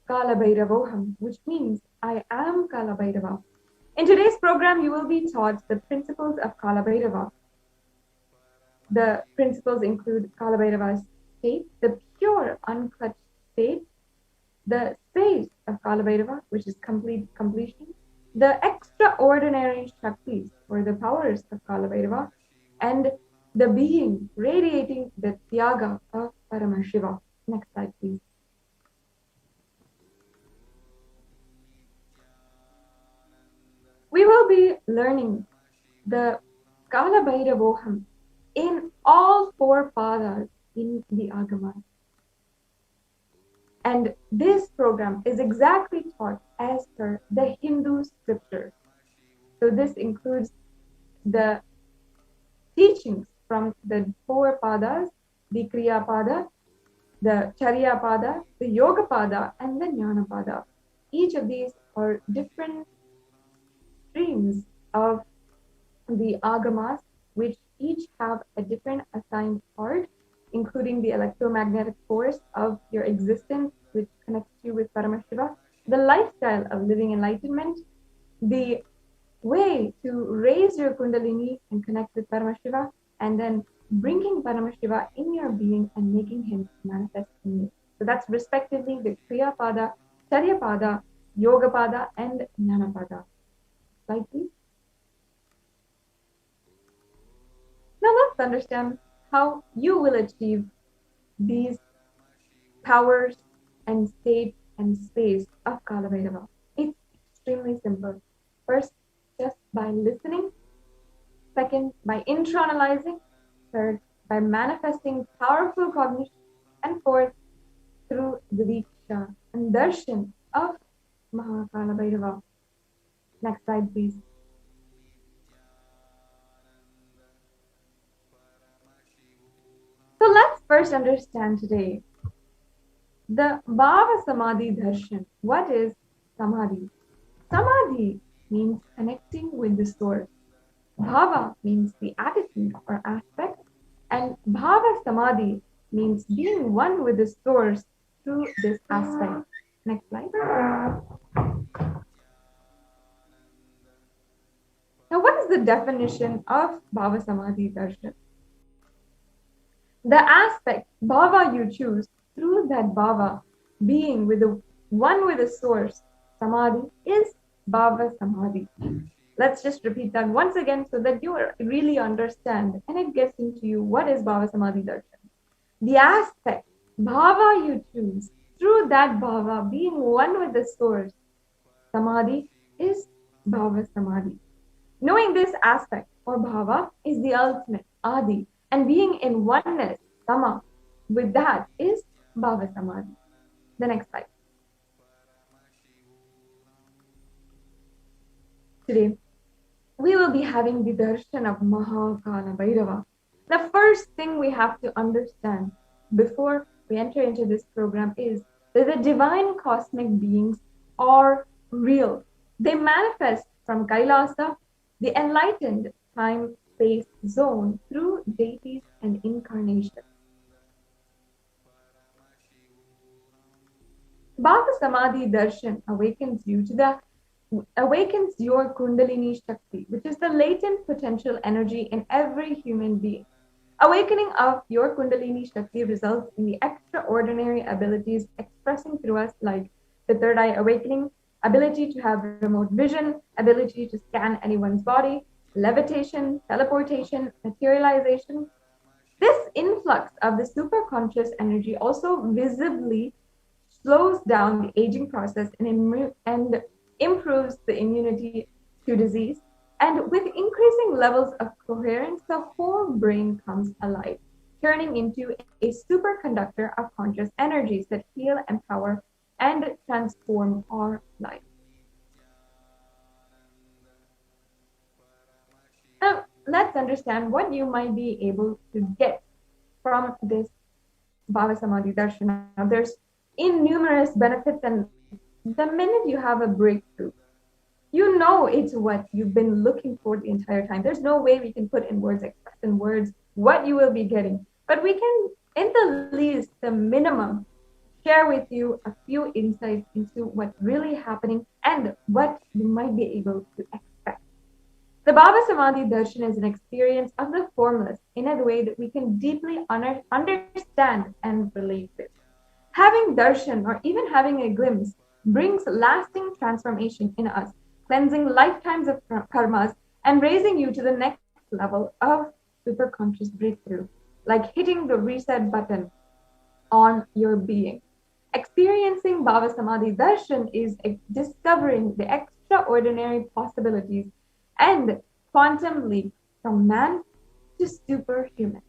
Kalabhairavoham, which means I am Kalabhairava. In today's program, you will be taught the principles of Kalabhairava. The principles include Kalabhairava's state, the pure, unclutched state, the space of Kalabhairava, which is completion, the extraordinary Shaktis, or the powers of Kalabhairava, and the being radiating the Tyaga of Paramashiva. Next slide, please. We will be learning the Kalabhairavoham in all four padas in the Agamas. And this program is exactly taught as per the Hindu scriptures. So this includes the teachings from the four padas, the Kriya Pada, the Charya Pada, the Yoga Pada, and the Jnana Pada. Each of these are different streams of the Agamas, which each have a different assigned part, including the electromagnetic force of your existence, which connects you with Paramashiva, the lifestyle of living enlightenment, the way to raise your Kundalini and connect with Paramashiva, and then bringing Paramashiva in your being and making him manifest in you. So that's respectively the Kriya Pada, Charya Pada, Yoga Pada, and Jnana Pada. Slide, please. Now let's understand how you will achieve these powers and state and space of Kalabhairava. It's extremely simple. First, just by listening. Second, by internalizing. Third, by manifesting powerful cognition. And fourth, through the Diksha and Darshan of Kalabhairava. Next slide, please. So let's first understand today the Bhava Samadhi Darshan. What is Samadhi? Samadhi means connecting with the source. Bhava means the attitude or aspect. And Bhava Samadhi means being one with the source through this aspect. Next slide. Now, what is the definition of Bhava Samadhi Darshan? The aspect, Bhava, you choose, through that Bhava, being with the one with the source, Samadhi, is Bhava Samadhi. Let's just repeat that once again so that you really understand and it gets into you what is Bhava Samadhi Darshan. The aspect, Bhava, you choose, through that Bhava, being one with the source, Samadhi, is Bhava Samadhi. Knowing this aspect or Bhava is the ultimate, Adi, and being in oneness, Sama, with that is Bhava Samadhi. The next slide. Today, we will be having the darshan of Kalabhairava. The first thing we have to understand before we enter into this program is that the divine cosmic beings are real. They manifest from Kailasa, the enlightened time-space zone, through deities and incarnations. Bhava Samadhi Darshan awakens your Kundalini Shakti, which is the latent potential energy in every human being. Awakening of your Kundalini Shakti results in the extraordinary abilities expressing through us, like the third eye awakening, ability to have remote vision, ability to scan anyone's body, levitation, teleportation, materialization. This influx of the superconscious energy also visibly slows down the aging process and improves the immunity to disease. And with increasing levels of coherence, the whole brain comes alive, turning into a superconductor of conscious energies that heal, empower, and transform our life. Now, let's understand what you might be able to get from this Bhava Samadhi Darshan. Now, there's innumerous benefits, and the minute you have a breakthrough, you know it's what you've been looking for the entire time. There's no way we can put in words, express in words what you will be getting. But we can, in the least, the minimum, share with you a few insights into what's really happening and what you might be able to expect. The Bhava Samadhi Darshan is an experience of the formless in a way that we can deeply understand and relate with. Having darshan or even having a glimpse brings lasting transformation in us, cleansing lifetimes of karmas and raising you to the next level of superconscious breakthrough, like hitting the reset button on your being. Experiencing Bhava Samadhi Darshan is discovering the extraordinary possibilities and quantum leap from man to superhuman.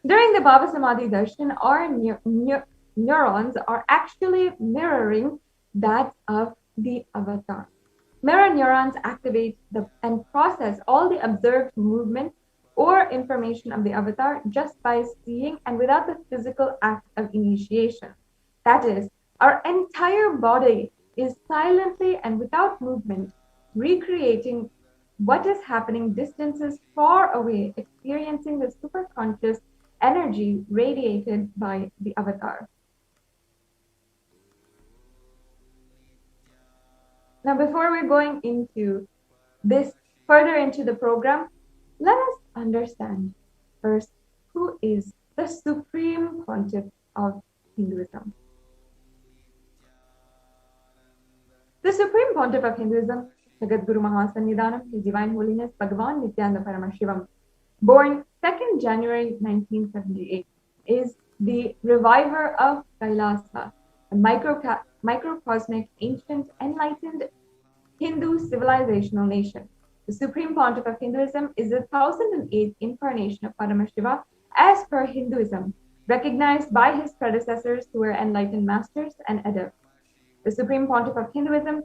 During the Bhava Samadhi Darshan, our neurons are actually mirroring that of the avatar. Mirror neurons activate and process all the observed movement or information of the avatar just by seeing and without the physical act of initiation. That is, our entire body is silently and without movement recreating what is happening distances far away, experiencing the superconscious energy radiated by the avatar. Now, before we're going into this further into the program, let us understand first who is the Supreme Pontiff of Hinduism. The Supreme Pontiff of Hinduism, Jagadguru Mahasannidhanam, His Divine Holiness Bhagavan Nithyananda Paramashivam, born 2nd January 1978, is the reviver of Kailasa, a microcosmic, ancient, enlightened Hindu civilizational nation. The Supreme Pontiff of Hinduism is the 1008th incarnation of Paramashiva as per Hinduism, recognized by his predecessors who were enlightened masters and adepts. The Supreme Pontiff of Hinduism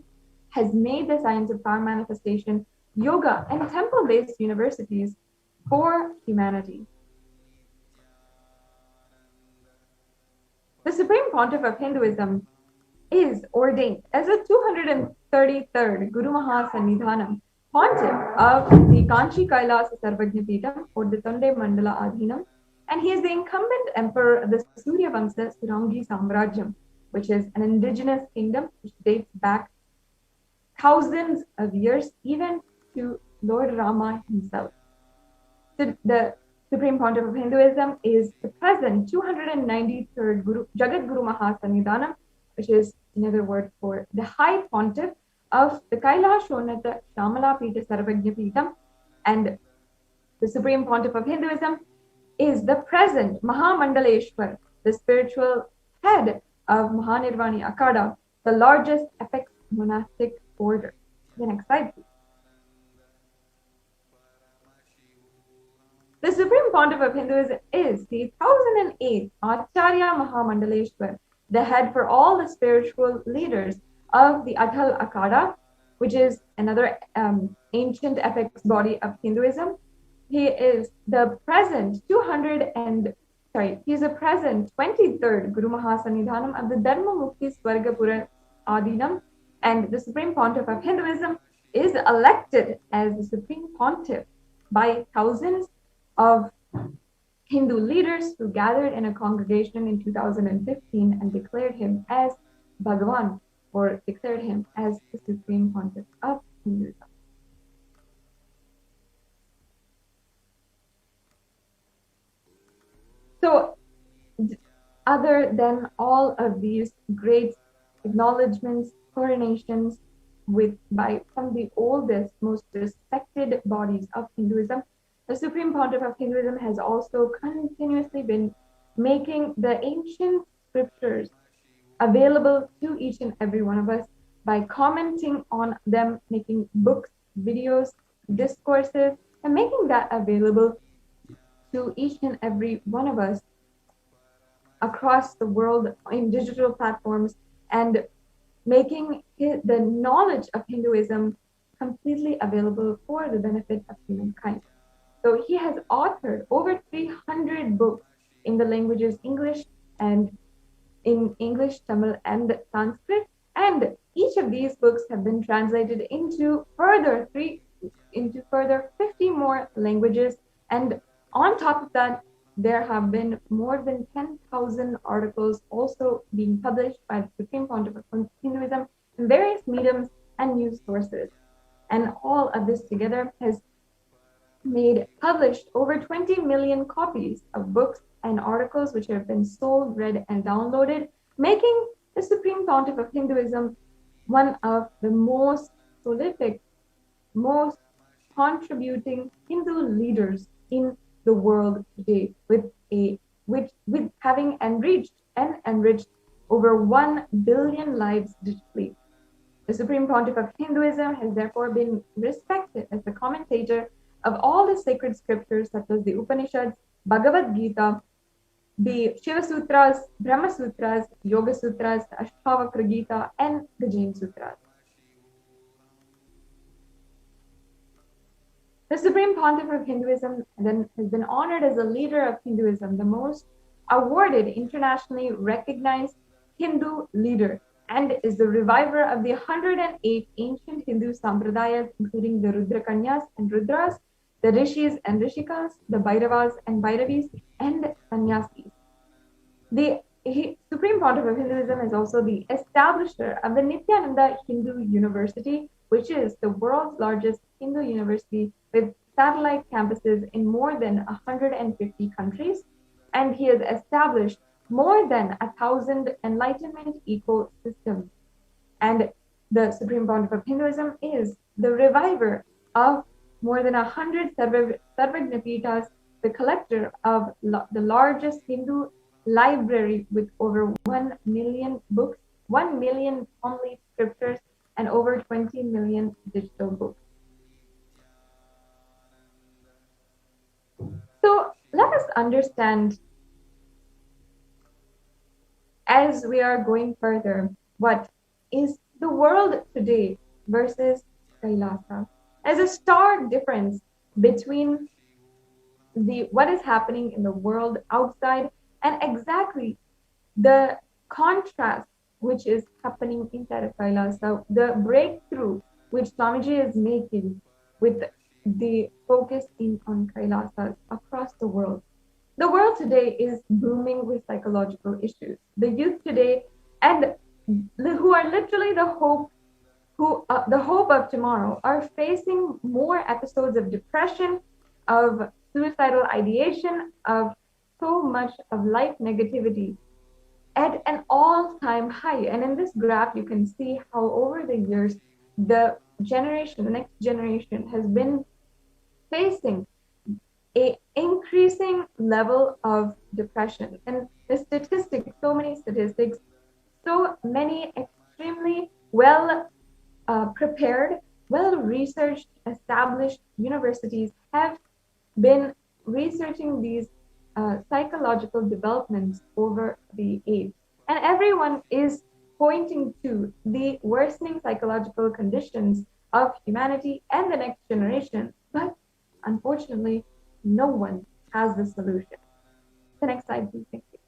has made the science of power manifestation, yoga, and temple-based universities for humanity. The Supreme Pontiff of Hinduism is ordained as the 233rd Guru Mahasannidhanam Pontiff of the Kanchi Kailasa Sarvajnapeetham or the Tonde Mandala Adhinam, and he is the incumbent emperor of the Surya Vamsa Surangi Samrajyam, which is an indigenous kingdom which dates back thousands of years, even to Lord Rama himself. The Supreme Pontiff of Hinduism is the present 293rd Jagadguru Mahasannidhanam, which is another word for the High Pontiff of the Kailashonata Shamalapita Sarvajnapeetham, and the Supreme Pontiff of Hinduism is the present Mahamandaleshwar, the spiritual head of Mahanirvani Akada, the largest apex monastic order. The next slide, please. The Supreme Pontiff of Hinduism is the 1008th Acharya Mahamandaleshwar, the head for all the spiritual leaders of the Atal Akada, which is another ancient apex body of Hinduism. He is the present 23rd Guru Mahasannidhanam of the Dharma Mukti Swargapura Adinam, and the Supreme Pontiff of Hinduism is elected as the Supreme Pontiff by thousands of Hindu leaders who gathered in a congregation in 2015 and declared him as Bhagavan, or declared him as the Supreme Pontiff of Hinduism. So, other than all of these great acknowledgements, coronations from the oldest, most respected bodies of Hinduism, the Supreme Pontiff of Hinduism has also continuously been making the ancient scriptures available to each and every one of us by commenting on them, making books, videos, discourses, and making that available to each and every one of us across the world in digital platforms, and making the knowledge of Hinduism completely available for the benefit of humankind. So he has authored over 300 books in the languages English, Tamil, and Sanskrit, and each of these books have been translated into further 50 more languages, and on top of that, there have been more than 10,000 articles also being published by the Supreme Pontiff of Hinduism in various mediums and news sources. And all of this together has published over 20 million copies of books and articles which have been sold, read, and downloaded, making the Supreme Pontiff of Hinduism one of the most prolific, most contributing Hindu leaders in the world today, with having enriched over 1 billion lives digitally. The Supreme Pontiff of Hinduism has therefore been respected as the commentator of all the sacred scriptures such as the Upanishads, Bhagavad Gita, the Shiva Sutras, Brahma Sutras, Yoga Sutras, the Ashtavakra Gita, and the Jain Sutras. The Supreme Pontiff of Hinduism then has been honored as a leader of Hinduism, the most awarded, internationally recognized Hindu leader, and is the reviver of the 108 ancient Hindu sampradayas, including the Rudra Kanyas and Rudras, the Rishis and Rishikas, the Bhairavas and Bhairavis, and Sannyasis. The Supreme Pontiff of Hinduism is also the establisher of the Nithyananda Hindu University, which is the world's largest Hindu university with satellite campuses in more than 150 countries. And he has established more than 1,000 enlightenment ecosystems. And the Supreme Pontiff of Hinduism is the reviver of more than 100 Sarvagnapitas, the collector of the largest Hindu library with over 1 million books, 1 million only scriptures, and over 20 million digital books. So let us understand, as we are going further, what is the world today versus Kailasa. As a stark difference between what is happening in the world outside and exactly the contrast which is happening inside of Kailasa, the breakthrough which Swamiji is making with the focus on Kailasa across the world. The world today is booming with psychological issues. The youth today, and who are literally the hope of tomorrow, are facing more episodes of depression, of suicidal ideation, of so much of life negativity at an all-time high. And in this graph, you can see how over the years, the next generation has been facing an increasing level of depression. And the statistics, so many statistics, so many extremely well prepared, well-researched, established universities have been researching these psychological developments over the age. And everyone is pointing to the worsening psychological conditions of humanity and the next generation. But unfortunately, no one has the solution. The next slide, please. Thank you.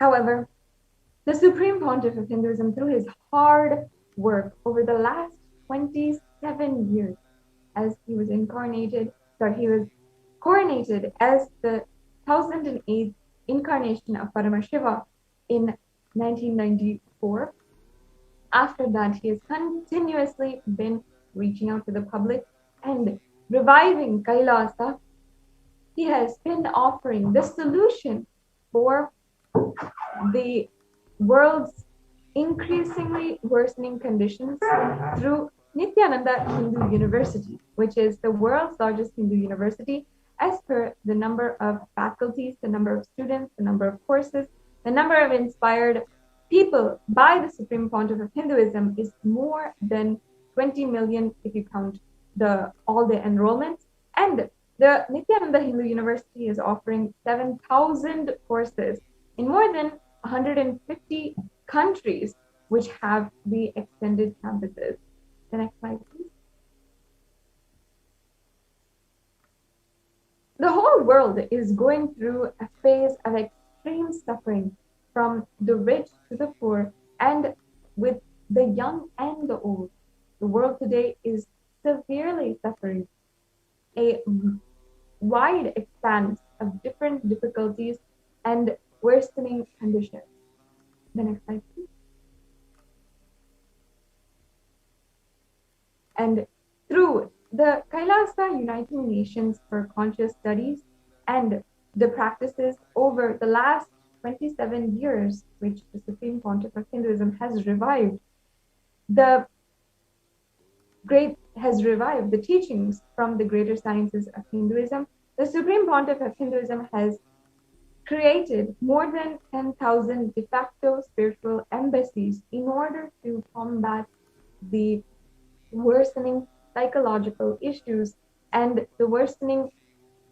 However, the Supreme Pontiff of Hinduism, through his hard work over the last 27 years, as he was coronated as the 1008th incarnation of Paramashiva in 1994. After that, he has continuously been reaching out to the public and reviving Kailasa. He has been offering the solution for the world's increasingly worsening conditions through Nithyananda Hindu University, which is the world's largest Hindu university as per the number of faculties, the number of students, the number of courses, the number of inspired people by the Supreme Pontiff of Hinduism is more than 20 million if you count all the enrollments. And the Nithyananda Hindu University is offering 7,000 courses in more than 150 countries which have the extended campuses. The next slide, please. The whole world is going through a phase of extreme suffering, from the rich to the poor, and with the young and the old. The world today is severely suffering. a wide expanse of different difficulties and worsening conditions. The next slide, please. And through the Kailasa United Nations for Conscious Studies and the practices over the last 27 years, which the Supreme Pontiff of Hinduism has revived, the teachings from the greater sciences of Hinduism. The Supreme Pontiff of Hinduism has created more than 10,000 de facto spiritual embassies in order to combat the worsening psychological issues and the worsening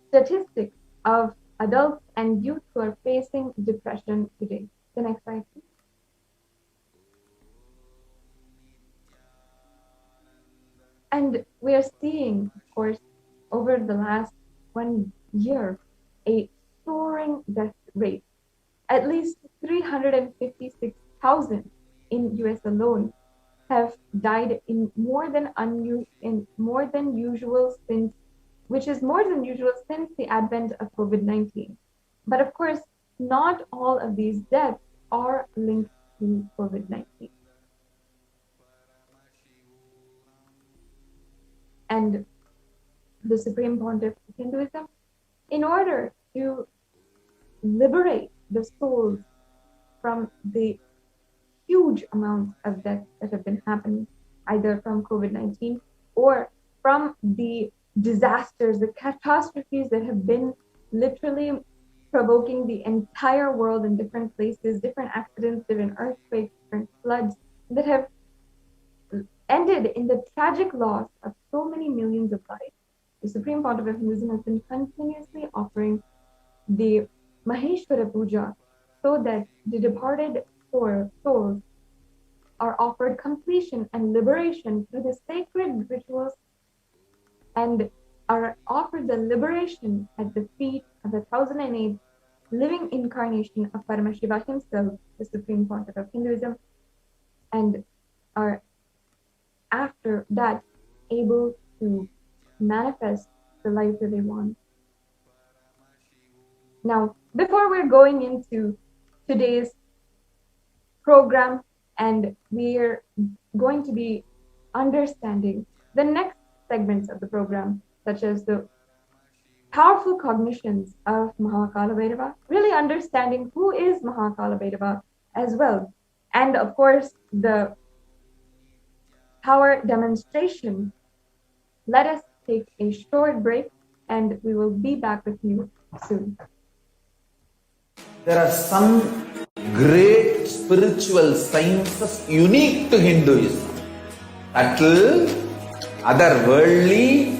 statistics of adults and youth who are facing depression today. The next slide, please. And we are seeing, of course, over the last 1 year, a soaring death rate. At least 356,000 in US alone have died in more than usual since the advent of COVID-19. But of course, not all of these deaths are linked to COVID-19. And the Supreme Pontiff of Hinduism, in order to liberate the souls from the huge amounts of deaths that have been happening, either from COVID-19 or from the disasters, the catastrophes that have been literally provoking the entire world in different places, different accidents, different earthquakes, different floods that have ended in the tragic loss of so many millions of lives. The Supreme Pontiff of Hinduism has been continuously offering the Maheshwara Puja so that the departed souls are offered completion and liberation through the sacred rituals and are offered the liberation at the feet of the 1008th living incarnation of Paramashiva himself, the Supreme Pontiff of Hinduism, and are after that able to manifest the life that they want. Now, before we're going into today's program, and we're going to be understanding the next segments of the program, such as the powerful cognitions of Kalabhairava, really understanding who is Kalabhairava as well. And of course, the power demonstration. Let us take a short break and we will be back with you soon. There are some great spiritual sciences unique to Hinduism. Subtle, otherworldly,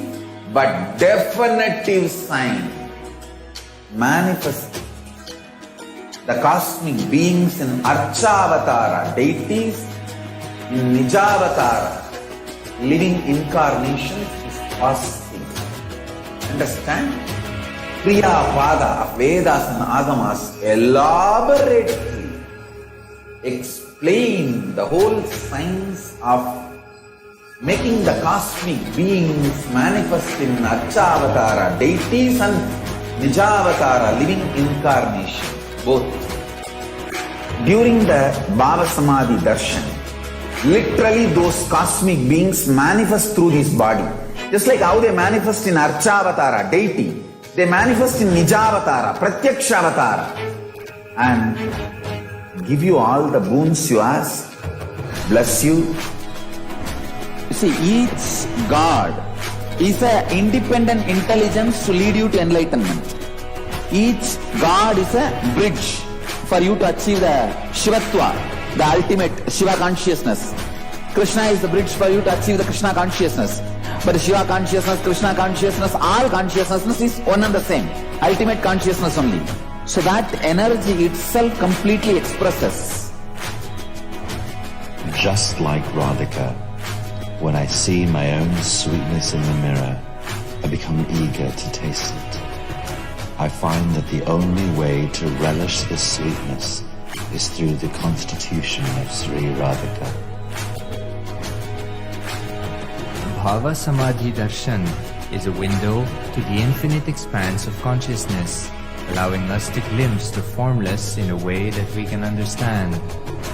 but definitive sign. Manifesting. The cosmic beings in Archavatara, deities in Nijavatara, living incarnations is fasting. Understand? Priya Pada of Vedas and Agamas elaborately explain the whole science of making the cosmic beings manifest in Archavatara, deities and Nijavatara, living incarnation, both. During the Bhava Samadhi Darshan, literally those cosmic beings manifest through this body. Just like how they manifest in Archavatara, deity, they manifest in Nijavatara, Pratyakshavatara, and give you all the boons you ask, bless you. You see, each God is an independent intelligence to lead you to enlightenment. Each God is a bridge for you to achieve the Shivatva, the ultimate Shiva consciousness. Krishna is the bridge for you to achieve the Krishna consciousness. But Shiva consciousness, Krishna consciousness, all consciousness is one and the same. Ultimate consciousness only. So that energy itself completely expresses. Just like Radhika, when I see my own sweetness in the mirror, I become eager to taste it. I find that the only way to relish this sweetness is through the constitution of Sri Radhika. Bhava Samadhi Darshan is a window to the infinite expanse of consciousness, allowing us to glimpse the formless in a way that we can understand.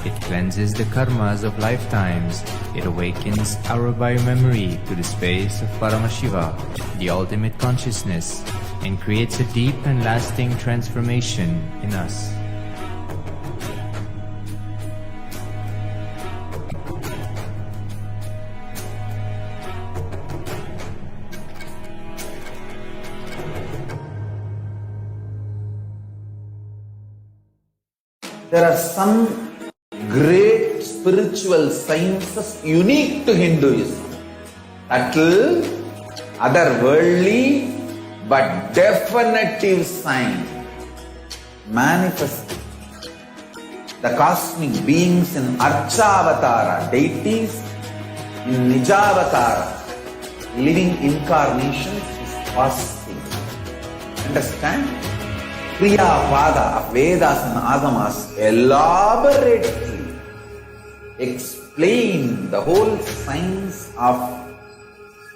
It cleanses the karmas of lifetimes. It awakens our biomemory to the space of Paramashiva, the ultimate consciousness, and creates a deep and lasting transformation in us. There are some great spiritual sciences unique to Hinduism, subtle, otherworldly, but definitive sign, manifesting the cosmic beings in Archavatara, deities in Nijavatara, living incarnations is possible. Understand? Kriya Pada of Vedas and Agamas elaborately explain the whole science of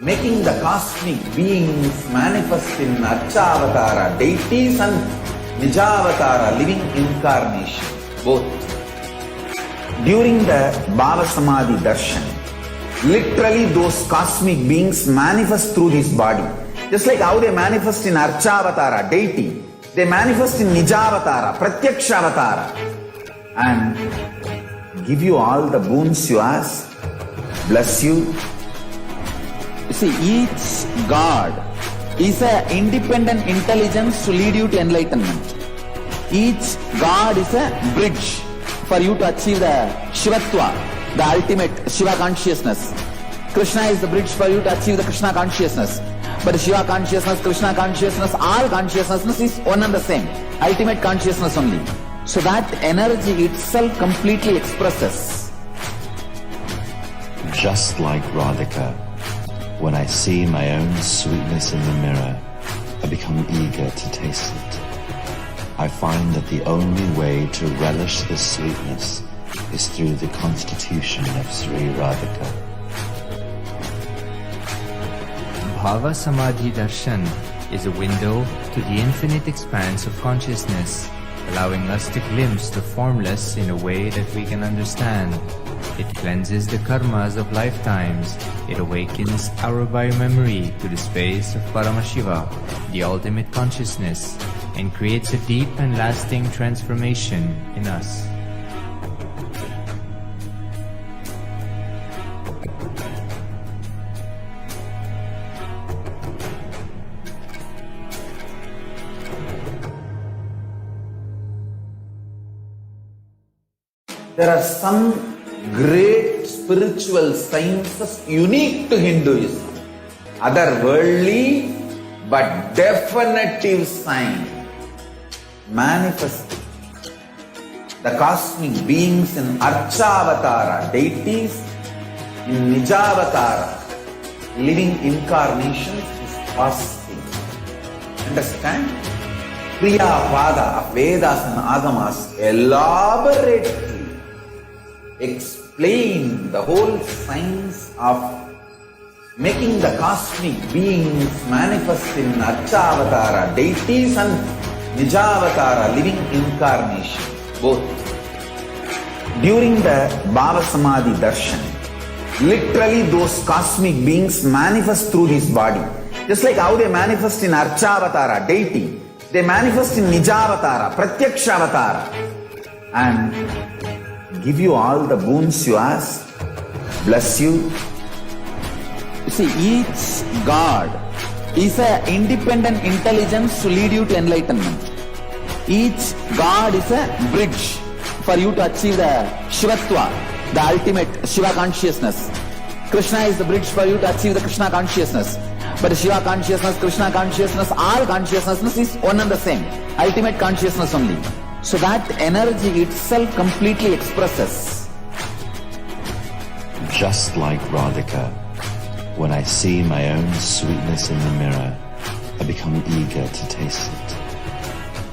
making the cosmic beings manifest in Archavatara, deities and Nijavatara, living incarnations, both. During the Bhava Samadhi Darshan, literally those cosmic beings manifest through this body. Just like how they manifest in Archavatara, deity, they manifest in Nijavatara, Pratyakshavatara, and give you all the boons you ask, bless you. You see, each God is an independent intelligence to lead you to enlightenment. Each God is a bridge for you to achieve the Shivatva, the ultimate Shiva consciousness. Krishna is the bridge for you to achieve the Krishna consciousness. But Shiva consciousness, Krishna consciousness, all consciousness is one and the same. Ultimate consciousness only. So that energy itself completely expresses. Just like Radhika, when I see my own sweetness in the mirror, I become eager to taste it. I find that the only way to relish this sweetness is through the constitution of Sri Radhika. Bhava Samadhi Darshan is a window to the infinite expanse of consciousness, allowing us to glimpse the formless in a way that we can understand. It cleanses the karmas of lifetimes. It awakens our biomemory to the space of Paramashiva, the ultimate consciousness, and creates a deep and lasting transformation in us. There are some great spiritual sciences unique to Hinduism, otherworldly but definitive sign, manifesting the cosmic beings in Archavatara, deities in Nijavatara, living incarnations is possible. Understand? Kriya Pada of Vedas and Agamas elaborately explain the whole science of making the cosmic beings manifest in Archavatara, deities and Nijavatara, living incarnations, both. During the Bhava Samadhi Darshan, literally those cosmic beings manifest through this body. Just like how they manifest in Archavatara, deity, they manifest in Nijavatara, Pratyakshavatara, and give you all the boons you ask, bless you. You see, each God is an independent intelligence to lead you to enlightenment. Each God is a bridge for you to achieve the Shivatva, the ultimate Shiva consciousness. Krishna is the bridge for you to achieve the Krishna consciousness. But Shiva consciousness, Krishna consciousness, all consciousness is one and the same. Ultimate consciousness only. So that energy itself completely expresses. Just like Radhika, when I see my own sweetness in the mirror, I become eager to taste it.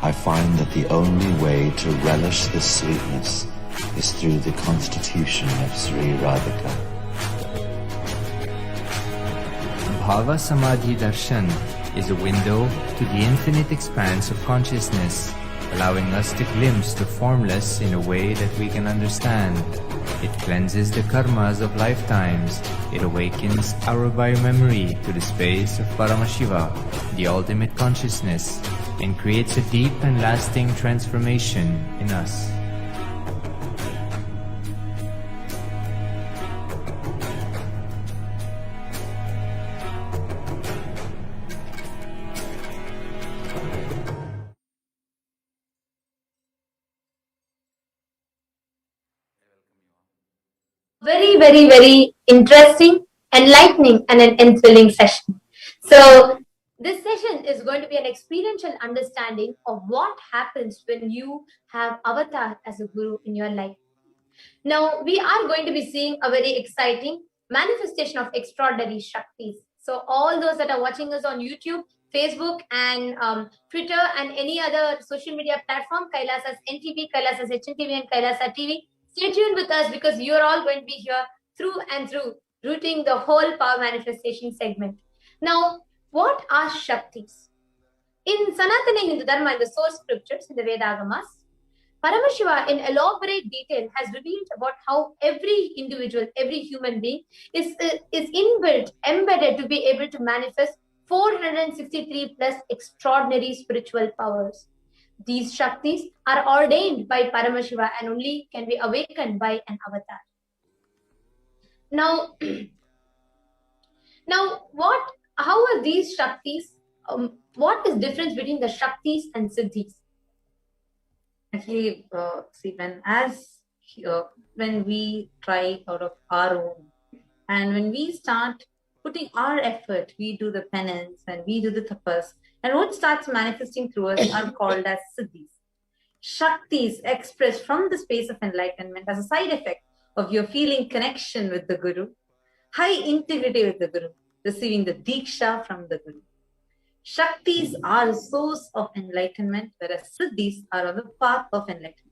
I find that the only way to relish this sweetness is through the constitution of Sri Radhika. Bhava Samadhi Darshan is a window to the infinite expanse of consciousness, allowing us to glimpse the formless in a way that we can understand. It cleanses the karmas of lifetimes. It awakens our biomemory to the space of Paramashiva, the ultimate consciousness, and creates a deep and lasting transformation in us. Very, very, very interesting, enlightening, and an enthralling session. So, this session is going to be an experiential understanding of what happens when you have avatar as a guru in your life. Now, we are going to be seeing a very exciting manifestation of extraordinary Shaktis. So, all those that are watching us on YouTube, Facebook, and Twitter, and any other social media platform, Kailasa's NTV, Kailasa's HNTV, and Kailasa TV, stay tuned with us because you're all going to be here through and through, rooting the whole power manifestation segment. Now, what are Shaktis? In Sanatana Hindu Dharma, in the source scriptures, in the Vedagamas, Paramashiva in elaborate detail has revealed about how every individual, every human being is inbuilt, embedded to be able to manifest 463 plus extraordinary spiritual powers. These Shaktis are ordained by Paramashiva and only can be awakened by an avatar. Now, how are these Shaktis? What is difference between the Shaktis and Siddhis? Actually, see, when we try out of our own, and when we start putting our effort, we do the penance and we do the tapas, and what starts manifesting through us are called as siddhis. Shaktis expressed from the space of enlightenment as a side effect of your feeling connection with the Guru, high integrity with the Guru, receiving the Diksha from the Guru. Shaktis are a source of enlightenment, whereas Siddhis are on the path of enlightenment.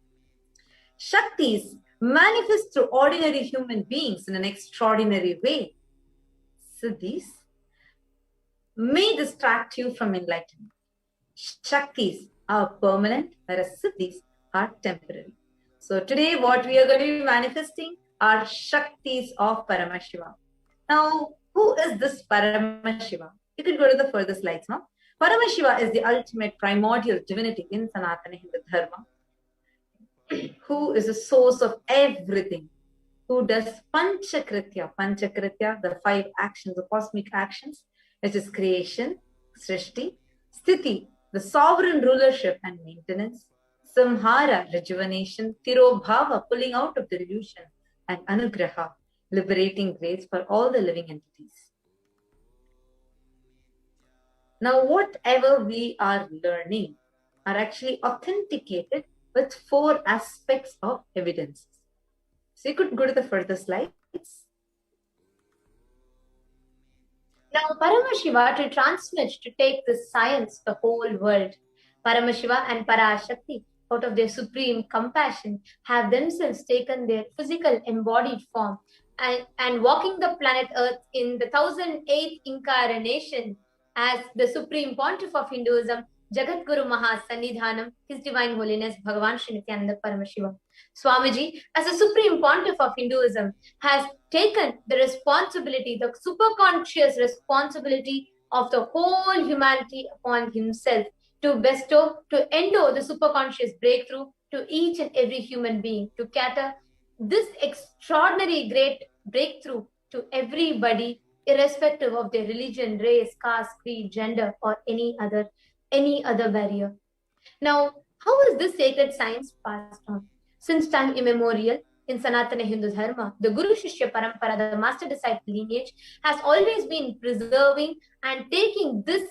Shaktis manifest through ordinary human beings in an extraordinary way. Siddhis may distract you from enlightenment. Shaktis are permanent, whereas Siddhis are temporary. So today what we are going to be manifesting are Shaktis of Paramashiva. Now, who is this Paramashiva? You can go to the further slides now. Paramashiva is the ultimate primordial divinity in Sanatana Hindu Dharma, who is the source of everything, who does Panchakritya, the 5 actions, the cosmic actions, which is creation, Srishti, Sthiti, the sovereign rulership and maintenance, Samhara, rejuvenation, Tirobhava, pulling out of the illusion, and Anugraha, liberating grace for all the living entities. Now, whatever we are learning are actually authenticated with 4 aspects of evidences. So you could go to the further slides. Now, Paramashiva to transmit, to take this science, the whole world. Paramashiva and Parashakti, out of their supreme compassion, have themselves taken their physical embodied form and walking the planet Earth in the 1008th incarnation as the Supreme Pontiff of Hinduism, Jagat Guru Mahasannidhanam, His Divine Holiness Bhagavan Nithyananda Paramashivam. Swamiji, as a Supreme Pontiff of Hinduism, has taken the responsibility, the superconscious responsibility of the whole humanity upon himself to bestow, to endow the superconscious breakthrough to each and every human being, to cater this extraordinary great breakthrough to everybody, irrespective of their religion, race, caste, creed, gender, or any other barrier. Now, how is this sacred science passed on? Since time immemorial, in Sanatana Hindu Dharma, the Guru Shishya Parampara, the master-disciple lineage, has always been preserving and taking this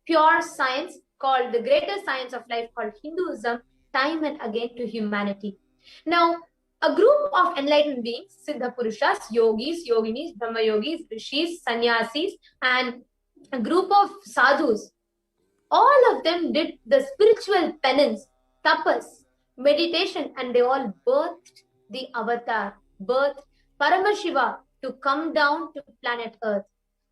pure science called the greater science of life called Hinduism time and again to humanity. Now, a group of enlightened beings, Siddha Purushas, Yogis, Yoginis, Brahma Yogis, Rishis, Sannyasis, and a group of sadhus, all of them did the spiritual penance, tapas, meditation, and they all birthed the avatar, birthed Paramashiva to come down to planet Earth.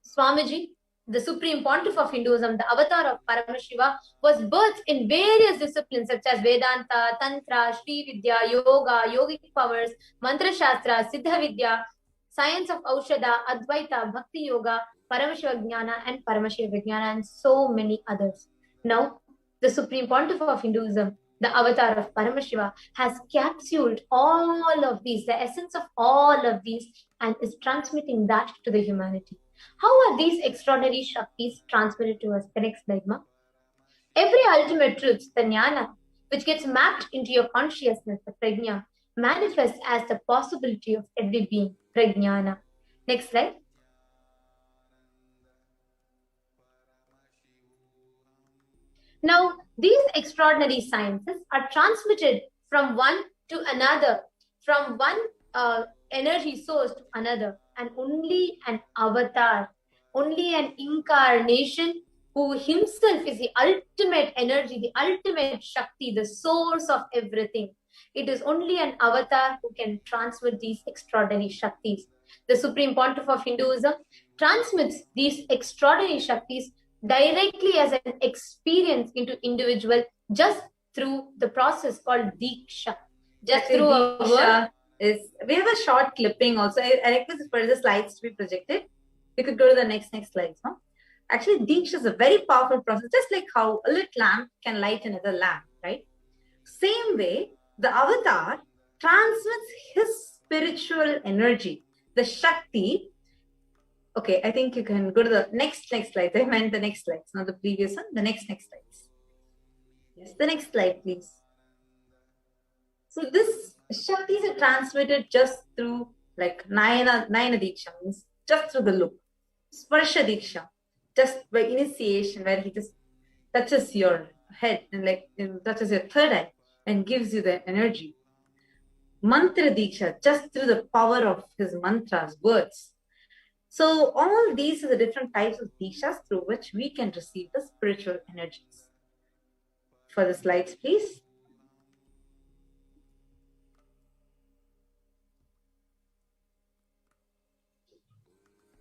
Swamiji, The supreme pontiff of Hinduism, the avatar of Paramashiva, was birthed in various disciplines such as Vedanta, Tantra, Sri Vidya, Yoga, Yogic powers, Mantra Shastra, Siddha Vidya, science of Aushadha, Advaita, Bhakti Yoga, Paramashiva Jnana, and Paramashiva Vijnana, and so many others. Now, the supreme pontiff of Hinduism, the avatar of Paramashiva, has capsuled all of these, the essence of all of these, and is transmitting that to the humanity. How are these extraordinary Shaktis transmitted to us? The next slide, ma. Every ultimate truth, the jnana, which gets mapped into your consciousness, the prajna, manifests as the possibility of every being, prajnana. Next slide. Now, these extraordinary sciences are transmitted from one to another, from one energy source to another, and only an avatar, only an incarnation who himself is the ultimate energy, the ultimate Shakti, the source of everything. It is only an avatar who can transmit these extraordinary Shaktis. The Supreme Pontiff of Hinduism transmits these extraordinary Shaktis directly as an experience into individual just through the process called Diksha. Just through a word. We have a short clipping also. I request for the slides to be projected. We could go to the next slides. No? Actually, Diksha is a very powerful process, just like how a lit lamp can light another lamp, right? Same way, the avatar transmits his spiritual energy, the Shakti. Okay, I think you can go to the next slides. I meant the next slides, not the previous one. The next slides. Yes, the next slide, please. So this Shaktis are transmitted just through like Nayana Diksha, means just through the look. Sparsha Diksha, just by initiation, where he just touches your head and like touches your third eye and gives you the energy. Mantra Diksha, just through the power of his mantras, words. So all these are the different types of Dikshas through which we can receive the spiritual energies. For the slides, please.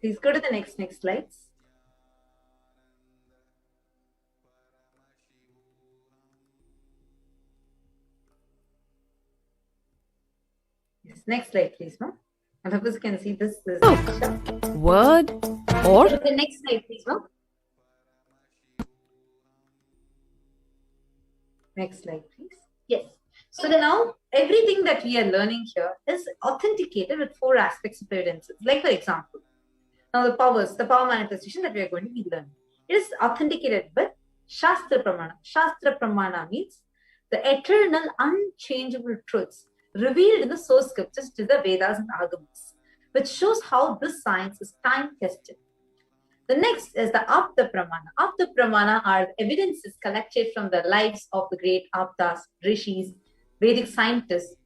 Please go to the next slides. Yes, next slide, please, ma'am. And of course, you can see this is word or the next slide, please, ma'am. Next slide, please. Yes. So now everything that we are learning here is authenticated with 4 aspects of evidences. Like for example, now the power manifestation that we are going to be learning. It is authenticated with Shastra Pramana. Shastra Pramana means the eternal, unchangeable truths revealed in the source scriptures to the Vedas and Agamas, which shows how this science is time-tested. The next is the Apta Pramana. Apta Pramana are evidences collected from the lives of the great Aptas, Rishis, Vedic scientists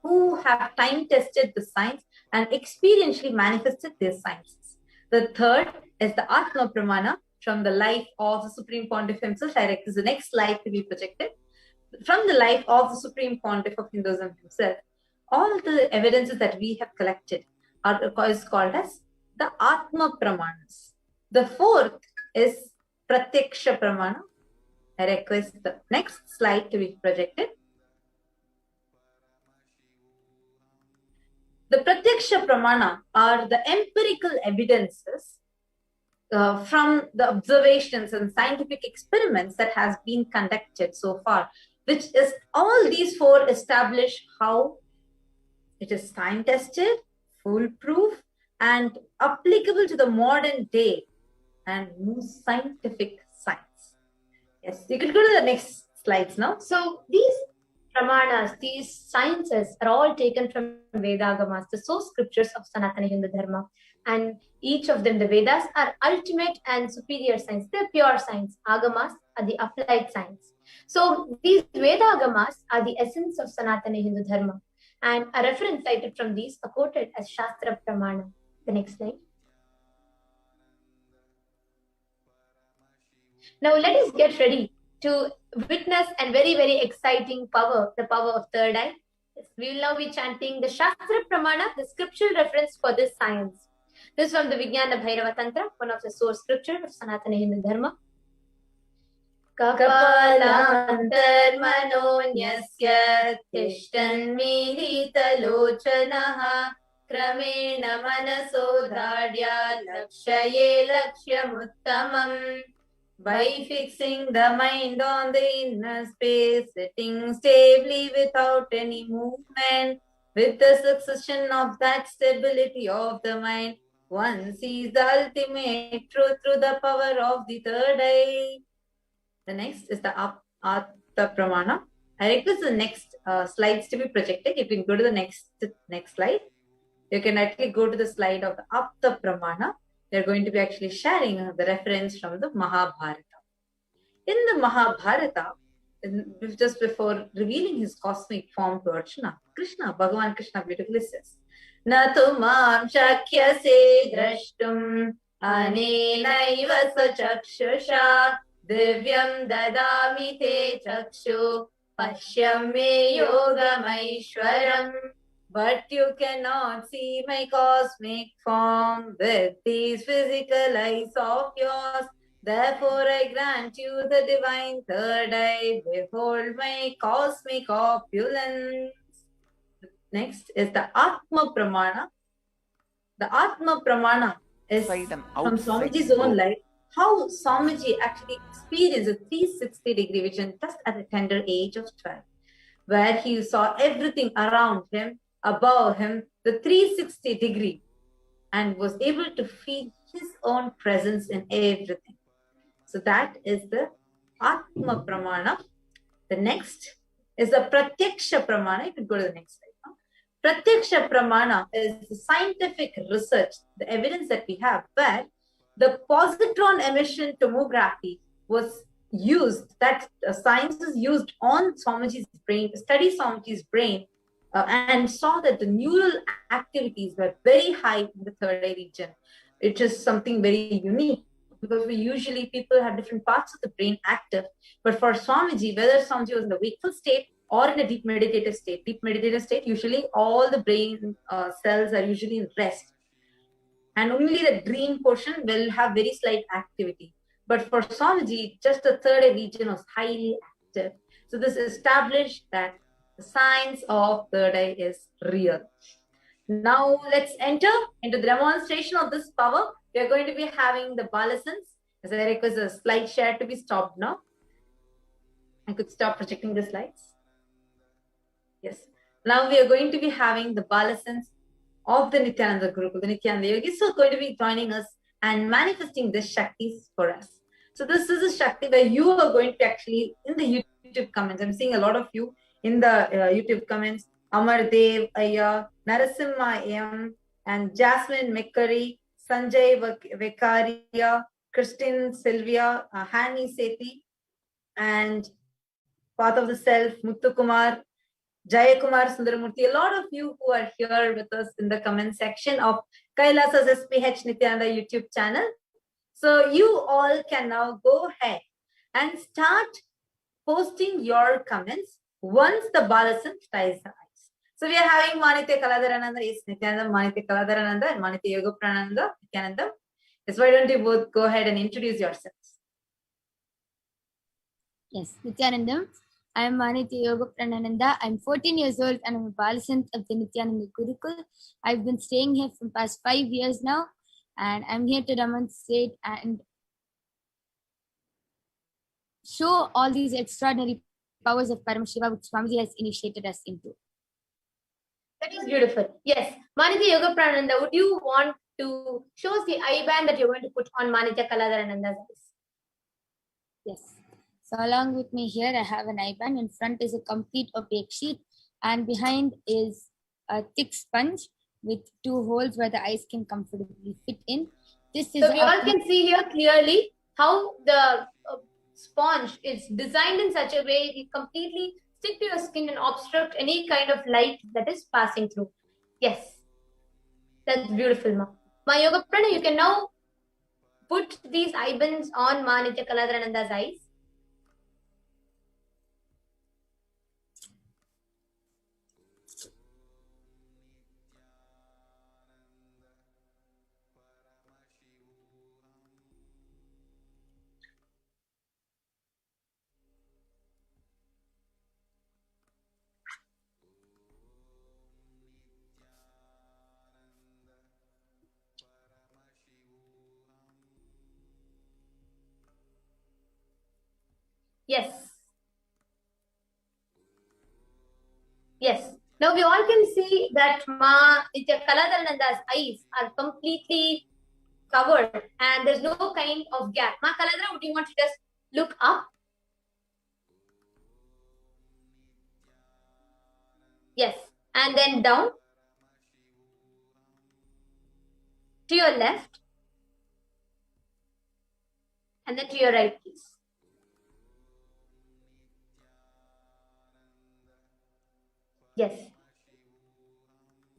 who have time-tested the science and experientially manifested their sciences. The third is the Atma Pramana from the life of the Supreme Pontiff himself. I request the next slide to be projected. From the life of the Supreme Pontiff of Hinduism himself, all the evidences that we have collected is called as the Atma Pramanas. The fourth is Pratyaksha Pramana. I request the next slide to be projected. The Pratyaksha Pramana are the empirical evidences from the observations and scientific experiments that has been conducted so far, which is all these 4 establish how it is time-tested, foolproof, and applicable to the modern day and most scientific science. Yes, you can go to the next slides now. So these Pramanas, these sciences are all taken from Vedagamas, the source scriptures of Sanatana Hindu Dharma. And each of them, the Vedas, are ultimate and superior science. They're pure science. Agamas are the applied science. So these Vedagamas are the essence of Sanatana Hindu Dharma. And a reference cited from these are quoted as Shastra Pramana. The next slide. Now let us get ready to witness a very, very exciting power, the power of third eye. We will now be chanting the Shastra Pramana, the scriptural reference for this science. This is from the Bhairava Tantra, one of the source scripture of Sanatana Hindu Dharma. Kapalantarmanonyasya tishtanmihitalochanaha kramena manaso dhadya lakshaye lakshyamuttamam. By fixing the mind on the inner space, sitting stably without any movement, with the succession of that stability of the mind, one sees the ultimate truth through the power of the third eye. The next is the Atha Pramana. I request the next slides to be projected. You can go to the next slide. You can actually go to the slide of the Atha Pramana. They're going to be actually sharing the reference from the Mahabharata. In the Mahabharata, just before revealing his cosmic form to Arjuna, Bhagavan Krishna beautifully says, Na tu mam shakyase drashtum anenaiva sachakshusha divyam dadami te chakshu pashyam me yogamaishwaram. But you cannot see my cosmic form with these physical eyes of yours. Therefore I grant you the divine third eye. Behold my cosmic opulence. Next is the Atma Pramana. The Atma Pramana is from Swamiji's own life. How Swamiji actually experienced a 360-degree vision just at the tender age of 12, where he saw everything around him, above him, the 360-degree, and was able to feel his own presence in everything. So that is the Atma Pramana. The next is the Pratyaksha Pramana. You can go to the next slide now. Pratyaksha Pramana is the scientific research, the evidence that we have, where the positron emission tomography was used, that science is used on Swamiji's brain, study Swamiji's brain, and saw that the neural activities were very high in the third eye region. It is something very unique, because people have different parts of the brain active. But for Swamiji, whether Swamiji was in the wakeful state or in a deep meditative state, usually all the brain cells are usually in rest. And only the dream portion will have very slight activity. But for Swamiji, just the third eye region was highly active. So this established that the science of third eye is real. Now let's enter into the demonstration of this power. We are going to be having the balasans. As I request a slide share to be stopped now. I could stop projecting the slides. Yes. Now we are going to be having the balasans of the Nithyananda Gurukul, the Nithyananda Yogis, are going to be joining us and manifesting the Shaktis for us. So this is a Shakti where you are going to actually, in the YouTube comments, I'm seeing a lot of you in the YouTube comments, Amar Dev, Aya, Narasimha M, and Jasmine Mekkari, Sanjay Vekaria, Christine Sylvia, Hani Sethi, and Path of the Self, Muthu Kumar, Jayakumar Sundaramurthy. A lot of you who are here with us in the comment section of Kailasa's HDH Nithyananda YouTube channel. So you all can now go ahead and start posting your comments once the balasan ties the eyes. So we are having Manitya Kalabhairava, yes, Nithyananda, Manitya Kalabhairava, and Manitya Yogaprananda, Nithyananda. Yes, why don't you both go ahead and introduce yourselves? Yes, Nithyananda. I am Manitya Yogaprananda. I'm 14 years old and I'm a balasant of the Nithyananda Gurukul. I've been staying here for the past 5 years now, and I'm here to demonstrate and show all these extraordinary powers of Paramashiva which Swamiji has initiated us into. That is beautiful. Yes. Manitya Yogaprananda, would you want to show us the eye band that you're going to put on Manitya Kalabhairananda's eyes? Yes. So along with me here, I have an eye band. In front is a complete opaque sheet, and behind is a thick sponge with 2 holes where the eyes can comfortably fit in. This is so we all can see here clearly how the sponge is designed in such a way it completely stick to your skin and obstruct any kind of light that is passing through. Yes, that's beautiful, Ma. Ma Yogaprana, you can now put these eye bands on Manitya Kalabhairananda's eyes. Yes. Yes. Now we all can see that Ma Nitya Kaladharananda's eyes are completely covered and there's no kind of gap. Ma Kaladhara, would you want to just look up? Yes. And then down to your left and then to your right, please. Yes.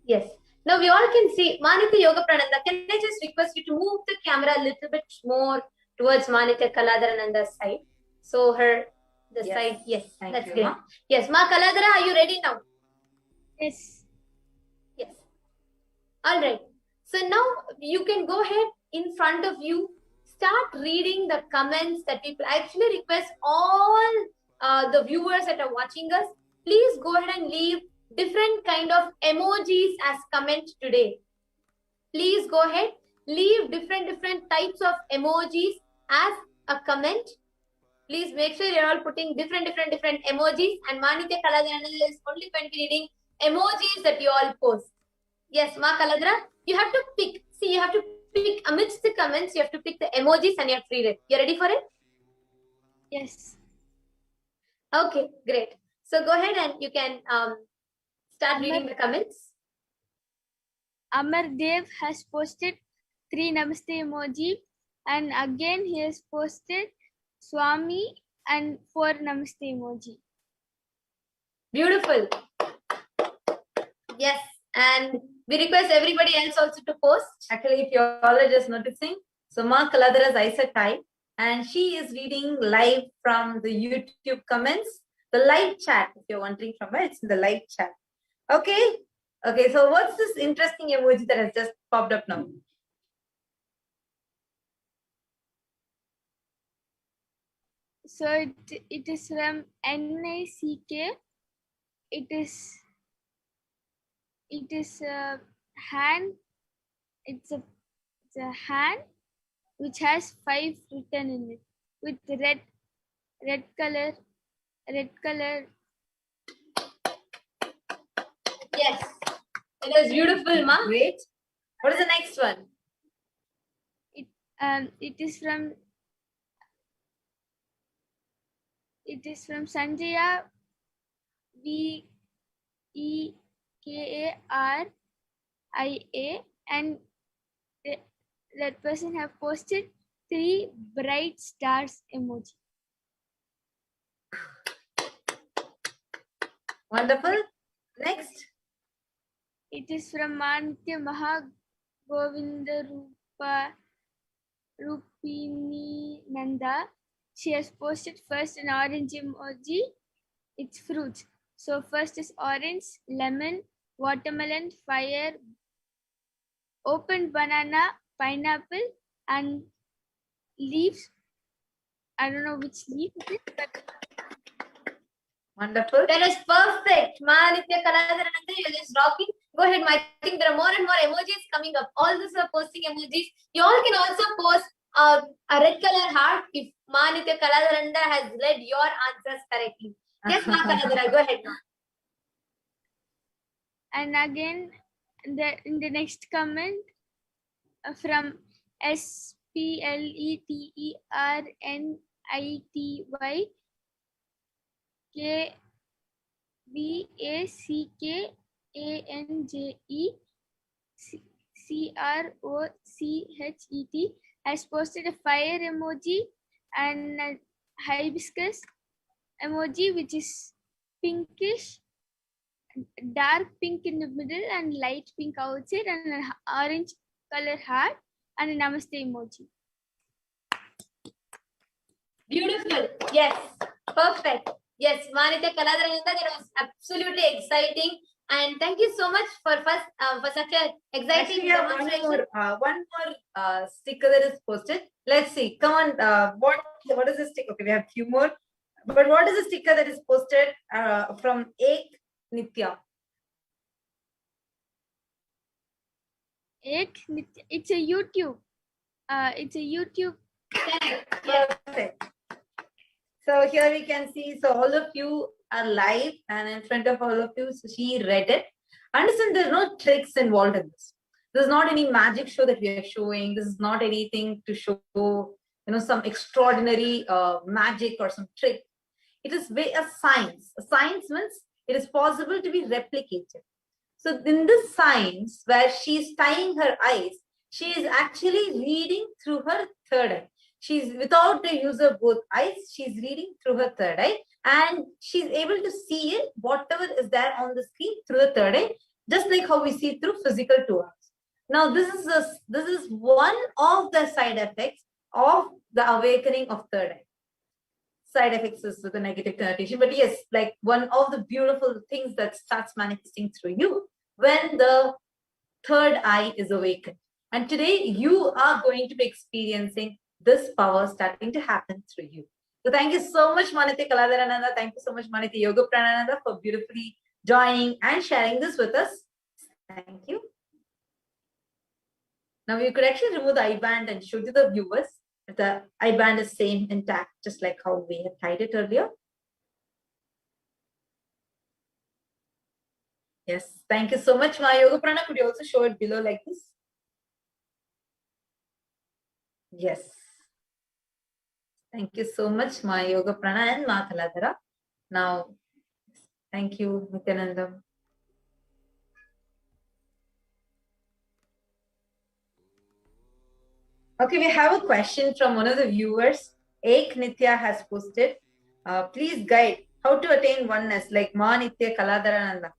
Yes. Now we all can see Manitya Yoga Prananda. Can I just request you to move the camera a little bit more towards Manitya Kaladharananda's side? So the side, yes, that's great. Ma. Yes, Ma Kaladhara, are you ready now? Yes. Yes. All right. So now you can go ahead in front of you, start reading the comments that people actually request all the viewers that are watching us. Please go ahead and leave different kind of emojis as comment today. Please go ahead, leave different types of emojis as a comment. Please make sure you're all putting different emojis, and Manitya Kaladharananda is only going to be reading emojis that you all post. Yes, Ma Kaladhara, you have to pick. See, you have to pick amidst the comments, you have to pick the emojis and you have to read it. You ready for it? Yes. Okay, great. So go ahead and you can start reading the comments. Amar Dev has posted 3 Namaste emoji, and again he has posted Swami and 4 Namaste emoji. Beautiful. Yes, and we request everybody else also to post. Actually, if you all are just noticing, so Ma Kaladhara's eyes are tied and she is reading live from the YouTube comments, the live chat. If you're wondering from where, it's in the live chat. Okay. Okay, so what's this interesting emoji that has just popped up now? So it is from NICK. It is a hand. It's a hand which has 5 written in it with red color. Yes, it is beautiful, Ma. Great. What is the next one? It is from Sanjaya VEKARIA, and that person have posted 3 bright stars emoji. Wonderful. Next. It is from Manitya Mahagovinda Rupini Nanda. She has posted first an orange emoji. It's fruits. So first is orange, lemon, watermelon, fire, open banana, pineapple, and leaves. I don't know which leaf it is, but wonderful. That is perfect. Manitya Kaladharananda, you're just rocking. Go ahead, I think there are more and more emojis coming up. All these are posting emojis. You all can also post a red color heart if Manitya Kaladharananda has read your answers correctly. Yes, Ma Kaladhara, go ahead now. And again, in the next comment from SPLETERNITY KBACKANJE has posted a fire emoji and a hibiscus emoji, which is pinkish, dark pink in the middle and light pink outside, and an orange color heart and a namaste emoji. Beautiful. Yes. Perfect. Yes, Manitya Kaladharananda, that was absolutely exciting. And thank you so much for such an exciting demonstration. One more sticker that is posted. Let's see. Come on. What is the sticker? Okay, we have a few more. But what is the sticker that is posted from Ek Nitya? Ek Nitya. It's a YouTube. It's a YouTube. Perfect. So here we can see, so all of you are live and in front of all of you, so she read it. Understand there's no tricks involved in this. There's not any magic show that we are showing. This is not anything to show, some extraordinary magic or some trick. It is a science. A science means it is possible to be replicated. So in this science, where she's tying her eyes, she is actually reading through her third eye. She's without the use of both eyes, she's reading through her third eye, and she's able to see it, whatever is there on the screen through the third eye, just like how we see through physical 2 eyes. Now, this is one of the side effects of the awakening of third eye. Side effects is with a negative connotation, but yes, like one of the beautiful things that starts manifesting through you when the third eye is awakened. And today you are going to be experiencing this power starting to happen through you. So thank you so much, Maniti Kalabhairava. Thank you so much, Maniti Yoga Pranananda, for beautifully joining and sharing this with us. Thank you. Now you could actually remove the eye band and show to the viewers that the eye band is same intact, just like how we had tied it earlier. Yes, thank you so much, Ma Yoga Prana. Could you also show it below like this? Yes. Thank you so much, Ma Yoga Prana and Ma Kalabhairava. Now, thank you, Nithyananda. Okay, we have a question from one of the viewers. Ek Nithya has posted. Please guide how to attain oneness like Ma Nithya Kalabhairava.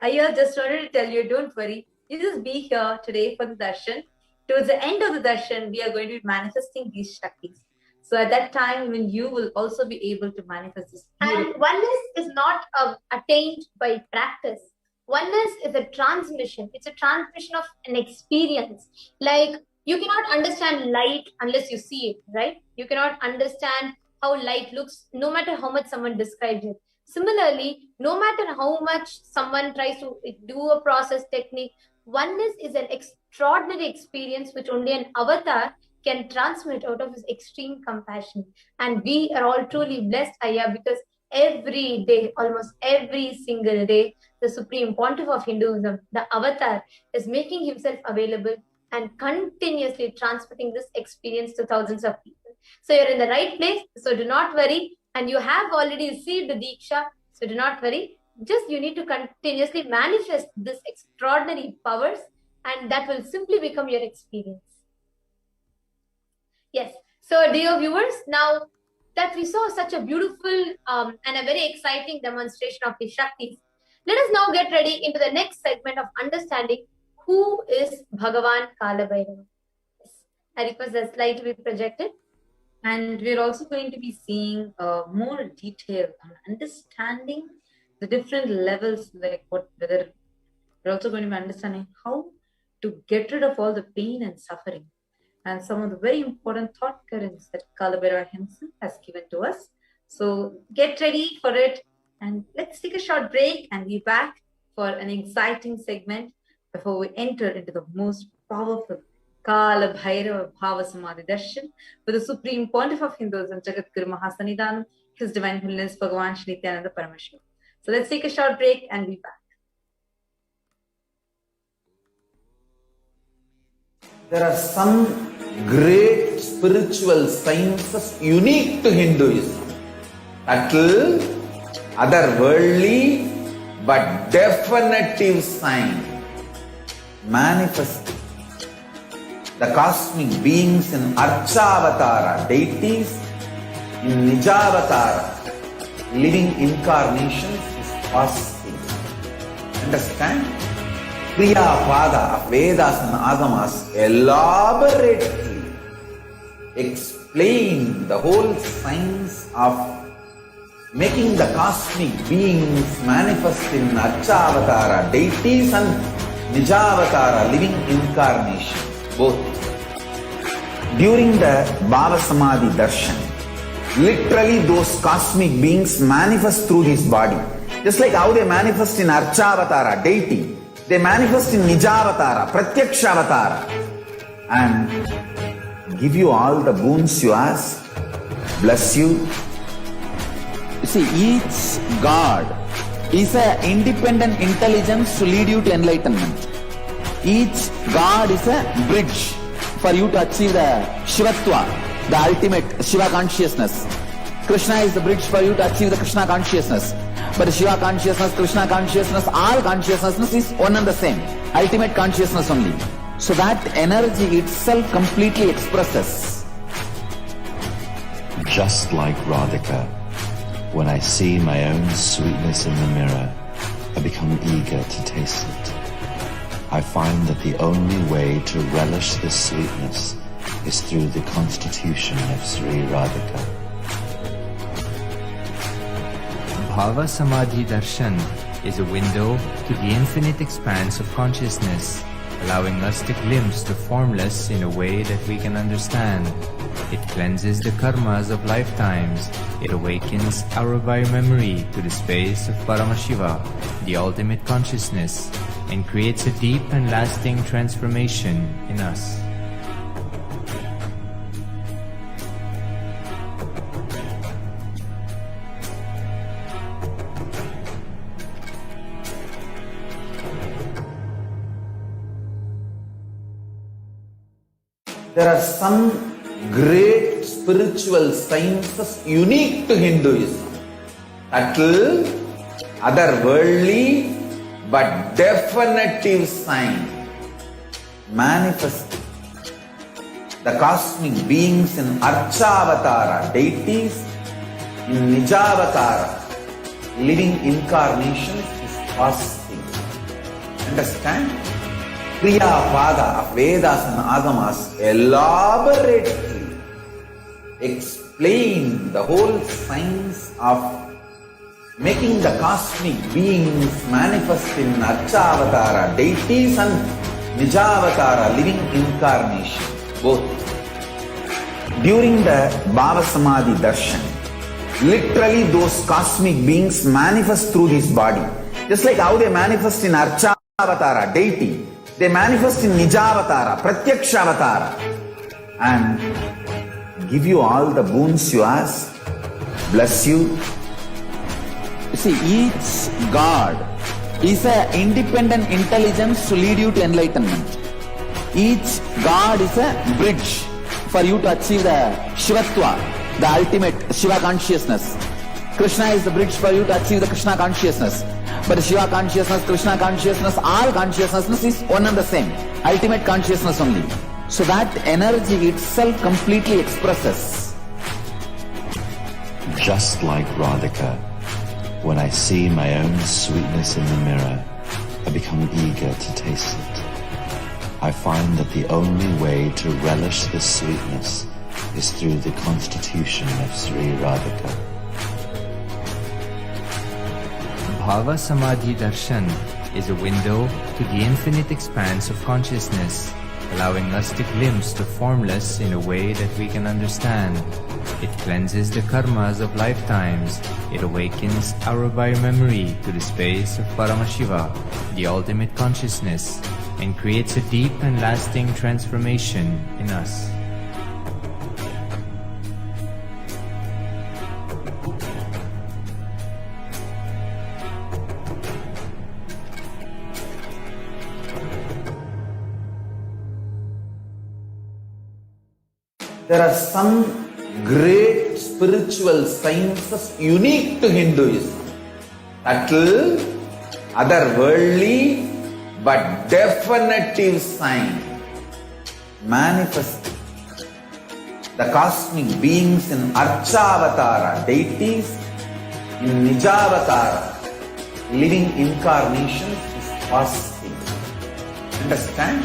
I just wanted to tell you, don't worry. You just be here today for the darshan. Towards the end of the darshan, we are going to be manifesting these shaktis. So at that time, when you will also be able to manifest this. And oneness is not attained by practice. Oneness is a transmission. It's a transmission of an experience. Like, you cannot understand light unless you see it, right? You cannot understand how light looks, no matter how much someone describes it. Similarly, no matter how much someone tries to do a process technique, oneness is an extraordinary experience which only an avatar can transmit out of his extreme compassion. And we are all truly blessed, Ayya, because every day, almost every single day, the Supreme Pontiff of Hinduism, the avatar, is making himself available and continuously transmitting this experience to thousands of people. So you're in the right place, so do not worry. And you have already received the Diksha, so do not worry. Just you need to continuously manifest this extraordinary powers, and that will simply become your experience. Yes. So dear viewers, now that we saw such a beautiful and a very exciting demonstration of the Shaktis, let us now get ready into the next segment of understanding who is Bhagavan Kalabhairava. Yes. I request the slide to be projected. And we're also going to be seeing more detail on understanding the different levels, like whether we're also going to be understanding how to get rid of all the pain and suffering, and some of the very important thought currents that Kalabhairava himself has given to us. So get ready for it, and let's take a short break and be back for an exciting segment before we enter into the most powerful Kalabhairava Bhava Samadhi Darshan with the Supreme Pontiff of Hinduism, Jagadguru Mahasanidhanam, His Divine Holiness Bhagavan Nithyananda Paramashivam. So let's take a short break and be back. There are some great spiritual sciences unique to Hinduism. Subtle, otherworldly, but definitive sign. Manifesting the cosmic beings in Archavatara, deities in Nijavatara, living incarnations is possible. Understand? Kriya Pada of Vedas and Agamas elaborately explain the whole science of making the cosmic beings manifest in Archavatara, deities and Nijavatara, living incarnations. Both. During the Bhava Samadhi Darshan, literally those cosmic beings manifest through his body. Just like how they manifest in Archavatara, deity, they manifest in Nijavatara, Pratyakshavatara, and give you all the boons you ask. bless you. You see, each God is an independent intelligence to lead you to enlightenment. Each God is a bridge for you to achieve the Shivatva, the ultimate Shiva consciousness. Krishna is the bridge for you to achieve the Krishna consciousness. But Shiva consciousness, Krishna consciousness, all consciousness is one and the same. Ultimate consciousness only. So that energy itself completely expresses. Just like Radhika, when I see my own sweetness in the mirror, I become eager to taste it. I find that the only way to relish this sweetness is through the constitution of Sri Radhika. Bhava Samadhi Darshan is a window to the infinite expanse of consciousness, allowing us to glimpse the formless in a way that we can understand. It cleanses the karmas of lifetimes. It awakens our biomemory to the space of Paramashiva, the ultimate consciousness, and creates a deep and lasting transformation in us. There are some great spiritual sciences unique to Hinduism. Subtle, otherworldly, but definitive sign manifesting. The cosmic beings in Archavatara, deities in Nijavatara, living incarnations is fasting. Understand? Kriya Pada of Vedas and Agamas elaborately explain the whole science of making the cosmic beings manifest in Archavatara, deities and Nijavatara, living incarnation, both. During the Bhava Samadhi Darshan, literally those cosmic beings manifest through this body. Just like how they manifest in Archavatara, deity, they manifest in Nijavatara, Pratyakshavatara, and give you all the boons you ask, bless you. You see, each God is an independent intelligence to lead you to enlightenment. Each God is a bridge for you to achieve the Shivatva, the ultimate Shiva consciousness. Krishna is the bridge for you to achieve the Krishna consciousness. But Shiva consciousness, Krishna consciousness, all consciousness is one and the same. Ultimate consciousness only. So that energy itself completely expresses. Just like Radhika, when I see my own sweetness in the mirror, I become eager to taste it. I find that the only way to relish this sweetness is through the constitution of Sri Radhika. Bhava Samadhi Darshan is a window to the infinite expanse of consciousness, allowing us to glimpse the formless in a way that we can understand. It cleanses the karmas of lifetimes. It awakens our biomemory to the space of Paramashiva, the ultimate consciousness, and creates a deep and lasting transformation in us. There are some great spiritual sciences unique to Hinduism. Subtle, otherworldly, but definitive sign manifesting. The cosmic beings in Archavatara, deities in Nijavatara, living incarnations is fasting. Understand?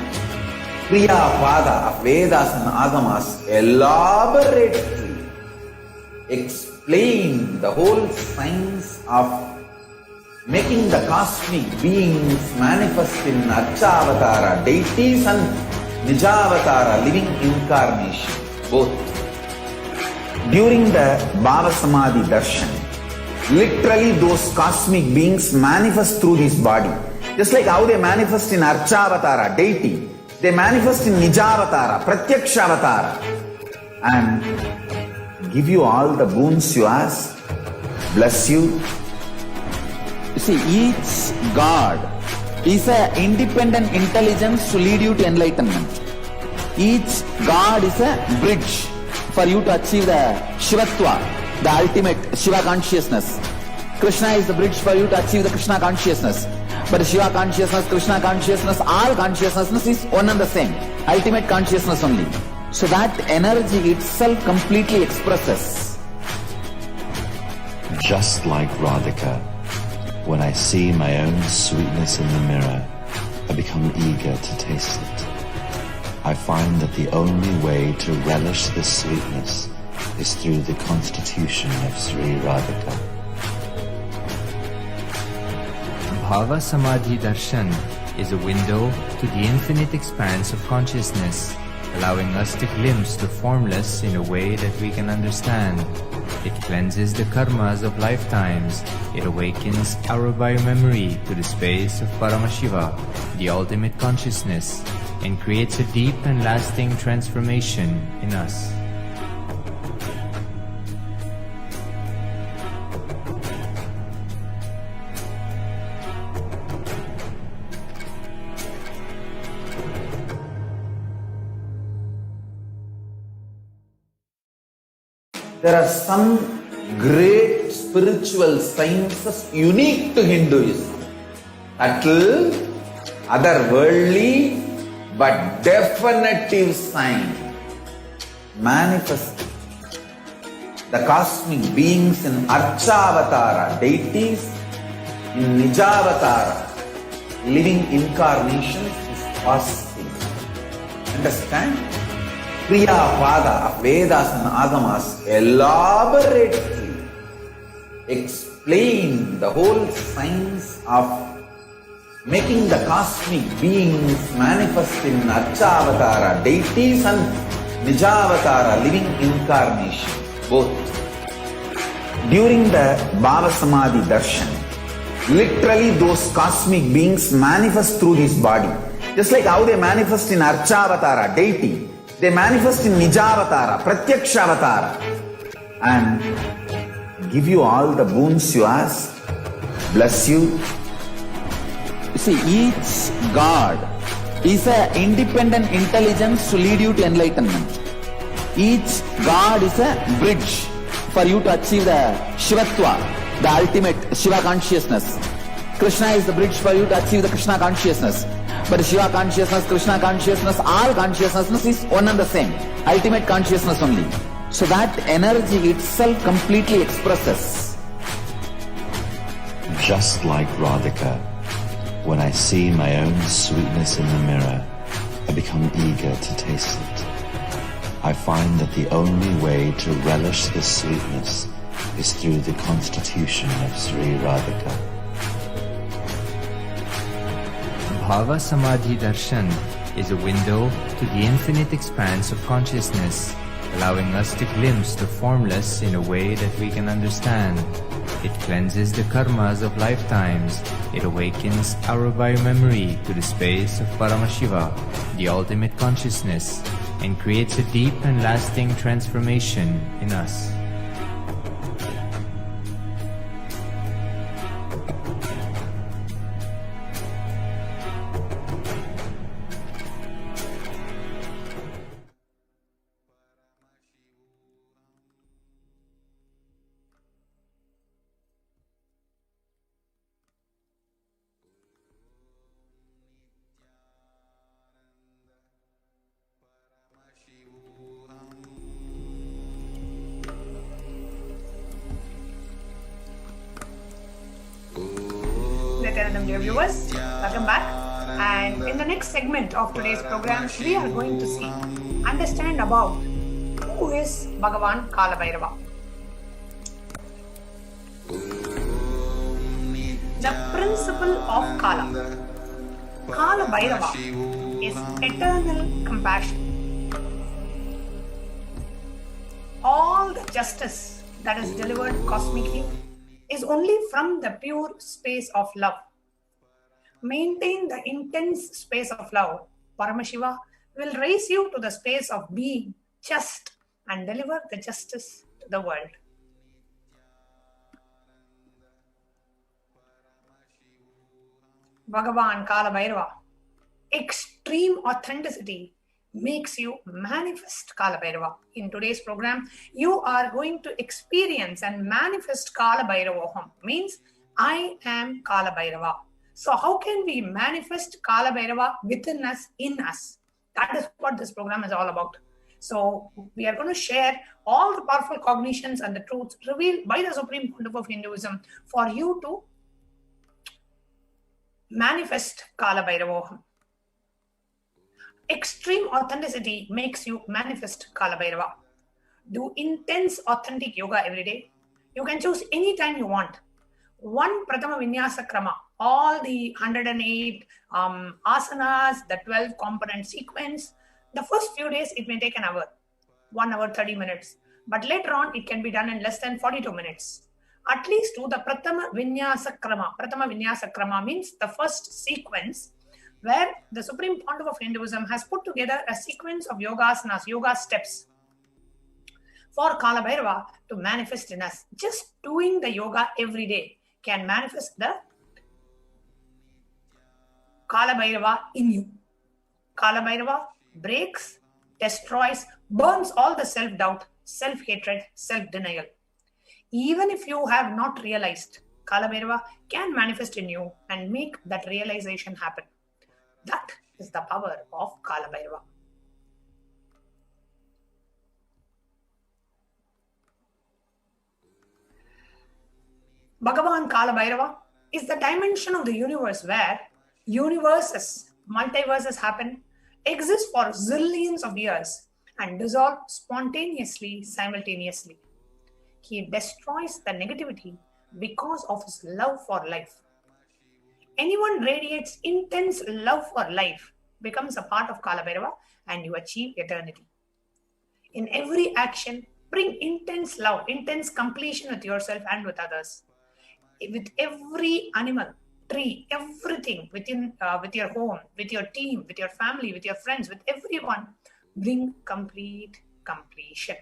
Kriya Pada of Vedas and Agamas elaborately explain the whole science of making the cosmic beings manifest in Archavatara, deities and Nijavatara, living incarnation, both. During the Bhava Samadhi Darshan, literally those cosmic beings manifest through this body. Just like how they manifest in Archavatara, deity, they manifest in Nijavatara, Pratyakshavatara, and give you all the boons you ask, bless you. You see, each God is an independent intelligence to lead you to enlightenment. Each God is a bridge for you to achieve the Shivatva, the ultimate Shiva consciousness. Krishna is the bridge for you to achieve the Krishna consciousness. But Shiva consciousness, Krishna consciousness, all consciousness is one and the same. Ultimate consciousness only. So that energy itself completely expresses. Just like Radhika, when I see my own sweetness in the mirror, I become eager to taste it. I find that the only way to relish this sweetness is through the constitution of Sri Radhika. Bhava Samadhi Darshan is a window to the infinite expanse of consciousness, allowing us to glimpse the formless in a way that we can understand. It cleanses the karmas of lifetimes. It awakens our biomemory to the space of Paramashiva, the ultimate consciousness, and creates a deep and lasting transformation in us. There are some great spiritual sciences unique to Hinduism. Subtle, otherworldly, but definitive sign. Manifesting the cosmic beings in Archavatara, deities in Nijavatara, living incarnations is possible. Understand? Kriya Pada of Vedas and Agamas elaborately explain the whole science of making the cosmic beings manifest in Archavatara, deities and Nijavatara, living incarnations, both. During the Bhava Samadhi Darshan, literally those cosmic beings manifest through his body. Just like how they manifest in Archavatara, deity, they manifest in Nijavatara, Pratyakshavatara, and give you all the boons you ask, bless you. You see, each God is an independent intelligence to lead you to enlightenment. Each God is a bridge for you to achieve the Shivatva, the ultimate Shiva consciousness. Krishna is the bridge for you to achieve the Krishna consciousness. But Shiva consciousness, Krishna consciousness, all consciousness is one and the same. Ultimate consciousness only. So that energy itself completely expresses. Just like Radhika, when I see my own sweetness in the mirror, I become eager to taste it. I find that the only way to relish this sweetness is through the constitution of Sri Radhika. Bhava Samadhi Darshan is a window to the infinite expanse of consciousness, allowing us to glimpse the formless in a way that we can understand. It cleanses the karmas of lifetimes. It awakens our biomemory to the space of Paramashiva, the ultimate consciousness, and creates a deep and lasting transformation in us. Nithyananda dear viewers, welcome back. And in the next segment of today's program, we are going to understand about who is Bhagavan Kalabhairava. The principle of Kala. Kalabhairava is eternal compassion. All the justice that is delivered cosmically is only from the pure space of love. Maintain the intense space of love. Paramashiva will raise you to the space of being just and deliver the justice the world. Bhagavan Kalabhairava. Extreme authenticity makes you manifest Kalabhairava. In today's program, you are going to experience and manifest Kalabhairavoham. Means, I am Kalabhairava. So how can we manifest Kalabhairava within us, in us? That is what this program is all about. So we are going to share all the powerful cognitions and the truths revealed by the Supreme Pontiff of Hinduism for you to manifest Kalabhairavoham. Extreme authenticity makes you manifest Kalabhairava. Do intense authentic yoga every day. You can choose any time you want. One Pratama Vinyasa Krama, all the 108 asanas, the 12 component sequence. The first few days it may take an hour, 1 hour 30 minutes. But later on it can be done in less than 42 minutes. At least do the Pratama Vinyasa Krama. Pratama Vinyasa Krama means the first sequence where the Supreme Pontiff of Hinduism has put together a sequence of yogasanas, yoga steps for Kalabhairava to manifest in us. Just doing the yoga every day can manifest the Kalabhairava in you. Kalabhairava breaks, destroys, burns all the self-doubt, self-hatred, self-denial. Even if you have not realized, Kalabhairava can manifest in you and make that realization happen. That is the power of Kalabhairava. Bhagavan Kalabhairava is the dimension of the universe where universes, multiverses happen, exist for zillions of years and dissolve spontaneously, simultaneously. He destroys the negativity because of his love for life. Anyone radiates intense love for life becomes a part of Kalabhairava and you achieve eternity. In every action, bring intense love, intense completion with yourself and with others. With every animal, tree, everything within, with your home, with your team, with your family, with your friends, with everyone, bring complete completion.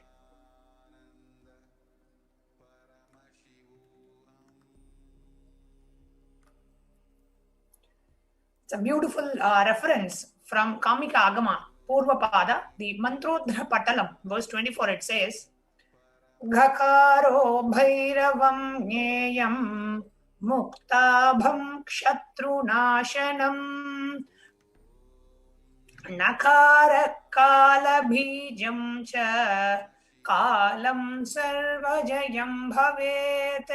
It's a beautiful reference from Kamika Agama, Purvapada, the Mantrodhra Patalam, verse 24, it says, Ghakaro Bhairavam Nyeyam Muktabham Kshatrunashanam Nakara Kalabhijam Cha Kalam Sarvajayam Bhavet.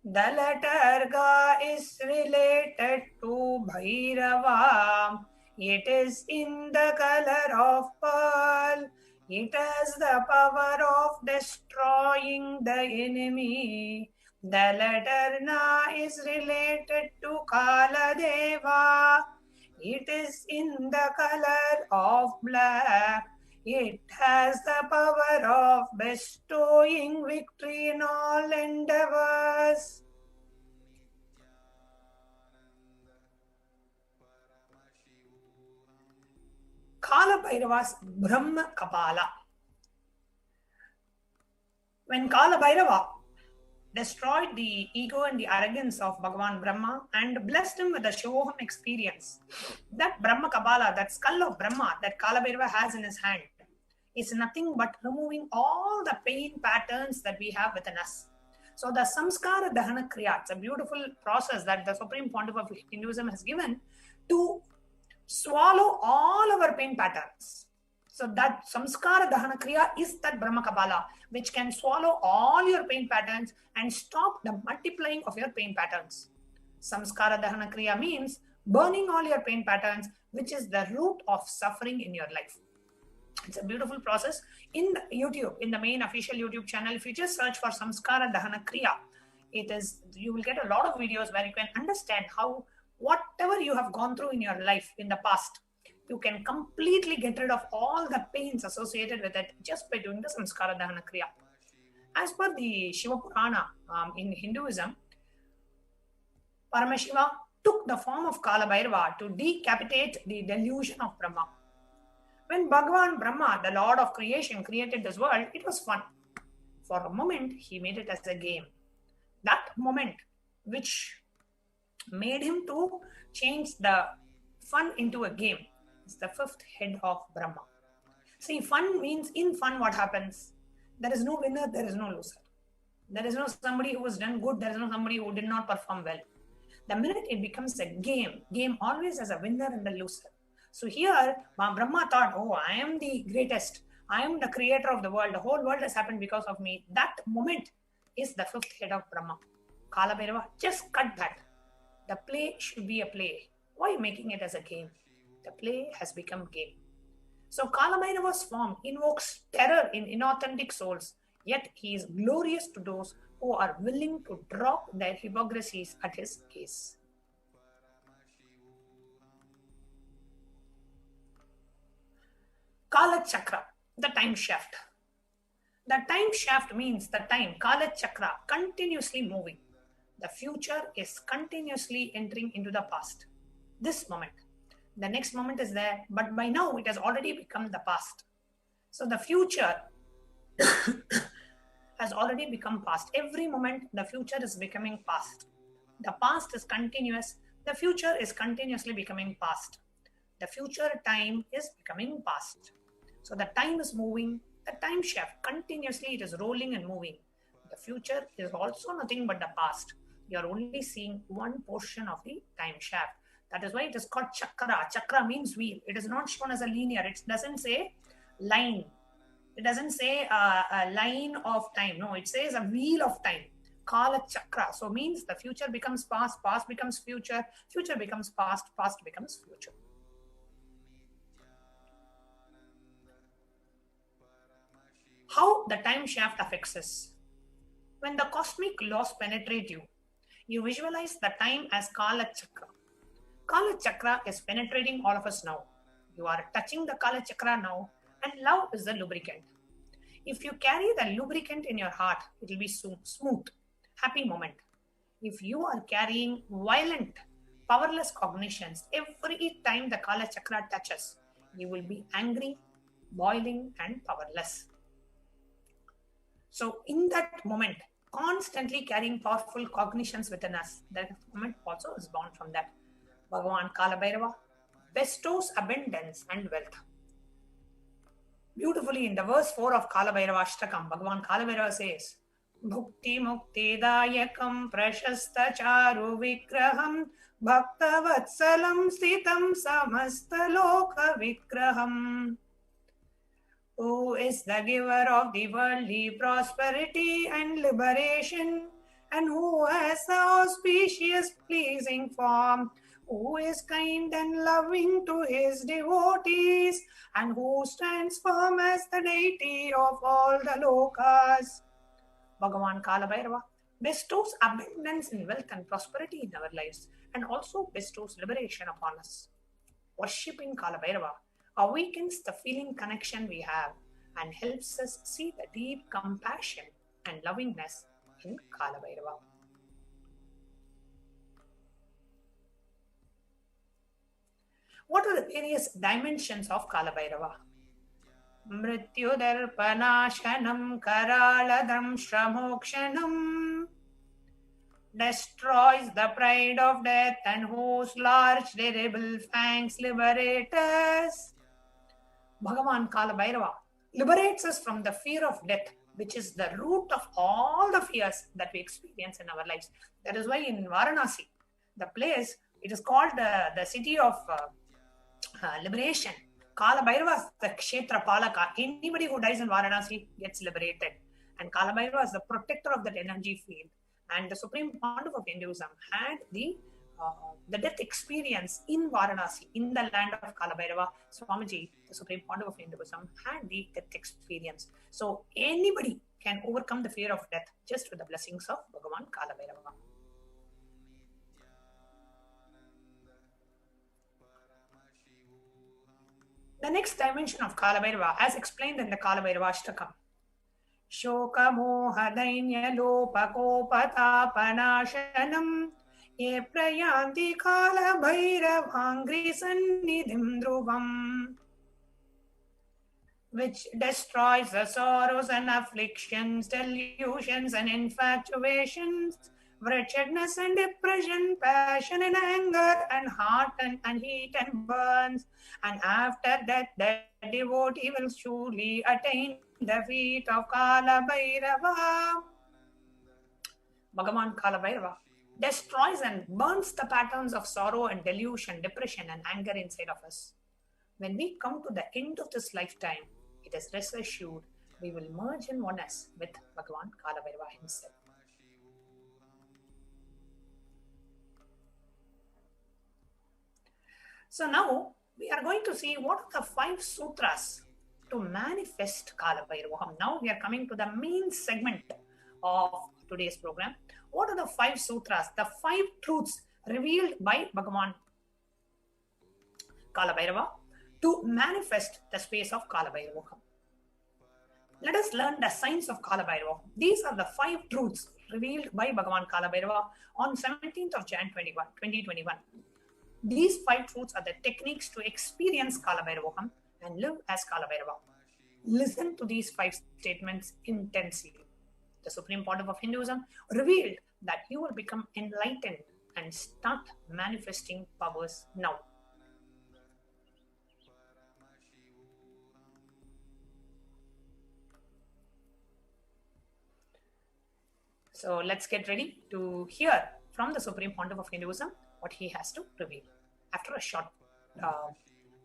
The letter Ga is related to Bhairava. It is in the color of pearl. It has the power of destroying the enemy. The letter Na is related to Kaladeva. It is in the color of black. It has the power of bestowing victory in all endeavors. Kalabhairava's Brahma Kapala. When Kalabhairava destroyed the ego and the arrogance of Bhagavan Brahma and blessed him with the Shivoham experience, that Brahma Kapala, that skull of Brahma that Kalabhairava has in his hand, is nothing but removing all the pain patterns that we have within us. So the Samskara Dahana Kriya, it's a beautiful process that the Supreme Pontiff of Hinduism has given to swallow all our pain patterns. So that Samskara Dahana Kriya is that Brahma Kapala, which can swallow all your pain patterns and stop the multiplying of your pain patterns. Samskara Dahana Kriya means burning all your pain patterns, which is the root of suffering in your life. It's a beautiful process. In YouTube, in the main official YouTube channel, if you just search for Samskara Dahana Kriya, you will get a lot of videos where you can understand how whatever you have gone through in your life in the past, you can completely get rid of all the pains associated with it just by doing the Samskara Dahana Kriya. As per the Shiva Purana in Hinduism, Paramashiva took the form of Kalabhairava to decapitate the delusion of Brahma. When Bhagavan Brahma, the Lord of creation, created this world, it was fun. For a moment, he made it as a game. That moment, which made him to change the fun into a game, is the fifth head of Brahma. See, fun means in fun what happens? There is no winner, there is no loser. There is no somebody who has done good, there is no somebody who did not perform well. The minute it becomes a game always has a winner and a loser. So here, Brahma thought, oh, I am the greatest. I am the creator of the world. The whole world has happened because of me. That moment is the fifth head of Brahma. Kalabhairava, just cut that. The play should be a play. Why are you making it as a game? The play has become game. So Kalabhairava's form invokes terror in inauthentic souls, yet he is glorious to those who are willing to drop their hypocrisies at his gaze. Kala Chakra, the time shaft. The time shaft means the time, Kala Chakra, continuously moving. The future is continuously entering into the past. This moment. The next moment is there, but by now it has already become the past. So the future has already become past. Every moment, the future is becoming past. The past is continuous. The future is continuously becoming past. The future time is becoming past. So the time is moving. The time shaft, continuously it is rolling and moving. The future is also nothing but the past. You are only seeing one portion of the time shaft. That is why it is called chakra. Chakra means wheel. It is not shown as a linear. It doesn't say line. It doesn't say a line of time. No, it says a wheel of time. Kala Chakra. So means the future becomes past, past becomes future, future becomes past, past becomes future. How the time shaft affects us. When the cosmic laws penetrate you, you visualize the time as Kala Chakra. Kala Chakra is penetrating all of us now. You are touching the Kala Chakra now, and love is the lubricant. If you carry the lubricant in your heart, it will be smooth, happy moment. If you are carrying violent, powerless cognitions, every time the Kala Chakra touches, you will be angry, boiling, and powerless. So in that moment, constantly carrying powerful cognitions within us, that moment also is born from that. Bhagavan Kalabhairava bestows abundance and wealth. Beautifully in the verse 4 of Kalabhairava Ashtakam, Bhagavan Kalabhairava says, Bhukti Mukti Dayakam Prashasta Charu Vikraham Bhakta Vatsalam Stitam Samasta Loka Vikraham. Who is the giver of the worldly prosperity and liberation, and who has the auspicious pleasing form, who is kind and loving to his devotees, and who stands firm as the deity of all the lokas. Bhagavan Kalabhairava bestows abundance in wealth and prosperity in our lives, and also bestows liberation upon us. Worshipping Kalabhairava awakens the feeling connection we have and helps us see the deep compassion and lovingness in Kalabhairava. What are the various dimensions of Kalabhairava? Mrityudarpanashanam karaladam shramokshanam, destroys the pride of death and whose large terrible fangs liberate us. Bhagavan Kalabhairava liberates us from the fear of death, which is the root of all the fears that we experience in our lives. That is why in Varanasi, the place, it is called the city of liberation. Kalabhairava is the Kshetra Palaka. Anybody who dies in Varanasi gets liberated. And Kalabhairava is the protector of that energy field. And the Supreme Pontiff of Hinduism had the death experience in Varanasi, in the land of Kalabhairava. Swamiji, the Supreme Pontiff of Hinduism, had the death experience. So anybody can overcome the fear of death just with the blessings of Bhagavan Kalabhairava. The next dimension of Kalabhairava, as explained in the Kalabhairava Ashtakam, Shoka Moha Dainya Lopa Kopatapanashanam Ye Prayanti Kalabhairavangri Sannidhim Dhruvam. which destroys the sorrows and afflictions, delusions and infatuations, wretchedness and depression, passion and anger, and heart and heat and burns. And after death, the devotee will surely attain the feet of Kalabhairava. Bhagavan Kalabhairava destroys and burns the patterns of sorrow and delusion, depression and anger inside of us. When we come to the end of this lifetime, it is rest assured we will merge in oneness with Bhagavan Kalabhairava himself. So now we are going to see what are the 5 sutras to manifest Kalabhairavoham. Now we are coming to the main segment of today's program. What are the 5 sutras, the 5 truths revealed by Bhagavan Kalabhairava to manifest the space of Kalabhairavoham? Let us learn the science of Kalabhairava. These are the 5 truths revealed by Bhagavan Kalabhairava on 17th of January 2021. These 5 truths are the techniques to experience Kalabhairavoham and live as Kalabhairava. Listen to these 5 statements intensely. The Supreme Pontiff of Hinduism revealed that you will become enlightened and start manifesting powers now. So let's get ready to hear from the Supreme Pontiff of Hinduism what he has to reveal. After a short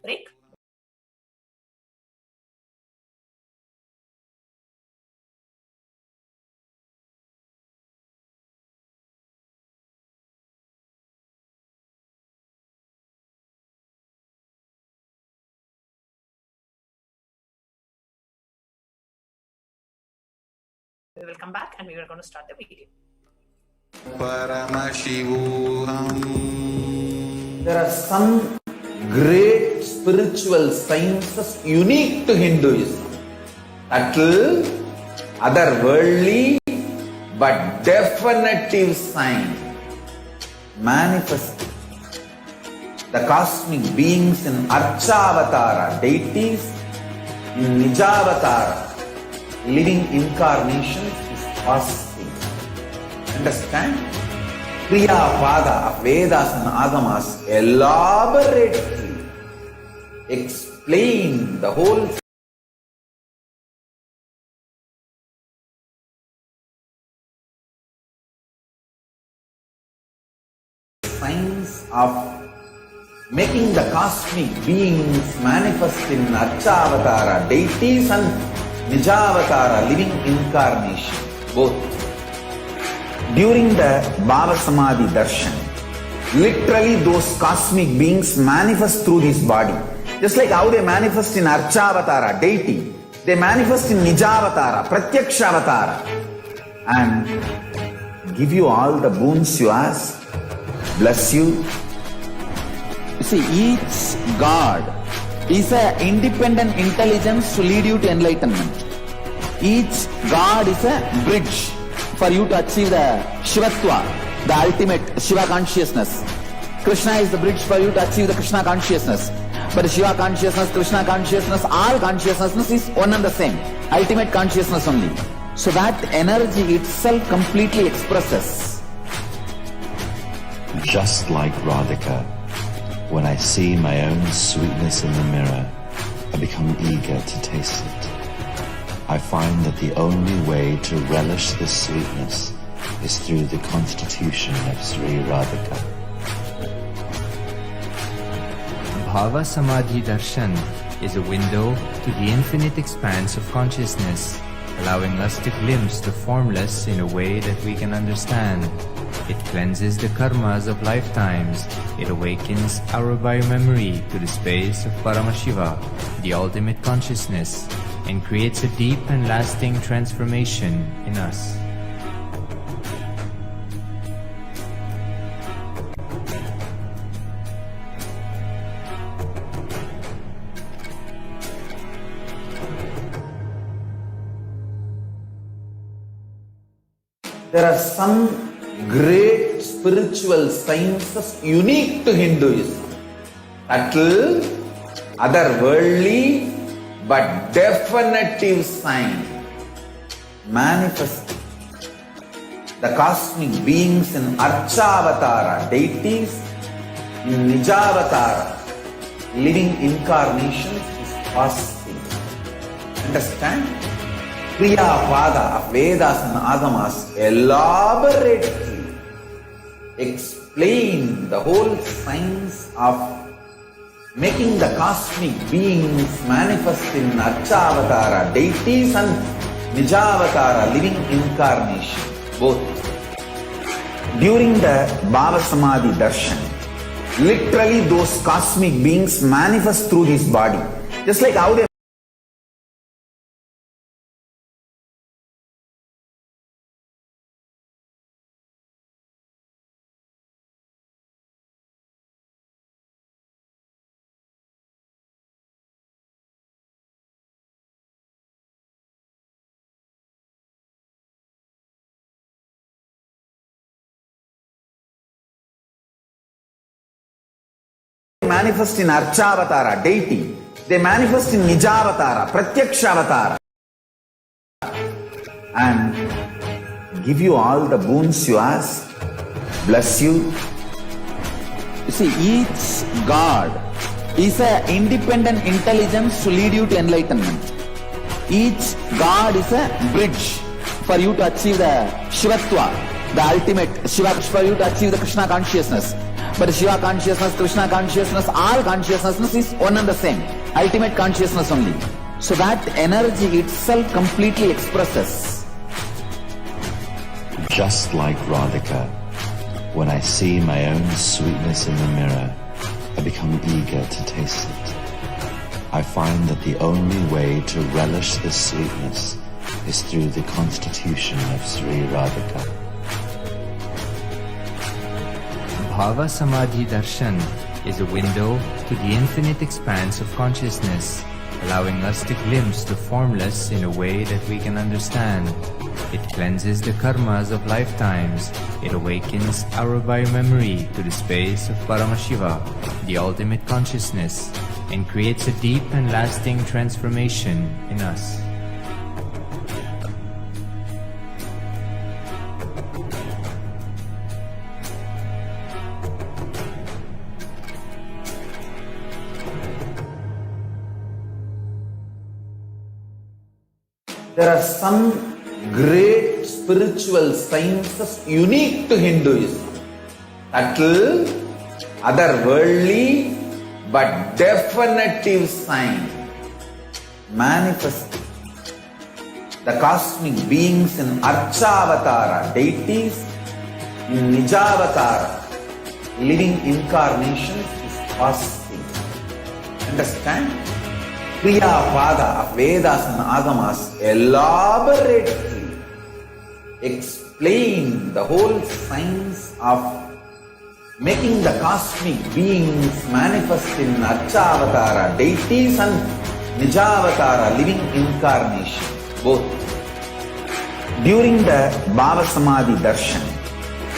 break. We will come back and we are going to start the video. Paramashivoham. There are some great spiritual sciences unique to Hinduism. Subtle, otherworldly, but definitive sign. Manifesting the cosmic beings in Archavatara, deities in Nijavatara, living incarnations is fasting. Understand? Kriya Pada of Vedas and Agamas elaborately explain the whole science of making the cosmic beings manifest in Archavatara, deities and Nijavatara, living incarnation, both. During the Bhava Samadhi Darshan, literally those cosmic beings manifest through this body. Just like how they manifest in Archavatara, deity, they manifest in Nijavatara, Pratyakshavatara, and give you all the boons you ask, bless you. You see, each God is an independent intelligence to lead you to enlightenment. Each God is a bridge for you to achieve the Shivatva, the ultimate Shiva consciousness. Krishna is the bridge for you to achieve the Krishna consciousness. But Shiva consciousness, Krishna consciousness, all consciousness is one and the same. Ultimate consciousness only. So that energy itself completely expresses. Just like Radhika, when I see my own sweetness in the mirror, I become eager to taste it. I find that the only way to relish this sweetness is through the constitution of Sri Radhika. Bhava Samadhi Darshan is a window to the infinite expanse of consciousness, allowing us to glimpse the formless in a way that we can understand. It cleanses the karmas of lifetimes. It awakens our biomemory to the space of Paramashiva, the ultimate consciousness, and creates a deep and lasting transformation in us. There are some great spiritual sciences unique to Hinduism. Subtle, otherworldly, but definitive sign manifesting the cosmic beings in Archavatara, deities in Nijavatara, living incarnations is possible. Understand? Kriya Pada of Vedas and Agamas elaborately explain the whole science of making the cosmic beings manifest in Archavatara, deities and Nijavatara, living incarnation, both. During the Bhava Samadhi Darshan, literally those cosmic beings manifest through this body. Just like how they manifest in Archavatara, deity. They manifest in Nijavatara, Pratyakshavatara, and give you all the boons you ask, bless you. You see, each God is an independent intelligence to lead you to enlightenment. Each God is a bridge for you to achieve the Shivatva, the ultimate Shiva, for you to achieve the Krishna consciousness. But Shiva consciousness, Krishna consciousness, all consciousness is one and the same. Ultimate consciousness only. So that energy itself completely expresses. Just like Radhika, when I see my own sweetness in the mirror, I become eager to taste it. I find that the only way to relish this sweetness is through the constitution of Sri Radhika. Bhava Samadhi Darshan is a window to the infinite expanse of consciousness, allowing us to glimpse the formless in a way that we can understand. It cleanses the karmas of lifetimes. It awakens our biomemory to the space of Paramashiva, the ultimate consciousness, and creates a deep and lasting transformation in us. There are some great spiritual sciences unique to Hinduism. Subtle, otherworldly, but definitive sign manifesting the cosmic beings in Archavatara, deities in Nijavatara, living incarnations is possible. Understand? Kriya Pada of Vedas and Agamas elaborately explain the whole science of making the cosmic beings manifest in Archavatara, deities and Nijavatara, living incarnation, both. During the Bhava Samadhi Darshan,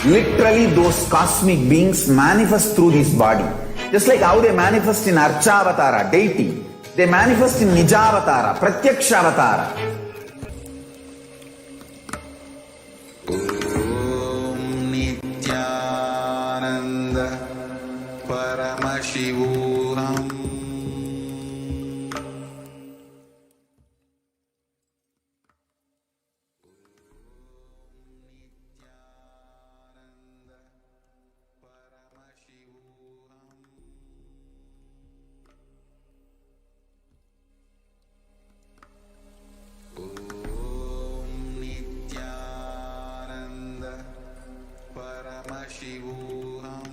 literally those cosmic beings manifest through this body. Just like how they manifest in Archavatara, deity, they manifest in Nijavatara, Pratyakshavatara. Om Nithyananda Paramashivoham. Paramashivoham.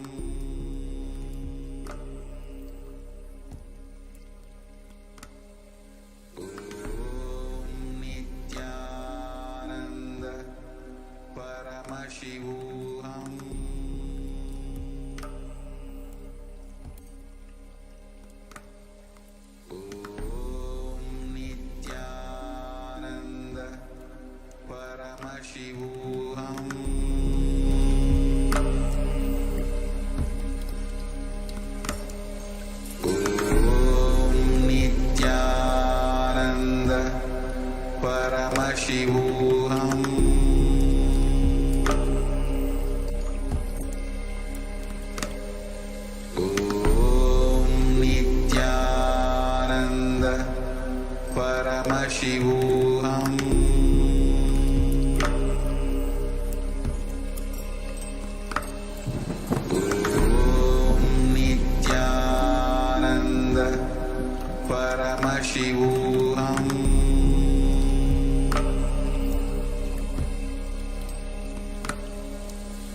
Paramashivoham.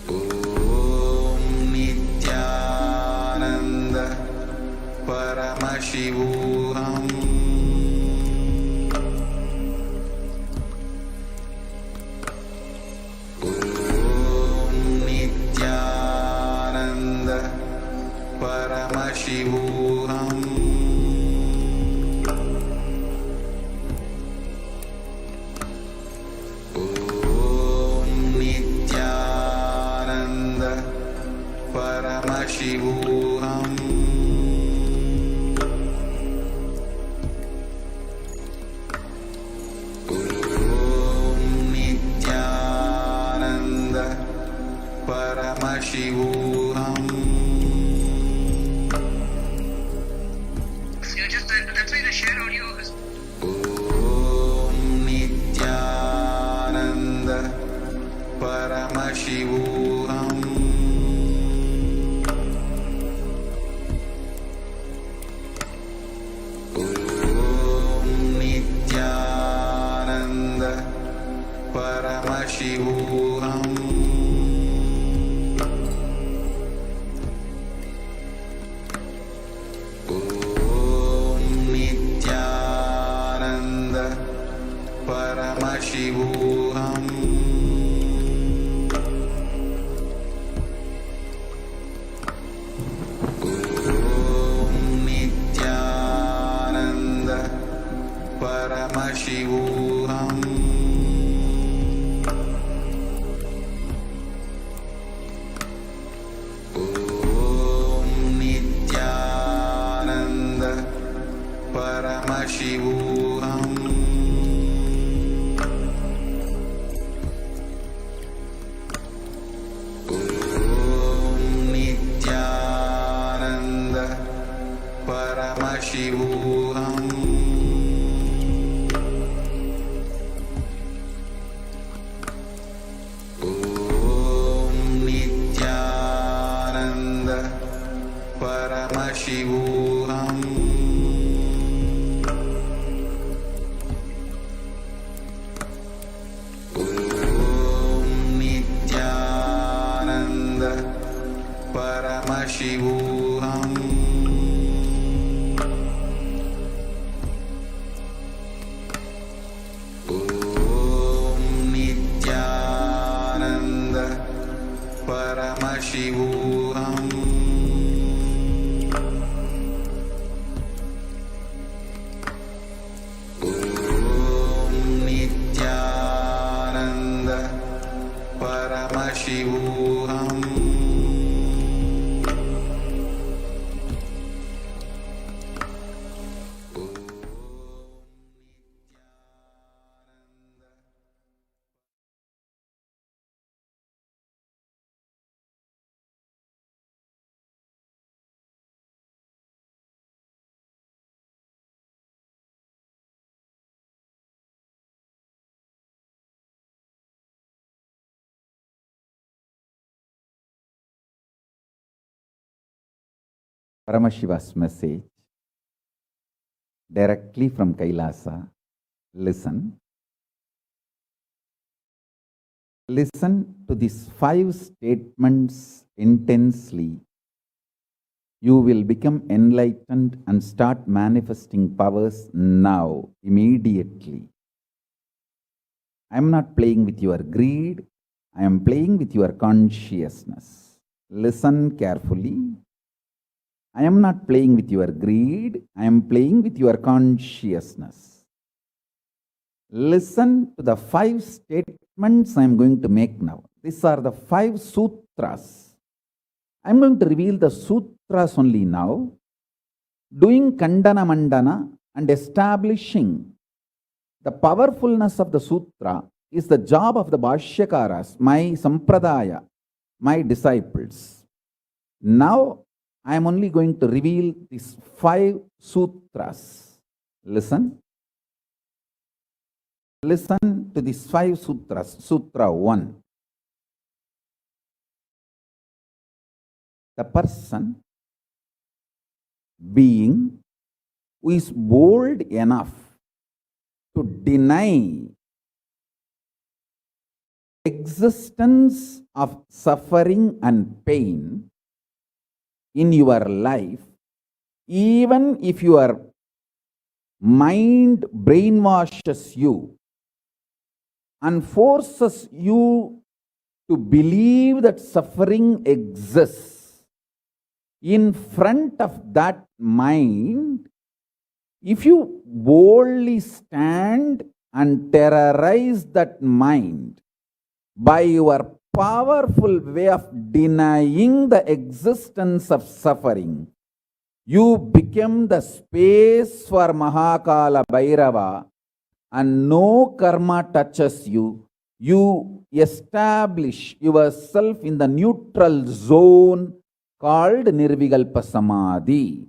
Om Nithyananda Paramashivoham. Om Nithyananda Paramashivoham. Om Nithyananda Paramashivoham. Om Nithyananda Paramashivoham. Om Nithyananda Paramashivoham. Om Nithyananda Paramashivoham. Om Nithyananda Paramashivoham. Om Nithyananda Paramashivoham. Om Nithyananda Paramashivoham. Om Nithyananda Paramashivoham. Om Nithyananda Paramashivoham. Om Nithyananda Paramashivoham. Om Nithyananda Paramashivoham. Om Nithyananda Paramashivoham. Paramashiva's message directly from Kailasa. Listen. Listen to these 5 statements intensely. You will become enlightened and start manifesting powers now, immediately. I am not playing with your greed. I am playing with your consciousness. Listen carefully. I am not playing with your greed. I am playing with your consciousness. Listen to the 5 statements I am going to make now. These are the 5 sutras. I am going to reveal the sutras only now, doing kandana mandana and establishing the powerfulness of the sutra is the job of the Bhashyakaras, my sampradaya, my disciples. Now, I am only going to reveal these 5 sutras. Listen. Listen to these 5 sutras. Sutra 1. The person, being, who is bold enough to deny existence of suffering and pain in your life, even if your mind brainwashes you and forces you to believe that suffering exists, in front of that mind, if you boldly stand and terrorize that mind by your powerful way of denying the existence of suffering, you become the space for Kalabhairava, and no karma touches you. You establish yourself in the neutral zone called Nirvikalpa Samadhi.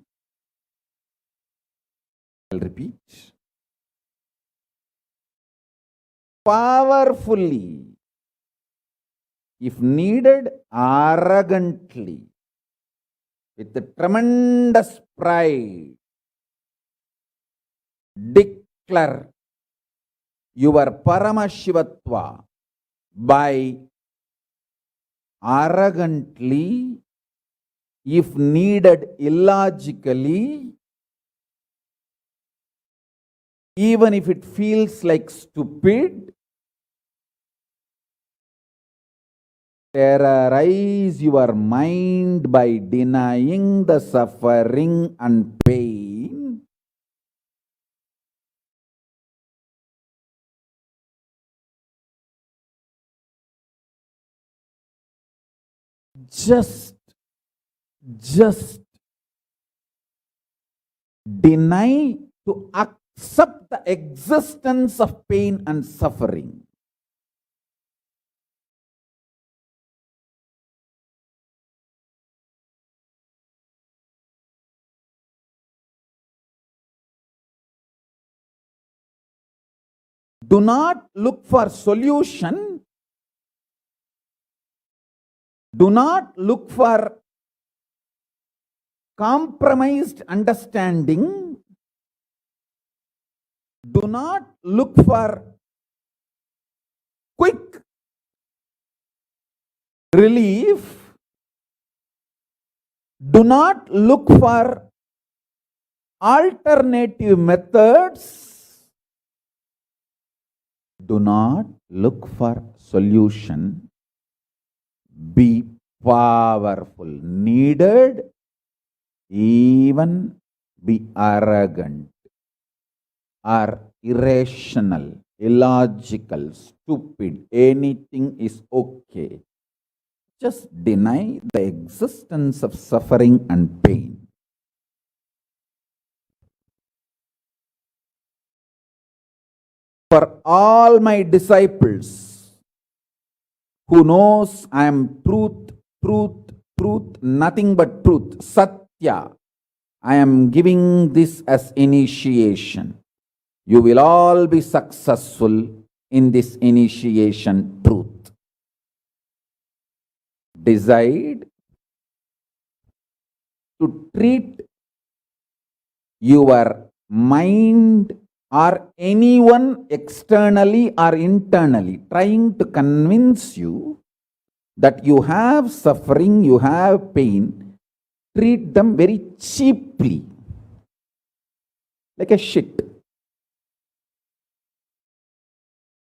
I'll repeat. Powerfully, if needed, arrogantly, with tremendous pride, declare your Paramashivatva by arrogantly, if needed, illogically, even if it feels like stupid, terrorize your mind by denying the suffering and pain. Just deny to accept the existence of pain and suffering. Do not look for solution. Do not look for compromised understanding. Do not look for quick relief. Do not look for alternative methods. Do not look for solution. Be powerful. Needed, even be arrogant or irrational, illogical, stupid. Anything is okay. Just deny the existence of suffering and pain. For all my disciples who knows I am truth, nothing but truth, Satya, I am giving this as initiation. You will all be successful in this initiation, truth. Decide to treat your mind or anyone externally or internally trying to convince you that you have suffering, you have pain, treat them very cheaply, like a shit.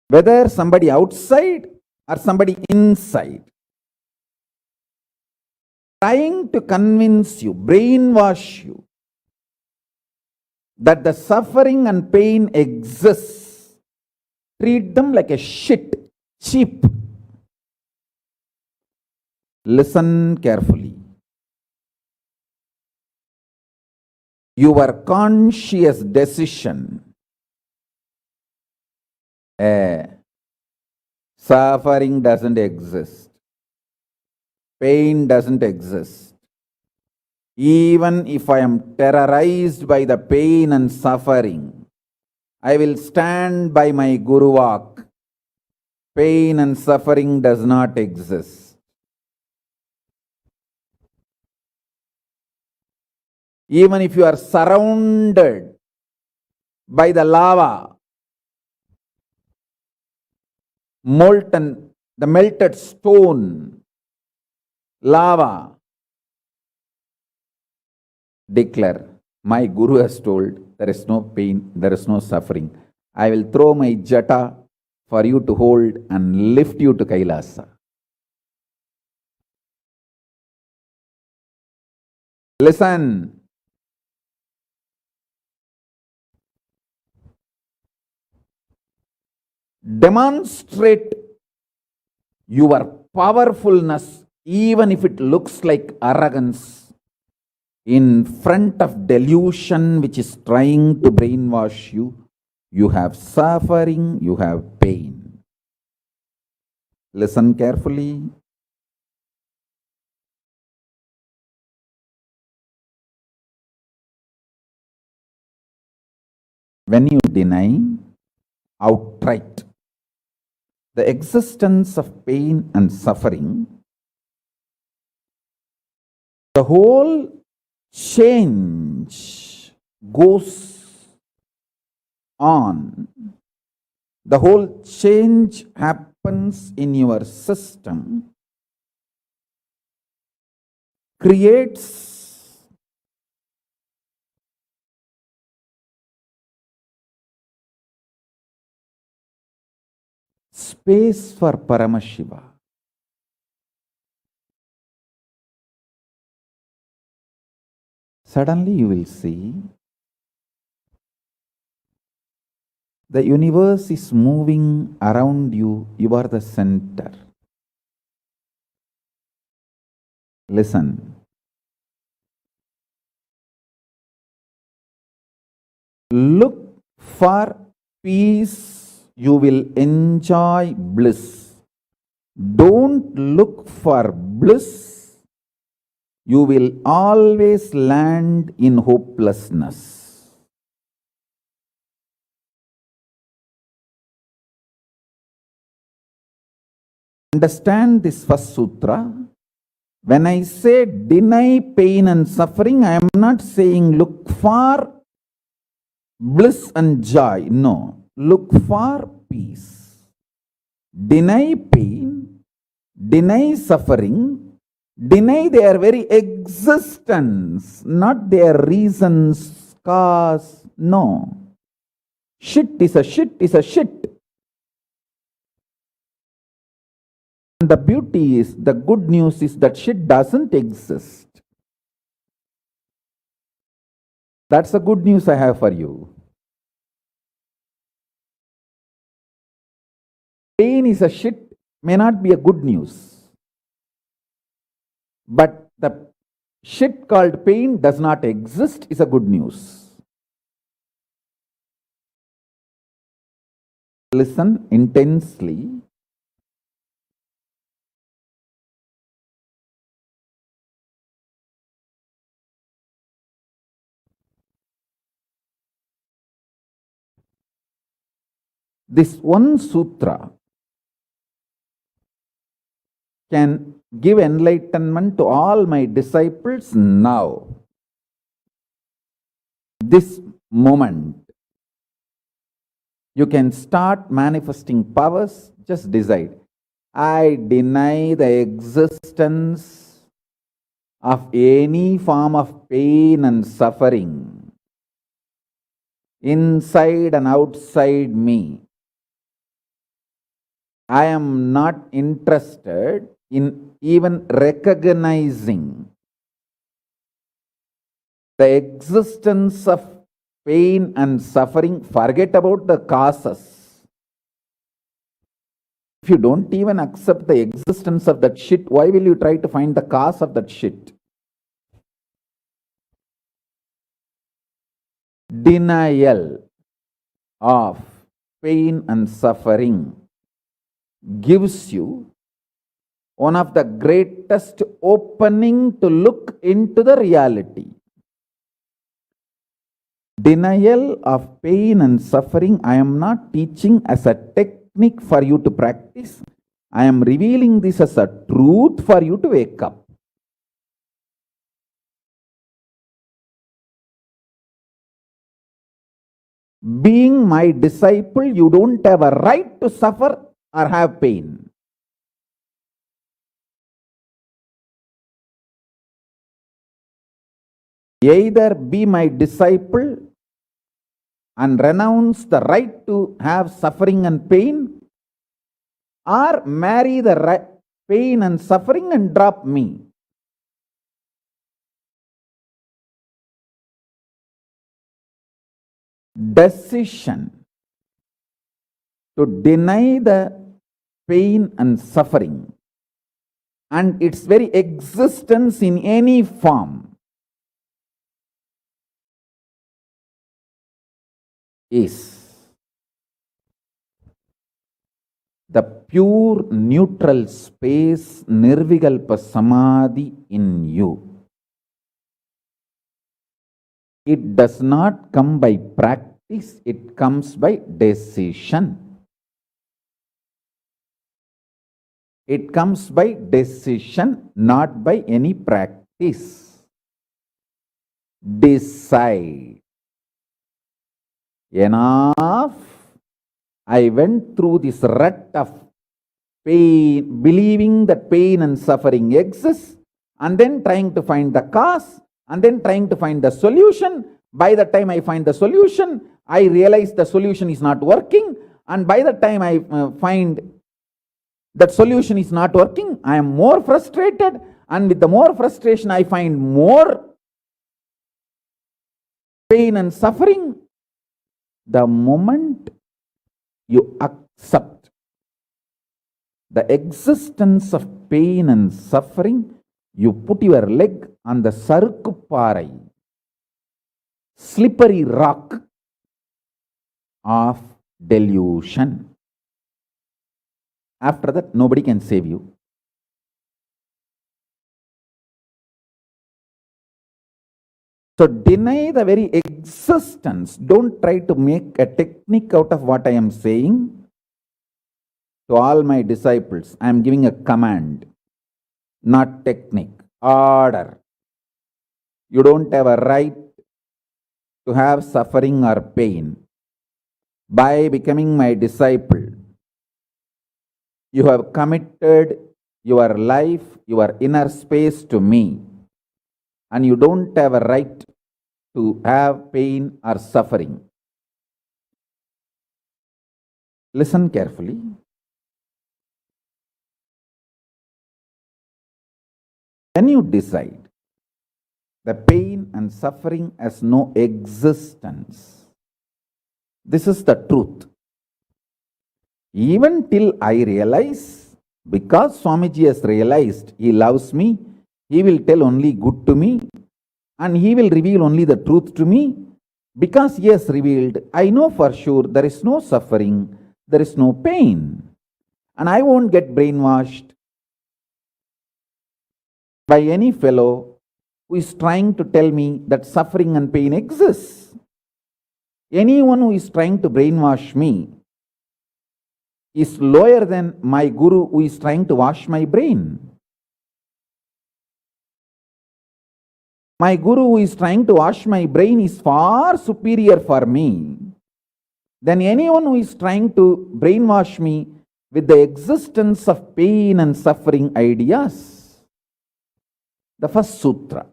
Whether somebody outside or somebody inside, trying to convince you, brainwash you, that the suffering and pain exists, treat them like a shit, cheap. Listen carefully. Your conscious decision, suffering doesn't exist, pain doesn't exist. Even if I am terrorized by the pain and suffering, I will stand by my Guru Vak. Pain and suffering does not exist. Even if you are surrounded by the lava, molten, the melted stone, lava. Declare, my Guru has told, there is no pain, there is no suffering. I will throw my jata for you to hold and lift you to Kailasa. Listen. Demonstrate your powerfulness, even if it looks like arrogance, in front of delusion which is trying to brainwash you. You have suffering, you have pain. Listen carefully. When you deny outright the existence of pain and suffering, the whole change goes on. The whole change happens in your system, creates space for Paramashiva. Suddenly you will see the universe is moving around you. You are the center. Listen. Look for peace, you will enjoy bliss. Don't look for bliss, you will always land in hopelessness. Understand this first sutra. When I say deny pain and suffering, I am not saying look for bliss and joy. No, look for peace. Deny pain, deny suffering, deny their very existence, not their reasons, cause. No. Shit is a shit is a shit. And the beauty is, the good news is that shit doesn't exist. That's the good news I have for you. Pain is a shit may not be a good news. But the shit called pain does not exist is a good news. Listen intensely. This one sutra can give enlightenment to all my disciples now. This moment. You can start manifesting powers. Just decide. I deny the existence of any form of pain and suffering inside and outside me. I am not interested in even recognizing the existence of pain and suffering. Forget about the causes. If you don't even accept the existence of that shit, why will you try to find the cause of that shit? Denial of pain and suffering gives you one of the greatest opening to look into the reality. Denial of pain and suffering, I am not teaching as a technique for you to practice. I am revealing this as a truth for you to wake up. Being my disciple, you don't have a right to suffer or have pain. Either be my disciple and renounce the right to have suffering and pain, or marry the pain and suffering and drop me. Decision to deny the pain and suffering and its very existence in any form is the pure neutral space Nirvikalpa Samadhi in you. It does not come by practice, it comes by decision. It comes by decision, not by any practice. Decide. Enough. I went through this rut of pain, believing that pain and suffering exist, and then trying to find the cause, and then trying to find the solution. By the time I find the solution, I realize the solution is not working, and by the time I find that solution is not working, I am more frustrated, and with the more frustration, I find more pain and suffering. The moment you accept the existence of pain and suffering, you put your leg on the sarukupparai, slippery rock of delusion. After that, nobody can save you. So deny the very existence. Don't try to make a technique out of what I am saying. To all my disciples, I am giving a command, not technique, order. You don't have a right to have suffering or pain. By becoming my disciple, you have committed your life, your inner space to me, and you don't have a right to have pain or suffering. Listen carefully. When you decide the pain and suffering has no existence, this is the truth. Even till I realize, because Swamiji has realized he loves me, he will tell only good to me, and he will reveal only the truth to me. Because he has revealed, I know for sure there is no suffering, there is no pain, and I won't get brainwashed by any fellow who is trying to tell me that suffering and pain exists. Anyone who is trying to brainwash me is lower than my guru who is trying to wash my brain. My guru who is trying to wash my brain is far superior for me than anyone who is trying to brainwash me with the existence of pain and suffering ideas. The first sutra.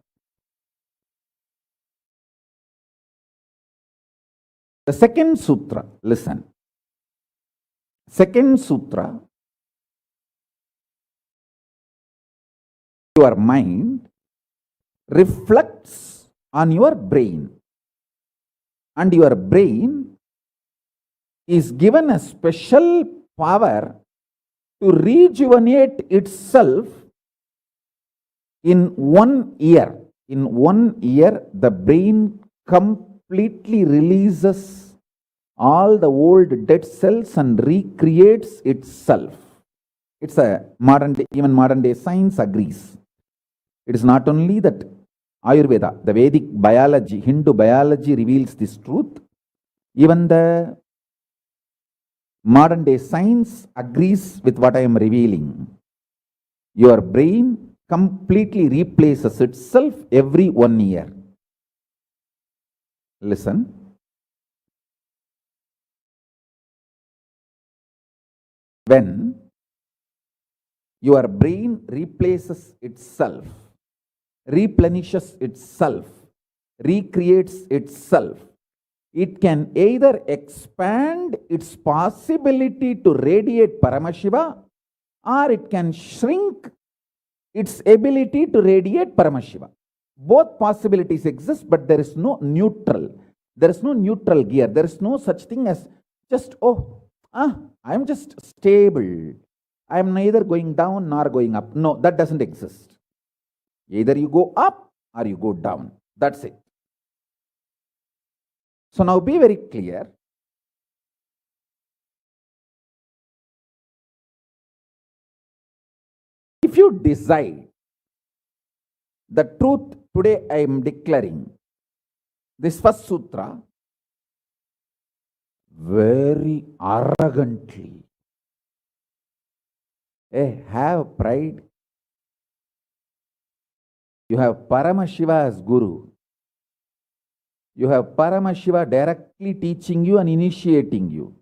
The second sutra, listen. Second sutra, your mind reflects on your brain, and your brain is given a special power to rejuvenate itself in 1 year. In 1 year, the brain completely releases all the old dead cells and recreates itself. It's a modern day, even modern day science agrees. It is not only that Ayurveda, the Vedic biology, Hindu biology reveals this truth. Even the modern day science agrees with what I am revealing. Your brain completely replaces itself every 1 year. Listen. When your brain replaces itself, replenishes itself, recreates itself, it can either expand its possibility to radiate Paramashiva, or it can shrink its ability to radiate Paramashiva. Both possibilities exist, but there is no neutral. There is no neutral gear. There is no such thing as just, I'm just stable. I am neither going down nor going up. No, that doesn't exist. Either you go up or you go down. That's it. So now be very clear. If you decide the truth today I am declaring, this first sutra, very arrogantly, have pride. You have Paramashiva as Guru. You have Paramashiva directly teaching you and initiating you.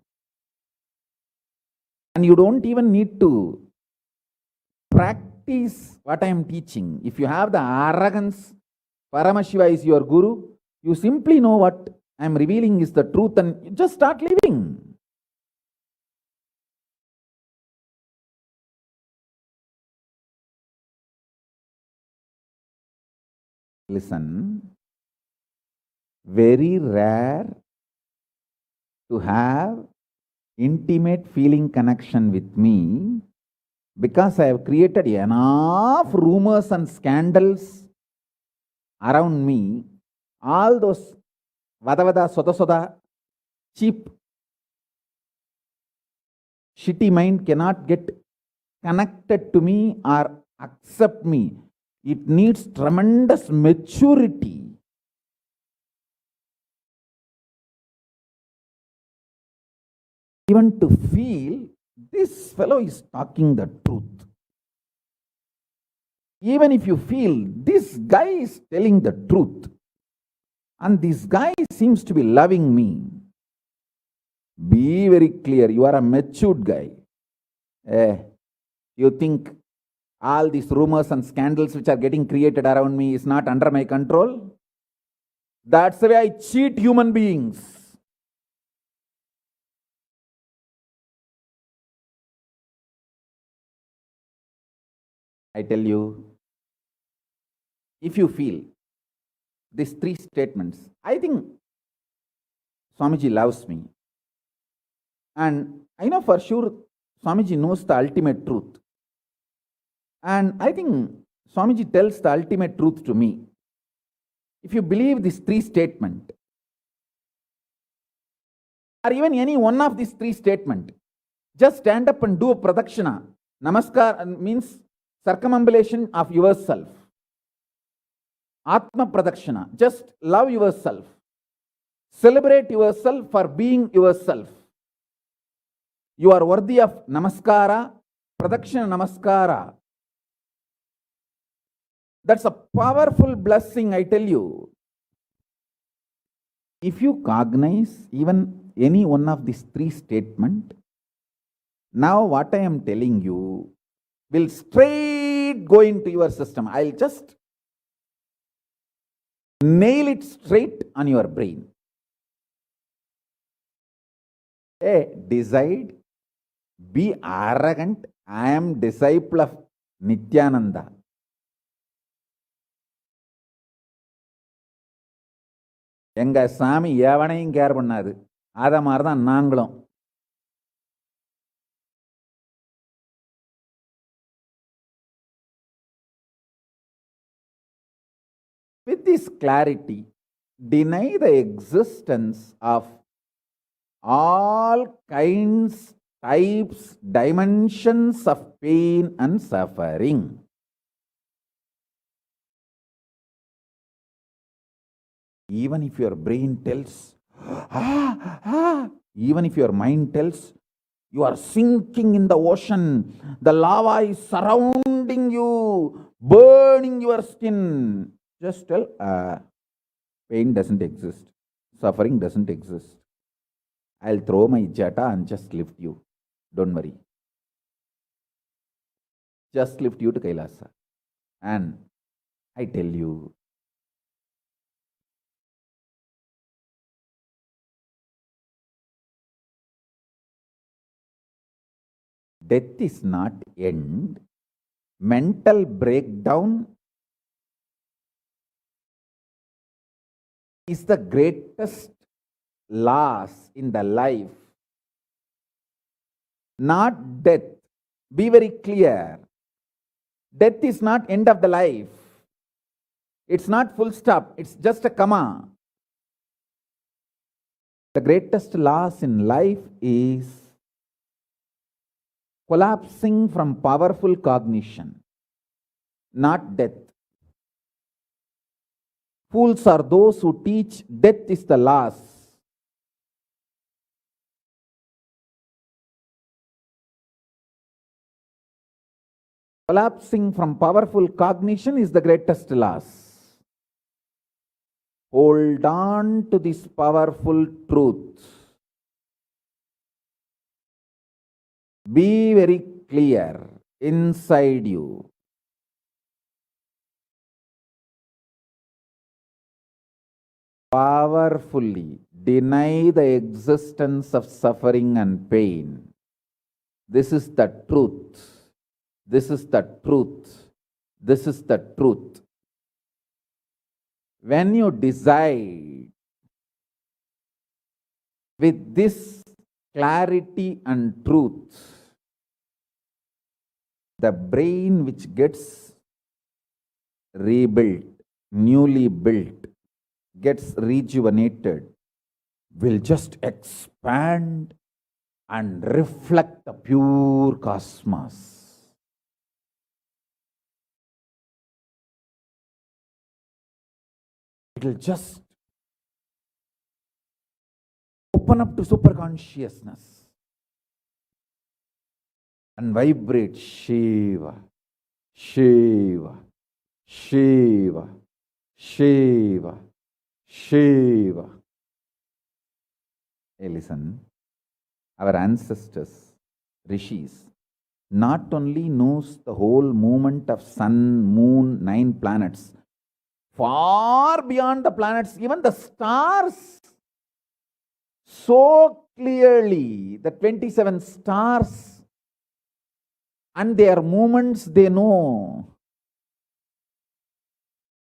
And you don't even need to practice what I am teaching. If you have the arrogance, Paramashiva is your Guru, you simply know what I am revealing is the truth and you just start living. Listen, very rare to have intimate feeling connection with me because I have created enough rumors and scandals around me. All those vada soda soda, cheap, shitty mind cannot get connected to me or accept me. It needs tremendous maturity. Even to feel this fellow is talking the truth. Even if you feel this guy is telling the truth and this guy seems to be loving me, be very clear, you are a matured guy. You think all these rumors and scandals which are getting created around me is not under my control? That's the way I cheat human beings. I tell you, if you feel these three statements, I think Swamiji loves me. And I know for sure Swamiji knows the ultimate truth. And I think Swamiji tells the ultimate truth to me. If you believe these three statements, or even any one of these three statements, just stand up and do a pradakshina. Namaskar means circumambulation of yourself. Atma pradakshina. Just love yourself. Celebrate yourself for being yourself. You are worthy of namaskara, pradakshina namaskara. That's a powerful blessing, I tell you. If you cognize even any one of these three statements, now what I am telling you will straight go into your system. I'll just nail it straight on your brain. Decide, be arrogant. I am disciple of Nithyananda. எங்க சாமி எவனையும் care பண்ணாது. அத மாதிரி தான் நாங்களும். With this clarity, deny the existence of all kinds, types, dimensions of pain and suffering. Even if your brain tells, even if your mind tells, you are sinking in the ocean, the lava is surrounding you, burning your skin. Just tell, pain doesn't exist, suffering doesn't exist. I'll throw my jata and just lift you. Don't worry. just lift you to Kailasa. And I tell you, death is not end. Mental breakdown is the greatest loss in the life. Not death. Be very clear. Death is not end of the life. It's not full stop. It's just a comma. The greatest loss in life is collapsing from powerful cognition, not death. Fools are those who teach death is the loss. Collapsing from powerful cognition is the greatest loss. Hold on to this powerful truth. Be very clear inside you. Powerfully deny the existence of suffering and pain. This is the truth. This is the truth. This is the truth. When you decide with this clarity and truth, the brain which gets rebuilt, newly built, gets rejuvenated, will just expand and reflect the pure cosmos. It will just open up to superconsciousness and vibrate Shiva, Shiva, Shiva, Shiva, Shiva. Hey, listen, our ancestors, rishis, not only knows the whole movement of sun, moon, 9 planets, far beyond the planets, even the stars, so clearly, the 27 stars and their movements they know.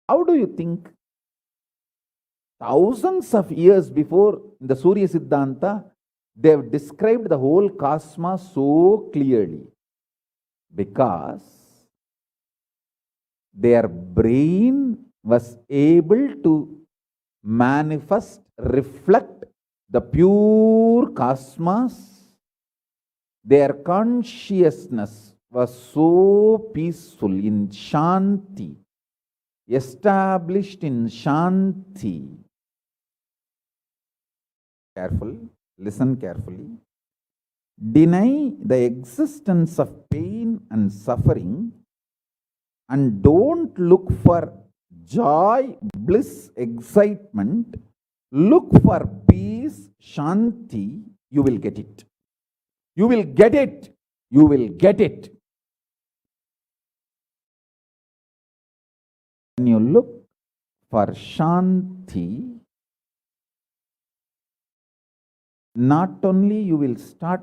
How do you think? Thousands of years before, in the Surya Siddhanta, they have described the whole cosmos so clearly because their brain was able to manifest, reflect the pure cosmos. Their consciousness was so peaceful in Shanti, established in Shanti. Careful, listen carefully. Deny the existence of pain and suffering and don't look for joy, bliss, excitement. Look for peace, Shanti. You will get it. You will get it. You will get it. When you look for Shanti, not only you will start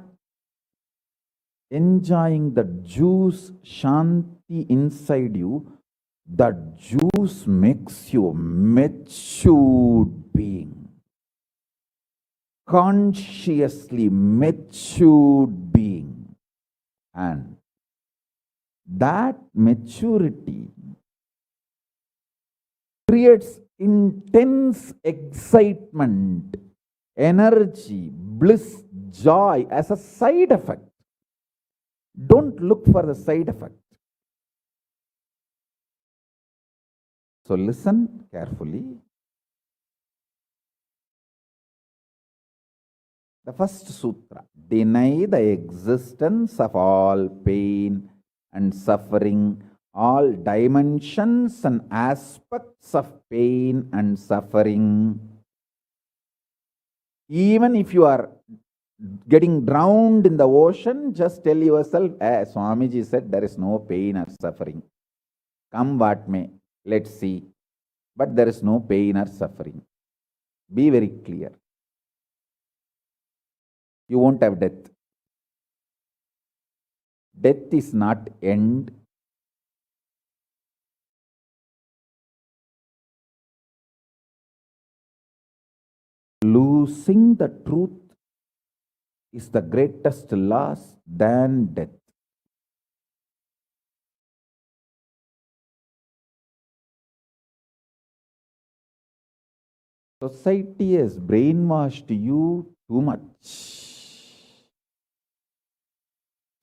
enjoying the juice Shanti inside you, that juice makes you a matured being, consciously matured being, and that maturity creates intense excitement, energy, bliss, joy as a side effect. Don't look for the side effect. So listen carefully. The first sutra, deny the existence of all pain and suffering, all dimensions and aspects of pain and suffering. Even if you are getting drowned in the ocean, just tell yourself, Swamiji said there is no pain or suffering. Come what may, let's see. But there is no pain or suffering. Be very clear. You won't have death. Death is not end. Losing the truth is the greatest loss than death. Society has brainwashed you too much.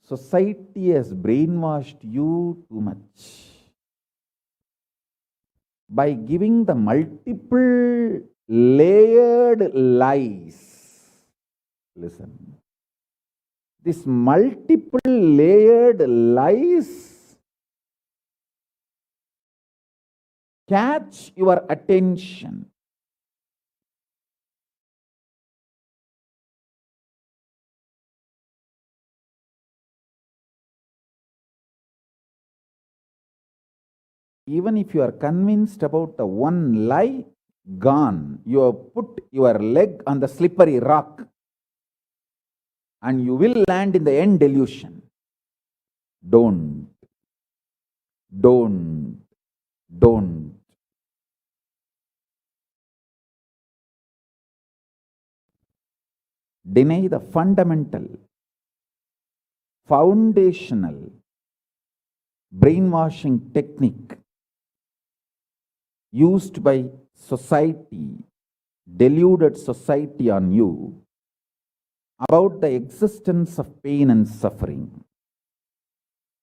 Society has brainwashed you too much by giving the multiple layered lies. Listen. This multiple layered lies catch your attention. Even if you are convinced about the one lie, gone. You have put your leg on the slippery rock and you will land in the end delusion. Don't. Deny the fundamental, foundational brainwashing technique used by society, deluded society on you about the existence of pain and suffering.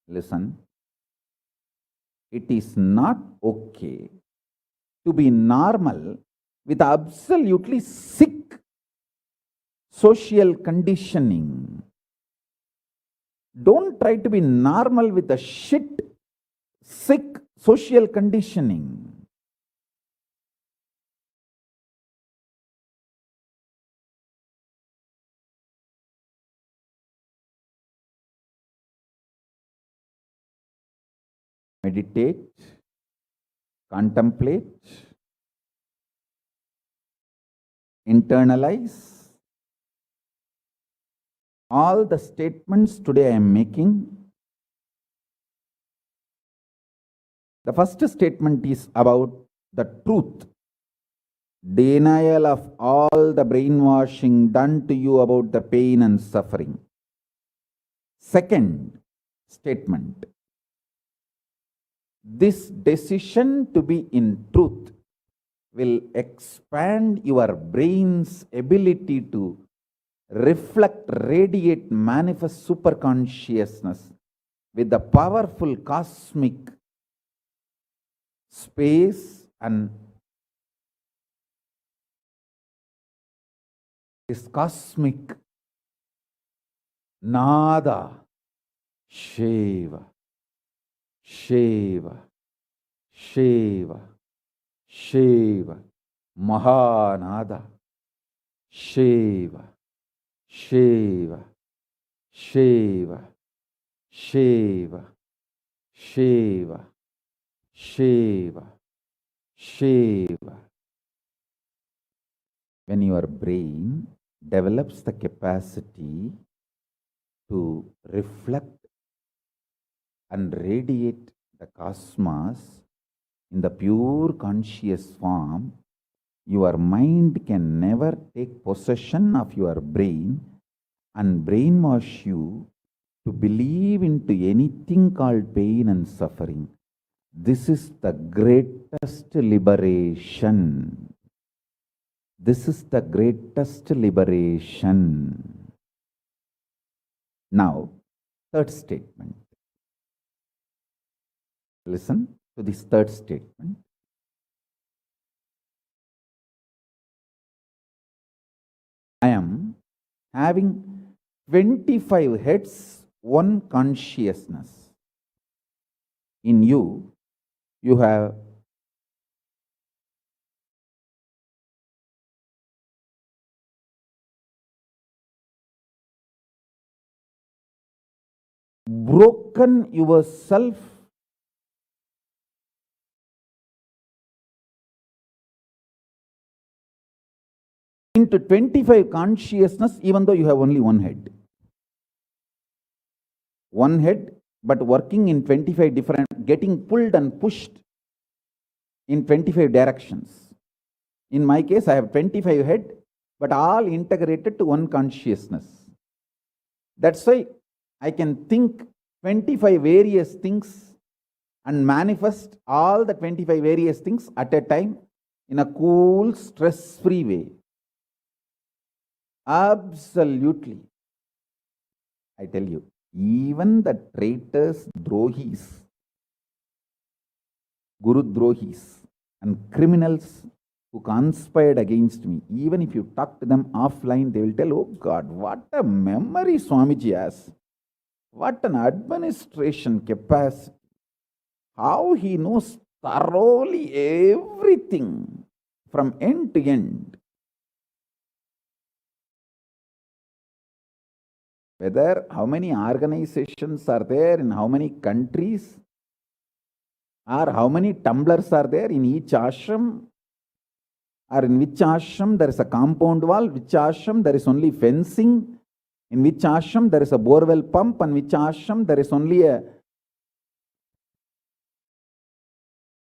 Listen, it is not okay to be normal with absolutely sick social conditioning. Don't try to be normal with the shit, sick social conditioning. Meditate, contemplate, internalize all the statements today I am making. The first statement is about the truth. Denial of all the brainwashing done to you about the pain and suffering. Second statement. This decision to be in truth will expand your brain's ability to reflect, radiate, manifest superconsciousness with the powerful cosmic space and this cosmic nada, Shiva, Shiva, Shiva, Shiva, Mahanada, Shiva, Shiva, Shiva, Shiva, Shiva, Shiva, Shiva. When your brain develops the capacity to reflect and radiate the cosmos in the pure conscious form, your mind can never take possession of your brain and brainwash you to believe into anything called pain and suffering. This is the greatest liberation. This is the greatest liberation. Now, third statement. Listen to this third statement. I am having 25 heads, one consciousness. In you, you have broken yourself into 25 consciousness, even though you have only one head. One head, but working in 25 different, getting pulled and pushed in 25 directions. In my case, I have 25 head, but all integrated to one consciousness. That's why I can think 25 various things and manifest all the 25 various things at a time in a cool, stress-free way. Absolutely. I tell you, even the traitors, drohis, guru drohis, and criminals who conspired against me, even if you talk to them offline, they will tell, oh God, what a memory Swamiji has. What an administration capacity. How he knows thoroughly everything from end to end. Whether how many organizations are there in how many countries, or how many tumblers are there in each ashram, or in which ashram there is a compound wall, which ashram there is only fencing, in which ashram there is a borewell pump, and which ashram there is only a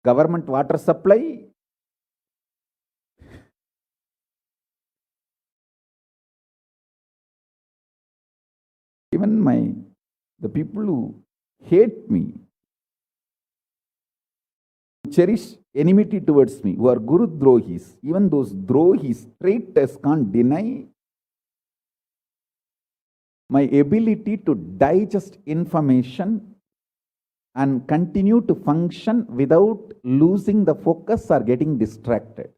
government water supply. Even the people who hate me, cherish enmity towards me, who are Guru Drohis, even those Drohis, traitors, can't deny my ability to digest information and continue to function without losing the focus or getting distracted.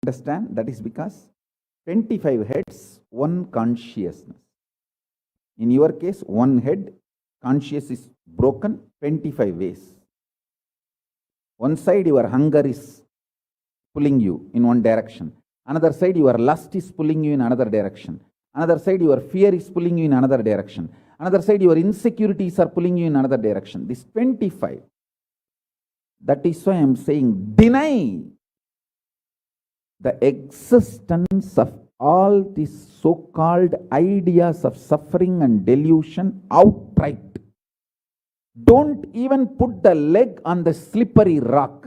Understand? That is because 25 heads, one consciousness. In your case, one head, conscious is broken 25 ways. One side your hunger is pulling you in one direction. Another side your lust is pulling you in another direction. Another side your fear is pulling you in another direction. Another side your insecurities are pulling you in another direction. This 25. That is why I am saying, deny the existence of all these so-called ideas of suffering and delusion outright. Don't even put the leg on the slippery rock.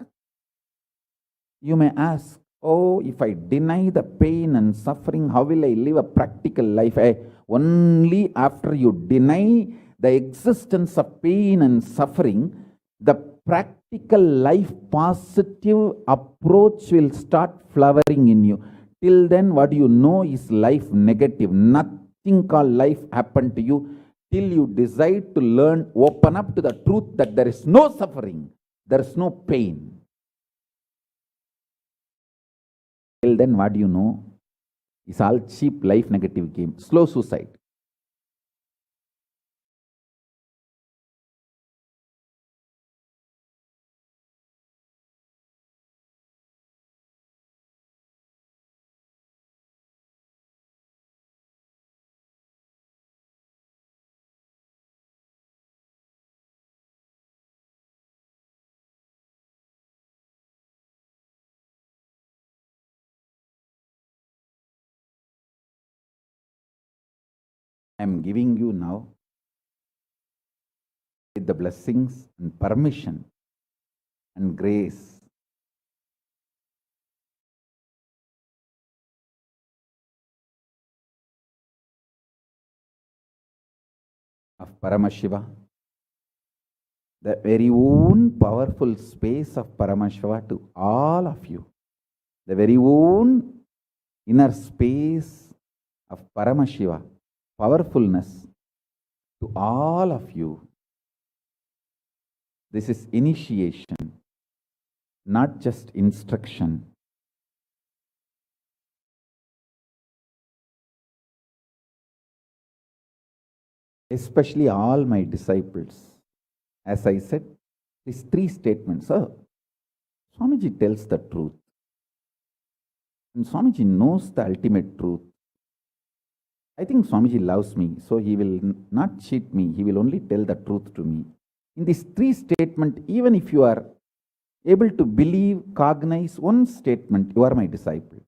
You may ask, oh, if I deny the pain and suffering, how will I live a practical life? Only after you deny the existence of pain and suffering, the practical life positive approach will start flowering in you. Till then, what you know is life negative. Nothing called life happened to you till you decide to learn, open up to the truth that there is no suffering, there is no pain. Till then, what you know is all cheap life negative game, slow suicide. I am giving you now, with the blessings and permission and grace, of Paramashiva, the very own powerful space of Paramashiva to all of you, the very own inner space of Paramashiva, powerfulness to all of you. This is initiation, not just instruction. Especially all my disciples. As I said, these three statements. Swamiji tells the truth. And Swamiji knows the ultimate truth. I think Swamiji loves me, so he will not cheat me. He will only tell the truth to me. In these three statements, even if you are able to believe, cognize one statement, you are my disciple.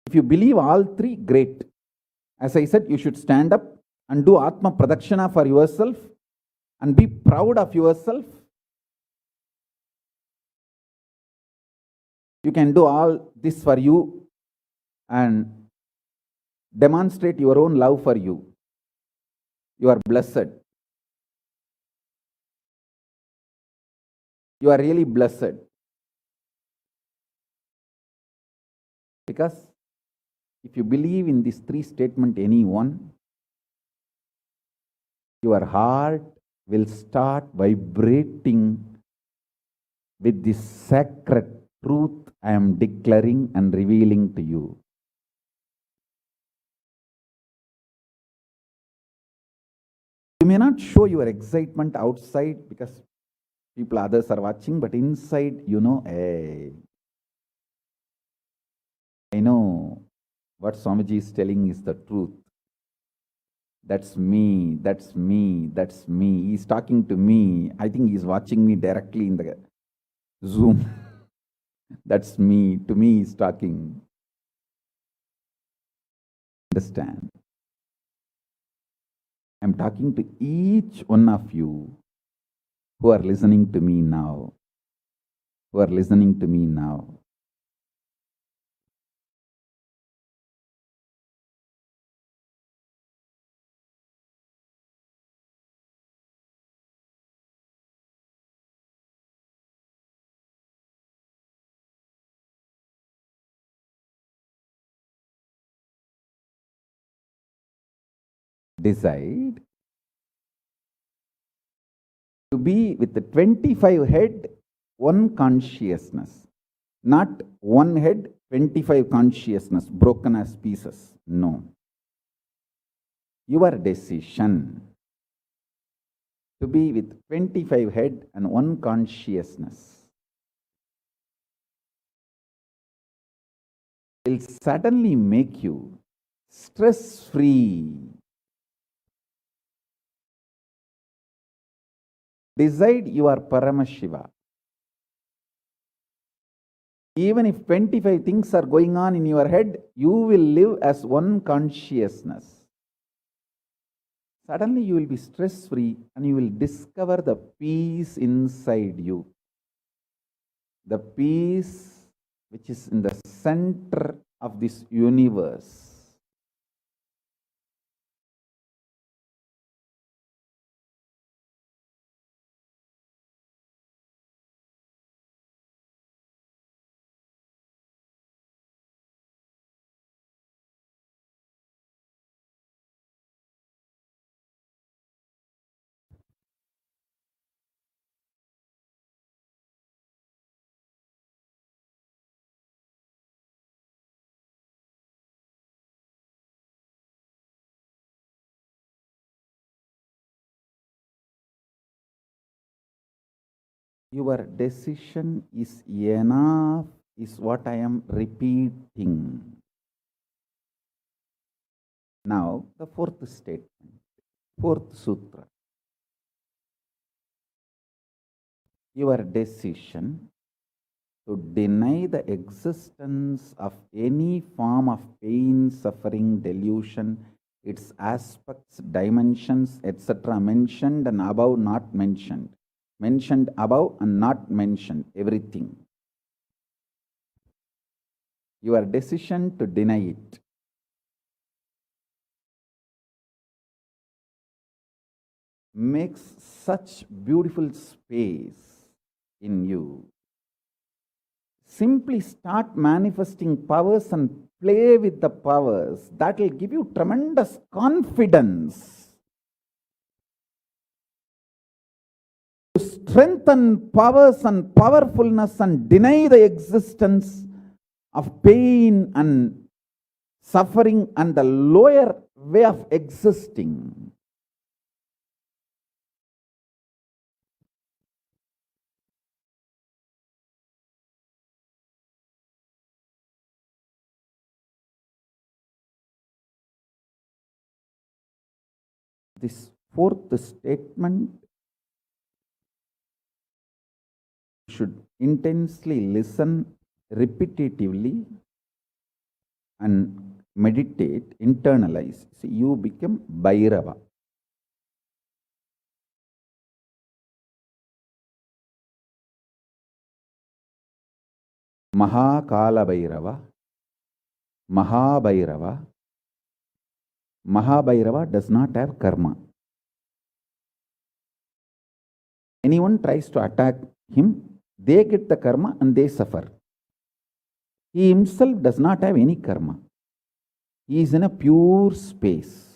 If you believe all three, great. As I said, you should stand up and do Atma Pradakshana for yourself and be proud of yourself. You can do all this for you and demonstrate your own love for you. You are blessed. You are really blessed. Because if you believe in these three statements, any one, your heart will start vibrating with this sacred truth I am declaring and revealing to you. You may not show your excitement outside because others are watching, but inside, hey, I know what Swamiji is telling is the truth. That's me, that's me, that's me. He's talking to me. I think he's watching me directly in the Zoom. That's me. To me, he's talking. Understand? I'm talking to each one of you who are listening to me now. Who are listening to me now. Decide to be with the 25 head, one consciousness. Not one head, 25 consciousness, broken as pieces. No. Your decision to be with 25 head and one consciousness will suddenly make you stress-free. Decide you are Paramashiva. Even if 25 things are going on in your head, you will live as one consciousness. Suddenly you will be stress-free and you will discover the peace inside you. The peace which is in the center of this universe. Your decision is enough, is what I am repeating. Now, the fourth statement, fourth sutra. Your decision to deny the existence of any form of pain, suffering, delusion, its aspects, dimensions, etc. mentioned and above not mentioned. Mentioned above and not mentioned, everything. Your decision to deny it. Makes such beautiful space in you. Simply start manifesting powers and play with the powers. That will give you tremendous confidence. To strengthen powers and powerfulness and deny the existence of pain and suffering and the lower way of existing. This fourth statement should intensely listen repetitively and meditate, internalize. See, you become Bhairava. Kalabhairava, Mahabhairava. Mahabhairava does not have karma. Anyone tries to attack him, they get the karma and they suffer. He himself does not have any karma. He is in a pure space.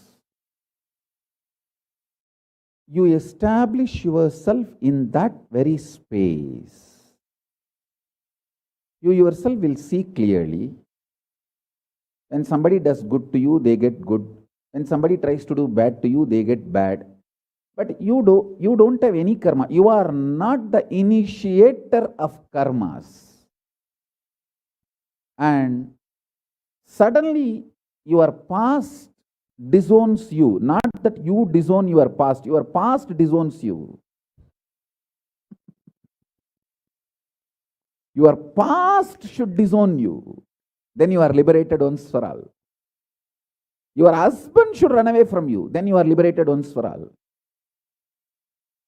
You establish yourself in that very space. You yourself will see clearly. When somebody does good to you, they get good. When somebody tries to do bad to you, they get bad. But you don't have any karma. You are not the initiator of karmas. And suddenly your past disowns you. Not that you disown your past disowns you. Your past should disown you. Then you are liberated once for all. Your husband should run away from you. Then you are liberated once for all.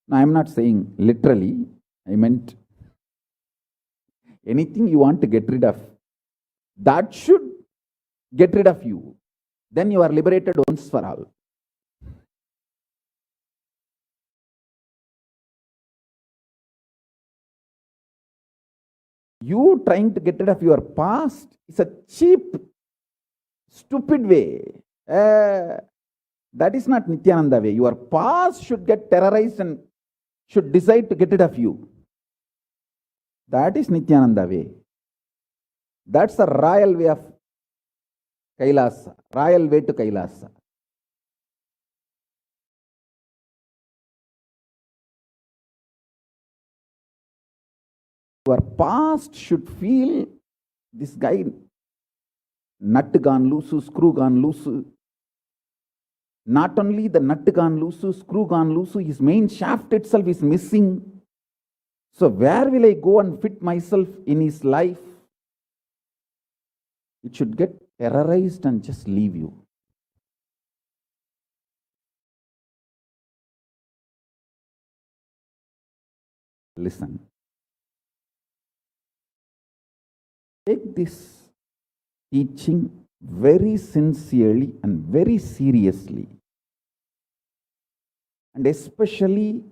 Now, I am not saying literally. I meant anything you want to get rid of, that should get rid of you. Then you are liberated once for all. You trying to get rid of your past is a cheap, stupid way. That is not Nithyananda way. Your past should get terrorized and should decide to get rid of you. That is Nithyananda way. That's the royal way of Kailasa, royal way to Kailasa. Your past should feel this guy, nut gone loose, screw gone loose. Not only the nut gone loose, screw gone loose, his main shaft itself is missing. So where will I go and fit myself in his life? It should get terrorized and just leave you. Listen. Take this teaching very sincerely and very seriously. And especially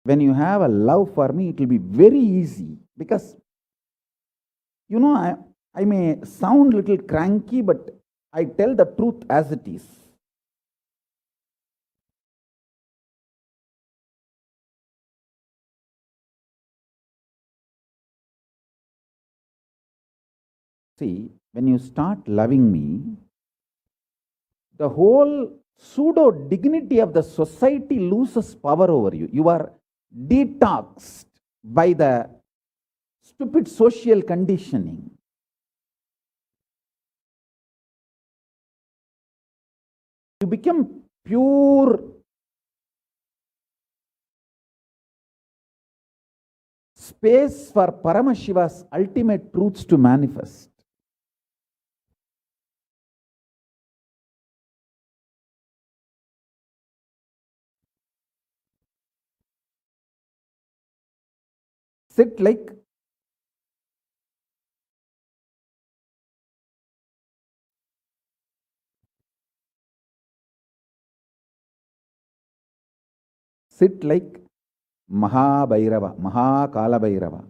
when you have a love for me, it will be very easy. Because, you know, I may sound a little cranky, but I tell the truth as it is. See, when you start loving me, the whole pseudo dignity of the society loses power over you. You are detoxed by the stupid social conditioning. You become pure space for Paramashiva's ultimate truths to manifest. Sit like Kalabhairava, Kalabhairava.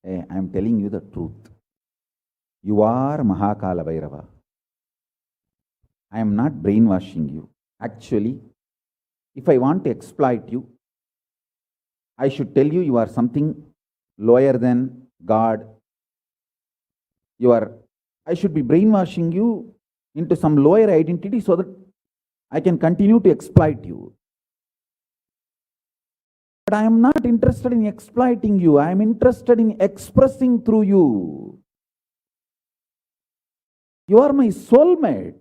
I am telling you the truth. You are Kalabhairava. I am not brainwashing you. Actually, if I want to exploit you, I should tell you you are something lower than God. I should be brainwashing you into some lower identity so that I can continue to exploit you. But I am not interested in exploiting you. I am interested in expressing through you. You are my soulmate.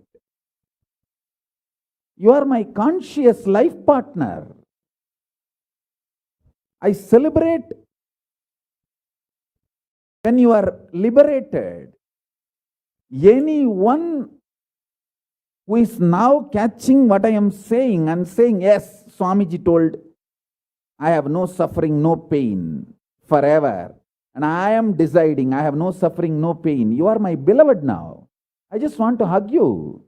You are my conscious life partner. I celebrate when you are liberated. Anyone who is now catching what I am saying and saying, yes, Swamiji told, I have no suffering, no pain forever. And I am deciding I have no suffering, no pain. You are my beloved now. I just want to hug you.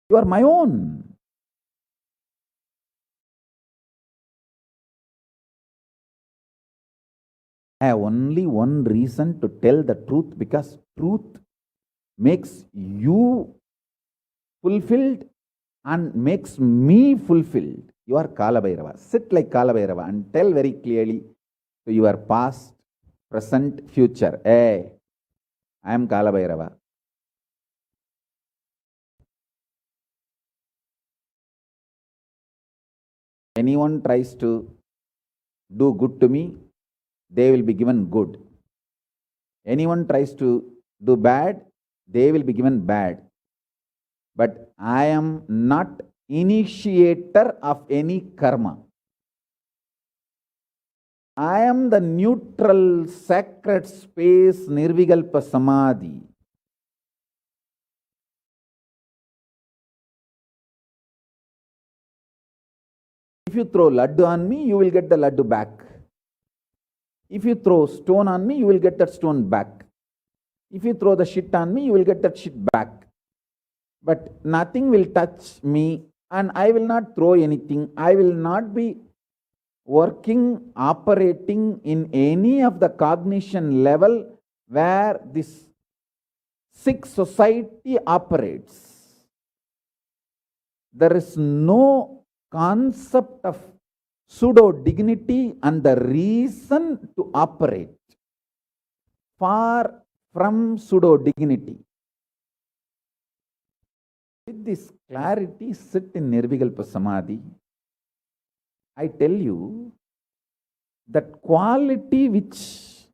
You are my own. I have only one reason to tell the truth, because truth makes you fulfilled and makes me fulfilled. You are Kalabhairava. Sit like Kalabhairava and tell very clearly to your past, present, future. Hey, I am Kalabhairava. Anyone tries to do good to me, they will be given good. Anyone tries to do bad, they will be given bad. But I am not initiator of any karma. I am the neutral, sacred space, Nirvikalpa Samadhi. If you throw laddu on me, you will get the laddu back. If you throw stone on me, you will get that stone back. If you throw the shit on me, you will get that shit back. But nothing will touch me, and I will not throw anything. I will not be working, operating in any of the cognition level where this sick society operates. There is no concept of pseudo dignity and the reason to operate. Far from pseudo dignity. With this clarity, sit in Nirvikalpa Samadhi. I tell you that quality which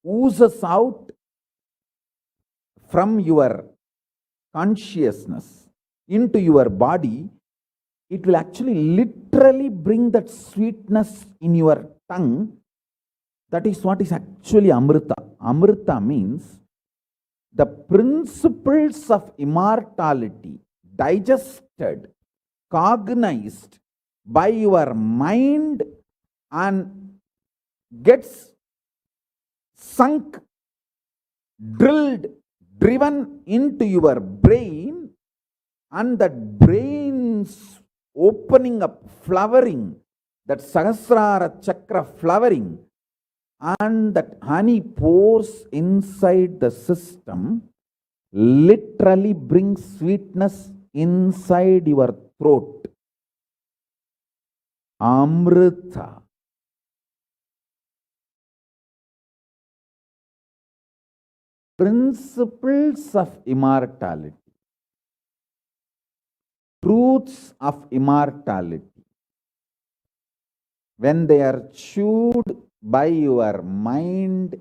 oozes out from your consciousness into your body, it will actually literally bring that sweetness in your tongue. That is what is actually Amrita. Amrita means the principles of immortality digested, cognized by your mind and gets sunk, drilled, driven into your brain, and that brain's opening up, flowering, that Sahasrara Chakra flowering, and that honey pours inside the system, literally brings sweetness inside your throat. Amrita. Principles of immortality. Truths of immortality. When they are chewed by your mind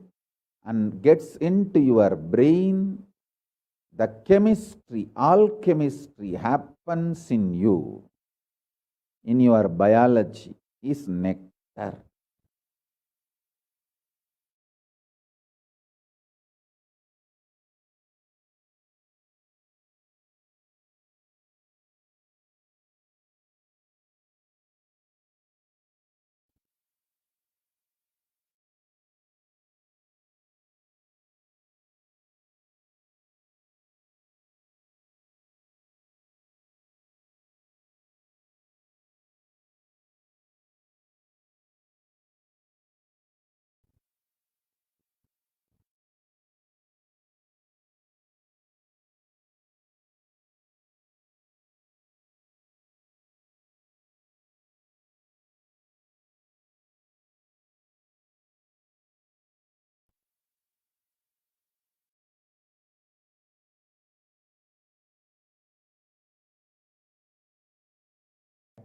and gets into your brain, the chemistry, alchemistry happens in you, in your biology, is nectar.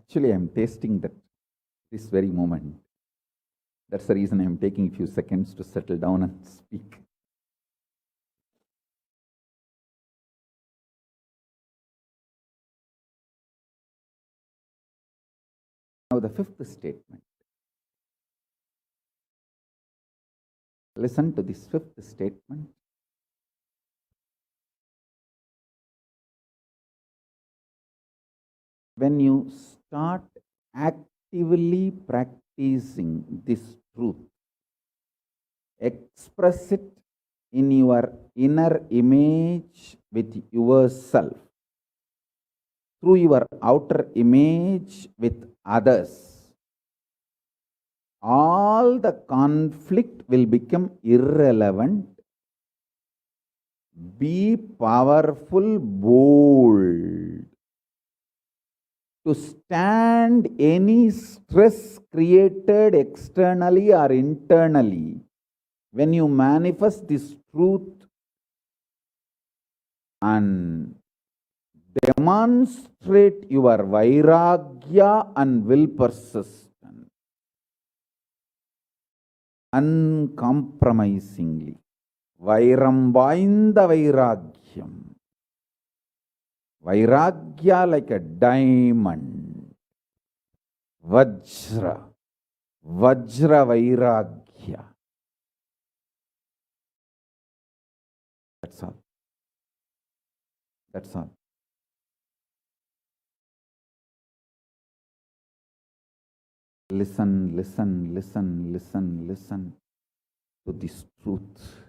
Actually, I am tasting that this very moment. That's the reason I am taking a few seconds to settle down and speak. Now, the fifth statement. Listen to this fifth statement. When you start actively practicing this truth, express it in your inner image with yourself, through your outer image with others, all the conflict will become irrelevant. Be powerful, bold, to stand any stress created externally or internally. When you manifest this truth and demonstrate your vairagya and will persistence uncompromisingly, vairam vainda vairagyam, vairagya like a diamond, vajra vairagya. That's all. That's all. Listen, listen, listen, listen, listen to this truth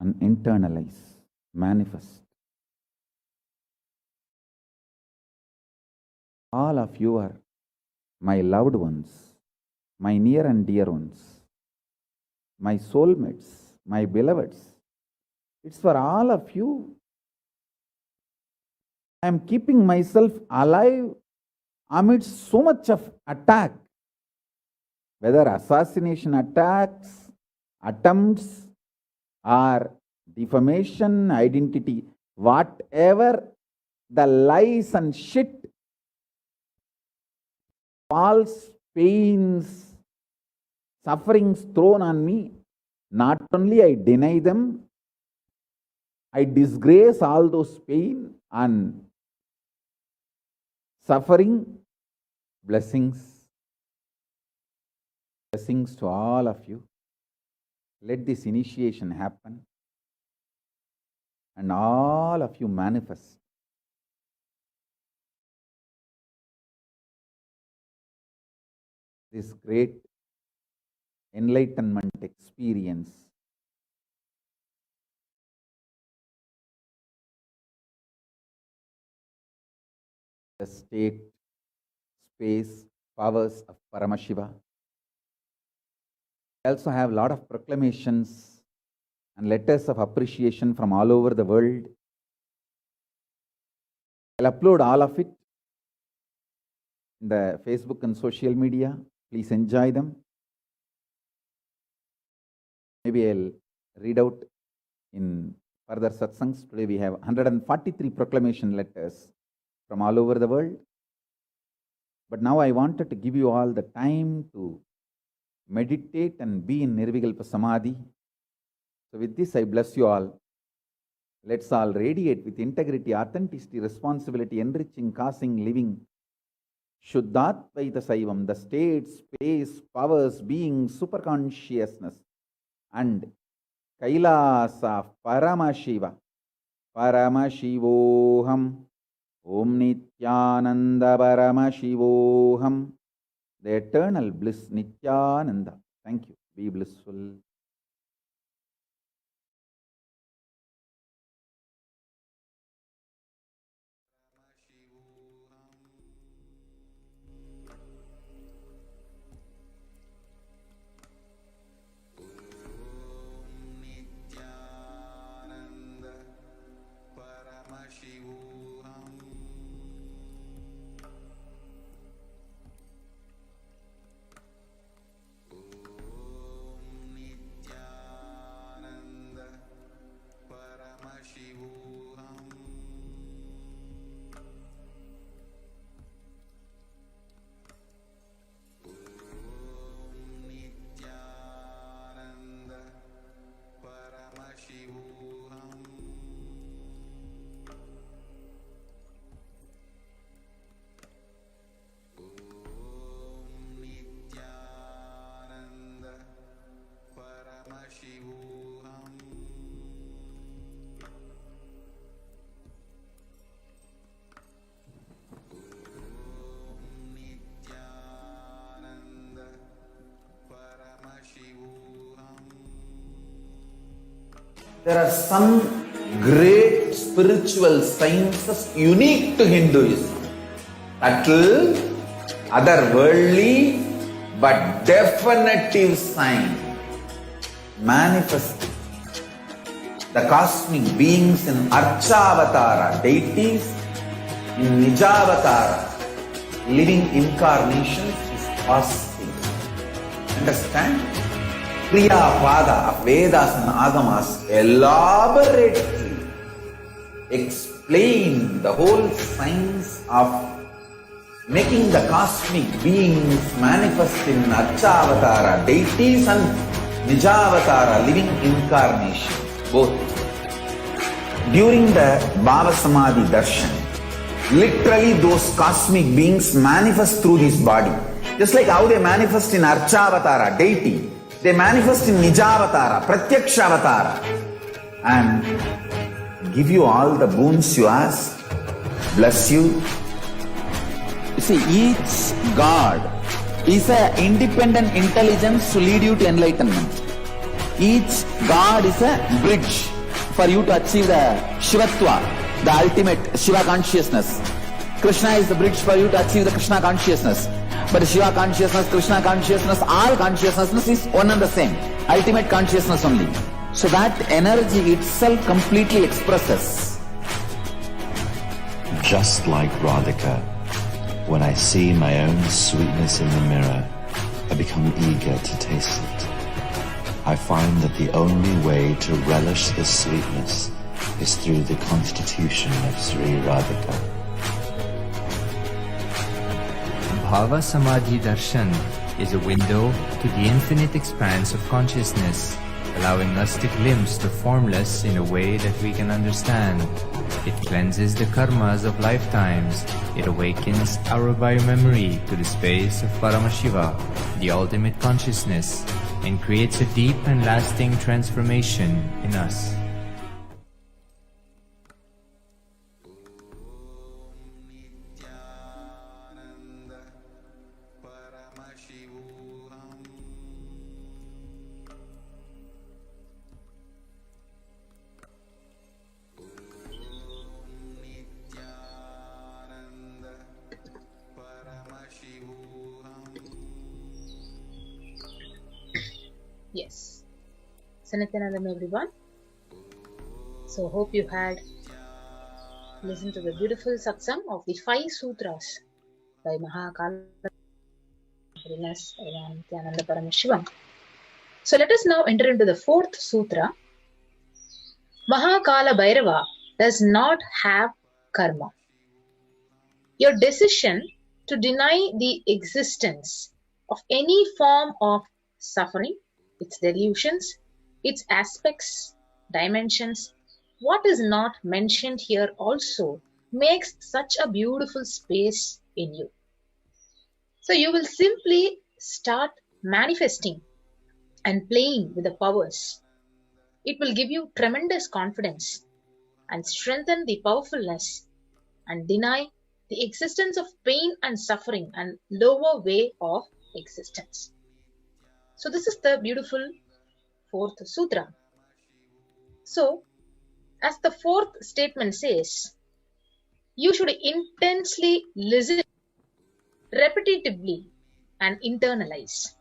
and internalize, manifest. All of you are my loved ones, my near and dear ones, my soulmates, my beloveds. It's for all of you. I am keeping myself alive amidst so much of attack, whether assassination attacks, attempts, or defamation, identity, whatever the lies and shit, false pains, sufferings thrown on me, not only I deny them, I disgrace all those pain and suffering. Blessings to all of you. Let this initiation happen and all of you manifest this great enlightenment experience. The state, space, powers of Paramashiva. I also have a lot of proclamations and letters of appreciation from all over the world. I'll upload all of it in the Facebook and social media. Please enjoy them. Maybe I'll read out in further satsangs. Today we have 143 proclamation letters from all over the world. But now I wanted to give you all the time to meditate and be in Nirvikalpa Samadhi. So with this, I bless you all. Let's all radiate with integrity, authenticity, responsibility, enriching, causing, living. Shuddhatvaita Saivam, the state, space, powers, being, superconsciousness, and Kailasa, Paramashiva, Paramashivoham, Om Nithyananda Paramashivoham, the eternal bliss Nithyananda. Thank you. Be blissful. Nithyananda Paramashivoham. Om Nithyananda There are some great spiritual sciences unique to Hinduism. Subtle, otherworldly, but definitive sign manifesting the cosmic beings in Archavatara, deities, in Nijavatara, living incarnations is possible. Understand? Kriya Pada of Vedas and Agamas elaborately explain the whole science of making the cosmic beings manifest in Archavatara, deities, and Nijavatara, living incarnations. Both. During the Bhava Samadhi Darshan, literally those cosmic beings manifest through this body. Just like how they manifest in Archavatara, deity, they manifest in Nijavatara, Pratyakshavatara, and give you all the boons you ask, bless you. You see, each God is an independent intelligence to lead you to enlightenment. Each God is a bridge for you to achieve the Shivatva, the ultimate Shiva consciousness. Krishna is the bridge for you to achieve the Krishna consciousness. But Shiva consciousness, Krishna consciousness, all consciousness is one and the same. Ultimate consciousness only. So that energy itself completely expresses. Just like Radhika, when I see my own sweetness in the mirror, I become eager to taste it. I find that the only way to relish this sweetness is through the constitution of Sri Radhika. Bhava Samadhi Darshan is a window to the infinite expanse of consciousness, allowing us to glimpse the formless in a way that we can understand. It cleanses the karmas of lifetimes. It awakens our biomemory to the space of Paramashiva, the ultimate consciousness, and creates a deep and lasting transformation in us. Paramashivoham. Nithyananda Paramashivoham. Yes. So Nithyanandam everyone. So hope you had listened to the beautiful satsang of the 5 sutras by Kalabhairava Nithyananda Paramashivam. So let us now enter into the 4th sutra. Kalabhairava does not have karma. Your decision to deny the existence of any form of suffering, its delusions, its aspects, dimensions, what is not mentioned here also makes such a beautiful space in you. So you will simply start manifesting and playing with the powers. It will give you tremendous confidence and strengthen the powerfulness and deny the existence of pain and suffering and lower way of existence. So this is the beautiful 4th sutra. So as the 4th statement says, you should intensely listen, repetitively and internalize.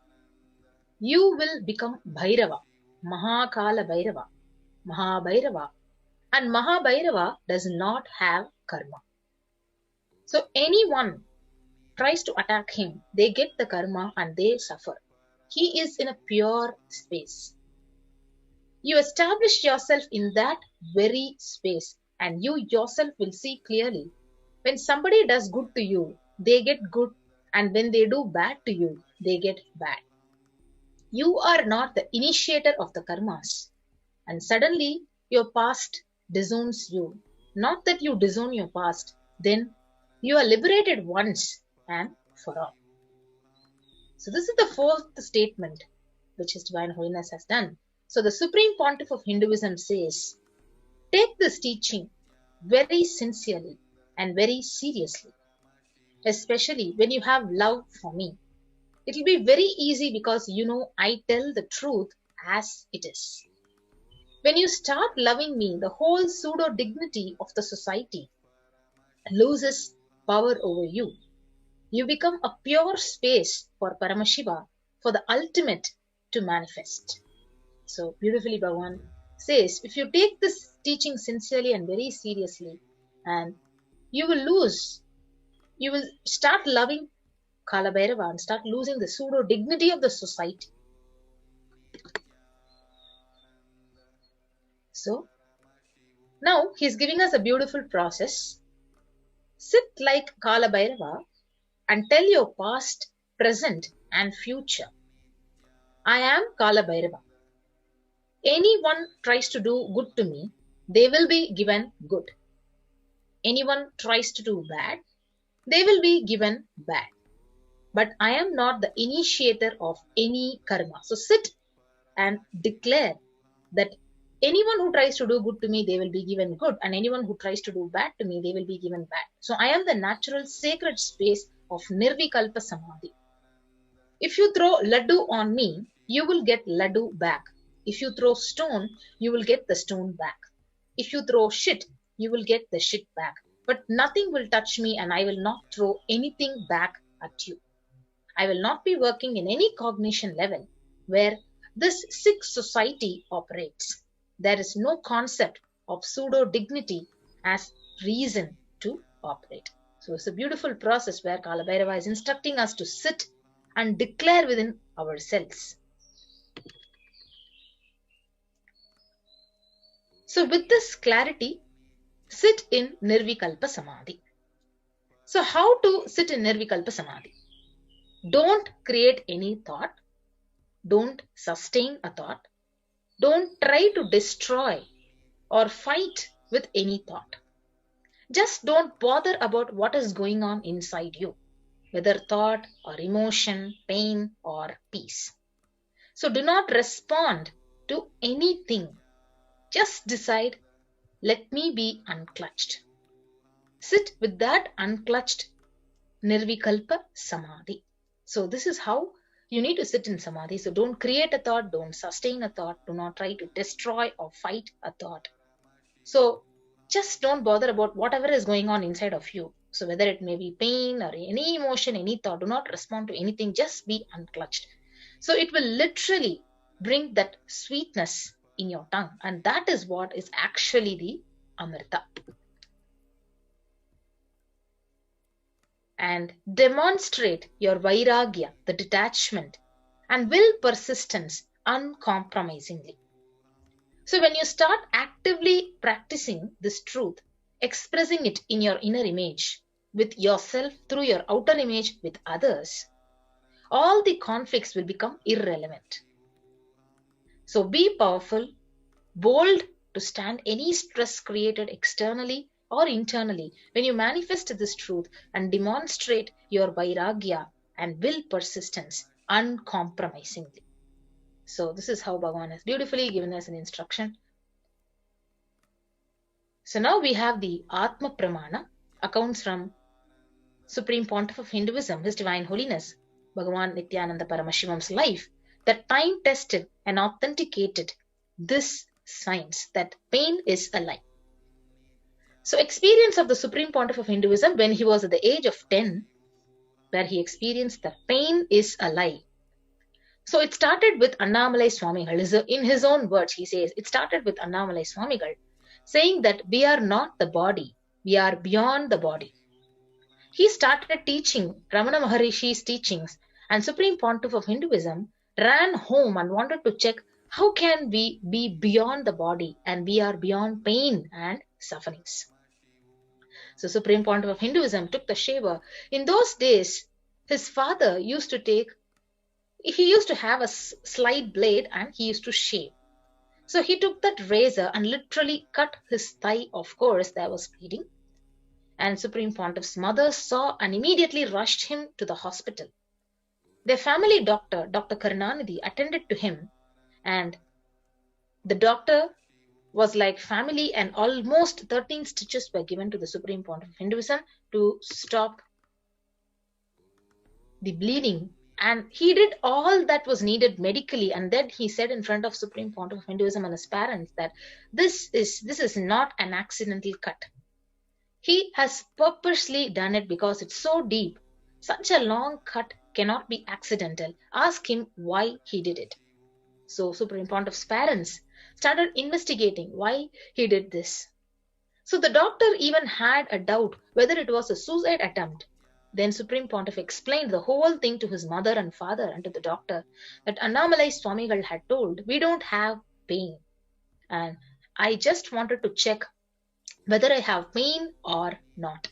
You will become Bhairava, Kalabhairava, Mahabhairava, and Mahabhairava does not have karma. So anyone tries to attack him, they get the karma and they suffer. He is in a pure space. You establish yourself in that very space and you yourself will see clearly. When somebody does good to you, they get good, and when they do bad to you, they get bad. You are not the initiator of the karmas, and suddenly your past disowns you. Not that you disown your past, then you are liberated once and for all. So this is the 4th statement which His Divine Holiness has done. So the Supreme Pontiff of Hinduism says, take this teaching very sincerely and very seriously, especially when you have love for me. It will be very easy because you know I tell the truth as it is. When you start loving me, the whole pseudo-dignity of the society loses power over you. You become a pure space for Paramashiva, for the ultimate to manifest. So beautifully Bhagavan says, if you take this teaching sincerely and very seriously, and you will start loving Kalabhairava and start losing the pseudo-dignity of the society. So, now he's giving us a beautiful process. Sit like Kalabhairava and tell your past, present and future. I am Kalabhairava. Anyone tries to do good to me, they will be given good. Anyone tries to do bad, they will be given bad. But I am not the initiator of any karma. So sit and declare that anyone who tries to do good to me, they will be given good. And anyone who tries to do bad to me, they will be given bad. So I am the natural sacred space of Nirvikalpa Samadhi. If you throw laddu on me, you will get laddu back. If you throw stone, you will get the stone back. If you throw shit, you will get the shit back. But nothing will touch me and I will not throw anything back at you. I will not be working in any cognition level where this sick society operates. There is no concept of pseudo-dignity as reason to operate. So it's a beautiful process where Kalabhairava is instructing us to sit and declare within ourselves. So with this clarity, sit in Nirvikalpa Samadhi. So how to sit in Nirvikalpa Samadhi? Don't create any thought. Don't sustain a thought. Don't try to destroy or fight with any thought. Just don't bother about what is going on inside you, whether thought or emotion, pain or peace. So do not respond to anything. Just decide, let me be unclutched. Sit with that unclutched Nirvikalpa Samadhi. So this is how you need to sit in Samadhi. So don't create a thought, don't sustain a thought, do not try to destroy or fight a thought. So just don't bother about whatever is going on inside of you. So whether it may be pain or any emotion, any thought, do not respond to anything, just be unclutched. So it will literally bring that sweetness in your tongue, and that is what is actually the Amrita. And demonstrate your vairagya, the detachment, and will persistence uncompromisingly. So when you start actively practicing this truth, expressing it in your inner image, with yourself through your outer image with others, all the conflicts will become irrelevant. So be powerful, bold to stand any stress created externally or internally when you manifest this truth and demonstrate your vairagya and will persistence uncompromisingly. So this is how Bhagavan has beautifully given us an instruction. So now we have the Atma Pramana, accounts from Supreme Pontiff of Hinduism, His Divine Holiness, Bhagavan Nithyananda Paramashivam's life, that time tested and authenticated this science that pain is a lie. So experience of the Supreme Pontiff of Hinduism when he was at the age of 10, where he experienced that pain is a lie. So it started with Annamalai Swamigal. In his own words, he says, it started with Annamalai Swamigal saying that we are not the body, we are beyond the body. He started teaching Ramana Maharishi's teachings, and Supreme Pontiff of Hinduism ran home and wanted to check how can we be beyond the body and we are beyond pain and sufferings. So Supreme Pontiff of Hinduism took the shaver. In those days, his father used to have a slide blade and he used to shave. So he took that razor and literally cut his thigh. Of course, there was bleeding. And Supreme Pontiff's mother saw and immediately rushed him to the hospital. Their family doctor, Dr. Karunanidhi, attended to him, and the doctor was like family, and almost 13 stitches were given to the Supreme Pontiff of Hinduism to stop the bleeding And he did all that was needed medically, and then he said in front of Supreme Pontiff of Hinduism and his parents that this is not an accidental cut. He has purposely done it because it's so deep. Such a long cut cannot be accidental. Ask him why he did it. So Supreme Pontiff's parents started investigating why he did this. So the doctor even had a doubt whether it was a suicide attempt. Then Supreme Pontiff explained the whole thing to his mother and father and to the doctor that Annamalai Swamigal had told, we don't have pain. And I just wanted to check whether I have pain or not.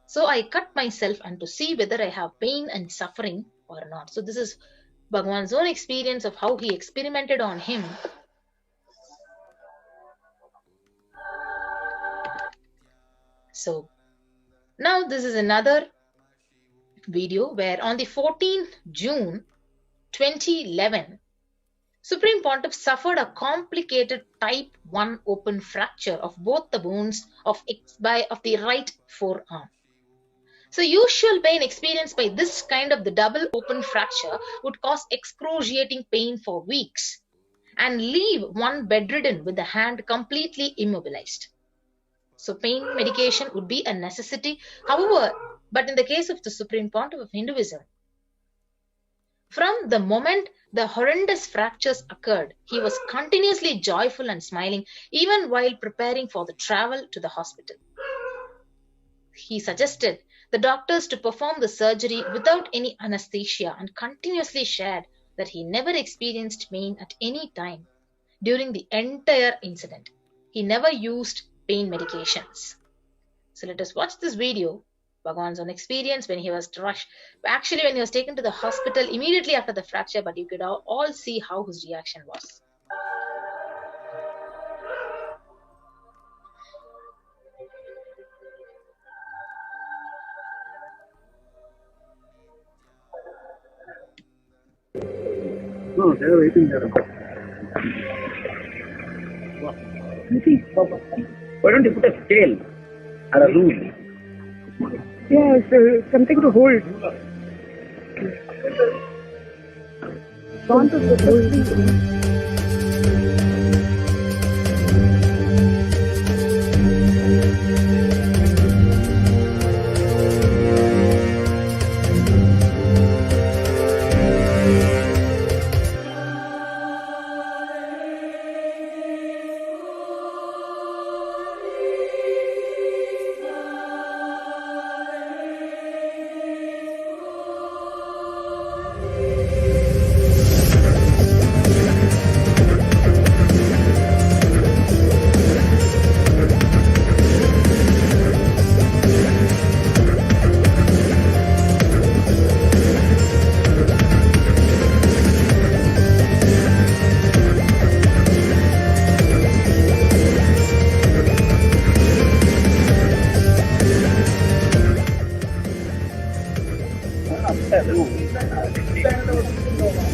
So I cut myself and to see whether I have pain and suffering or not. So this is Bhagavan's own experience of how he experimented on him. So now this is another video where on the 14th June 2011, Supreme Pontiff suffered a complicated type 1 open fracture of both the bones of the right forearm. So usual pain experienced by this kind of the double open fracture would cause excruciating pain for weeks and leave one bedridden with the hand completely immobilized. So pain medication would be a necessity. However, but in the case of the Supreme Pontiff of Hinduism, from the moment the horrendous fractures occurred, he was continuously joyful and smiling even while preparing for the travel to the hospital. He suggested the doctors to perform the surgery without any anesthesia and continuously shared that he never experienced pain at any time during the entire incident. He never used pain medications. So let us watch this video. Bhagavan's own experience when he was rushed. Actually, when he was taken to the hospital immediately after the fracture, but you could all see how his reaction was. No, they are waiting there. Why don't you put a scale or a rule? Yes, something to hold. Want to hold.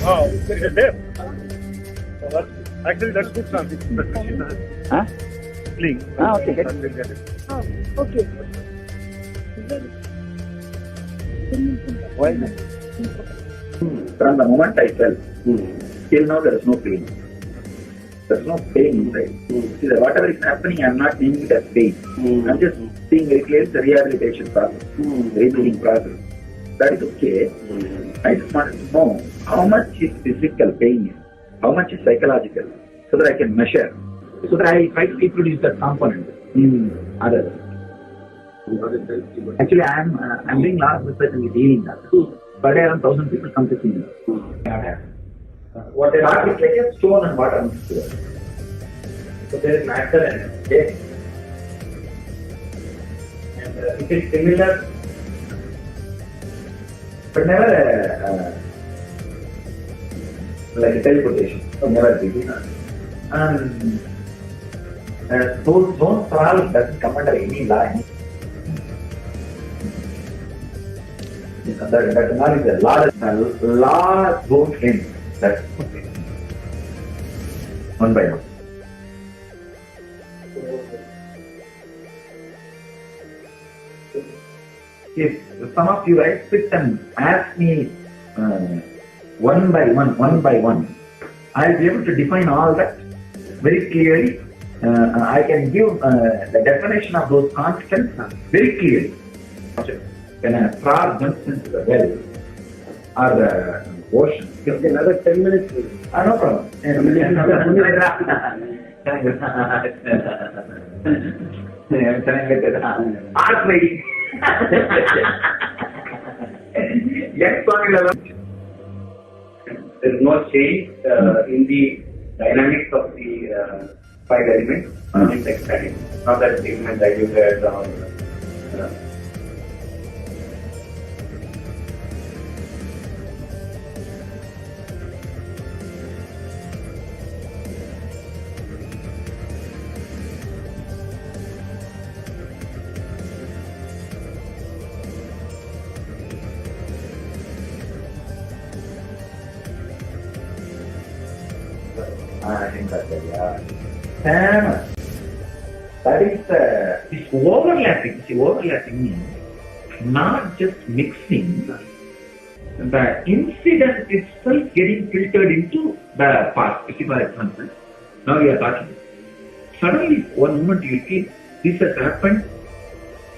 Oh, it is there. Actually, that's good transition. Huh? Link. Okay, get it. Oh, okay. Why not? From the moment I fell, till now there is no pain. There is no pain inside. See, whatever is happening, I am not seeing it as pain. I am just seeing very clearly the rehabilitation process, rebuilding process. That is okay. I just wanted to know how much is physical pain, how much is psychological, so that I can measure, so that I try to reproduce that component in others. Actually, I'm doing a lot of research in healing that. Per day around 1,000 people come to see me. What they are is like a stone and water mixed together. So there is matter and state. And it is similar, but never like a teleportation. So never big. And those zones all doesn't come under any law. That knowledge is a law goes in. That's okay. One by one. If some of you right sit and ask me one by one, I'll be able to define all that very clearly. I can give the definition of those constants very clearly. When a frog jumps into the well or the ocean, give another 10 minutes. No problem. Ask me. Yes, there is no change in the dynamics of the five elements. It's exciting. Not that statement that you heard or. I think that's Sam, that is this overlapping. See, overlapping means not just mixing, the incident itself getting filtered into the past. See, for example, now we are talking. Suddenly, one moment you feel this has happened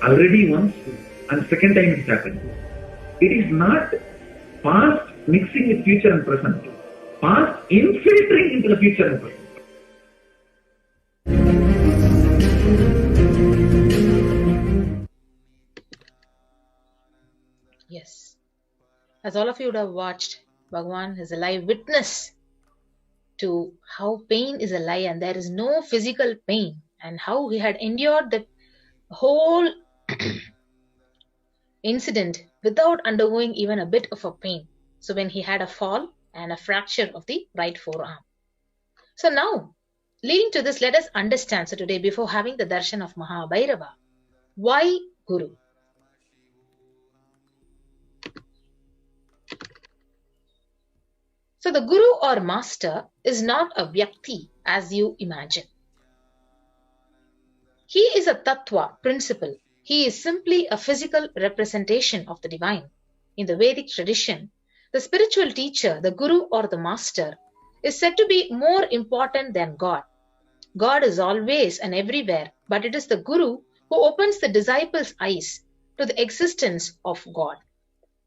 already once, and second time it is happening. It is not past mixing with future and present. Past infiltrating into the future and present. Yes. As all of you would have watched, Bhagavan is a live witness to how pain is a lie and there is no physical pain, and how he had endured the whole incident without undergoing even a bit of a pain. So when he had a fall and a fracture of the right forearm. So now, leading to this, let us understand. So today, before having the darshan of Bhairava, why Guru? So the Guru or Master is not a Vyakti as you imagine. He is a Tattva, principle. He is simply a physical representation of the divine. In the Vedic tradition, the spiritual teacher, the Guru or the Master, is said to be more important than God. God is always and everywhere, but it is the Guru who opens the disciples' eyes to the existence of God.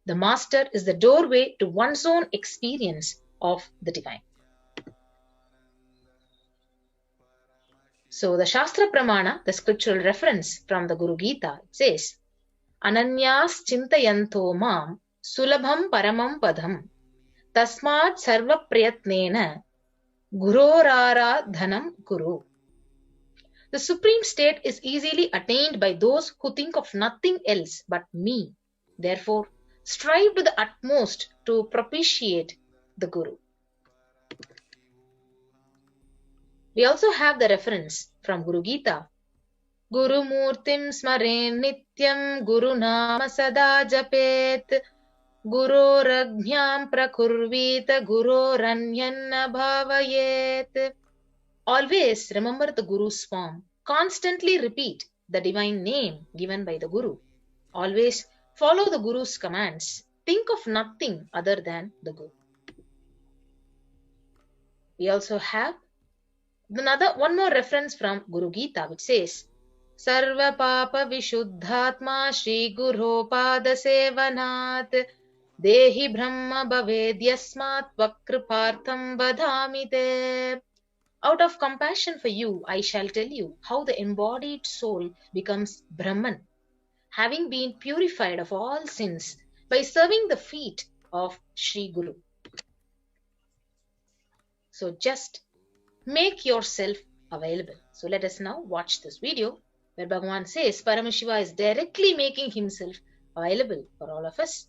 The Master is the doorway to one's own experience of the divine. So the Shastra Pramana, the scriptural reference from the Guru Gita, it says, Ananyas chintayanto mam sulabham paramam padam tasmat sarva prayatnena gurorara dhanam guru. The supreme state is easily attained by those who think of nothing else but me. Therefore, strive to the utmost to propitiate the Guru. We also have the reference from Guru Gita. Guru Murtim Smaren Nityam Guru Nama Sada Japet Guru Ragnyam Prakurvita Guru Ranyanna Bhavayet. Always remember the Guru's form. Constantly repeat the divine name given by the Guru. Always follow the Guru's commands. Think of nothing other than the Guru. We also have one more reference from Guru Gita, which says, Sarva Papa Vishuddhatma Shri Guru Pada Sevanat Dehi Brahma Bhavedyasmat Vakripartham Badhamite. Out of compassion for you, I shall tell you how the embodied soul becomes Brahman, having been purified of all sins by serving the feet of Sri Guru. So just make yourself available. So let us now watch this video where Bhagavan says Paramashiva is directly making himself available for all of us.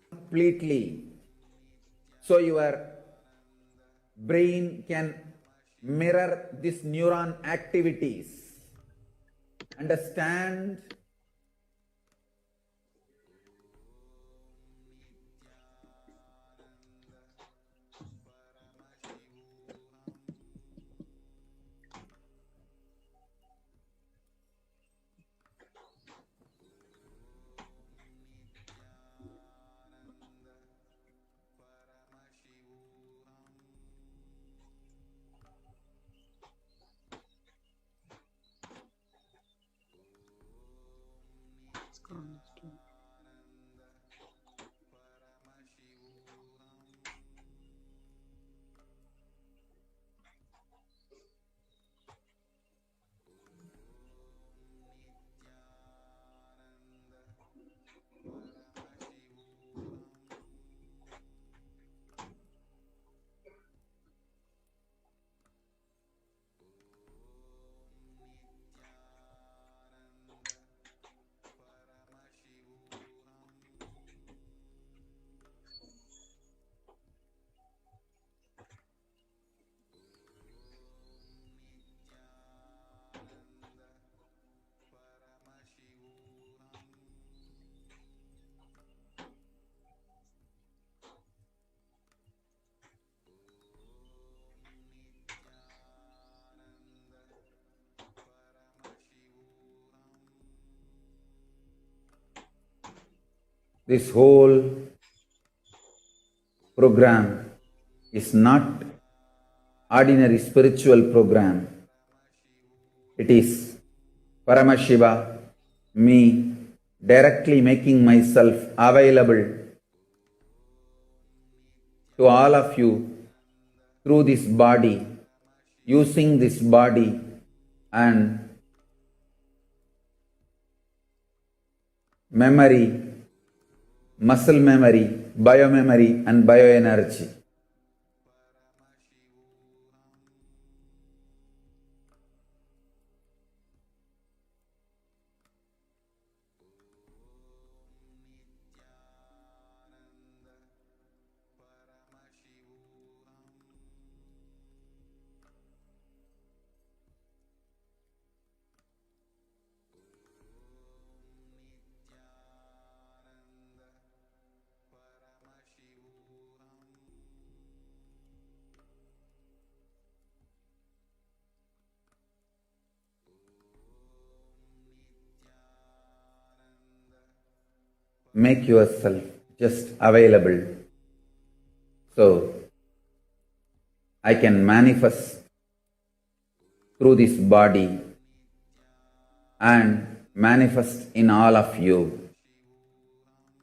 Completely. So your brain can mirror these neuron activities. Understand? This whole program is not ordinary spiritual program. It is Paramashiva, me, directly making myself available to all of you through this body, using this body and memory, muscle memory, biomemory and bioenergy. Make yourself just available so I can manifest through this body and manifest in all of you.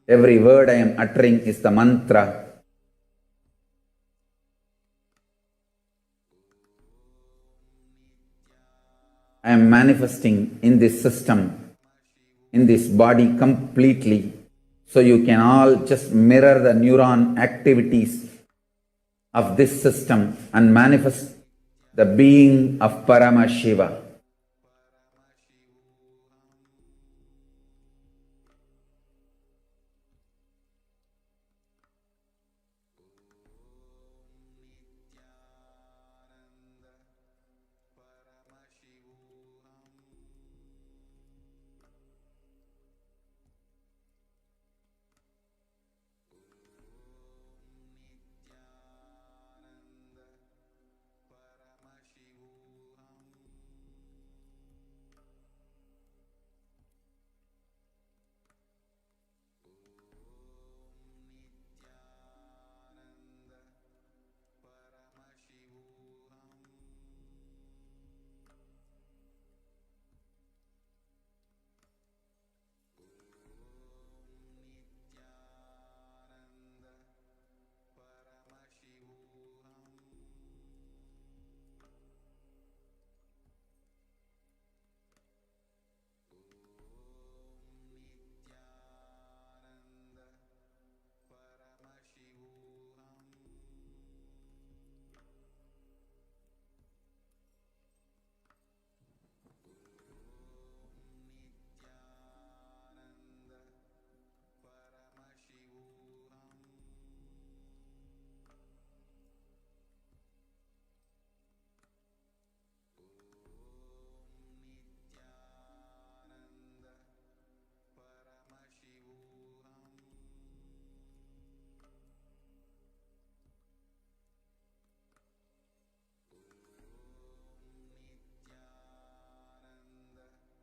Every word I am uttering is the mantra. I am manifesting in this system, in this body completely. So you can all just mirror the neuron activities of this system and manifest the being of Paramashiva.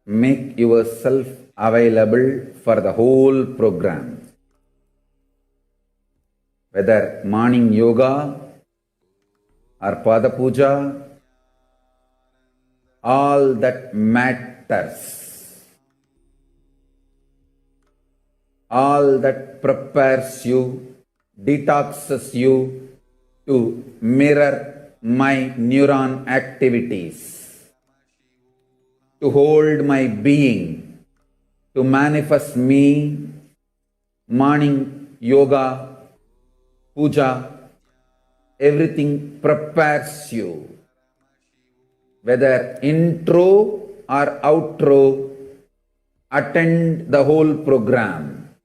Make yourself available for the whole program. Whether morning yoga or Pada Puja, all that matters. All that prepares you, detoxes you to mirror my neuron activities, to hold my being, to manifest me, morning yoga, puja, everything prepares you. Whether intro or outro, attend the whole program.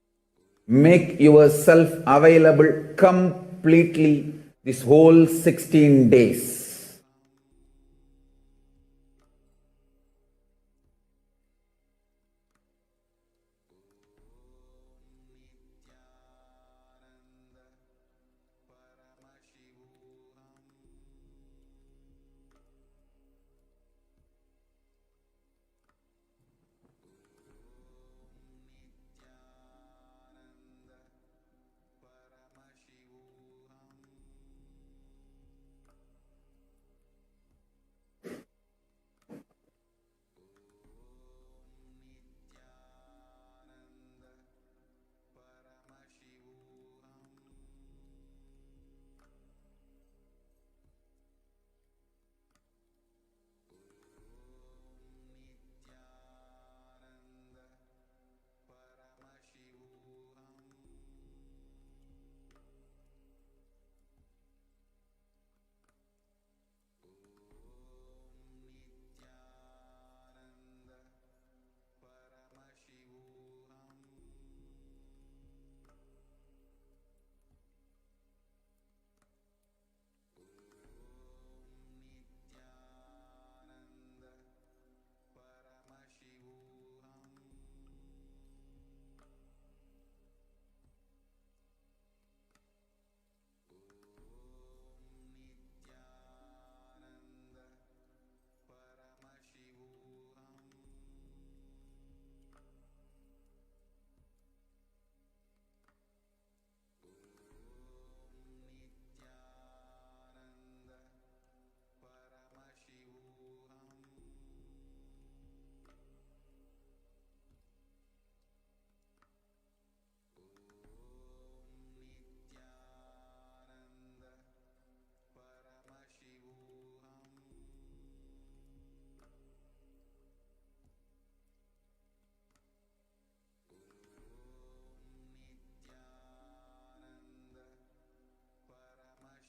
Make yourself available completely this whole 16 days.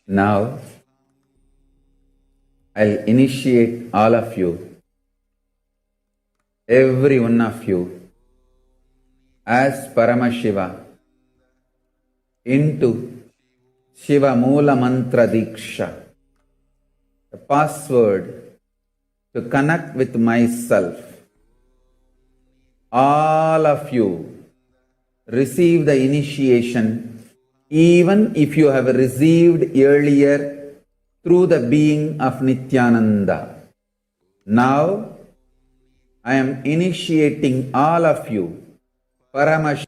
Now, I'll initiate all of you, every one of you, as Paramashiva into Shiva Moola Mantra Diksha, the password to connect with myself. All of you receive the initiation, even if you have received earlier through the being of Nithyananda. Now, I am initiating all of you, Paramashivoham.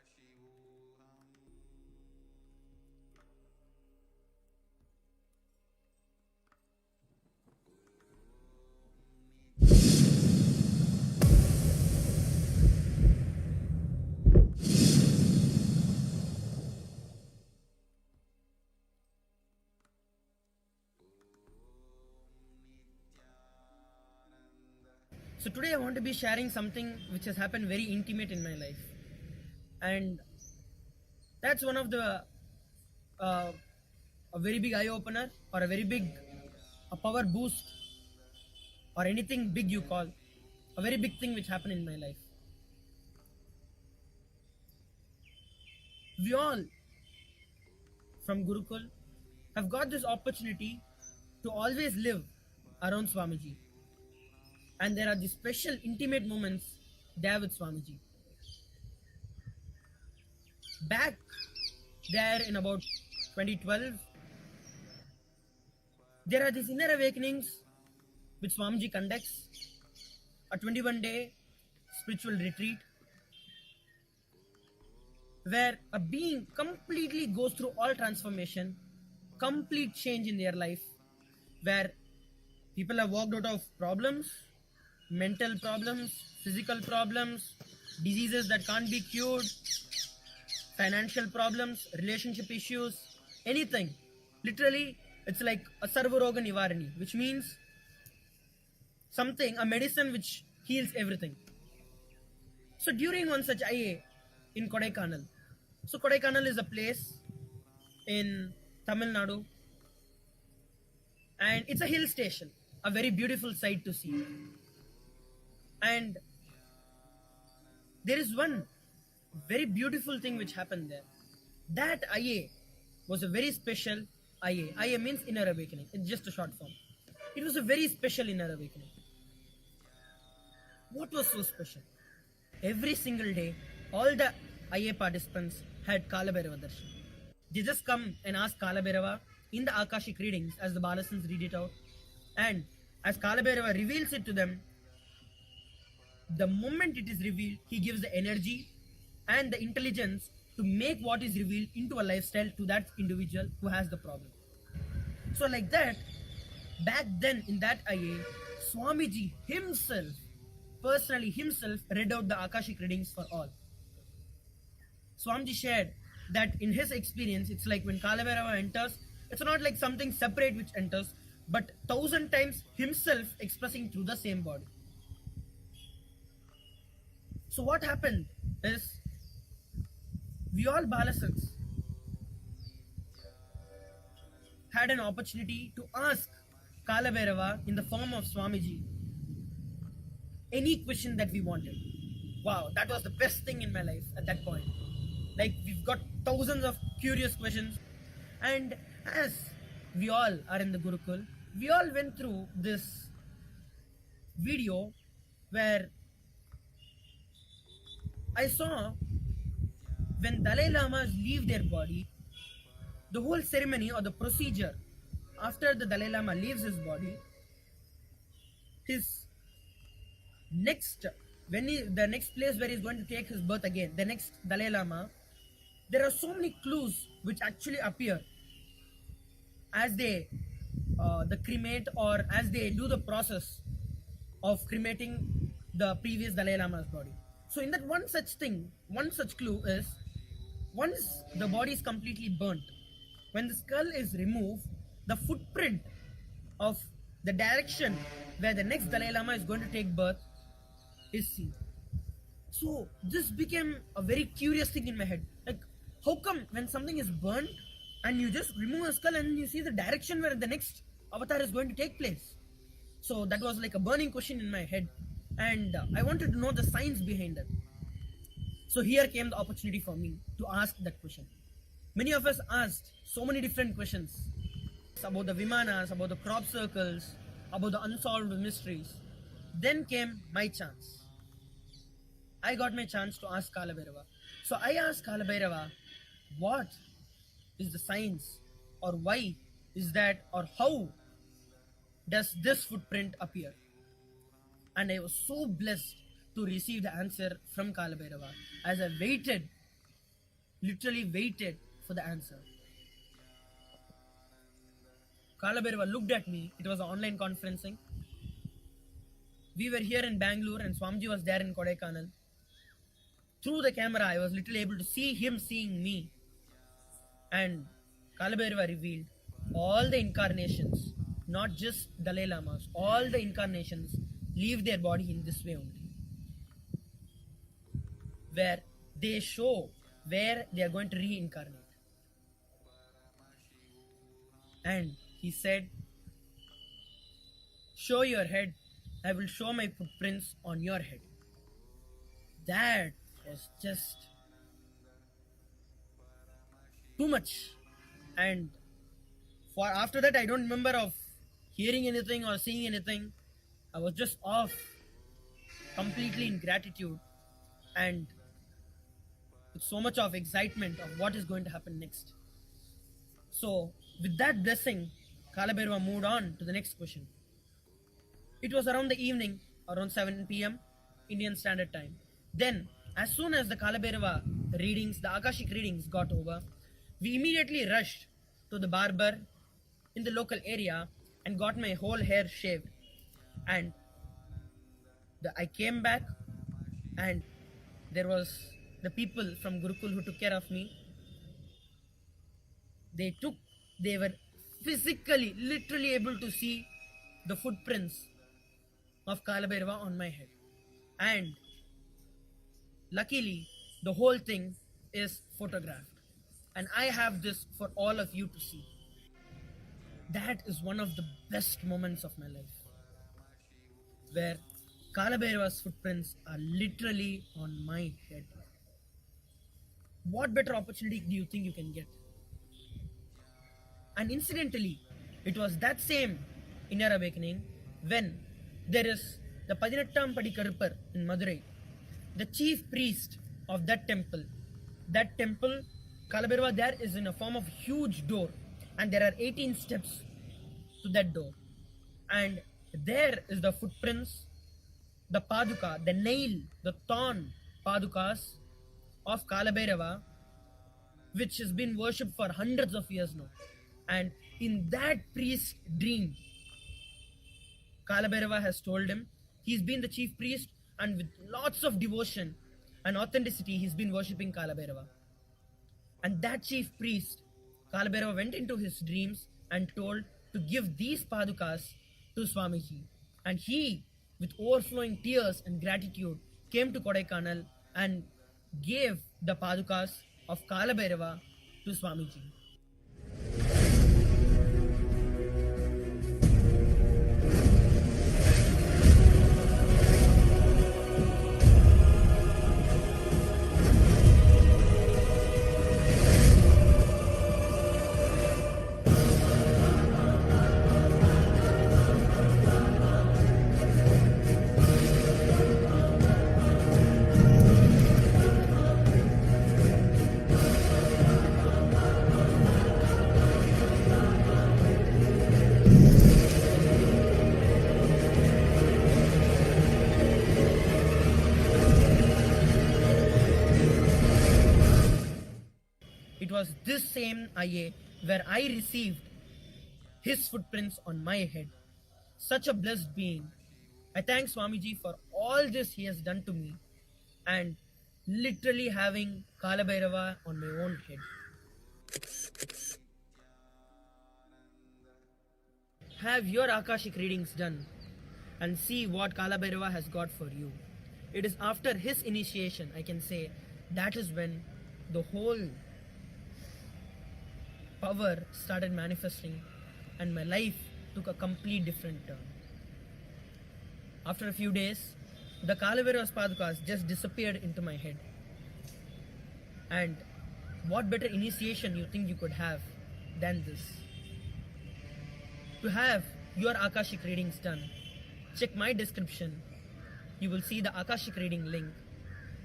So today I want to be sharing something which has happened very intimate in my life, and that's one of the a very big eye opener, or a very big power boost, or anything big you call, a very big thing which happened in my life. We all from Gurukul have got this opportunity to always live around Swamiji, and there are these special intimate moments there with Swamiji. Back there in about 2012, there are these inner awakenings which Swamiji conducts, a 21-day spiritual retreat where a being completely goes through all transformation, complete change in their life, where people have walked out of problems, mental problems, physical problems, diseases that can't be cured, financial problems, relationship issues, anything. Literally, it's like a Sarvaroga Nivarani, which means something, a medicine which heals everything. So during one such IA in Kodaikanal, so Kodaikanal is a place in Tamil Nadu, and it's a hill station, a very beautiful sight to see. And there is one very beautiful thing which happened there. That IA was a very special IA. IA means inner awakening. It's just a short form. It was a very special inner awakening. What was so special? Every single day, all the IA participants had Kalabhairava Darshan. They just come and ask Kalabhairava in the Akashic readings as the Balasans read it out. And as Kalabhairava reveals it to them, the moment it is revealed, he gives the energy and the intelligence to make what is revealed into a lifestyle to that individual who has the problem. So like that, back then in that IA, Swamiji himself, personally himself, read out the Akashic readings for all. Swamiji shared that in his experience, it's like when Kalabhairava enters, it's not like something separate which enters, but 1,000 times himself expressing through the same body. So what happened is, we all Balasans had an opportunity to ask Kalabhairava in the form of Swamiji any question that we wanted. Wow, that was the best thing in my life at that point. Like, we've got thousands of curious questions, and as we all are in the Gurukul, we all went through this video where I saw when Dalai Lamas leave their body, the whole ceremony or the procedure after the Dalai Lama leaves his body, his next, the next place where he's going to take his birth again, the next Dalai Lama, there are so many clues which actually appear as they the cremate, or as they do the process of cremating the previous Dalai Lama's body. So in that one such thing, one such clue is, once the body is completely burnt, when the skull is removed, the footprint of the direction where the next Dalai Lama is going to take birth is seen. So this became a very curious thing in my head. Like, how come when something is burnt, and you just remove a skull and you see the direction where the next avatar is going to take place. So that was like a burning question in my head, and I wanted to know the science behind it. So here came the opportunity for me to ask that question. Many of us asked so many different questions about the Vimanas, about the crop circles, about the unsolved mysteries. Then came my chance. I got my chance to ask Kalabhairava. So I asked Kalabhairava, what is the science, or why is that, or how does this footprint appear? And I was so blessed to receive the answer from Kalabhairava as I waited, literally waited for the answer. Kalabhairava looked at me. It was an online conferencing. We were here in Bangalore and Swamiji was there in Kodaikanal. Through the camera, I was literally able to see him seeing me. And Kalabhairava revealed all the incarnations, not just Dalai Lamas, all the incarnations leave their body in this way only, where they show where they are going to reincarnate. And he said, show your head, I will show my footprints on your head. That was just too much. And for after that, I don't remember of hearing anything or seeing anything. I was just off, completely in gratitude and with so much of excitement of what is going to happen next. So with that blessing, Kalabhairava moved on to the next question. It was around the evening, around 7 p.m. Indian Standard Time. Then, as soon as the Kalabhairava readings, the Akashic readings got over, we immediately rushed to the barber in the local area and got my whole hair shaved. And I came back, and there was the people from Gurukul who took care of me. They were physically, literally able to see the footprints of Kalabhairava on my head. And luckily, the whole thing is photographed. And I have this for all of you to see. That is one of the best moments of my life, where Kalabhairava's footprints are literally on my head. What better opportunity do you think you can get? And incidentally, it was that same inner awakening when there is the Padinattam Padi Karupar in Madurai, the chief priest of that temple. That temple, Kalabhairava there is in a form of huge door, and there are 18 steps to that door. And there is the footprints, the paduka, the nail, the thorn padukas of Kalabhairava, which has been worshipped for hundreds of years now. And in that priest's dream, Kalabhairava has told him he's been the chief priest, and with lots of devotion and authenticity, he's been worshipping Kalabhairava. And that chief priest, Kalabhairava, went into his dreams and told to give these padukas to Swamiji. And he, with overflowing tears and gratitude, came to Kodaikanal and gave the padukas of Kalabhairava to Swamiji. It was this same IA where I received his footprints on my head. Such a blessed being. I thank Swamiji for all this he has done to me, and literally having Kalabhairava on my own head. Have your Akashic readings done and see what Kalabhairava has got for you. It is after his initiation, I can say, that is when the whole power started manifesting and my life took a complete different turn. After a few days, the Kalabhairava Padukas just disappeared into my head. And what better initiation you think you could have than this? To have your Akashic readings done, check my description. You will see the Akashic reading link.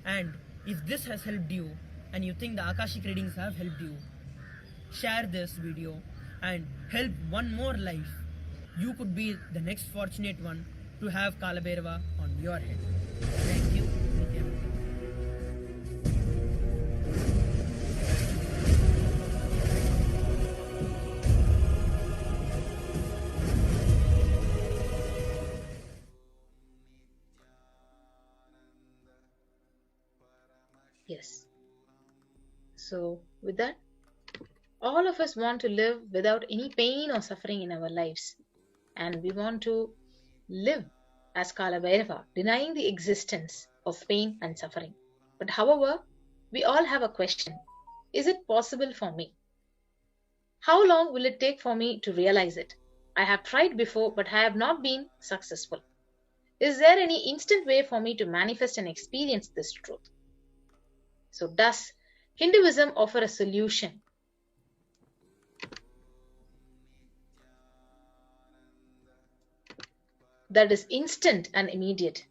And if this has helped you and you think the Akashic readings have helped you, share this video and help one more life. You could be the next fortunate one to have Kalabhairava on your head. Thank you. Nithyananda. Yes. So, with that, all of us want to live without any pain or suffering in our lives. And we want to live as Kalabhairava, denying the existence of pain and suffering. But however, we all have a question. Is it possible for me? How long will it take for me to realize it? I have tried before, but I have not been successful. Is there any instant way for me to manifest and experience this truth? So does Hinduism offer a solution? That is instant and immediate?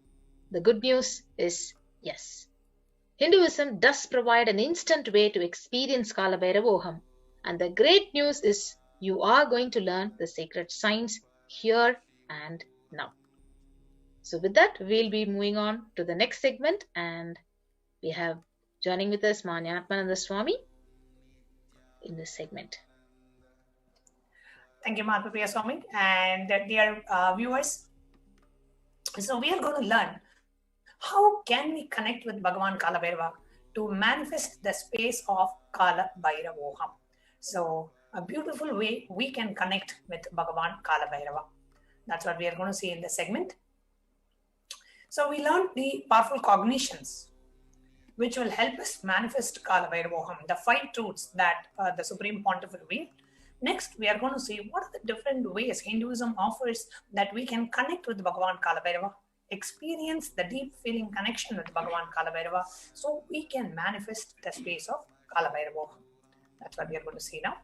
The good news is yes. Hinduism does provide an instant way to experience Kalabhairavoham, and the great news is you are going to learn the sacred science here and now. So with that, we'll be moving on to the next segment, and we have joining with us Atmananda Swami in this segment. Thank you, Mahapriya Swami. And dear viewers, so we are going to learn how can we connect with Bhagavan Kalabhairava to manifest the space of Kalabhairavoham. So a beautiful way we can connect with Bhagavan Kalabhairava. That's what we are going to see in this segment. So we learned the powerful cognitions which will help us manifest Kalabhairavoham, the 5 truths that the Supreme Pontiff revealed. Next, we are going to see what are the different ways Hinduism offers that we can connect with Bhagavan Kalabhairava, experience the deep feeling connection with Bhagavan Kalabhairava, so we can manifest the space of Kalabhairavoham. That's what we are going to see now.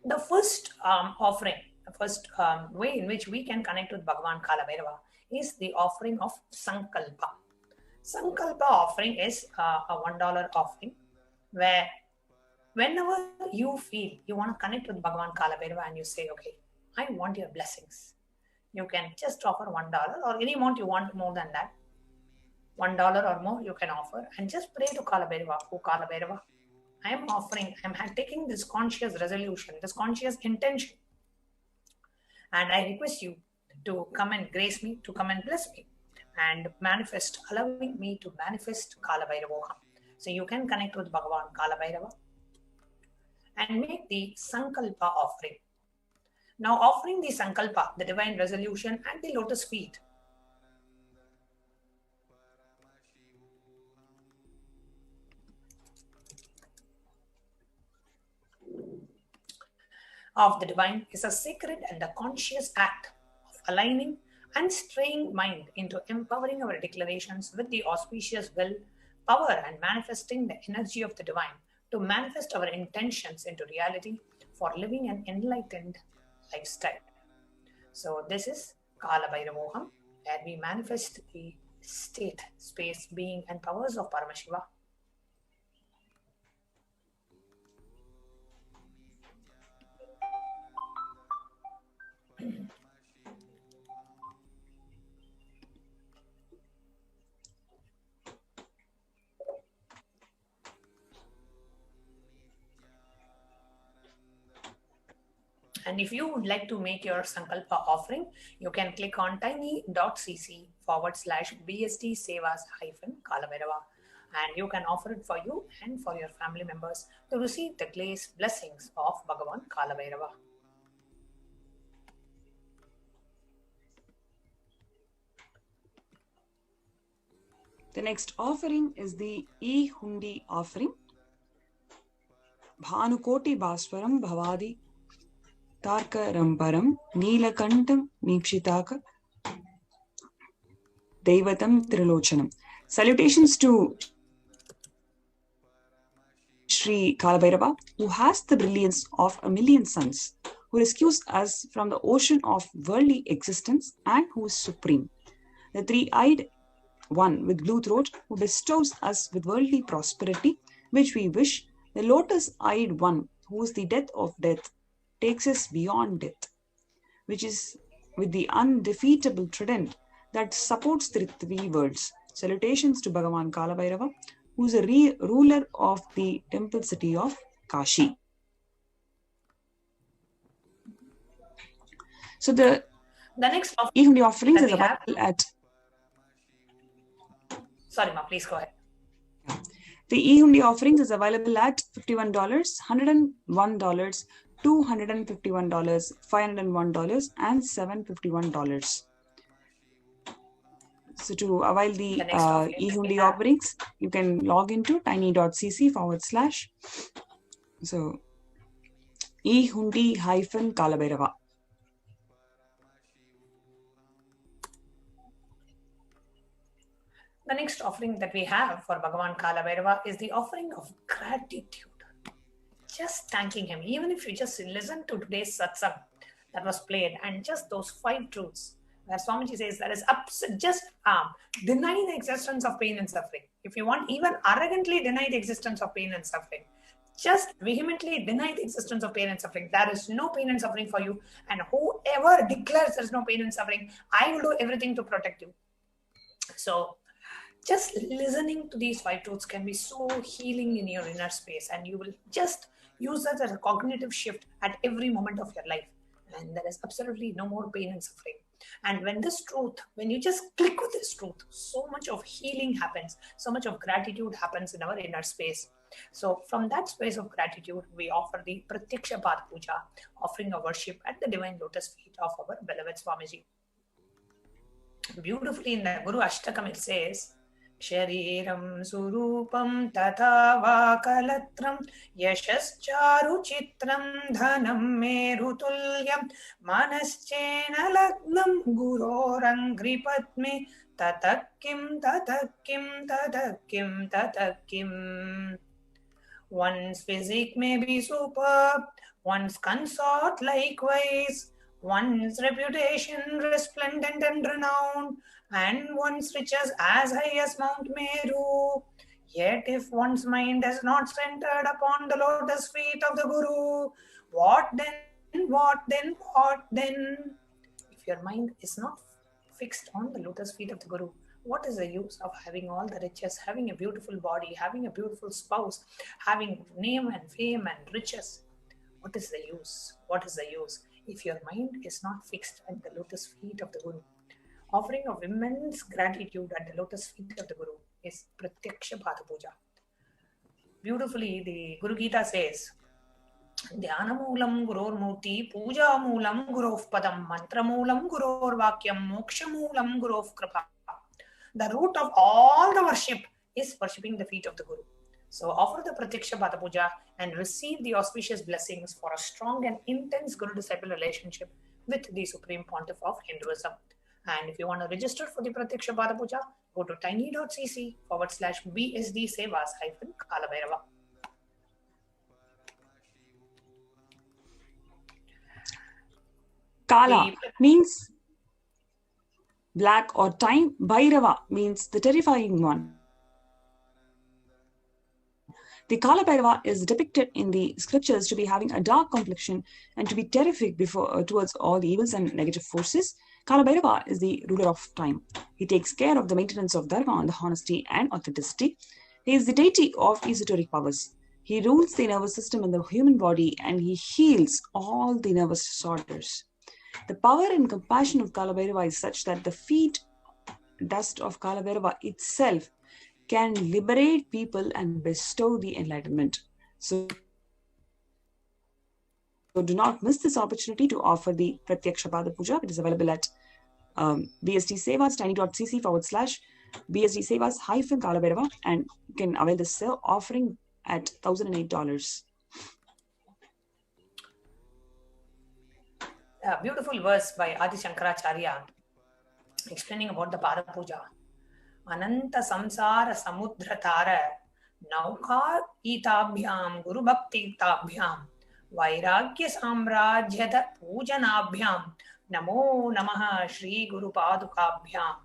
The first offering, the first way in which we can connect with Bhagavan Kalabhairava is the offering of Sankalpa. Sankalpa offering is a $1 offering where whenever you feel you want to connect with Bhagavan Kalabhairava and you say, okay, I want your blessings, you can just offer $1 or any amount you want more than that. $1 or more you can offer and just pray to Kalabhairava. Oh Kalabhairava, I am offering, I am taking this conscious resolution, this conscious intention, and I request you to come and grace me, to come and bless me and manifest, allowing me to manifest Kalabhairavoham. So you can connect with Bhagavan Kalabhairava and make the Sankalpa offering. Now offering the Sankalpa, the divine resolution at the lotus feet, of the divine is a sacred and a conscious act of aligning and straying mind into empowering our declarations with the auspicious will, power, and manifesting the energy of the divine to manifest our intentions into reality for living an enlightened lifestyle. So this is Kalabhairavoham, where we manifest the state, space, being, and powers of Paramashiva. And if you would like to make your Sankalpa offering, you can click on tiny.cc/BST Sevas-Kalabhairava. And you can offer it for you and for your family members to receive the grace blessings of Bhagavan Kalabhairava. The next offering is the E-Hundi offering. Bhanukoti Bhaswaram Bhavadi Tarka Ramparam Neelakantam Nikshitaka Devatam Trilochanam. Salutations to Sri Kalabhairava, who has the brilliance of a million suns, who rescues us from the ocean of worldly existence and who is supreme. The three-eyed one with blue throat, who bestows us with worldly prosperity, which we wish. The lotus-eyed one, who is the death of death, takes us beyond death, which is with the undefeatable trident that supports the three worlds. Salutations to Bhagavan Kalabhairava, who is a ruler of the temple city of Kashi. So the next E-Hundi offerings is available at... Sorry, ma, please go ahead. The E-Hundi offerings is available at $51, $101, $251, $501, and $751. So to avail the E-Hundi offerings, you can log into tiny.cc / so E-Hundi-Kalabhairava. The next offering that we have for Bhagavan Kalabhairava is the offering of gratitude. Just thanking him. Even if you just listen to today's satsang that was played and just those 5 truths, where Swamiji says that is just deny the existence of pain and suffering. If you want, even arrogantly deny the existence of pain and suffering. Just vehemently deny the existence of pain and suffering. There is no pain and suffering for you. And whoever declares there is no pain and suffering, I will do everything to protect you. So, just listening to these 5 truths can be so healing in your inner space, and you will just use that as a cognitive shift at every moment of your life. And there is absolutely no more pain and suffering. And when you just click with this truth, so much of healing happens, so much of gratitude happens in our inner space. So from that space of gratitude, we offer the Pratyaksha Path Puja, offering a worship at the divine lotus feet of our beloved Swamiji. Beautifully in the Guru Ashtakam it says, Shariram surupam tatha vakalatram yashascharu chitram dhanam merutulyam manaschena lagnam gurorangripatme tatakim tatakim tatakim tatakim. One's physique may be superb, one's consort likewise, one's reputation resplendent and renowned, and one's riches as high as Mount Meru. Yet if one's mind is not centered upon the lotus feet of the Guru, what then? If your mind is not fixed on the lotus feet of the Guru, what is the use of having all the riches, having a beautiful body, having a beautiful spouse, having name and fame and riches? What is the use? What is the use if your mind is not fixed at the lotus feet of the Guru? Offering of immense gratitude at the lotus feet of the Guru is Pratyaksha Path Puja. Beautifully, the Guru Gita says, Dhyanamoolam Guror Murti, Puja Moolam Gurov Padam, Mantra Moolam Guror Vakyam, Moksha Moolam Gurov Kripa. The root of all the worship is worshipping the feet of the Guru. So offer the Pratyaksha Path Puja and receive the auspicious blessings for a strong and intense Guru-disciple relationship with the Supreme Pontiff of Hinduism. And if you want to register for the Pratyaksha Path Puja, go to tiny.cc /BSD Sevas-Kalabhairava. Kala means black or time. Bhairava means the terrifying one. The Kalabhairava is depicted in the scriptures to be having a dark complexion and to be terrific towards all the evils and negative forces. Kalabhairava is the ruler of time. He takes care of the maintenance of dharma and the honesty and authenticity. He is the deity of esoteric powers. He rules the nervous system in the human body and he heals all the nervous disorders. The power and compassion of Kalabhairava is such that the feet dust of Kalabhairava itself can liberate people and bestow the enlightenment. So do not miss this opportunity to offer the Pratyaksha Path Puja. It is available at BST Sevas, tiny.cc BSD Sevas-Kalabhairava, and you can avail this offering at $1,008. A beautiful verse by Adi Shankaracharya explaining about the Pada Puja. Ananta samsara samudra tara nauka itabhyam guru bhakti tabhyam vairagya samrajyada pujanabhyam namo namaha Shri Guru Padukabhyam.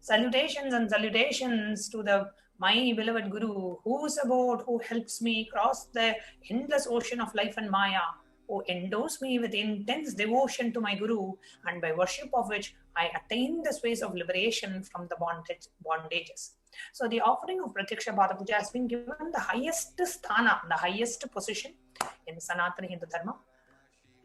Salutations and salutations to the my beloved Guru, who's about, who helps me cross the endless ocean of life and Maya, who endows me with intense devotion to my Guru, and by worship of which I attain the space of liberation from the bondages. So the offering of Pratyaksha Pada Puja has been given the highest sthana, the highest position in Sanatana Hindu Dharma.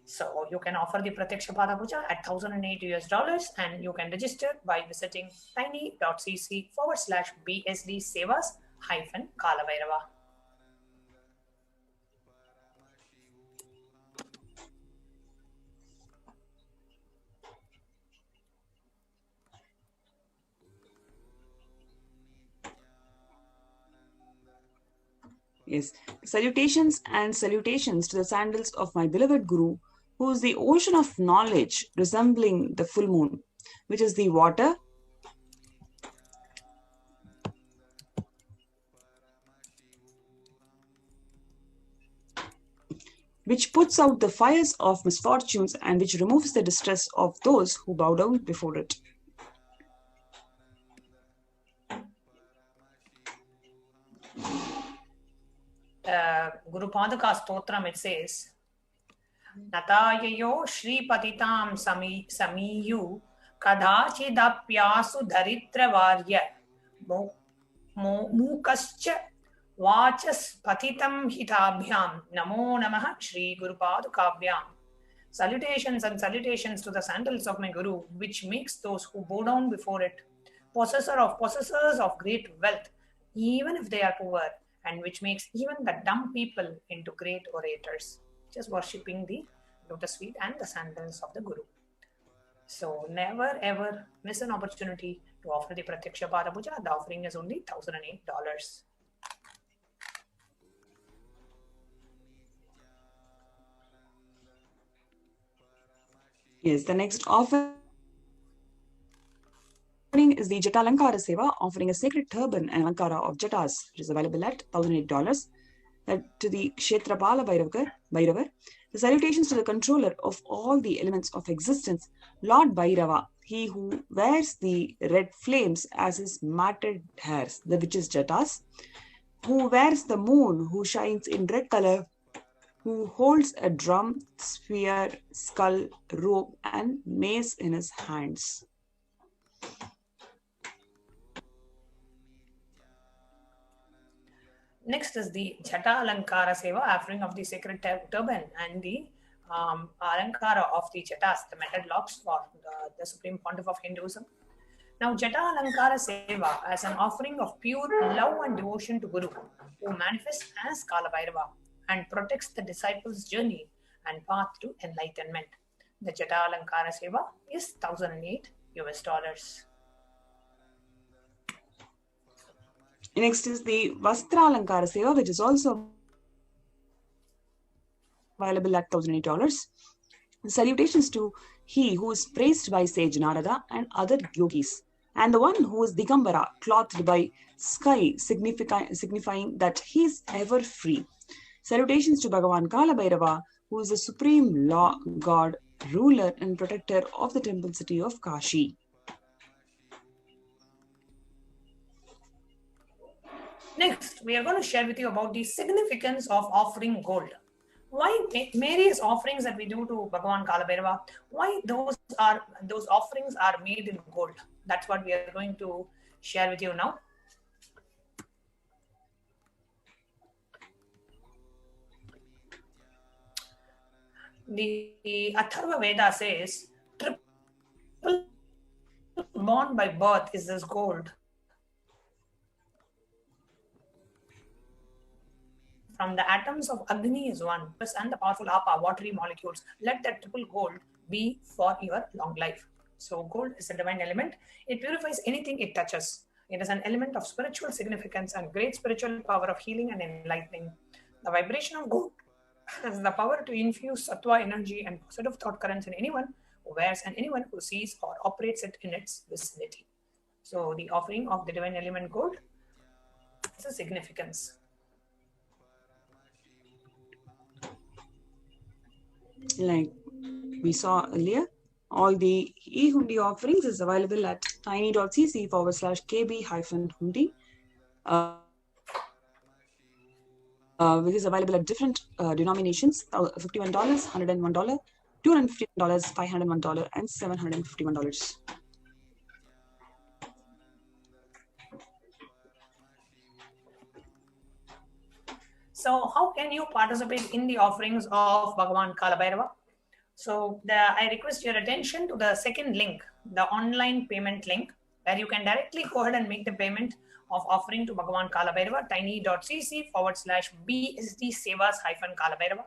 So you can offer the Pratyaksha Pada Puja at $1,008 and you can register by visiting tiny.cc/BSD Sevas-Kalabhairava. Yes. Salutations and salutations to the sandals of my beloved Guru, who is the ocean of knowledge resembling the full moon, which is the water which puts out the fires of misfortunes and which removes the distress of those who bow down before it. Guru Padaka Stotram, it says, Natayayo Shri Patitam Samiyu Kadachidapyasu Daritra Varya Mukascha Vachas Patitam Hitabhyam Namo Namaha Shri Guru Padukabhyam. Salutations and salutations to the sandals of my Guru, which makes those who bow down before it possessors of great wealth, even if they are poor, and which makes even the dumb people into great orators, just worshipping the lotus feet and the sandals of the Guru. So never ever miss an opportunity to offer the Pratyaksha Pada Puja. The offering is only $1,008. Yes, the next offering is the Jata Alankara Seva, offering a sacred turban and Alankara of Jatas, which is available at $1,008. To the Kshetrapala Bhairavar, the salutations to the controller of all the elements of existence, Lord Bhairava, he who wears the red flames as his matted hairs, the which is Jatas, who wears the moon, who shines in red color, who holds a drum, spear, skull, rope, and mace in his hands. Next is the Jata Alankara Seva, offering of the sacred turban and the Alankara of the Jatas, the metal locks for the Supreme Pontiff of Hinduism. Now, Jata Alankara Seva as an offering of pure love and devotion to Guru, who manifests as Kalabhairava and protects the disciples' journey and path to enlightenment. The Jata Alankara Seva is $1,008. Next is the Vastra Alankara Seva, which is also available at $1,008. Salutations to he who is praised by sage Narada and other yogis, and the one who is Digambara, clothed by sky, signifying that he is ever free. Salutations to Bhagavan Kalabhairava, who is the supreme law, god, ruler and protector of the temple city of Kashi. Next, we are going to share with you about the significance of offering gold. Why various offerings that we do to Bhagavan Kalabhairava, why those offerings are made in gold. That's what we are going to share with you now. The Atharva Veda says, triple born by birth is this gold. From the atoms of Agni is one, and the powerful Apa, watery molecules. Let that triple gold be for your long life. So gold is a divine element. It purifies anything it touches. It is an element of spiritual significance and great spiritual power of healing and enlightening. The vibration of gold has the power to infuse sattva energy and positive thought currents in anyone who wears and anyone who sees or operates it in its vicinity. So the offering of the divine element gold is a significance. Like we saw earlier, all the e-hundi offerings is available at tiny.cc/kb-hundi, which is available at different denominations: $51, $101, $251, $501, and $751. So how can you participate in the offerings of Bhagavan Kalabhairava? So I request your attention to the second link, the online payment link, where you can directly go ahead and make the payment of offering to Bhagavan Kalabhairava, tiny.cc/BSD Sevas-Kalabhairava.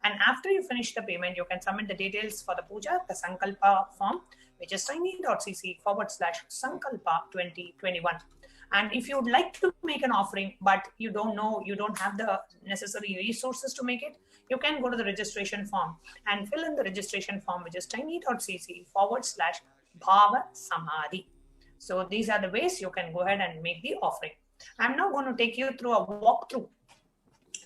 And after you finish the payment, you can submit the details for the puja, the Sankalpa form, which is tiny.cc/Sankalpa 2021. And if you would like to make an offering, but you don't have the necessary resources to make it, you can go to the registration form and fill in the registration form, which is tiny.cc/Bhava Samadhi. So these are the ways you can go ahead and make the offering. I'm now going to take you through a walkthrough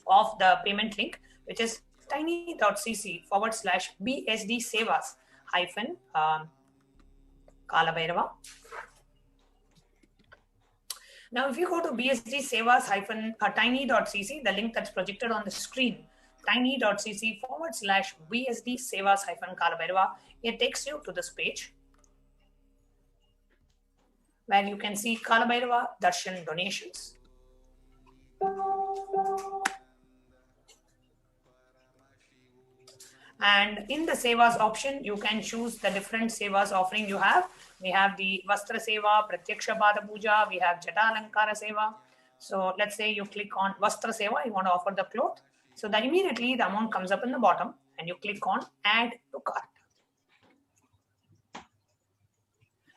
of the payment link, which is tiny.cc/BSD Sevas-Kalabhairava. Now, if you go to BSD Sevas-tiny.cc, the link that's projected on the screen, tiny.cc/BSD Sevas-Kalabhairava, it takes you to this page where you can see Kalabhairava Darshan donations. And in the Sevas option, you can choose the different Sevas offering you have. We have the Vastra Seva, Pratyaksha Pada Puja, we have Jata Alankara Seva. So let's say you click on Vastra Seva, you want to offer the cloth. So then immediately the amount comes up in the bottom and you click on Add to Cart.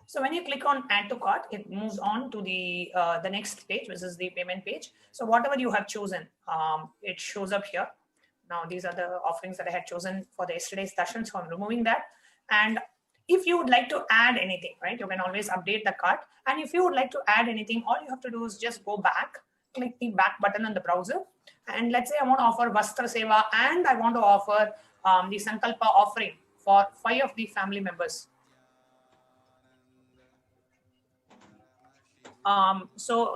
So when you click on Add to Cart, it moves on to the next page, which is the payment page. So whatever you have chosen, it shows up here. Now these are the offerings that I had chosen for the yesterday's darshan, so I'm removing that. And if you would like to add anything, right, you can always update the cart. And if you would like to add anything, all you have to do is just go back, click the back button on the browser. And let's say I want to offer Vastra Seva and I want to offer the Sankalpa offering for 5 of the family members. So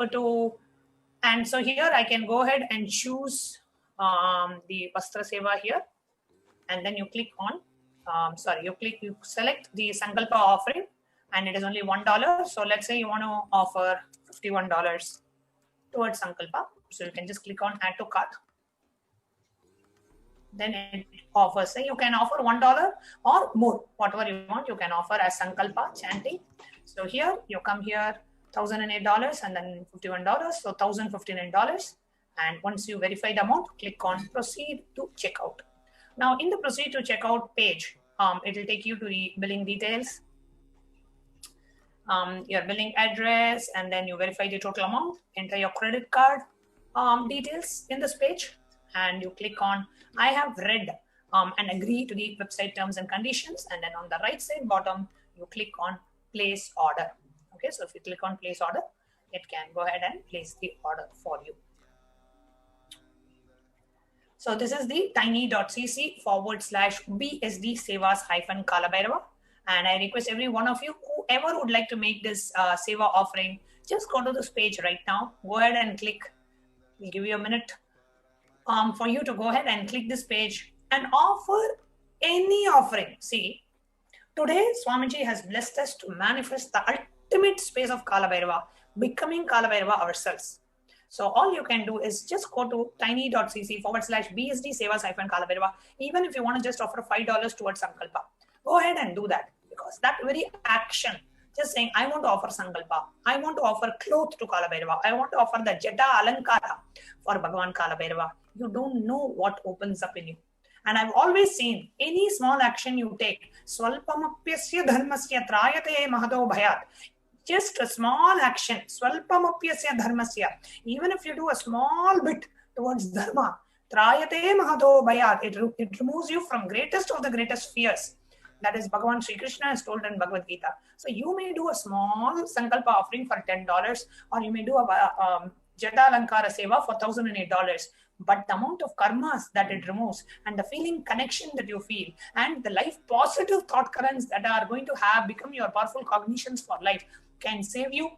here I can go ahead and choose the Vastra Seva here, and then you click on, you select the Sankalpa offering, and it is only $1. So let's say you want to offer $51 towards Sankalpa. So you can just click on Add to Cart. Then it offers, say you can offer $1 or more, whatever you want, you can offer as Sankalpa chanting. So here you come here, $1,008 and then $51, so $1,059. And once you verify the amount, click on Proceed to Checkout. Now in the Proceed to Checkout page, it will take you to the billing details, your billing address, and then you verify the total amount, enter your credit card details in this page, and you click on I have read and agree to the website terms and conditions, and then on the right side bottom, you click on Place Order. Okay, so if you click on Place Order, it can go ahead and place the order for you. So this is the tiny.cc/BSD Sevas-Kalabhairava. And I request every one of you, whoever would like to make this Seva offering, just go to this page right now. Go ahead and click. We'll give you a minute for you to go ahead and click this page and offer any offering. See, today Swamiji has blessed us to manifest the ultimate space of Kalabhairava, becoming Kalabhairava ourselves. So all you can do is just go to tiny.cc/BSD Sevas-Kalabhairava. Even if you want to just offer $5 towards Sankalpa, go ahead and do that, because that very action, just saying, I want to offer Sankalpa, I want to offer cloth to Kalabhairava, I want to offer the Jata Alankara for Bhagavan Kalabhairava, you don't know what opens up in you. And I've always seen any small action you take, Swalpamapyasya dharmasya trayate mahado bhayat. just a small action, swalpamapyasya dharmasya, even if you do a small bit towards dharma, trayate mahato bhayat, it removes you from greatest of the greatest fears. That is Bhagavan Sri Krishna has told in Bhagavad Gita. So you may do a small sankalpa offering for $10, or you may do a Jata Alankara Seva for $1,008. But the amount of karmas that it removes, and the feeling connection that you feel, and the life positive thought currents that are going to have become your powerful cognitions for life, can save you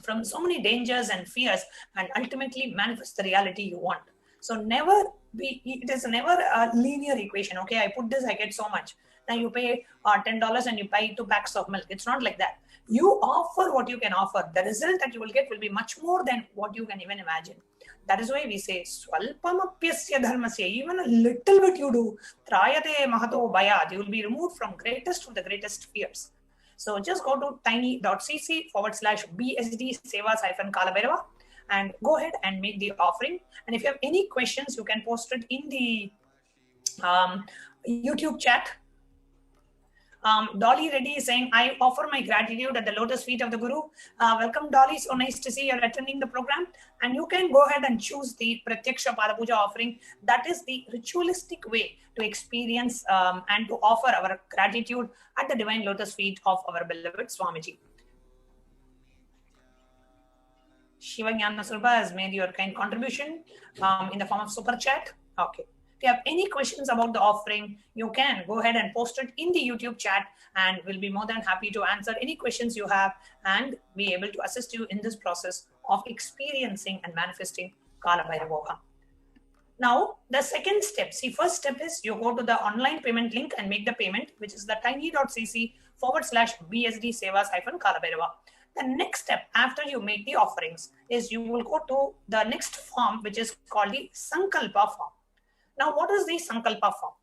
from so many dangers and fears, and ultimately manifest the reality you want. So it is never a linear equation. Okay, I put this, I get so much. Now you pay $10 and you buy 2 packs of milk. It's not like that. You offer what you can offer. The result that you will get will be much more than what you can even imagine. That is why we say, swalpamapyasya dharmasya, even a little bit you do, trayate mahato bhayat, you will be removed from greatest of the greatest fears. So just go to tiny.cc/BSD Sevas-Kalabhairava and go ahead and make the offering. And if you have any questions, you can post it in the YouTube chat. Dolly Reddy is saying, I offer my gratitude at the lotus feet of the Guru. Welcome, Dolly. So nice to see you're attending the program. And you can go ahead and choose the Pratyaksha Pada Puja offering. That is the ritualistic way to experience and to offer our gratitude at the divine lotus feet of our beloved Swamiji. Shiva Jnana Surba has made your kind contribution in the form of super chat. Okay. If you have any questions about the offering, you can go ahead and post it in the YouTube chat, and we'll be more than happy to answer any questions you have and be able to assist you in this process of experiencing and manifesting Kalabhairava. Now, the second step, first step is you go to the online payment link and make the payment, which is the tiny.cc/BSD Sevas-Kalabhairava. The next step after you make the offerings is you will go to the next form, which is called the Sankalpa form. Now, what is the Sankalpa form?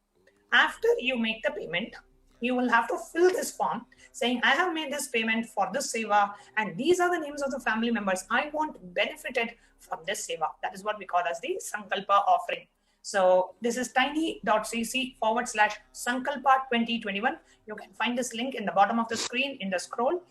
After you make the payment, you will have to fill this form saying, I have made this payment for this seva, and these are the names of the family members I want benefited from this seva. That is what we call as the Sankalpa offering. So this is tiny.cc/Sankalpa 2021. You can find this link in the bottom of the screen in the scroll.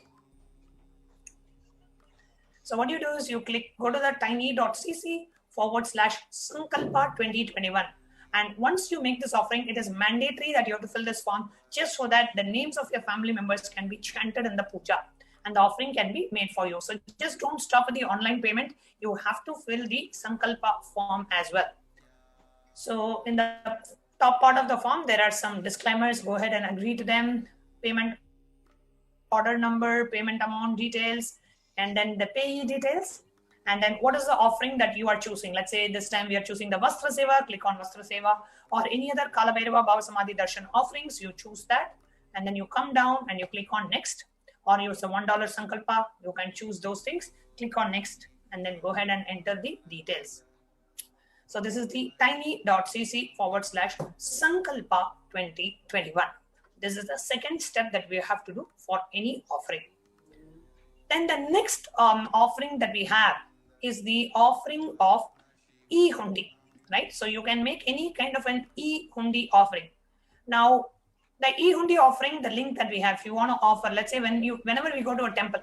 So what you do is you go to the tiny.cc/Sankalpa 2021. And once you make this offering, it is mandatory that you have to fill this form just so that the names of your family members can be chanted in the puja and the offering can be made for you. So just don't stop with the online payment. You have to fill the Sankalpa form as well. So in the top part of the form, there are some disclaimers. Go ahead and agree to them. Payment order number, payment amount details, and then the payee details. And then what is the offering that you are choosing? Let's say this time we are choosing the Vastra Seva, click on Vastra Seva, or any other Kalabhairava Bhava Samadhi Darshan offerings, you choose that. And then you come down and you click on next, or use a $1 Sankalpa, you can choose those things, click on next, and then go ahead and enter the details. So this is the tiny.cc/Sankalpa 2021. This is the second step that we have to do for any offering. Then the next offering that we have is the offering of e-hundi, right? So you can make any kind of an e-hundi offering. Now, the e-hundi offering, the link that we have, if you want to offer, let's say whenever we go to a temple,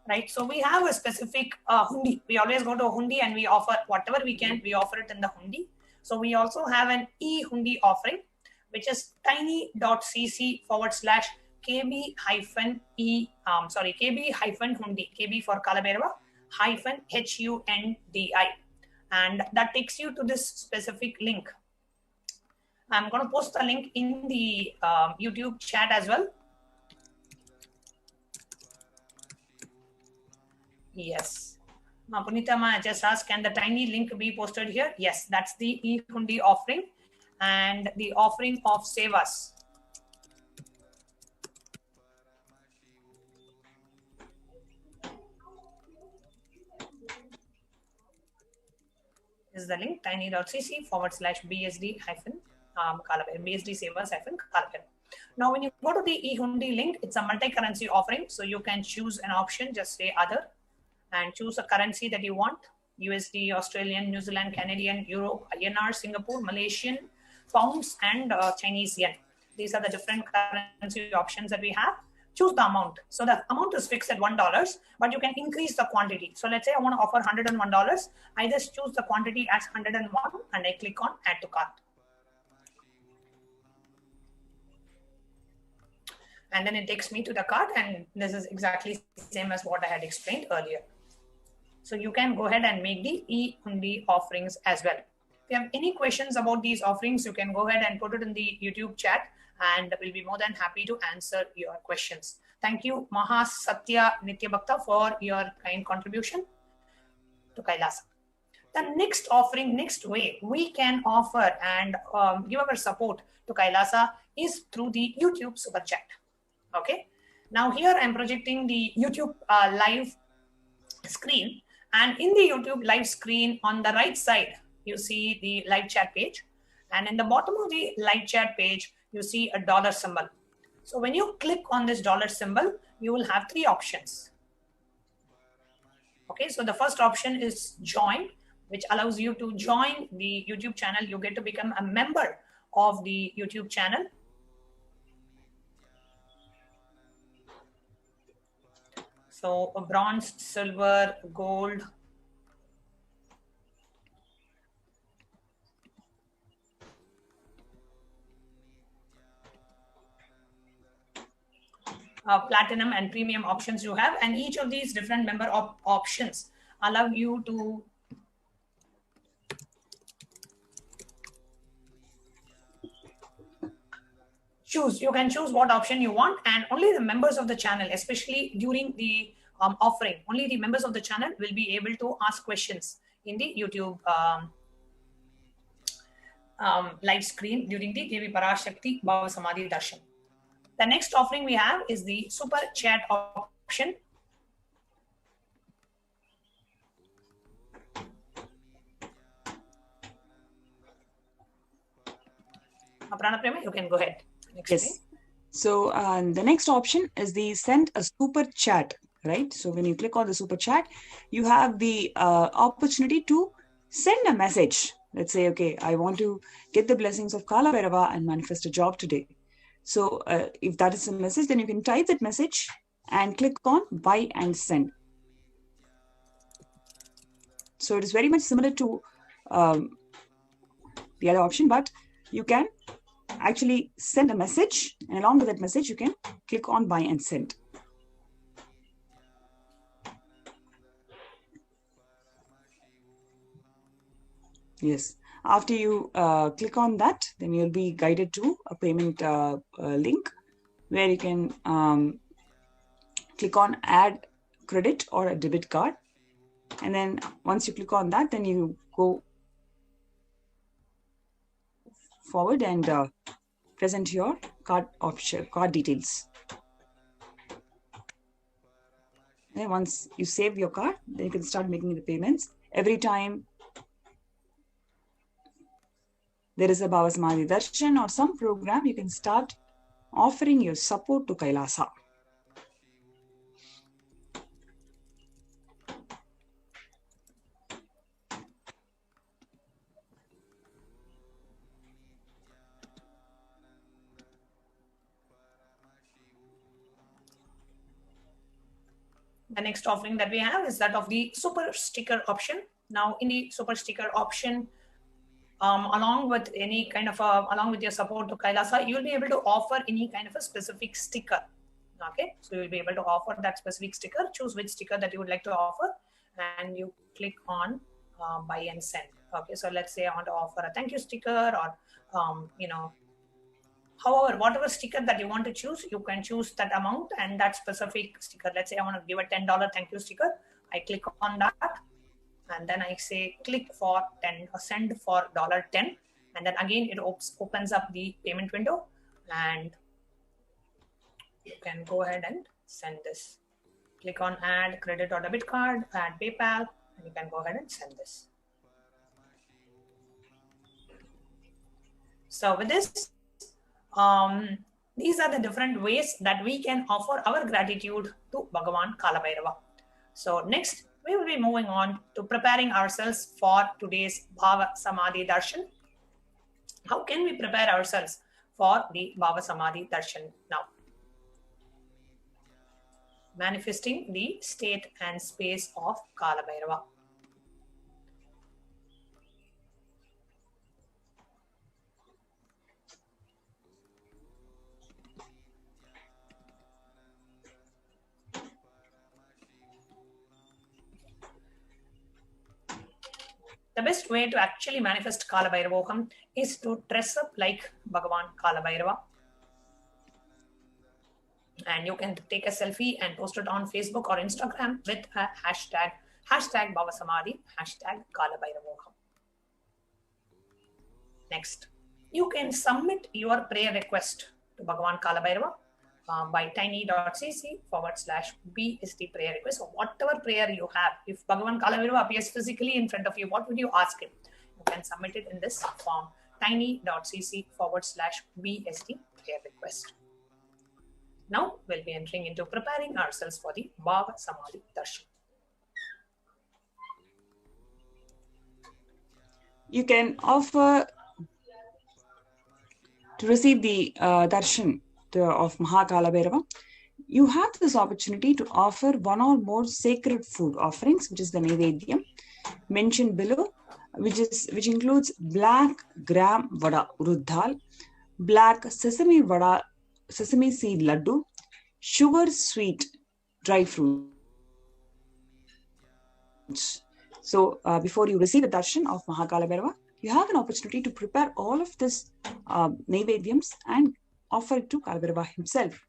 right? So we have a specific hundi. We always go to a hundi and we offer whatever we can, we offer it in the hundi. So we also have an e-hundi offering, which is tiny.cc/KB-hundi, KB for Kalabhairava, -HUNDI. And that takes you to this specific link. I'm going to post the link in the YouTube chat as well. Yes. Punitama just asked, can the tiny link be posted here? Yes, that's the e-hundi offering and the offering of sevas. This is the link, tiny.cc/BSD Sevas-Kalabhairava. Now, when you go to the e-hundi link, it's a multi-currency offering. So you can choose an option, just say other, and choose a currency that you want. USD, Australian, New Zealand, Canadian, Euro, INR, Singapore, Malaysian, pounds, and Chinese yen. These are the different currency options that we have. choose the amount. So the amount is fixed at $1, but you can increase the quantity. So let's say I want to offer $101. I just choose the quantity as 101 and I click on add to cart. And then it takes me to the cart, and this is exactly same as what I had explained earlier. So you can go ahead and make the e-hundi offerings as well. If you have any questions about these offerings, you can go ahead and put it in the YouTube chat, and we'll be more than happy to answer your questions. Thank you, Mahasatya Nityabhakta, for your kind contribution to Kailasa. The next offering, next way we can offer and give our support to Kailasa is through the YouTube super chat. Okay. Now here I'm projecting the YouTube live screen, and in the YouTube live screen on the right side, you see the live chat page, and in the bottom of the live chat page, you see a dollar symbol. So when you click on this dollar symbol, you will have three options. Okay, so the first option is join, which allows you to join the YouTube channel. You get to become a member of the YouTube channel. So bronze, silver, gold. Platinum and premium options you have, and each of these different member options allow you to choose. You can choose what option you want, and only the members of the channel, especially during the offering, only the members of the channel will be able to ask questions in the YouTube live screen during the Devi Parashakti Bhava Samadhi Darshan. The next offering we have is the super chat option. Prana Prema, you can go ahead. Yes. So the next option is the send a super chat, right? So when you click on the super chat, you have the opportunity to send a message. Let's say, okay, I want to get the blessings of Kalabhairava and manifest a job today. So if that is a message, then you can type that message and click on buy and send. So it is very much similar to the other option, but you can actually send a message, and along with that message, you can click on buy and send. Yes. After you click on that, then you'll be guided to a payment link where you can click on add credit or a debit card. And then once you click on that, then you go forward and present your card option, card details. And then once you save your card, then you can start making the payments. Every time there is a Bhava Samadhi Darshan or some program, you can start offering your support to Kailasa. The next offering that we have is that of the super sticker option. Now in the super sticker option, along with any kind of along with your support to Kailasa, you will be able to offer any kind of a specific sticker. Okay, so you will be able to offer that specific sticker. Choose which sticker that you would like to offer, and you click on buy and send. Okay, so let's say I want to offer a thank you sticker, or however, whatever sticker that you want to choose, you can choose that amount and that specific sticker. Let's say I want to give a $10 thank you sticker. I click on that, and then I say click for 10 or send for $10, and then again it opens up the payment window, and you can go ahead and send this. Click on add credit or debit card, add PayPal, and you can go ahead and send this. So with this, these are the different ways that we can offer our gratitude to Bhagavan Kalabhairava. So next, we will be moving on to preparing ourselves for today's Bhava Samadhi Darshan. How can we prepare ourselves for the Bhava Samadhi Darshan now? manifesting the state and space of Kalabhairava. The best way to actually manifest Kalabhairavoham is to dress up like Bhagavan Kalabhairava. And you can take a selfie and post it on Facebook or Instagram with a hashtag Bhava Samadhi, hashtag Kalabhairavoham. Next, you can submit your prayer request to Bhagavan Kalabhairava by tiny.cc/BST prayer request. So whatever prayer you have, if Bhagavan Kalabhairava appears physically in front of you, what would you ask him? You can submit it in this form, tiny.cc/BST prayer request. Now we'll be entering into preparing ourselves for the Bhava Samadhi Darshan. You can offer to receive the Darshan of Kalabhairava. You have this opportunity to offer one or more sacred food offerings, which is the Naivedyam mentioned below, which includes black gram vada urud dal, black sesame vada, sesame seed laddu, sugar sweet dry fruits. So before you receive the darshan of Kalabhairava, you have an opportunity to prepare all of this Naivedyams and offer it to Kalabhairava himself.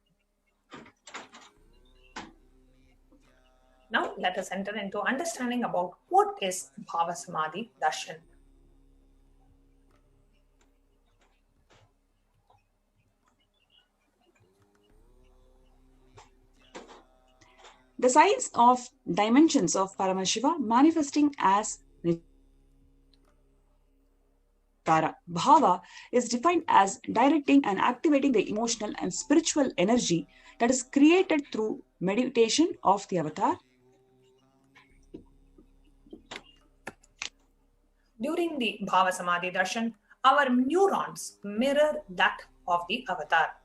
Now let us enter into understanding about what is Bhava Samadhi Darshan. The signs of dimensions of Paramashiva manifesting as Bhava is defined as directing and activating the emotional and spiritual energy that is created through meditation of the avatar. During the Bhava Samadhi Darshan, our neurons mirror that of the avatar.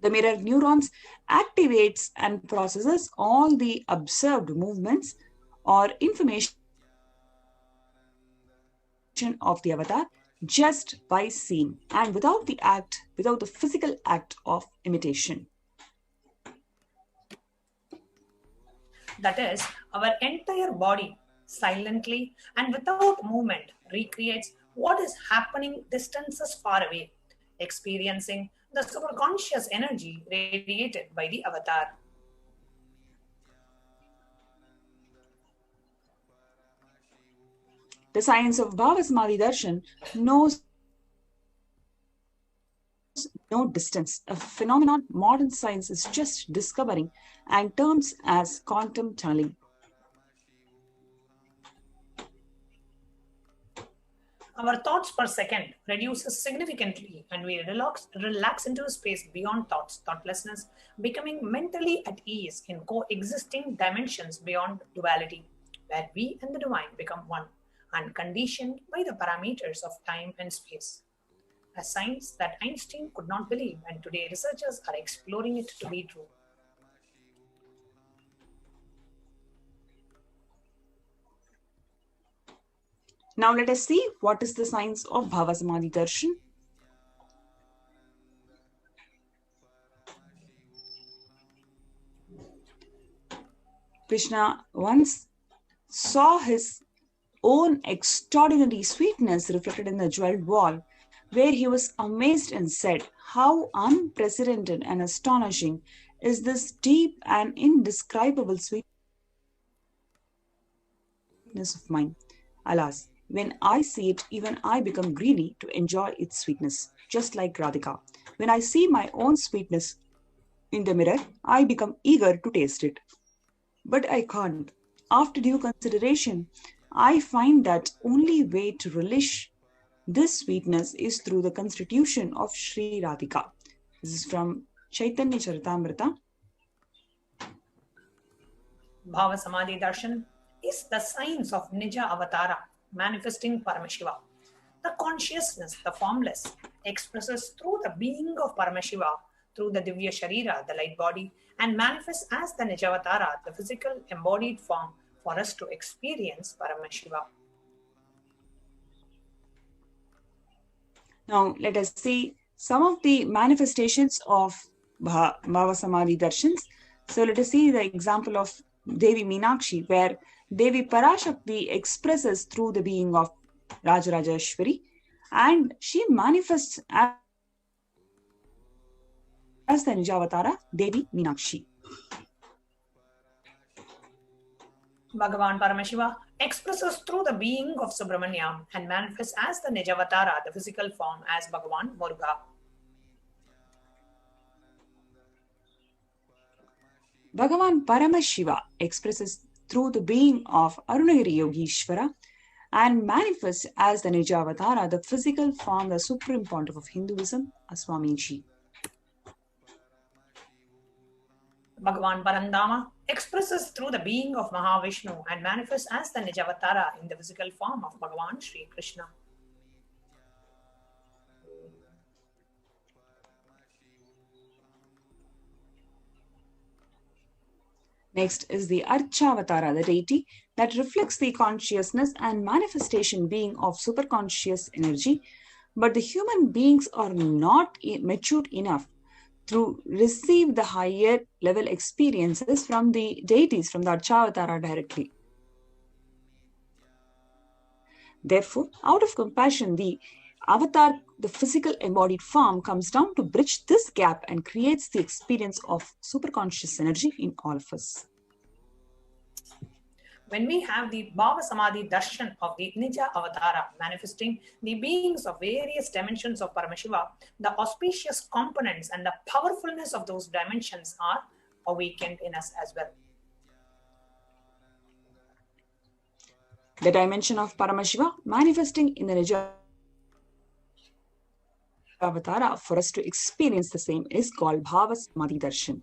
The mirror neurons activates and processes all the observed movements or information of the avatar just by seeing and without the physical act of imitation. That is, our entire body silently and without movement recreates what is happening distances far away, experiencing the superconscious energy radiated by the avatar. The science of Bhava Samadhi Darshan knows no distance, a phenomenon modern science is just discovering and terms as quantum tunneling. Our thoughts per second reduces significantly and we relax into space beyond thoughts, thoughtlessness, becoming mentally at ease in coexisting dimensions beyond duality, where we and the divine become one, unconditioned by the parameters of time and space. A science that Einstein could not believe, and today researchers are exploring it to be true. Now let us see what is the science of Bhava Samadhi Darshan. Krishna once saw his own extraordinary sweetness reflected in the jeweled wall, where he was amazed and said, "How unprecedented and astonishing is this deep and indescribable sweetness of mine. Alas, when I see it, even I become greedy to enjoy its sweetness, just like Radhika. When I see my own sweetness in the mirror, I become eager to taste it. But I can't. After due consideration, I find that only way to relish this sweetness is through the constitution of Sri Radhika." This is from Chaitanya Charitamrita. Bhava Samadhi Darshan is the science of Nija Avatara, manifesting Paramashiva. The consciousness, the formless, expresses through the being of Paramashiva, through the Divya Sharira, the light body, and manifests as the Nijavatara, the physical embodied form, for us to experience Paramashiva. Now, let us see some of the manifestations of Bhava Samadhi Darshans. So, let us see the example of Devi Meenakshi, where Devi Parashakti expresses through the being of Rajarajeshwari, and she manifests as the Nijavatara, Devi Meenakshi. Bhagavan Paramashiva expresses through the being of Subramanyam and manifests as the Nijavatara, the physical form, as Bhagavan Muruga. Bhagavan Paramashiva expresses through the being of Arunagiri Yogishvara and manifests as the Nijavatara, the physical form, the supreme pontiff of Hinduism, as Swamiji. Bhagavan Parandama expresses through the being of Mahavishnu and manifests as the Nijavatara in the physical form of Bhagavan Sri Krishna. Next is the Archavatara, the deity that reflects the consciousness and manifestation being of superconscious energy, but the human beings are not matured enough to receive the higher level experiences from the deities, from the Archavatara directly. Therefore, out of compassion, the avatar, the physical embodied form, comes down to bridge this gap and creates the experience of superconscious energy in all of us. When we have the Bhava Samadhi Darshan of the Nija Avatara manifesting the beings of various dimensions of Paramashiva, the auspicious components and the powerfulness of those dimensions are awakened in us as well. The dimension of Paramashiva manifesting in the Nija Avatara for us to experience the same is called Bhava Samadhi Darshan.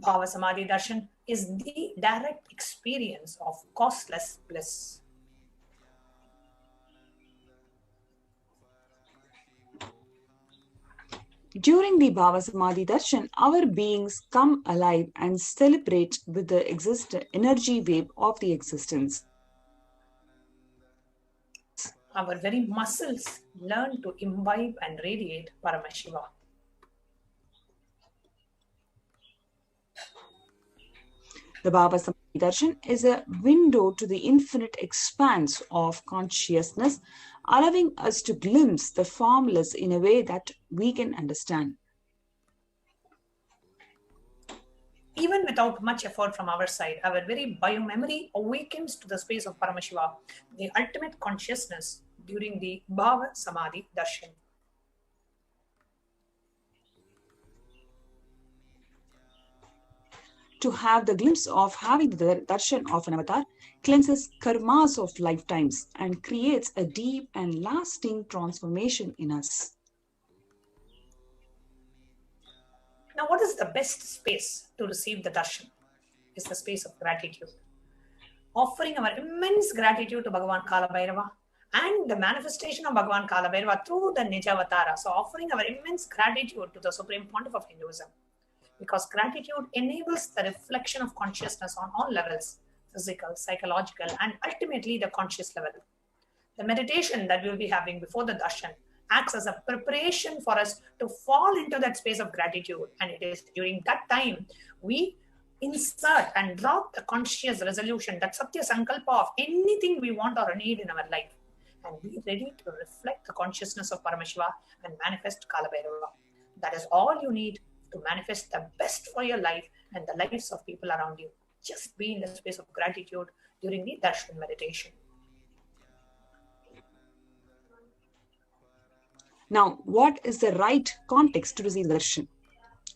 Bhava Samadhi Darshan is the direct experience of causeless bliss. During the Bhava Samadhi Darshan, our beings come alive and celebrate with the energy wave of the existence. Our very muscles learn to imbibe and radiate Paramashiva. The Bhava Samadhi Darshan is a window to the infinite expanse of consciousness, allowing us to glimpse the formless in a way that we can understand. Even without much effort from our side, our very biomemory awakens to the space of Paramashiva, the ultimate consciousness, during the Bhava Samadhi Darshan. To have the glimpse of having the darshan of an avatar cleanses karmas of lifetimes and creates a deep and lasting transformation in us. Now, what is the best space to receive the darshan? Is the space of gratitude. Offering our immense gratitude to Bhagavan Kalabhairava and the manifestation of Bhagavan Kalabhairava through the Nijavatara. So, offering our immense gratitude to the Supreme Pontiff of Hinduism. Because gratitude enables the reflection of consciousness on all levels, physical, psychological, and ultimately the conscious level. The meditation that we'll be having before the darshan acts as a preparation for us to fall into that space of gratitude. And it is during that time we insert and drop the conscious resolution, that Satya Sankalpa of anything we want or need in our life, and be ready to reflect the consciousness of Paramashiva and manifest Kalabhairava. That is all you need to manifest the best for your life and the lives of people around you. Just be in the space of gratitude during the darshan meditation. Now, what is the right context to receive darshan?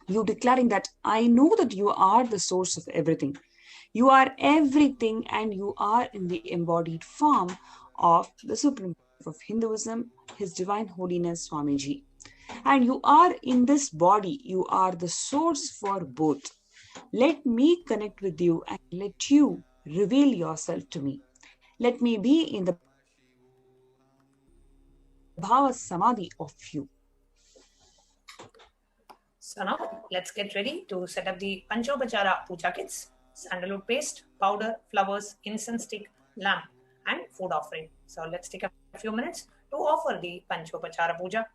You declaring that I know that you are the source of everything. You are everything and you are in the embodied form of the Supreme of Hinduism, His Divine Holiness Swamiji. And you are in this body, you are the source for both. Let me connect with you and let you reveal yourself to me. Let me be in the Bhava Samadhi of you. So now let's get ready to set up the Panchopachara puja kits: sandalwood paste, powder, flowers, incense stick, lamp, and food offering. So let's take a few minutes to offer the Panchopachara puja.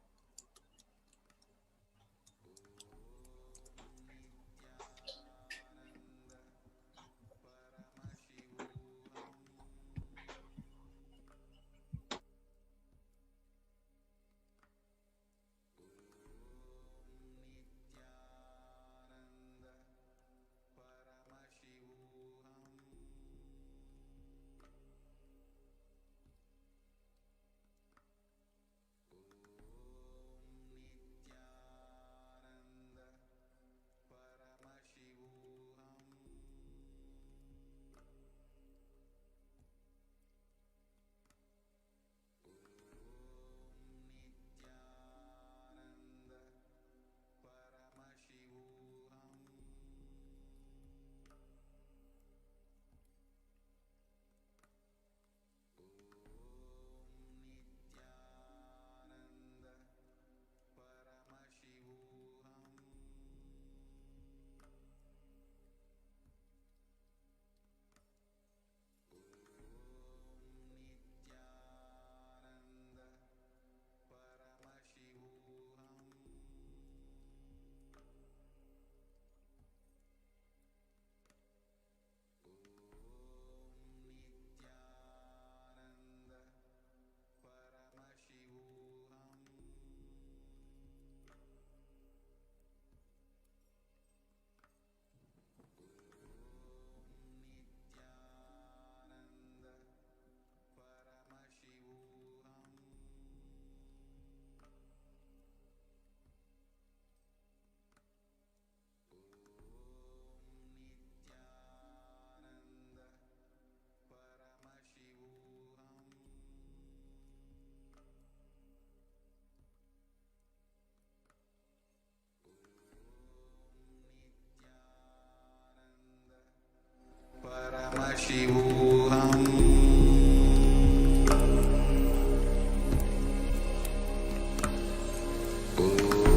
Paramashivoham.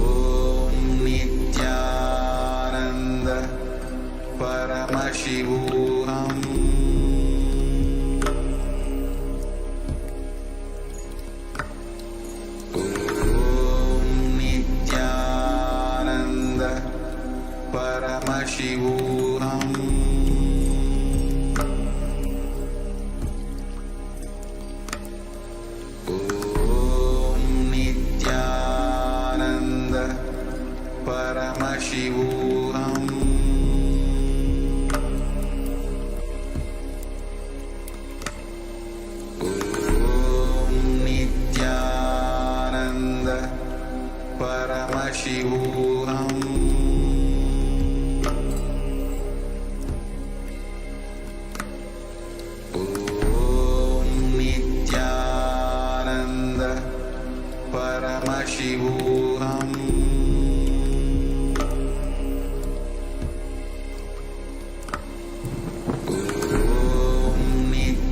Om Nithyananda Paramashivoham. Om Nithyananda Paramashivoham. Paramashivoham. Om Nithyananda Paramashivoham. Om Nithyananda Paramashivoham. Paramashivoham. Om Nithyananda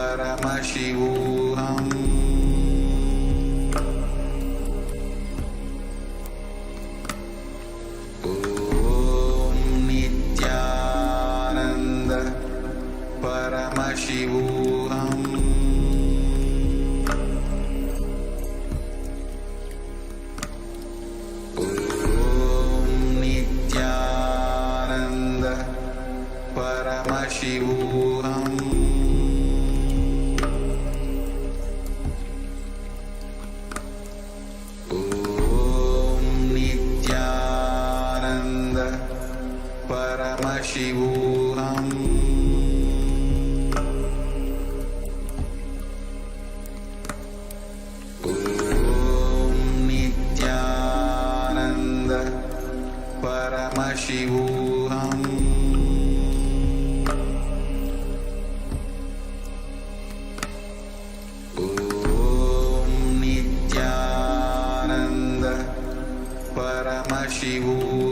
Paramashivoham. Om Nithyananda Paramashivoham. Paramashivoham. Om Nithyananda Paramashivoham. Om Nithyananda Paramashivoham.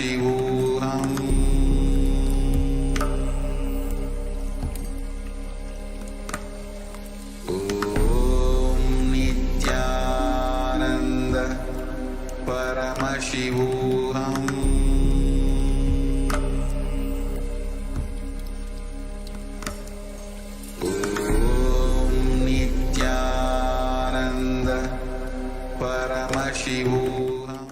Paramashivoham. Om Nithyananda Paramashivoham. Om Nithyananda Paramashivoham.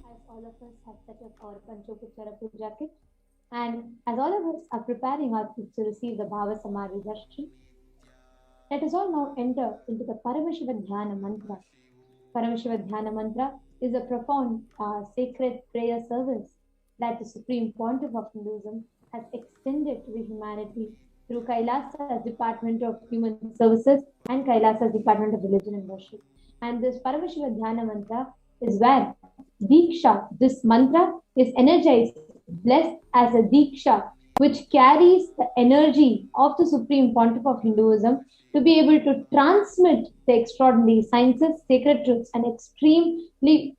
As all of us have set up our Panchopachara Puja kit, and as all of us are preparing ourselves to receive the Bhava Samadhi Darshan, let us all now enter into the Paramashiva Dhyana Mantra. Paramashiva Dhyana Mantra is a profound, sacred prayer service that the Supreme Pontiff of Hinduism has extended to the humanity through Kailasa's Department of Human Services and Kailasa's Department of Religion and Worship. And this Paramashiva Dhyana Mantra is where Diksha, this mantra, is energized, blessed as a Diksha, which carries the energy of the Supreme Pontiff of Hinduism to be able to transmit the extraordinary sciences, sacred truths, and extremely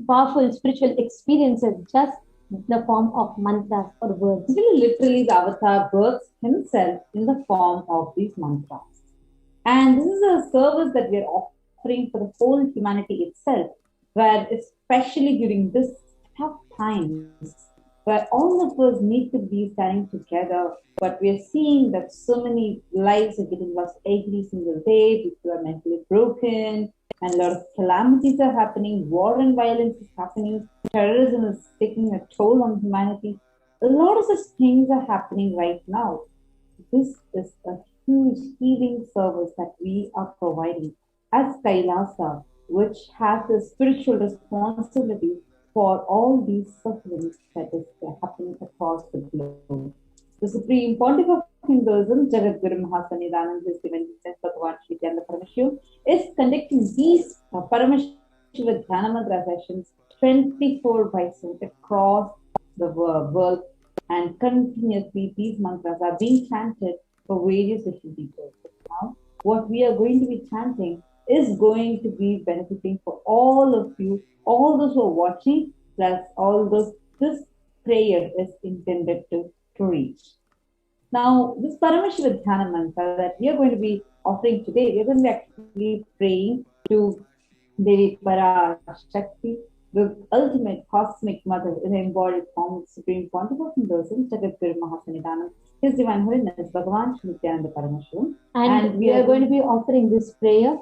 powerful spiritual experiences just in the form of mantras or words. Literally, the avatar births himself in the form of these mantras. And this is a service that we are offering for the whole humanity itself, where especially during this tough times, where all of us need to be standing together, but we are seeing that so many lives are getting lost every single day, people are mentally broken, and a lot of calamities are happening, war and violence is happening, terrorism is taking a toll on humanity. A lot of such things are happening right now. This is a huge healing service that we are providing as Kailasa, which has the spiritual responsibility for all these sufferings that is happening across the globe. The Supreme Pontiff of Hinduism, Jagadguru Mahasannidhananda, His Divine Highness Bhagavan Lingodbhava Paramashivam, is conducting these Paramashiva Dhyana Mantra sessions 24/7 across the world, and continuously these mantras are being chanted for various different people. Now, what we are going to be chanting is going to be benefiting for all of you, all those who are watching, plus all those this prayer is intended to reach. Now, this Paramashiva Dhyana Mantra that we are going to be offering today, we are going to be actually praying to Devi Parashakti, the ultimate cosmic mother in the embodied form of Supreme Pontiff of Hinduism, Jagadguru Mahasannidhananda, His Divine Holiness Bhagavan Nithyananda Paramashivam. And we are going to be offering this prayer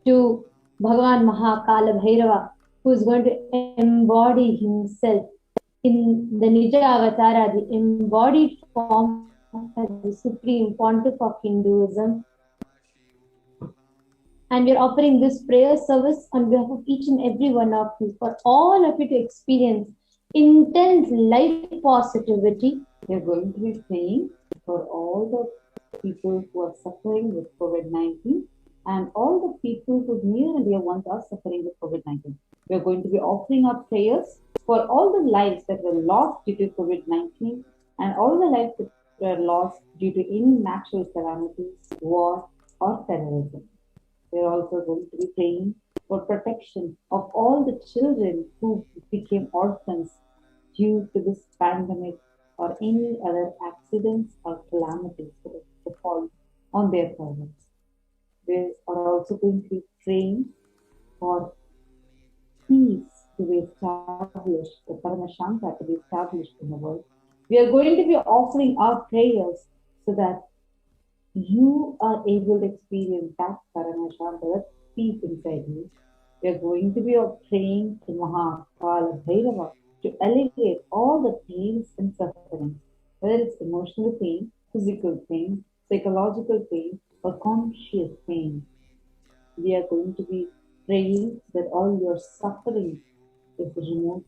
to Bhagavan Kalabhairava, who is going to embody himself in the Nija Avatara, the embodied form as the Supreme Pontiff of Hinduism. And we are offering this prayer service on behalf of each and every one of you, for all of you to experience intense life positivity. We are going to be praying for all the people who are suffering with COVID-19 and all the people who near and dear ones are suffering with COVID-19. We are going to be offering our prayers for all the lives that were lost due to COVID-19 and all the lives that were lost due to any natural calamities, war, or terrorism. We are also going to be praying for protection of all the children who became orphans due to this pandemic or any other accidents or calamities that fall on their parents. We are also going to be praying for peace to be established, the Paramashanta to be established in the world. We are going to be offering our prayers so that you are able to experience that Paramashanta, that peace inside you. We are going to be praying to Kalabhairava to alleviate all the pains and sufferings, whether it's emotional pain, physical pain, psychological pain, or conscious pain. We are going to be praying that all your suffering is removed.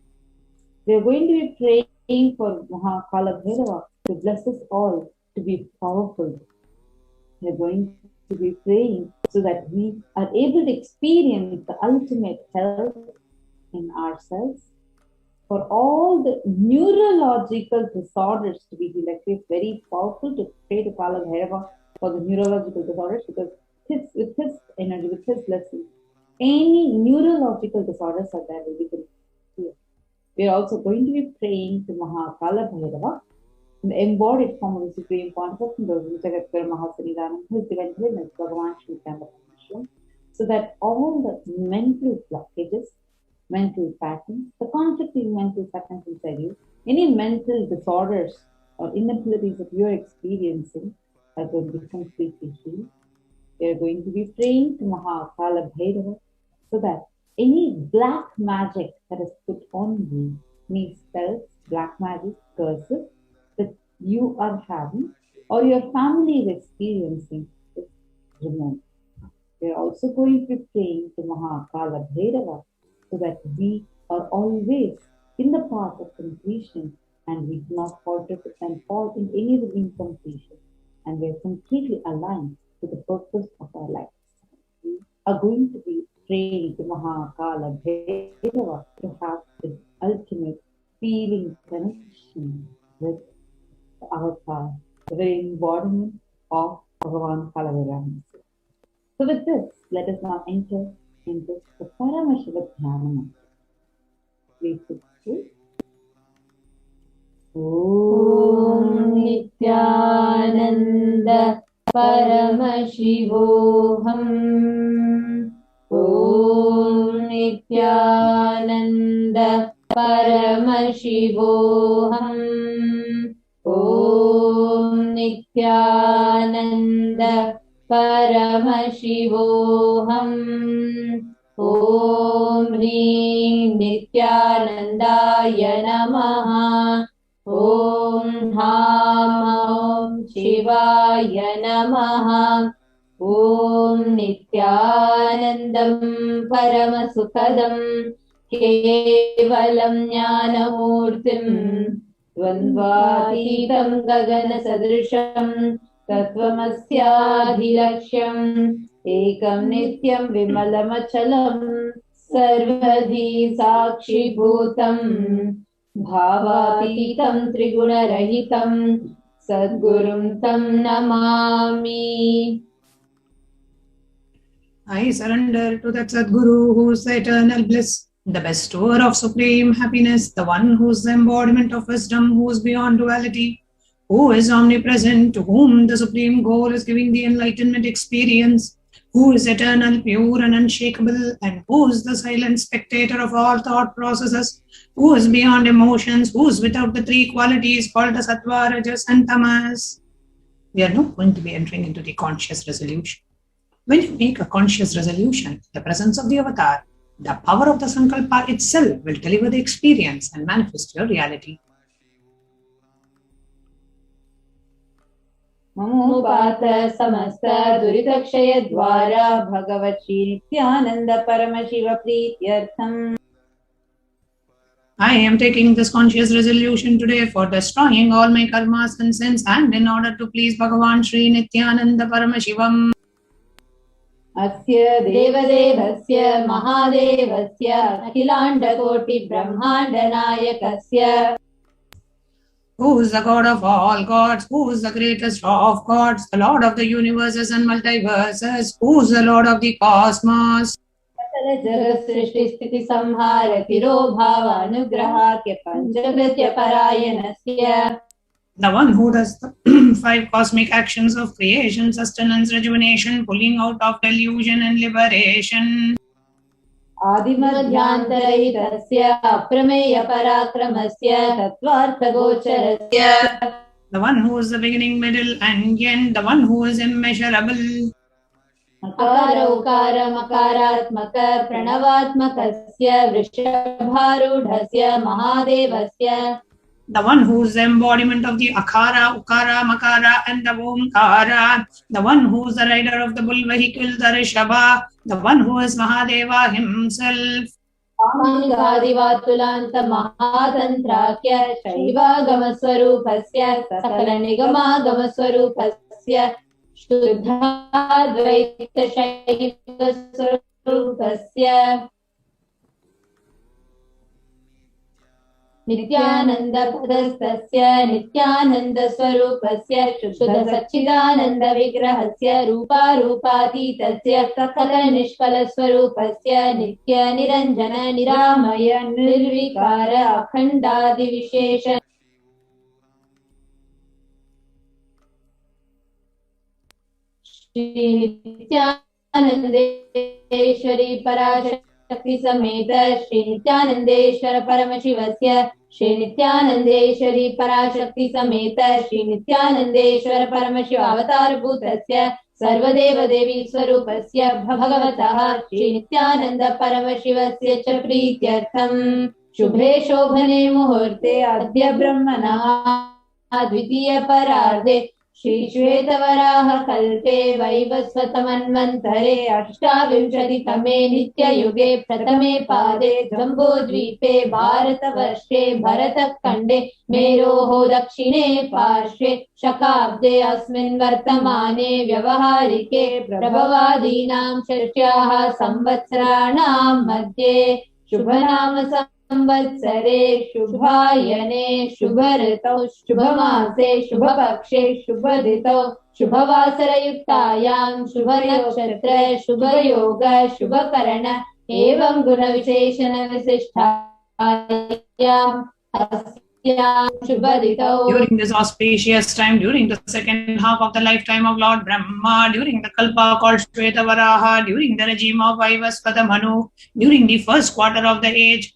We are going to be praying for Kalabhairava to bless us all to be powerful. We are going to be praying so that we are able to experience the ultimate health in ourselves. For all the neurological disorders to be healed. It's very powerful to pray to Kalabhairava for the neurological disorders, because with his energy, with his blessing, any neurological disorders are there will be healed. We are also going to be praying to Kalabhairava, the embodied form of the Supreme Pontiff, who is divine holiness, Bhagavan Nithyananda Paramashivam, so that all the mental blockages, mental patterns, the conflicting mental patterns inside you, any mental disorders or inabilities that you are experiencing are going to be completely healed. We are going to be praying to Kalabhairava so that any black magic that is put on you, any spells, black magic, curses that you are having or your family is experiencing is removed. We are also going to be praying to Kalabhairava so that we are always in the path of completion and we do not falter and fall in any of the incompletion, and we are completely aligned to the purpose of our life. We are going to be praying to Kalabhairava to have this ultimate feeling connection with our path, the very embodiment of Bhagavan Kalabhairava. So with this, let us now enter into the Paramashivoham. Please sit through. Om Nithyananda Paramashivoham. Om Nithyananda Paramashivoham. Om Nithyananda Paramashivoham. Om Hrim Nithyanandaya Namaha. Om Ham Shivaya Namaha. Om Nithyanandam Paramasukhadam Kevalam Jnanamurtim Dvandvatītam Gagana Sadrisham Tattvamasyaadhilaksham Ekam Nityam Vimalamachalam Sarvadhi Sakshi Bhutam Bhavatītam Triguna-rahitam Sadgurum Tam Namami. I surrender to that Sadguru who is the eternal bliss, the bestower of supreme happiness, the one who is the embodiment of wisdom, who is beyond duality, who is omnipresent, to whom the supreme goal is giving the enlightenment experience, who is eternal, pure and unshakable, and who is the silent spectator of all thought processes, who is beyond emotions, who is without the three qualities called the Sattva, Rajas and Tamas. We are now going to be entering into the conscious resolution. When you make a conscious resolution, the presence of the avatar, the power of the Sankalpa itself will deliver the experience and manifest your reality. Mamupata samasta duritakshaya dvara Bhagavati Nithyananda Paramashiva Prityartham. I am taking this conscious resolution today for destroying all my karmas and sins and in order to please Bhagavan Sri Nithyananda Paramashivam. Asya Devadevasya Mahadevasya Akhilanda Koti Brahmanda Nayakasya. Who is the God of all gods? Who is the greatest of gods? The Lord of the universes and multiverses. Who is the Lord of the cosmos? Jagat Srishti Sthiti Samhara Tiro Bhava Anugrahakya Panchavritya Parayanasya. The one who does the 5 cosmic actions of creation, sustenance, rejuvenation, pulling out of delusion and liberation. Adimadhyantarahitasya Aprameya Parakramasya Tattvartha Gocharasya. The one who is the beginning, middle and end. The one who is immeasurable. Akara Ukara Makaratmaka Pranavatmakasya Vrishabharudhasya Mahadevasya. The one who is the embodiment of the Akara, Ukara, Makara and the Omkara. The one who is the rider of the bull vehicle, the Rishabha. The one who is Mahadeva himself. Amigadivatulanta Mahadantrakya Shaiva Gamaswarupasya Sakala Nigama Gamaswarupasya Shuddhadvaita Shaiva Swarupasya. Nityanand पदस्तस्य Nityanand स्वरूपस्य शुद्ध सच्चिदानंद विग्रहस्य रूपारूपातीतस्य सकल निष्कल स्वरूपस्य नित्य निरंजन निरामय निर्विकार अखंडादि विशेष श्री नित्यानंदेश्वरी पराशक्ति समेत श्री नित्यानंदेश्वर परमशिवस्य श्री नित्यानंदेश्वरी पराशक्ति समेत श्री नित्यानंदेश्वर परमशिव अवतारभूतस्य सर्वदेव देवी स्वरूपस्य भगवतः श्री नित्यानंद परमशिवस्य च प्रीत्यर्थं शुभे शोभने मुहूर्ते अद्य ब्रह्मणः द्वितीय परार्धे श्री श्वेतवराह कल्पे वैवस्वतमन्वन्तरे अष्टाविंशतितमे नित्ययुगे प्रथमे पादे जम्बूद्वीपे भारतवर्षे भरतखण्डे मेरोः दक्षिणे पार्श्वे शकाब्दे अस्मिन् वर्तमाने व्यवहारिके प्रभवादीनां षष्ट्याः संवत्सराणां मध्ये शुभनाम संवत्सरे शुभायने शुभ ऋतौ शुभमासे शुभपक्षे शुभदितौ शुभवासरयुक्तायां शुभनक्षत्र शुभयोग शुभकरण एवं गुणविशेषण विशिष्टायाम् अस्यां शुभदितौ. During this auspicious time, during the second half of the lifetime of Lord Brahma, during the Kalpa called Shvetavaraha, during the regime of Vaivasvata Manu, during the first quarter of the age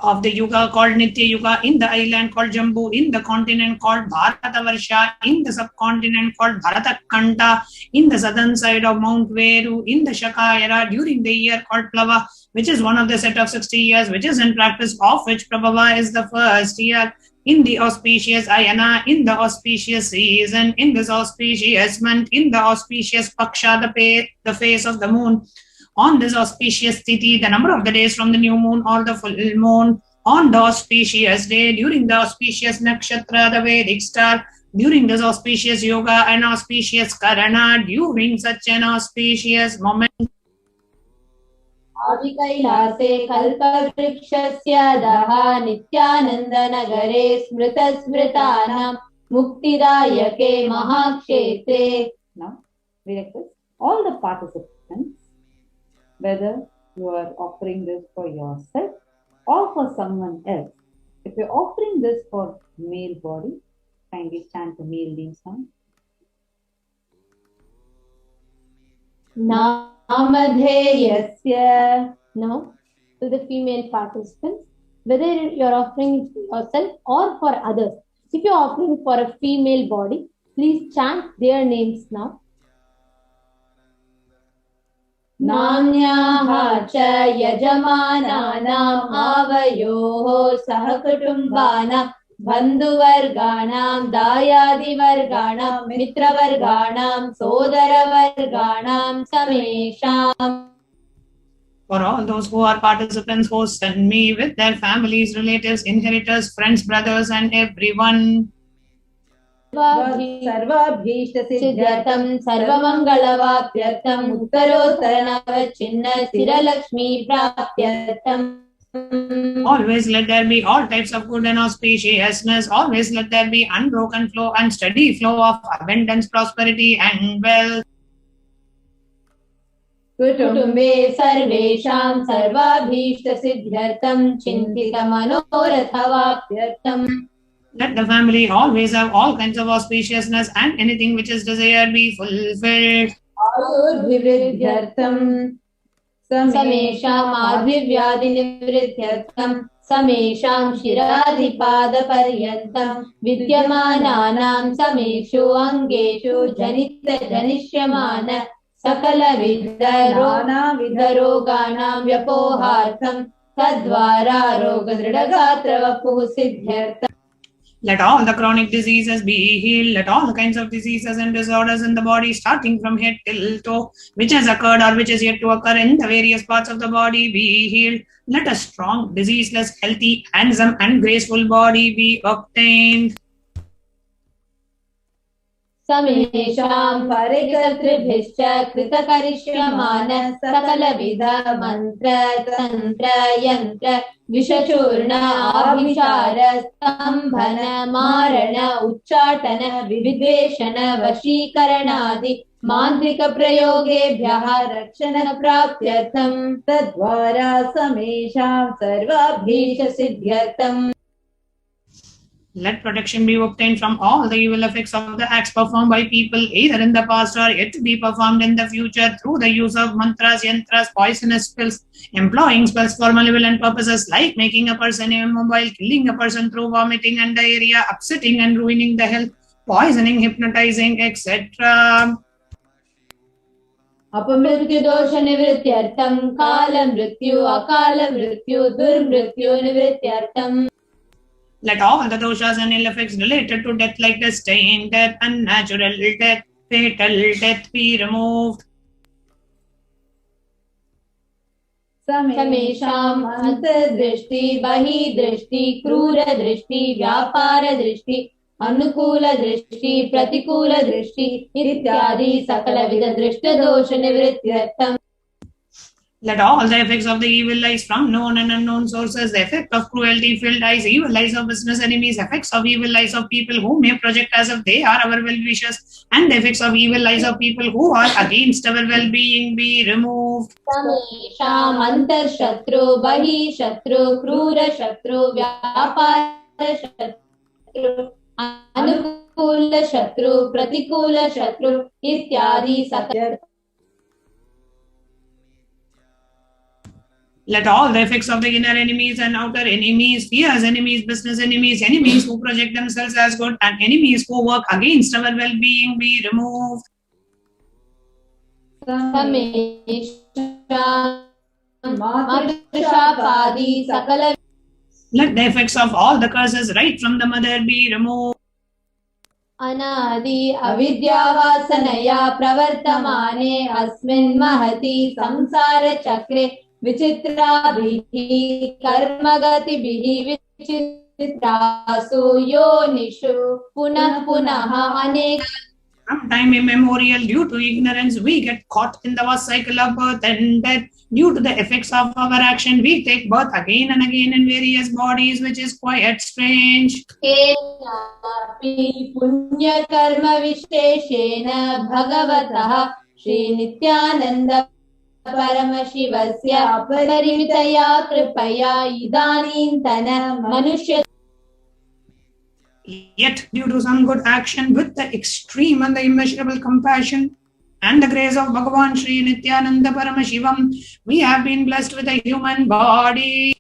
of the Yuga called Nitya Yuga, in the island called Jambu, in the continent called Bharatavarsha, in the subcontinent called Bharatakanta, in the southern side of Mount Veru, in the Shaka era, during the year called Plava, which is one of the set of 60 years, which is in practice, of which Prabhava is the first year, in the auspicious Ayana, in the auspicious season, in this auspicious month, in the auspicious Paksha, the face of the moon. On this auspicious Tithi, the number of the days from the new moon or the full moon, on the auspicious day, during the auspicious Nakshatra, the Vedic star, during this auspicious Yoga and auspicious Karana, during such an auspicious moment. आदिकैलासे कल्पवृक्षस्य अधः नित्यानन्दनगरे स्मृतस्मृतानां मुक्तिदायके महाक्षेत्रे. Now, we request all the participants, whether you are offering this for yourself or for someone else. If you're offering this for male body, kindly chant the male name sound. Namadheyasya. Now, to the female participants, whether you're offering it for yourself or for others. If you're offering for a female body, please chant their names now. नाम्न्याः च यजमानानाम् आवयोः सहकुटुम्बानां बन्धुवर्गाणां दायादिवर्गाणां मित्रवर्गाणां सोदरवर्गाणां समेषाम्. For all those who are participants, hosts and me, with their families, relatives, inheritors, friends, brothers, and everyone. सर्वाभीष्टसिद्ध्यर्थं सर्वमङ्गलवाप्यर्थम् उत्तरोत्तरनवचिन्न स्थिरलक्ष्मी प्राप्त्यर्थम्. Always let there be all types of good and auspiciousness. Always let there be unbroken flow and steady flow of abundance, prosperity, and wealth. कुटुम्बे सर्वेषां सर्वाभीष्टसिद्ध्यर्थं चिन्तितमनोरथवाप्त्यर्थम्. Let the family always have all kinds of auspiciousness and anything which is desired be fulfilled. आयुर्विवृद्ध्यर्थं समेषाम् आर्धिव्याधिनिवृद्ध्यर्थं समेषां शिरादिपादपर्यन्तं विद्यमानानां समेषु अङ्गेषु जनिष्यमान सकलविधरोगाणां व्यपोहार्थं तद्वारा रोगदृढगात्रवपुः सिद्ध्यर्थम्. Let all the chronic diseases be healed. Let all the kinds of diseases and disorders in the body, starting from head till toe, which has occurred or which is yet to occur in the various parts of the body, be healed. Let a strong, diseaseless, healthy, handsome, and graceful body be obtained. समेषां परिकर्तृभिश्च कृतकरिष्यमान सकलविध मन्त्र तन्त्र यन्त्र विषचूर्ण आभिचार स्तम्भन मारण उच्चाटन विद्वेषण वशीकरणादि मान्त्रिक प्रयोगेभ्यः रक्षण प्राप्त्यर्थं तद्वारा समेषां सर्वाभीष्ट सिद्ध्यर्थम्. Let protection be obtained from all the evil effects of the acts performed by people either in the past or yet to be performed in the future through the use of mantras, yantras, poisonous spells, employing spells for malevolent purposes like making a person immobile, killing a person through vomiting and diarrhea, upsetting and ruining the health, poisoning, hypnotizing, etc. अपमृत्यु दोष निवृत्त्यर्थं काल मृत्यु अकाल मृत्यु दुर्मृत्यु निवृत्त्यर्थं. Let all the doshas and ill effects related to death like destined death, unnatural death, fatal death be removed. समेषाम् अंतर्दृष्टि बहिर्दृष्टि क्रूर दृष्टि व्यापार दृष्टि अनुकूल दृष्टि प्रतिकूल दृष्टि इत्यादि सकलविध दृष्ट दोष निवृत्त्यर्थम्. Let all the effects of the evil eyes from known and unknown sources, the effect of cruelty-filled eyes, evil eyes of business enemies, effects of evil eyes of people who may project as if they are our well-wishers, and the effects of evil eyes of people who are against our well-being be removed. समेषाम् अंतर्शत्रु बहिःशत्रु क्रूर शत्रु व्यापार शत्रु अनुकूल शत्रु प्रतिकूल शत्रु इत्यादि सकल. Let all the effects of the inner enemies and outer enemies, fierce enemies, business enemies, enemies who project themselves as good, and enemies who work against our well-being be removed. Let the effects of all the curses right from the mother be removed. अनादि अविद्यावासनया प्रवर्तमाने अस्मिन् महति संसार चक्रे विचित्राभिः कर्मगतिभिः विचित्रासु योनिषु पुनः पुनः अनेक. From time immemorial, due to ignorance, we get caught in the vast cycle of birth and death. Due to the effects of our action, we take birth again and again in various bodies, which is quite strange. पुण्य कर्म विशेषेण भगवतः श्री नित्यानंद परमशिवस्य अपरिमितया कृपया इदानीन्तन मनुष्य. Yet, due to some good action with the extreme and the immeasurable compassion and the grace of Bhagavan Sri Nithyananda Paramashivam, we have been blessed with a human body.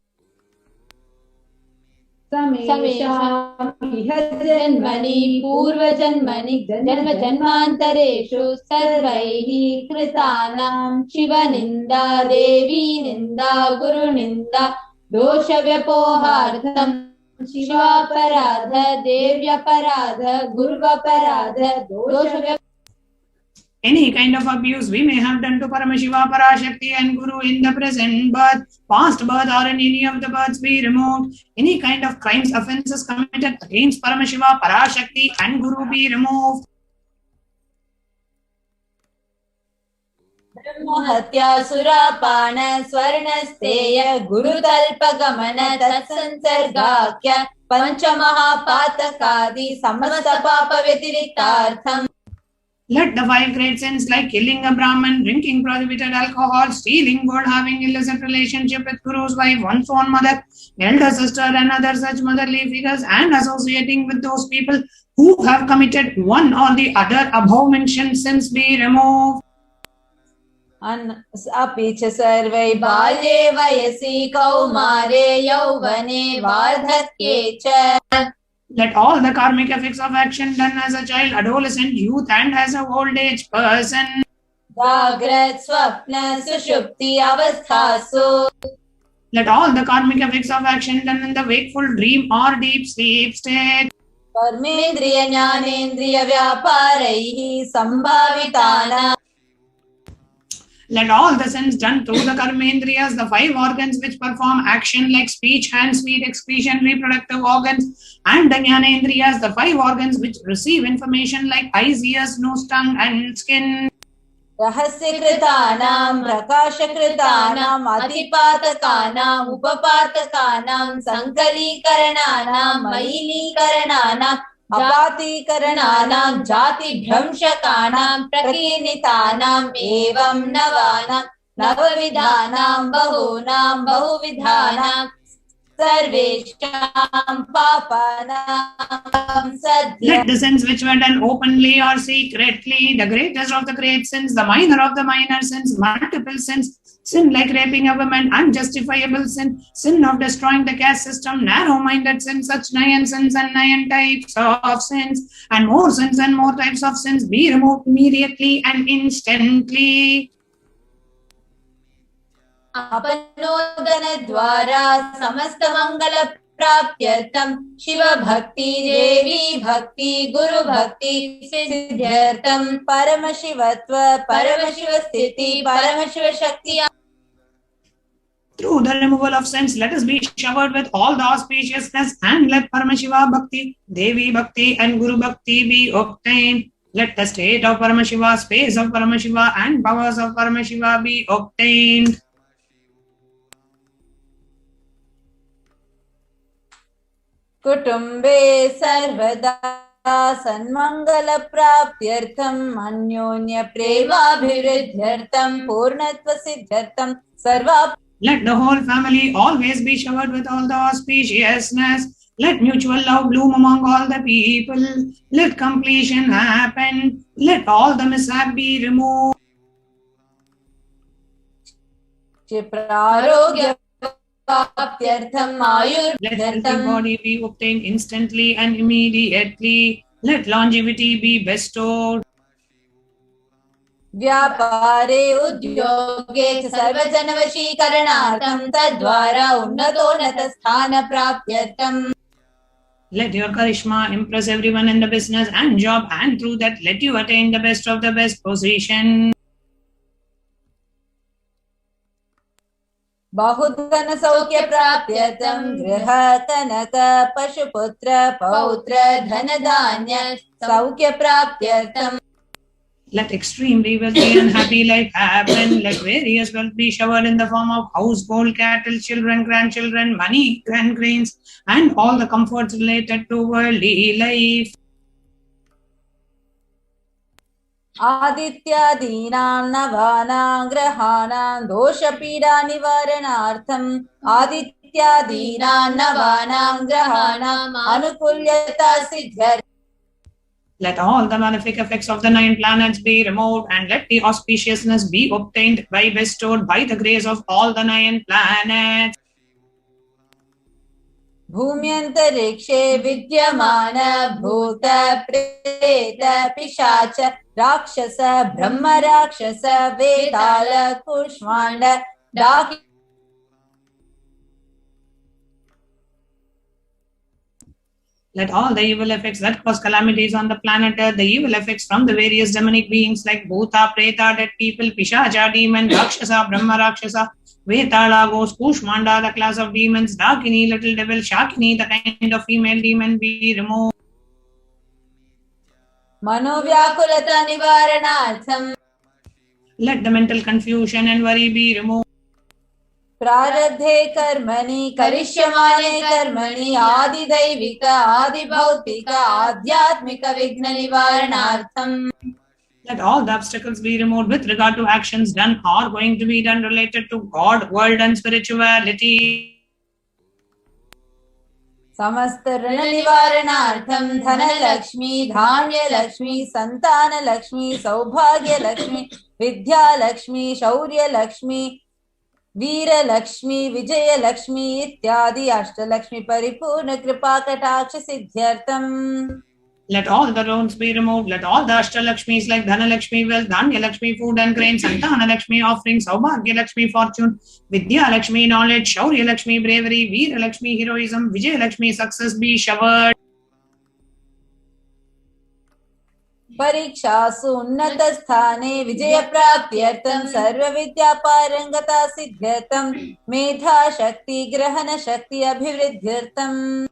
जन्मनि पूर्वजन्मनि जन्म जन्मान्तरेषु सर्वैः कृतानां शिवनिन्दा देवी निन्दा गुरुनिन्दा दोषव्यपोहार्थं शिवापराध देव्यपराध गुरुवपराध दोषव्यपोहार्थं. Any kind of abuse we may have done to Paramashiva, Parashakti and Guru in the present birth, past birth or in any of the births be removed. Any kind of crimes, offences committed against Paramashiva, Parashakti and Guru be removed. ब्रह्महत्या सुरापान स्वर्णस्तेय गुरुतल्पगमन तत्संसर्गाख्य पंचमहापातकादि समस्त पाप व्यतिरिक्तार्थम्. Let the 5 great sins like killing a Brahman, drinking prohibited alcohol, stealing gold, having illicit relationship with Guru's wife, one's own mother, elder sister and other such motherly figures, and associating with those people who have committed one or the other above mentioned sins be removed. अपि च सर्वै बाल्ये वयसि कौमारे यौवने वार्धक्ये च. Let all the karmic effects of action done as a child, adolescent, youth and as an old age person. जाग्रत स्वप्न सुषुप्ति अवस्थासु. Let all the karmic effects of action done in the wakeful dream or deep sleep state. कर्मेन्द्रिय ज्ञानेन्द्रिय व्यापारैः संभावितानां. Let all the sins done through the karmendriyas, the 5 organs which perform action like speech, hands, feet, excretion, reproductive organs, and the jnanendriyas, the 5 organs which receive information like eyes, ears, nose, tongue, and skin. रहस्यकृतानां प्रकाशकृतानां अतिपातकानां उपपातकानां संकलीकरणानां मयिलीकरणानां अपातीकरणानां जातिभ्रंशकानां प्रकीर्णितानाम् एवं नवानां नवविधानां बहूनां बहुविधानां सर्वेषां पापानां सद्य. Let the sins which were done openly or secretly, the greatest of the great sins, the minor of the minor sins, multiple sins, sin like raping a woman, unjustifiable sin, sin of destroying the caste system, narrow-minded sin, such 9 sins and 9 types of sins, and more sins and more types of sins be removed immediately and instantly. अपनोदन द्वारा समस्त मंगल प्राप्त्यर्थम शिव भक्ति देवी भक्ति गुरु भक्ति सिद्ध्यर्थम परमशिवत्व परमशिव स्थिति परमशिव शक्ति. Through the removal of sins, let us be showered with all the auspiciousness, and let Paramashiva Bhakti, Devi Bhakti, and Guru Bhakti be obtained. Let the state of Paramashiva, space of Paramashiva, and powers of Paramashiva be obtained. कुटुम्बे सर्वदा सन्मंगल प्राप्त्यर्थम अन्योन्य प्रेमाभिवृद्ध्यर्थम पूर्णत्व सिद्ध्यर्थम सर्वा. Let the whole family always be showered with all the auspiciousness. Let mutual love bloom among all the people. Let completion happen. Let all the mishap be removed. क्षिप्रारोग्य Let healthy body be obtained instantly and immediately. Let longevity be bestowed. व्यापारे उद्योगे च सर्वजनवशीकरणार्थं तद्वारा उन्नतोन्नत स्थान प्राप्त्यर्थं. Let your charisma impress everyone in the business and job, and through that let you attain the best of the best position. बहुधन सौख्य प्राप्त्यर्थं गृह कनक पशुपुत्र पौत्र धन धान्य सौख्य प्राप्त्यर्थं. Let extremely wealthy and happy life happen. Let various wealth be showered in the form of household, cattle, children, grandchildren, money, grains, and all the comforts related to worldly life. आदित्यादीनां नवानां ग्रहाणां दोषपीडा निवारणार्थम् आदित्यादीनां नवानां ग्रहाणाम् अनुकूल्यता सिद्ध्यर्थम्. Let all the malefic effects of the 9 planets be removed, and let the auspiciousness be obtained by bestowed by the grace of all the 9 planets. भूम्यन्तरिक्षे विद्यमान भूत प्रेत पिशाच राक्षस ब्रह्म राक्षस वेताल कूष्माण्ड डाकी. Let all the evil effects that cause calamities on the planet Earth, the evil effects from the various demonic beings like Bhuta, Preta, dead people, Pishacha, demon, Rakshasa, Brahma, Rakshasa, Vetala, ghost, Kushmanda, the class of demons, Dakini, little devil, Shakini, the kind of female demon be removed. मनोव्याकुलता निवारणार्थम्. Let the mental confusion and worry be removed. प्रारब्धे कर्मणि करिष्यमाणे कर्मणि आदिदैविक आदिभौतिक आध्यात्मिक विघ्न निवारणार्थम्. Let all the obstacles be removed with regard to actions done or going to be done related to God, world, and spirituality. समस्त ऋण निवारणार्थं धनलक्ष्मी धान्यलक्ष्मी संतानलक्ष्मी सौभाग्यलक्ष्मी विद्यालक्ष्मी शौर्यलक्ष्मी वीरलक्ष्मी विजयलक्ष्मी इत्यादि अष्टलक्ष्मी परिपूर्ण कृपा कटाक्ष सिद्ध्यर्थम्. Let all the loans be removed. Let all the Ashtalakshmis like Dhanalakshmi, wealth, Dhanya-Lakshmi, food and grain, Santana-Lakshmi, offerings, Saubhagya-Lakshmi, fortune, Vidya-Lakshmi, knowledge, Shaurya-Lakshmi, bravery, Veera-Lakshmi, heroism, Vijaya-Lakshmi, success be showered. परीक्षासु उन्नतस्थाने विजयप्राप्त्यर्थं सर्वविद्यापारङ्गता सिद्ध्यर्थं मेधाशक्ति ग्रहणशक्ति अभिवृद्ध्यर्थम्.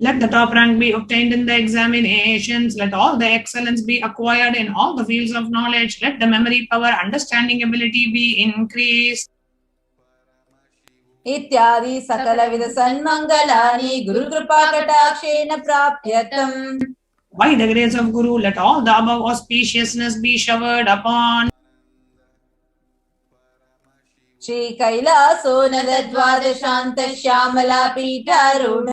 Let the top rank be obtained in the examinations. Let all the excellence be acquired in all the fields of knowledge. Let the memory power, understanding ability be increased. इत्यादि सकलविध सन्मङ्गलानि गुरुकृपाकटाक्षेण प्राप्त्यर्थम्. By the grace of Guru, let all the above auspiciousness be showered upon. Shri कैलासो नदद्वादशान्त Shyamala पीठारूढ.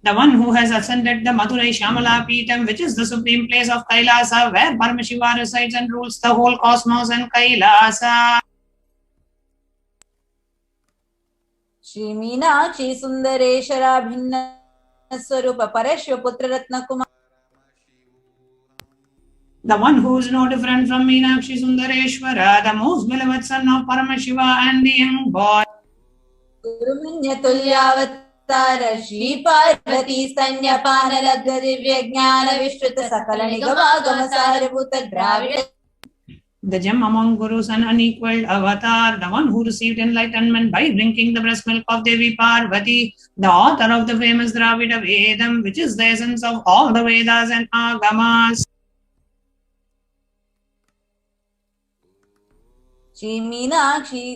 The one who has ascended the Madurai Shyamala Peetham, which is the supreme place of Kailasa, where Paramashiva resides and rules the whole cosmos and Kailasa. Shri Meenakshi सुंदरेश्वरा भिन्न स्वरूप परश्व पुत्र रत्न Kumar. The one who is no different from Meenakshi Sundareshwara, the most beloved son of Paramashiva and the young boy. गुरुमन्य तुल्यावतार Shri Parvati स्तन्यपान लब्ध दिव्य ज्ञान विश्रुत सकल निगमागम सारभूत Dravid. The gem among gurus and unequaled avatar, the one who received enlightenment by drinking the breast milk of Devi Parvati, the author of the famous Dravida Vedam, which is the essence of all the Vedas and Agamas. Shri Meenakshi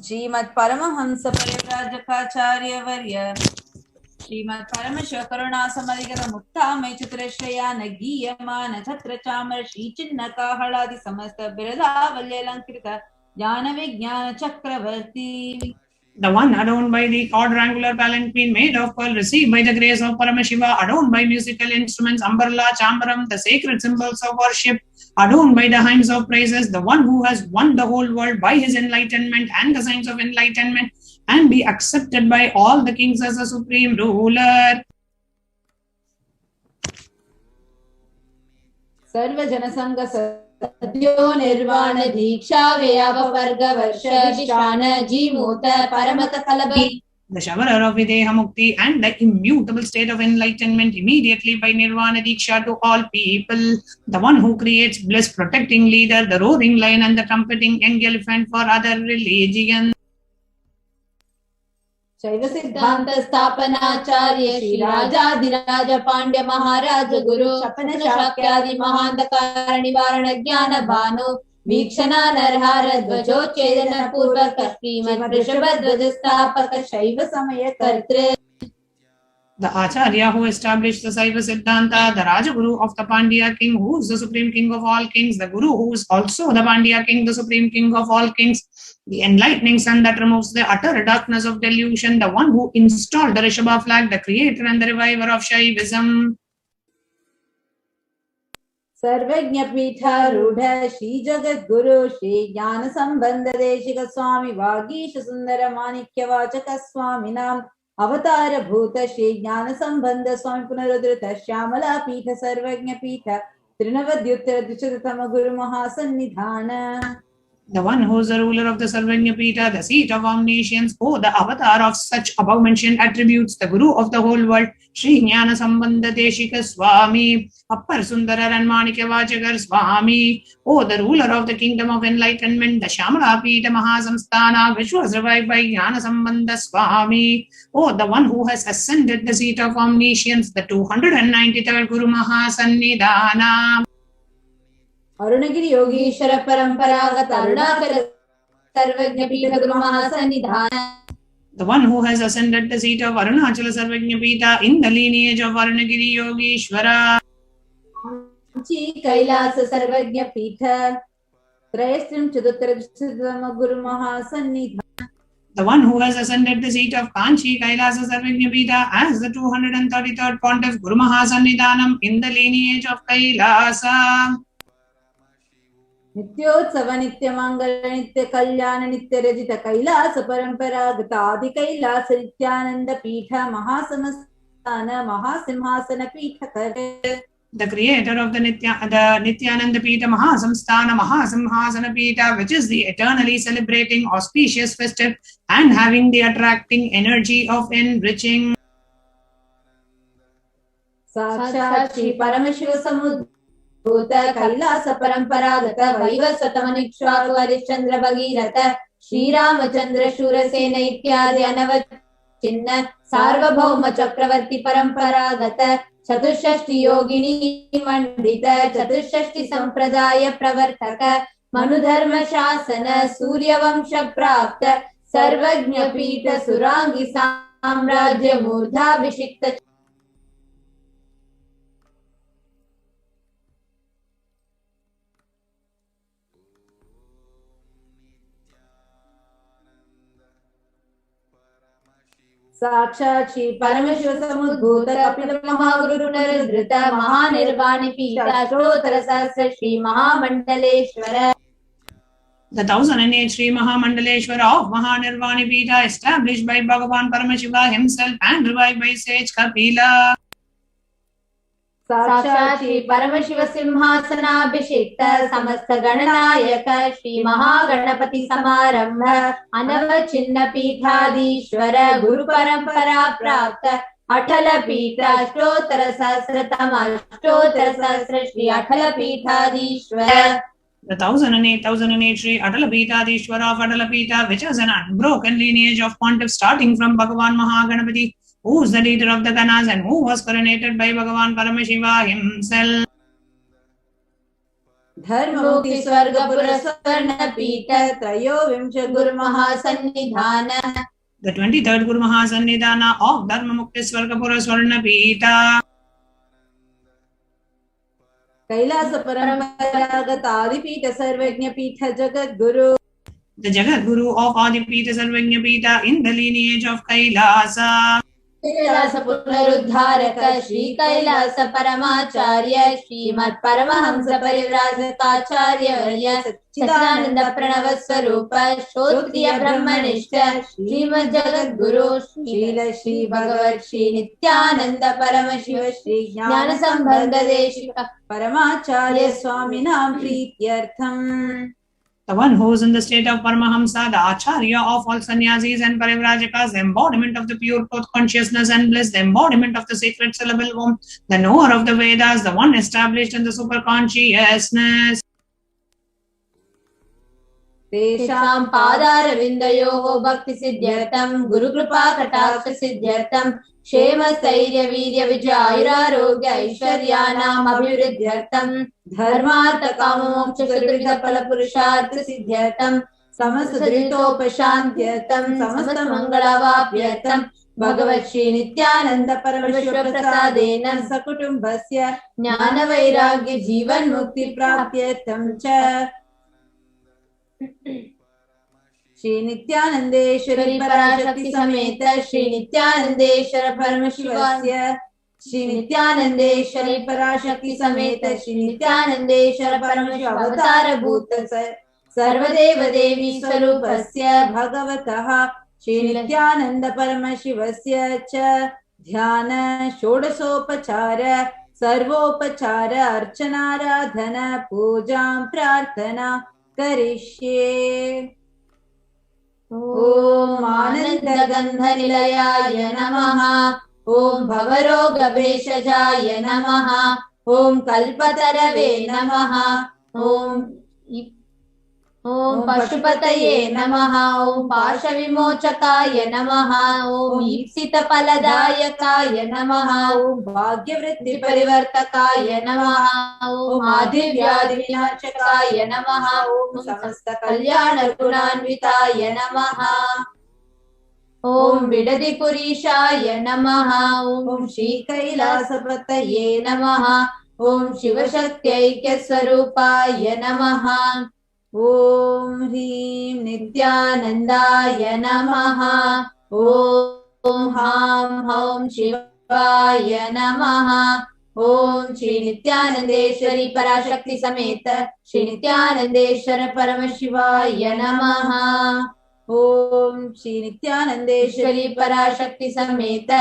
श्रीमत् Paramhans परिव्राजकाचार्य वर्य श्रीमत् परमशिव करुणा समधिगत मुक्तामय चतुरश्रया न गीयमान छत्र चामर श्री चिन्ह काहलादि समस्त बिरलावल्यलंकृत ज्ञान विज्ञान चक्रवर्ती. The one adorned by the quadrangular palanquin made of pearl, received by the grace of Paramashiva, adorned by musical instruments, Ambarla, Chambaram, the sacred symbols of worship, adorned by the hymns of praises, the one who has won the whole world by his enlightenment and the signs of enlightenment, and be accepted by all the kings as a supreme ruler. सर्व जनसंग सद्यो निर्वाण दीक्षा व्यापवर्ग वर्ष Vishan Jimuta परमत कलभि. The showerer of Videha Mukti and the immutable state of enlightenment immediately by Nirvana Diksha to all people. The one who creates bliss, protecting leader, the roaring lion and the trumpeting young elephant for other religions. शैव सिद्धांत स्थापनाचार्य श्री राजाधिराज पांड्य महाराज गुरु शपन शाक्यादि महांधकार निवारण ज्ञान भानु वीक्षणा नरहार ध्वजोच्छेदन पूर्वक श्रीमद् वृषभध्वज स्थापक शैव समय कर्तृ. The Acharya who established the Saiva Siddhanta, the Rajaguru of the Pandya king, who is the supreme king of all kings, the Guru who is also the Pandya king, the supreme king of all kings, the enlightening sun that removes the utter darkness of delusion, the one who installed the Rishabha flag, the creator and the reviver of Shaivism. सर्वज्ञ पीठारूढ़ श्री जगत गुरु श्री ज्ञान संबंध देशिक स्वामी वागीश सुंदर माणिक्य वाचक स्वामी नाम अवतार भूत श्री ज्ञान संबंध स्वामी पुनरुद्धृत श्यामला पीठ सर्वज्ञ पीठ त्रिनवद्युत्तर द्विशततम गुरु महासन्निधान. The one who is the ruler of the Sarvanya Pita, the seat of omniscience, the avatar of such above mentioned attributes, the Guru of the whole world, Shri Jnana Sambandha Deshika Swami, Appar Sundara and Manikya Vachakar Swami, the ruler of the kingdom of enlightenment, the Shamala Pita Mahasamsthana, which was revived by Jnana Sambandha Swami, the one who has ascended the seat of omniscience, the 293rd Guru Mahasannidhana. अरुणगिरि Yogeshwar परंपरागत अरुणाचल सर्वज्ञ पीठ गुरु महासन्निधान. The one who has ascended the seat of Arunachala Sarvajna Pita in the lineage of Arunagiri Yogeshwara. Kailasa Sarvajna Pita Trayastrim Chaduttara Guru Mahasannidhana. The one who has ascended the seat of Kanchi Kailasa Sarvajna Pita as the 233rd Pontiff Guru Mahasannidhanam in the lineage of Kailasa. नित्योत्सव नित्य मंगल नित्य कल्याण नित्य रजित कैलास परंपरागत आदि कैलास नित्यानंद पीठ महासमस्थान महासिंहासन पीठ करे. The creator of the Nithyananda Pita Mahasamsthana Mahasimhasana Pita, which is the eternally celebrating auspicious festive and having the attracting energy of enriching. साक्षात् श्री परमशिव समुद्भूत कैलास परंपरागत वैवस्वतमनिक्ष्वाकु हरिश्चंद्र भगीरथ श्रीरामचंद्र शूरसेन इत्यादि अनवचिन्न सार्वभौम चक्रवर्ती परंपरागत चतुष्षष्टि योगिनी मंडित चतुष्षष्टि संप्रदाय प्रवर्तक मनुधर्म शासन सूर्यवंश प्राप्त सर्वज्ञ पीठ सुरांगी साम्राज्य मूर्धाभिषिक्त साक्षात् श्री परमशिव समुद्भूत कपिल महागुरु नरधृत महानिर्वाणी पीठाष्टोत्तर सहस्र श्री महामंडलेश्वर. The 1008 Sri Mahamandaleshwara of Mahanirvani Pita established by Bhagavan Paramashiva himself and revived by sage Kapila. साक्षात् श्री परमशिव सिंहासनाभिषिक्त समस्त गणनायक श्री महागणपति समारंभ अनवचिन्न पीठाधीश्वर गुरु परंपरा प्राप्त अटल पीठ अष्टोत्तर सहस्र श्री अटल पीठाधीश्वर. The 1008 Sri Atalapitadishwara of Atalapita, which is an unbroken lineage of pontiffs starting from Bhagavan Mahaganapati, who is the leader of the Ganas and who was coronated by Bhagavan Paramashiva himself. धर्ममुक्ति Swargpur स्वर्ण पीठ त्रयोविंश गुरु महासन्निधान. The 23rd Guru Mahasannidhana of Dharmamukti Swargapura Swarna Pita. Kailash परंपरागत आदिपीठ सर्वज्ञ पीठ Jagat Guru. The Jagat Guru of Adipita Sarvagnya Pita in the lineage of Kailasa. Kailash पुनरुद्धारक Shri Kailash परमाचार्य श्रीमत् Paramhans परिव्राजकाचार्य वर्य सच्चिदानंद प्रणव स्वरूप श्रोत्रिय ब्रह्मनिष्ठ श्रीमद् जगत गुरु श्रील श्री भगवत श्री नित्यानंद परमशिव श्री ज्ञान संबंध Desika परमाचार्य स्वामिनां प्रीत्यर्थम. The one who is in the state of Paramahamsa, the Acharya of all sannyasis and Parivrajakas, the embodiment of the pure truth consciousness and bliss, the embodiment of the sacred syllable Om, the knower of the Vedas, the one established in the super consciousness. तेषां पादारविन्दयोः भक्ति सिद्ध्यर्थं गुरुकृपा कटाक्ष सिद्ध्यर्थं क्षेम स्थैर्य वीर्य विजय आयुरारोग्य ऐश्वर्याणाम् अभिवृद्ध्यर्थं धर्मार्थ काम मोक्ष चतुर्विध फल पुरुषार्थ सिद्ध्यर्थं समस्त दुरितोपशान्त्यर्थं समस्त मंगलावाप्यर्थं भगवत् श्री नित्यानंद परमशिव प्रसादेन सकुटुम्बस्य ज्ञान वैराग्य जीवन मुक्ति प्राप्त्यर्थं च श्री नित्यानंदेश्वरी पराशक्ति समेत श्री नित्यानंदेश्वर परमशिवस्य श्री नित्यानंदेश्वरी पराशक्ति समेत श्री नित्यानंदेश्वर परमशिव अवतार भूत सर्वदेव देवी स्वरूपस्य भगवतः श्री नित्यानंद परमशिवस्य च ध्यान षोडशोपचार सर्वोपचार अर्चनाराधन पूजां प्रार्थना करिष्ये. ओम आनंद गंध निलयाय नमः. ओम भवरोग भेषजाय नमः. ओम कल्पतरवे नमः. ओम पशुपतये नमः. ओम पाशविमोचकाय नमः. ओम ईप्सित फलदायकाय नमः. ओम भाग्यवृद्धि परिवर्तकाय नमः. ओम आदिव्याधि विनाशकाय नमः. ओम समस्त कल्याण गुणान्विताय नमः. ओम विडदि पुरीशाय नमः. ओम श्री कैलासपतये नमः. ओम शिवशक्त्यैक्य स्वरूपाय नमः. ओम ह्रीं नित्यानंदाय नमः. ओम हां हौं शिवाय नमः. ओम श्री नित्यानंदेश्वरी पराशक्ति समेत श्री नित्यानंदेश्वर परमशिवाय नमः. ओम श्री नित्यानंदेश्वरी पराशक्ति समेत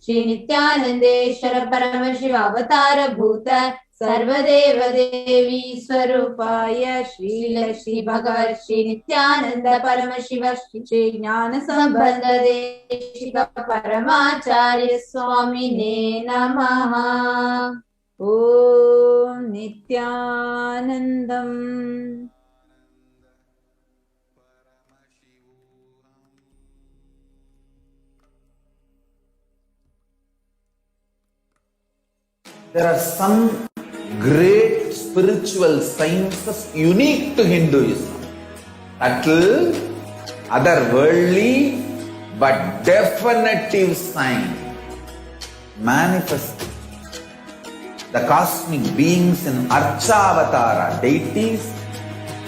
श्री नित्यानंदेश्वर परमशिव अवतार भूत सर्वदेव देवी स्वरूपाय श्री भगवर्षि नित्यानंद परमशिव श्री ज्ञान संबंध देशिक परमाचार्य स्वामिने नमः। ओम Nityanandam. There are some great spiritual sciences unique to Hinduism. Subtle, otherworldly, but definitive sign manifesting the cosmic beings in Archavatara, deities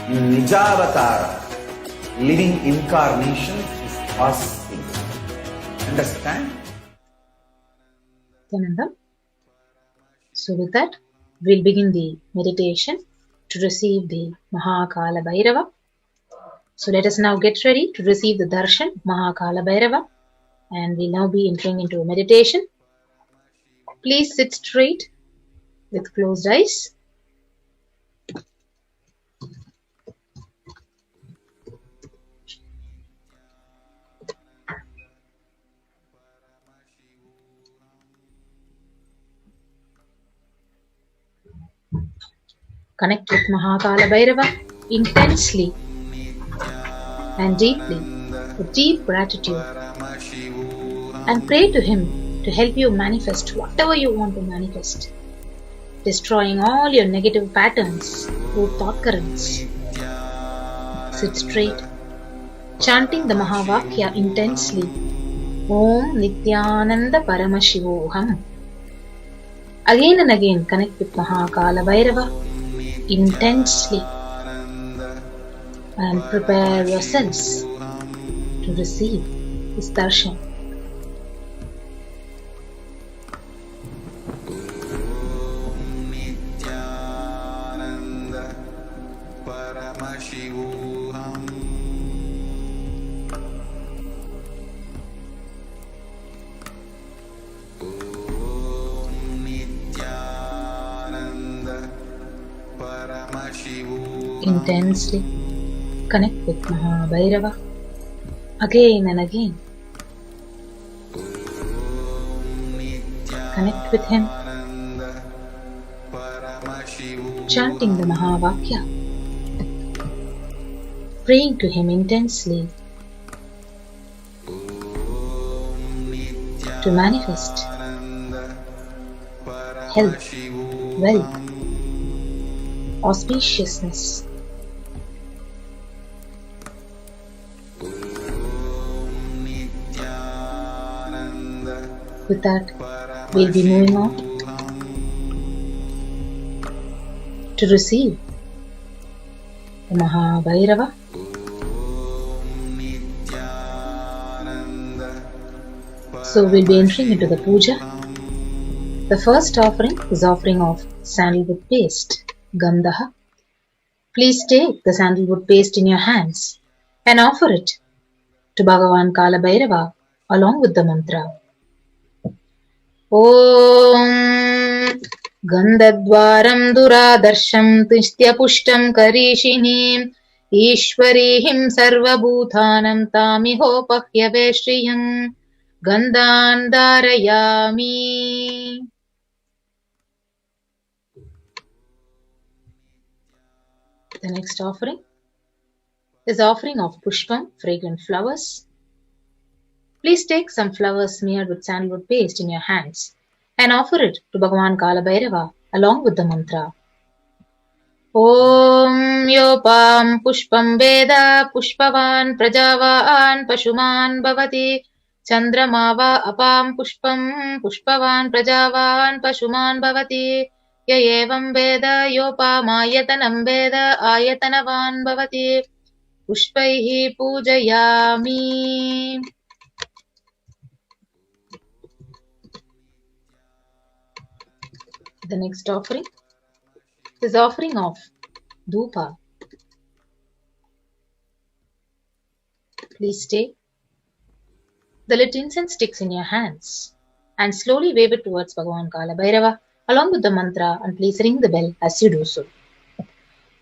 in Nijavatara, living incarnations is possible. Understand? Nityananda. So with that, we'll begin the meditation to receive the Kalabhairava. So let us now get ready to receive the Darshan, Kalabhairava, and we'll now be entering into a meditation. Please sit straight with closed eyes. Connect with Kalabhairava intensely and deeply, with deep gratitude, and pray to him to help you manifest whatever you want to manifest, destroying all your negative patterns through thought currents. Sit straight, chanting the Mahavakya intensely. Om Nithyananda Paramashivoham. Again and again connect with Kalabhairava intensely and prepare yourselves to receive this darshan. Paramashivoham. Intensely connect with Mahabhairava again and again. Connect with him, chanting the Mahavakya, praying to him intensely to manifest health, wealth, auspiciousness. With that, we'll be moving on to receive the Mahabhairava. So we'll be entering into the puja. The first offering is offering of sandalwood paste, Gandha. Please take the sandalwood paste in your hands and offer it to Bhagavan Kalabhairava along with the mantra. Om Gandhadvaram Duradarsham Nithyapushtam Karishinim Ishwarihim Sarvabhutanam Tamihopahyave Shriyam Gandhan Dharayami. The next offering is offering of Pushpam, fragrant flowers. Please take some flowers smeared with sandalwood paste in your hands and offer it to Bhagavan Kalabhairava along with the mantra. Om Yopam Pushpam Veda Pushpavan Prajavan Pashuman Bhavati Chandramava Apam Pushpam Pushpavan Prajavan Pashuman Bhavati Yayevam Veda Yopam Ayatanam Veda Ayatanavan Bhavati Pushpaihi Pujayami. The next offering is offering of Dhupa. Please take the lit incense sticks in your hands and slowly wave it towards Bhagavan Kalabhairava along with the mantra, and please ring the bell as you do so.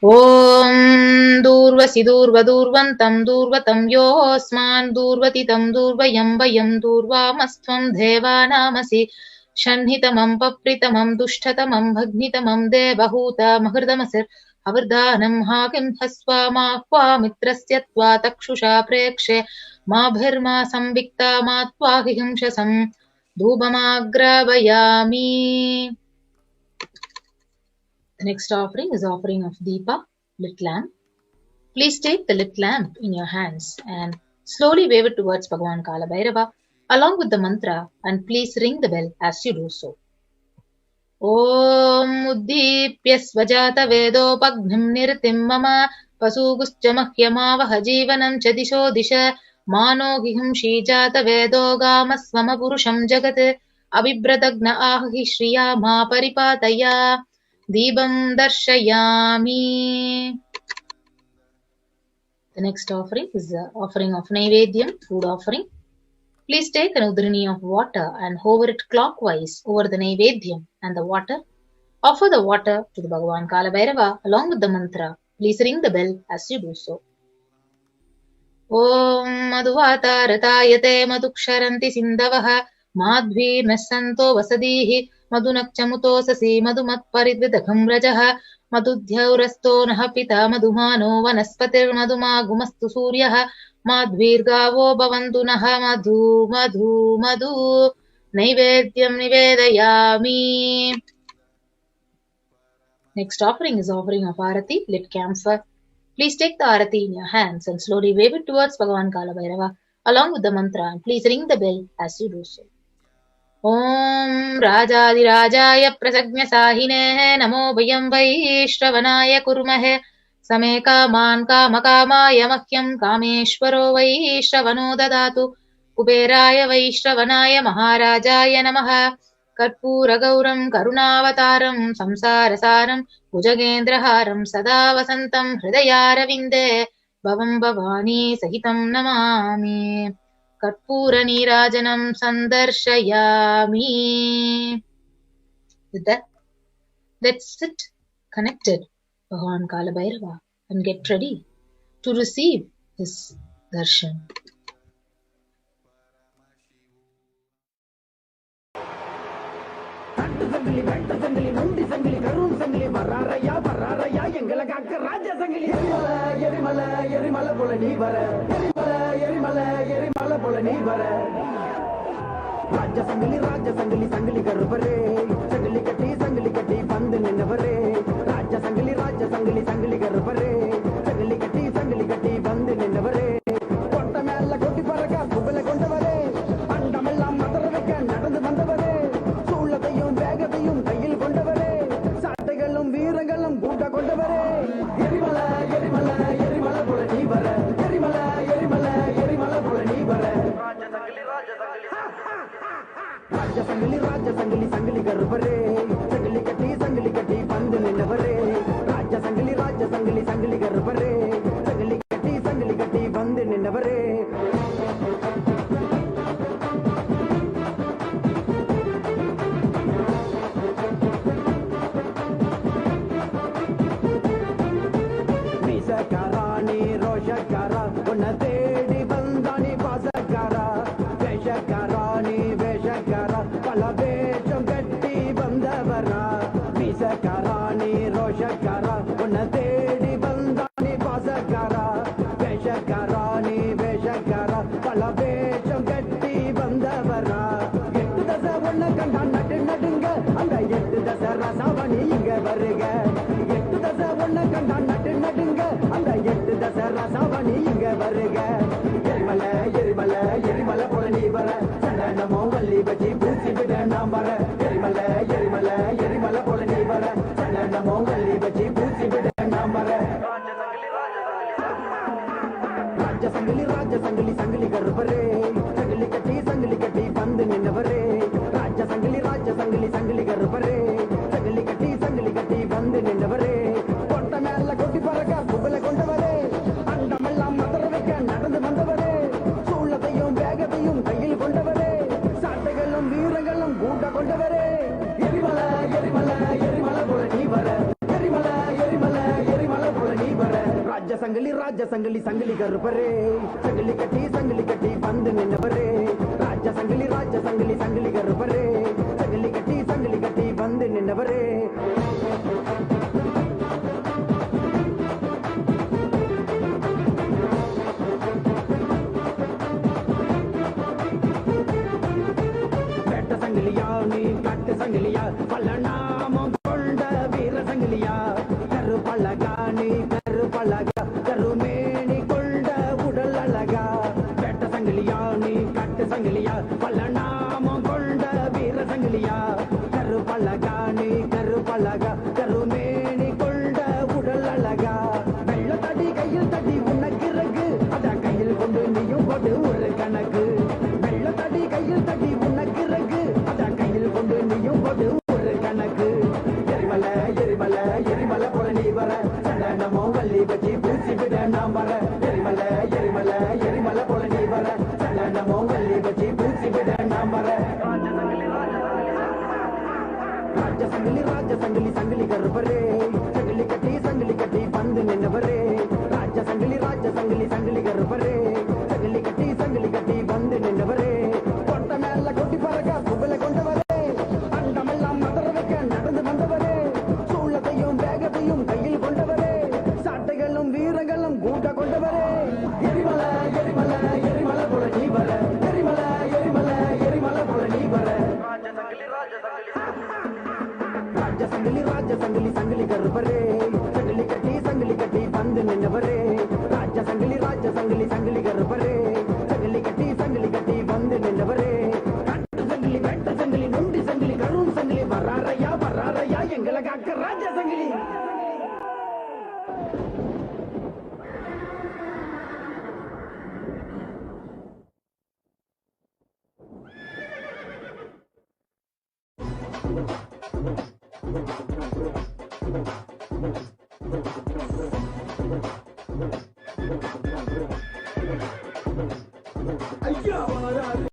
Om Durvasi Durva Durvantam Durvatam Yosman Durvatitam Durvayam Vayam Durvamastvam Deva Namasi Shanhitamam Papritamam Dushtatamam Bhagnitamam Devahuta Mahridamasir Avardhanam Hakim Haswa Mahva Mitrasyatva Takshusha Prekshe Mabhirma Sambikta Matva Hihimshasam Dhubamagrabayami. The next offering is offering of Deepa, lit lamp. Please take the lit lamp in your hands and slowly wave it towards Bhagavan Kalabhairava along with the mantra, and please ring the bell as you do so. Om Uddipya Svajata Vedopagnim Nirtim Mama Pasuguscha Mahyamavaha Jivanam Chadisho Disha Mano Giham Shijata Vedogama Swama Purusham Jagat Abhibratagna Ahi Shriya Ma Paripataya Dibam Darshayami. The next offering is the offering of Naivedyam, food offering. Please take an udrini of water and hover it clockwise over the Naivedyam and the water. Offer the water to the Bhagavan Kalabhairava along with the mantra. Please ring the bell as you do so. Om Madhuvata Ratayate Madhuksharanti Sindavaha Madhvi Messanto Vasadihi Madhunakchamuto Sasi Madhumat Paridvidakam Rajaha Madhudhyaurasto Nahapita Madhumano Vanaspatir Madhuma Gumastu Suryaha Madhvirgavo Bhavantu Naha Madhu Madhu Madhu Naivedyam Nivedayami. Next offering is offering of Arati, lit camphor. Please take the Arati in your hands and slowly wave it towards Bhagavan Kalabhairava along with the mantra, and please ring the bell as you do so. Om Rajadirajaya Prasagnya Sahine Namo Bhayam Vaishravanaya Kurmahe Same Kaman Kamakamaya Mahyam Kameshwaro Vaishravano Dadatu Kuberaya Vaishravanaya Maharajaya Namaha Karpura Gauram Karunavataram Samsarasaram Bhujagendraharam Sada Vasantam Hridayara Bhavam Bhavani Sahitam Namami Karpura Nirajanam Sandarshayami. With that, let's sit connected Bhagavan Kalabhairava and get ready to receive his darshan. Raja Sangli Garubare, Sangli Kati, Pandan in Navare, Raja Sangli Garubare, Sangli Kati, Pandan in Navare, Portamella Kotiparaka, Kubala Kontavare, Andamala Mataraka, Natan the Mandavare, Sula the Yum, Baga the Yum, Tail Kontavare, Satagalum, Viragalum, Buddha Kontavare, Yerimala Polanivara, Yerimala Polanivara, Raja Sangli Garubare, Sangli Kati, Pandan in Navare, Raja Sangli Garubare, Sangli Kati, Pandan in Navare. Karani Roshakara, Unatedi Bandani Pasakara, Veshakarani Veshakara, Palabecham Gatti Bandavara, Visakarani Roshakara, Unatedi Bandani Pasakara, Veshakarani Veshakara, Palabecham Gatti Bandavara, Get to the Savana Kandana Nadinga, and I get to the Sarasavani Inga Varega, Get to the Savana Kandana Nadinga. And I get the Sarasavani Inga Varega, Yerimala Polanivara, Sanana Mongali, Baji, Pussy with a number, Yerimala Polanivara, Sanana Mongali, Baji, Pussy with a number. Raja Sangli Garubare, Sangli Kati, Pandan in Navare, Raja Sangli Garubare, Sangli Kati, Pandan in Navare, Portamella Kotiparaka, Kubala Kontavare, Andamala Mataraka, Natan the Mandavare, Sula the Yum, Baga the Yum, Tail Kontavare, Satagalum, Viragalum, Buddha Kontavare, Yerimala ராஜ சங்கிலி சங்கிலி கருப்பரே சங்கிலி கட்டி வந்து நின்னவரே ராஜ சங்கிலி சங்கிலி கருப்பரே சங்கிலி கட்டி வந்து நின்னவரே வேட்ட சங்கிலியா நீ கட்டு சங்கிலியா பல நாமம் கொண்ட வீர சங்கிலியா கருப்பழகா நீ கருப்பழகா கருமேனி கொண்ட உடல் அழகா வேட்ட சங்கிலியா நீ கட்டு சங்கிலியா பல நாமம் கொண்ட வீர சங்கிலியா கருப்பழகா நீ கருப்பழகா கருமேனி கொண்ட உடல் அழகா வெள்ள தடி கையில் தடி உனக்கு இறகு அத கையில் கொண்டு நீயும் போட்டு ஒரு கணக்கு வெள்ள தடி கையில் தடி உனக்கு இறகு அத கையில் கொண்டு நீயும் போட்டு ஒரு கணக்கு எரிமலை எரிமலை எரிமலை போல நீ வர சடனமோ வள்ளி வச்சு பூசி விட நாம் வர எரிமலை எரிமலை எரிமலை போல நீ வர சடனமோ வள்ளி வச்சு பூசி விட நாம் வர ராஜ சங்கிலி சங்கிலி கருப்பரே சங்கிலி கட்டி வந்து நின்னவரே ராஜ சங்கிலி சங்கிலி கருப்பரே சங்கிலி கட்டி வந்து நின்னவரே கொட்ட மேல கொட்டி பறக்க புகழை கொண்டவரே அண்டமெல்லாம் மதர வைக்க நடந்து வந்தவரே சூழத்தையும் வேகத்தையும் கையில் கொண்டவரே சாட்டைகளும் வீரங்களும் கூட்ட கொண்டவரே எரிமலை எரிமலை எரிமலை போல நீ வர எரிமலை எரிமலை எரிமலை போல நீ வர ராஜ சங்கிலி கருப்பரே சங்கிலி கட்டி வந்து நின்னவரே ராஜ சங்கிலி சங்கிலி கருப்பரே சங்கிலி கட்டி வந்து நின்னவரே கட்டு சங்கிலி வெட்ட சங்கிலி நொண்டி சங்கிலி கரும் சங்கிலி வராரையா எங்களை காக்க ராஜ சங்கிலி ஐயா வராரு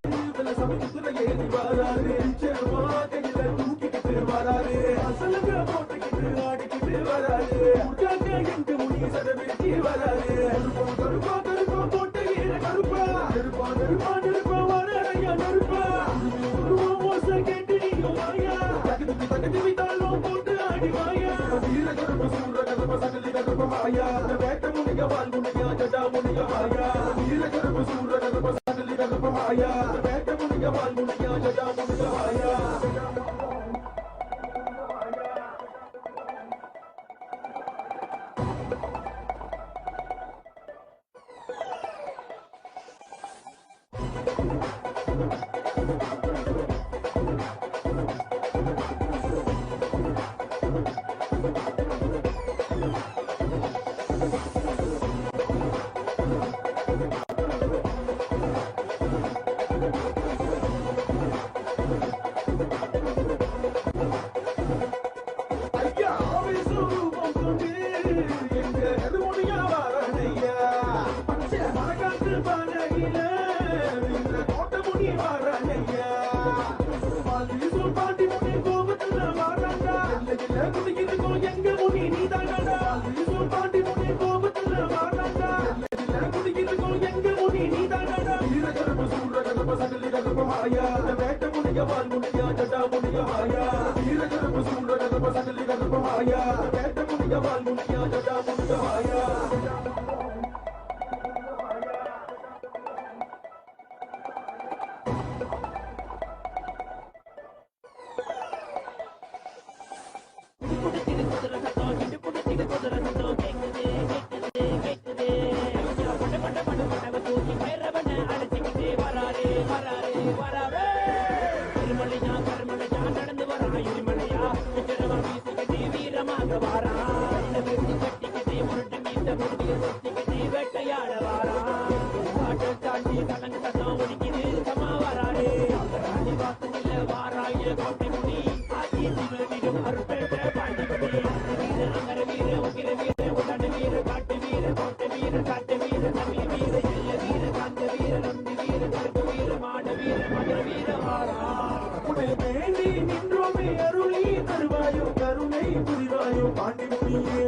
சமத்துவ ஏறி வராரு செல்வா கையில தூக்கிட்டு வராரு அசலுங்க போட்டுக்கிட்டு ஆடிக்கிட்டு வராரு எங்க முனி சடவிட்டு வராரு கருப்பா போட்டு ஈர கருப்பா நெருப்பா வரையா நெருப்பா மோச கேட்டு நீங்க வாயா தகுதி வித்தாலும் போட்டு ஆடி வாயா வீர கருப்பு சூர கருப்ப சகலி கருப்ப மாயா வேட்ட முனிக வால் முனியா ஜடா முனிக மாயா வீர கருப்பு சூர கருப்ப சகலி கருப்ப மாயா வேட்ட முனிக வால் முனியா ஜடா முனிக மாயா கருணை புரிவாயோ பாண்டி முனியே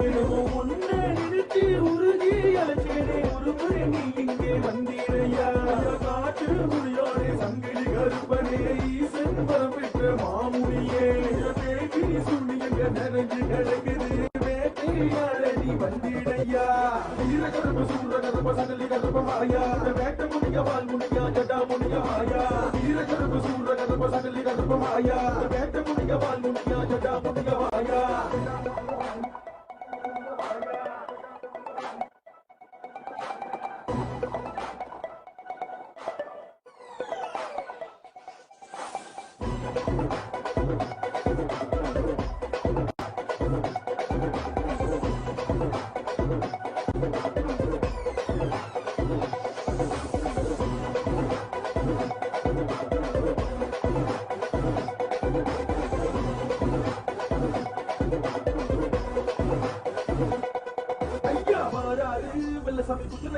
உன்னை நிறுத்தி உறுதி அலச்சேனே நீ இங்கே வந்தீரையா காட்டு முடியோரே சங்கிலி கருப்பனே ஈசன் வரம் பெற்ற மாமுனியே பேபி சுண்ணியங்க நிறைஞ்சு கிடக்குது வேட்டையாட நீ வந்தீரையா வீரகர்ப்ப சூரகர்ப்ப சகலி கர்ப்ப மாயா வேட்ட முனிய வால் முனியா ஜடா முனிய மாயா வீரகர்ப்ப சூரகர்ப்ப சகலி கர்ப்ப மாயா வேட்ட முனிய வால் முனியா ஜடா முனிய மாயா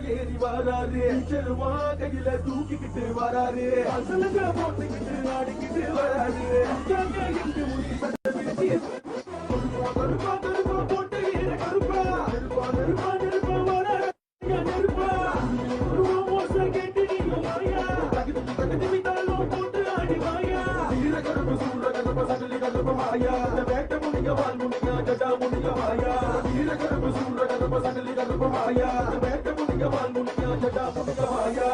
ஏறி வாராரு செருவா கையில தூக்கிக்கிட்டு வராரு அசலுங்க போட்டுக்கிட்டு ஆடிக்கிட்டு வராரு எங்க முடி சட்டை பிடிச்சி கருப்பா கருப்பா போட்டு கருப்பா நெருப்பா நெருப்பா நெருப்பா வராரு நெருப்பா மோசம் கேட்டு நீங்க வாயா தகுதி விட்டாலும் போட்டு ஆடி வாயா வீர கருப்பு சூர கருப்ப சகலி கருப்ப மாயா வேட்ட முனிய வால் முனியா ஜடா முனிய மாயா வீர கருப்பு சூர கருப்ப சகலி கருப்ப மாயா வேட்ட முனிய வால் முனியா ஜடா முனிய மாயா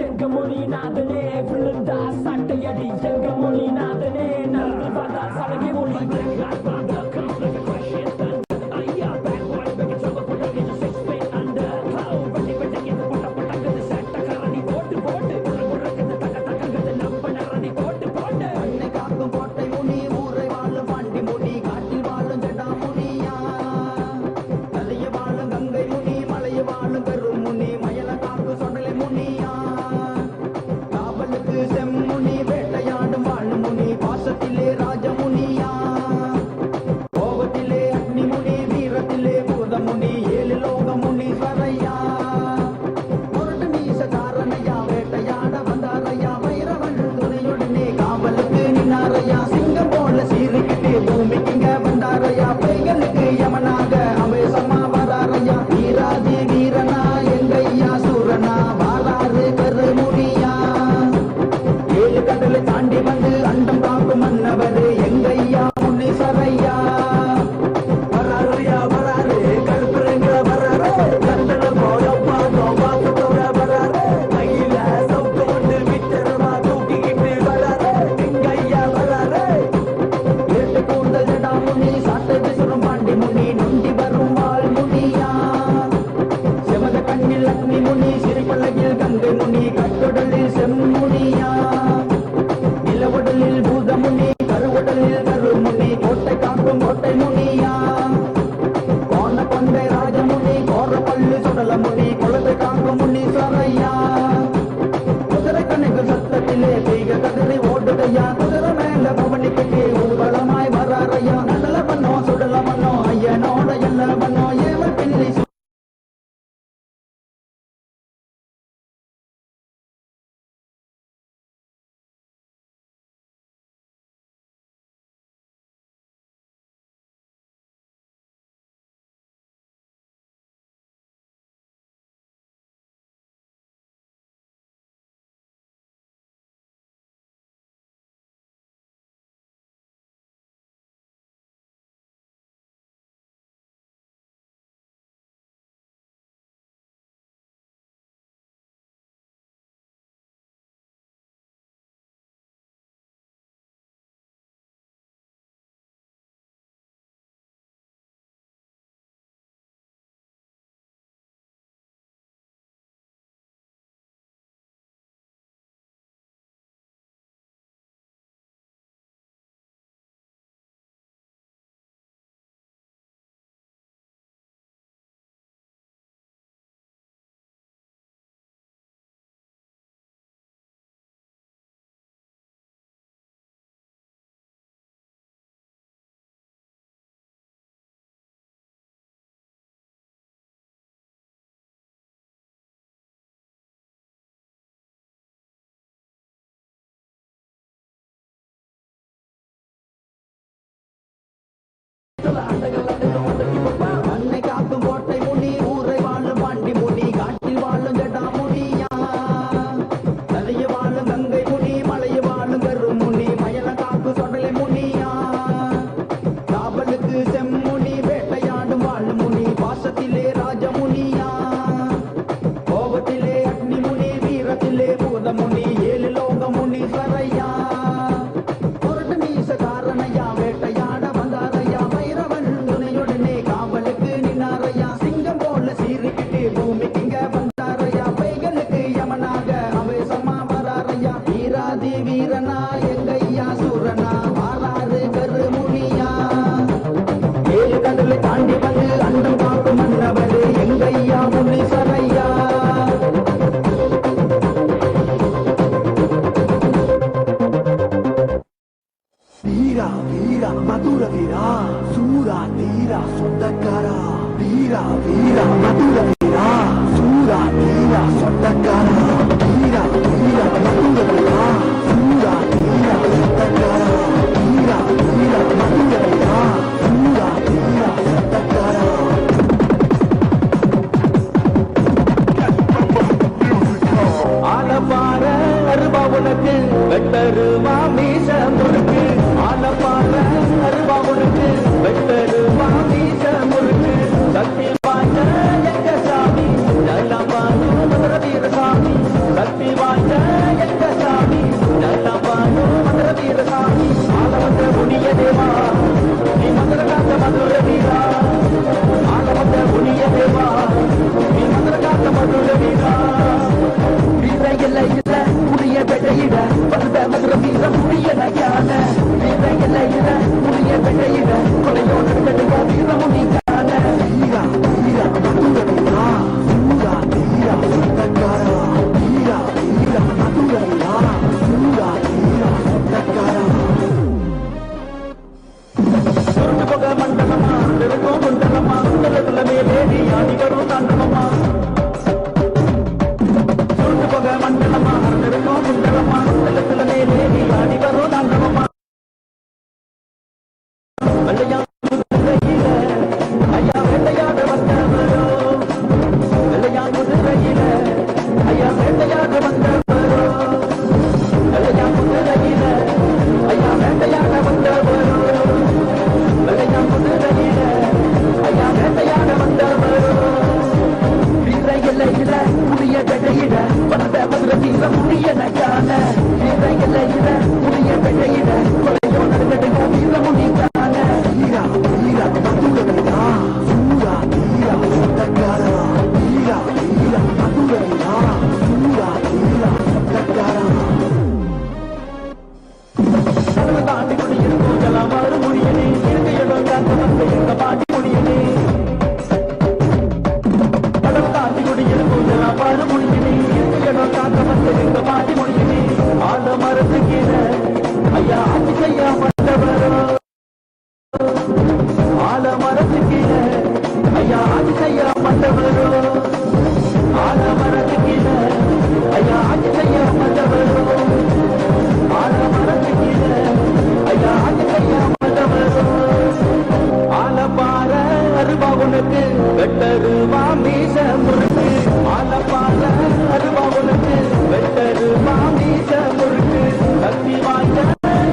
எங்க மொழிநாதனே விழுந்தா சட்டையடி எங்க மொழிநாதனே நடந்து வந்தா சலகை ஒளி சில அண்டகள் அண்டங்கள் உதட்டி வைப்பா. அன்னை காக்கும் கோட்டை முனி, ஊரை வாழும் பாண்டி முனி, காட்டில் வாழும் ஜடா முனியா. நதிய வாழும் கங்கை முனி, மலைய வாழும் கரும் முனி, மயல காக்கு சொடலை முனியா. காவலுக்கு செம்முனி, வேட்டையாடும் வாழும் முனி, பாசத்திலே ராஜமுனியா. கோபத்திலே அக்னி முனி, வீரத்திலே பூத முனி, ஏழு லோக முனி சரையா. பொருட்டு மீச காரணையா, வேட்டையாட வந்தாரையா, பைரவன் துணையுடனே காவலுக்கு நின்னாரையா. சிங்கம் போல சீறிக்கிட்டு பூமிக்கு இங்க வந்தாரையா, பைகளுக்கு யமனாக அவேசமா வராரையா. வீராதி வீரனா எங்கையா சூரனா, வாராறு கருமுனியா. ஏழு கடலை தாண்டி வந்து அண்டம் காக்கும் மன்னவரு எங்கையா முனி சரையா. வீரா வீரா மதுர வீரா, சூரா தீரா சொந்தக்காரா. வீரா வீரா மதுர வீரா, சூரா தீரா சொந்தக்காரா. வீரா வீரா மதுர வீரா, சூரா தீரா சொந்தக்காரா. வீரா வீரா மதுர வீரா, சூரா தீரா சொந்தக்காரா. ஆலப்பாற அருவா உனக்கு, வெட்டருவா மீச முறுக்கு. ஆலப்பாற அருவா உனக்கு, வெட்டருவா மீச முறுக்கு. சக்தி வாய்ந்த எங்க சாமி, ஜலபானு மதுர வீரசாமி. சக்தி வாய்ந்த எங்க சாமி, ஜலபானு மதுர வீரசாமி. ஆல வந்த புனிய தேவா, நீ மதுர காத்த மதுர வீரா. ஆல வந்த புனிய தேவா, நீ மதுர காத்த மதுர வீரா. வீர இல்ல இல்ல புனிய பெட்டையிட, வந்த மதுர வீர புனிய நயான. வீர இல்ல இல்ல புனிய பெட்டையிட, கொலையோடு கடுக வீர முனிக்கான. வீரா வீரா மதுர வீரா, சூரா தீரா சொந்தக்காரா. வீரா வீரா மதுர வீரா, சூரா தீரா சொந்தக்காரா. சுருண்டு போக மண்டலமா, பெருக்கும் குண்டலமா, குண்டலத்துல மேலேறி ஆடி வரும் தாண்டவமா. சுருண்டு போக மண்டலமா, பெருக்கும் குண்டலமா, குண்டலத்துல மேலேறி ஆடி வரும் தாண்டவமா. வெள்ளையா குதிரையில, ஐயா வேட்டையாட வந்தவரோ. வெள்ளையா குதிரையில, ஐயா வேட்டையாட வந்தவரோ. வெள்ளையா குதிரையில, ஐயா வேட்டையாட வந்தவரோ. வெள்ளையா குதிரையில, ஐயா வேட்டையாட வந்தவரோ. வீர இல்ல இல்ல புனிய பெட்டையிட, வந்த மதுர வீர புனிய நயான. வீர இல்ல இல்ல புனிய பெட்டையிட, கொலையோடு கடுக வீர முனிக்கான. வீரா வீரா மதுர வீரா, சூரா தீரா சொந்தக்காரா. வீரா வீரா மதுர வீரா, சூரா தீரா சொந்தக்காரா. கடலை தாண்டி குடியிருக்கும் ஜலமாறு முடியனே, இருக்க இடம் காத்த வந்த எங்க பாட்டி முடியனே. கடலை தாண்டி குடியிருக்கும் ஜலமாறு முடியனே, இருக்க இடம் காத்த வந்த எங்க பாட்டி முடியனே. ஆல மரத்து கீழே ஐயா ஆட்சி செய்ய வந்தவரோ. ஆல மரத்து கீழே ஐயா ஆட்சி செய்ய வந்தவரோ. ஆல மரத்து கீழே ஐயா ஆட்சி செய்ய வந்தவரோ. ஆல மரத்து கீழே ஐயா ஆட்சி செய்ய வந்தவரோ. ஆலப்பாற அருவா உனக்கு, வெட்டருவா மீச முறுக்கு. ஆலப்பாற அருவா உனக்கு, வெட்டருவா மீச முறுக்கு. சக்தி வாய்ந்த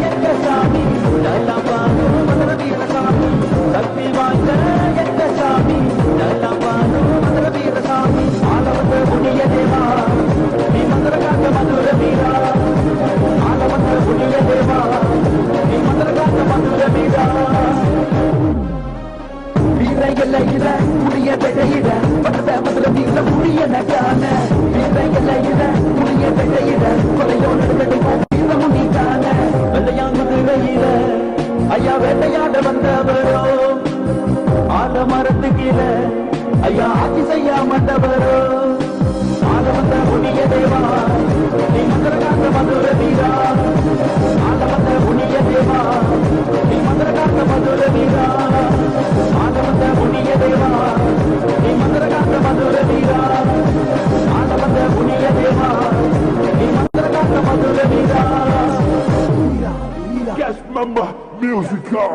எங்க சாமி, ஜலபானு மதுர வீரசாமி. சக்தி வாய்ந்த எங்க சாமி, ஜலபானு மதுர வீரசாமி. ஆல வந்த புனிய தேவா, நீ மதுர காத்த மதுர வீரா. ஆல வந்த புனிய தேவா, நீ மதுர காத்த மதுர வீரா. வீர இல்ல இல்ல புனிய பெட்டையிட, வந்த மதுர வீர புனிய நயான. வீர இல்ல இல்ல புனிய பெட்டையிட, கொலையோடு கடுக வீர முனிக்கான. வெள்ளையா குதிரையில, ஐயா வேட்டையாட வந்தவரோ. ஆல மரத்து கீழே ஐயா ஆட்சி செய்ய மாட்டவரோ. ஆல வந்த புனிய தேவா, நீ மதுர காத்த மதுர வீரா. ஆல வந்த புனிய தேவா, நீ மதுர காத்த மதுர வீரா. ஆல வந்த புனிய தேவா, நீ மதுர காத்த மதுர வீரா. ஆல வந்த புனிய தேவா, நீ மதுர காத்த மதுர வீரா. Yes, member, musical,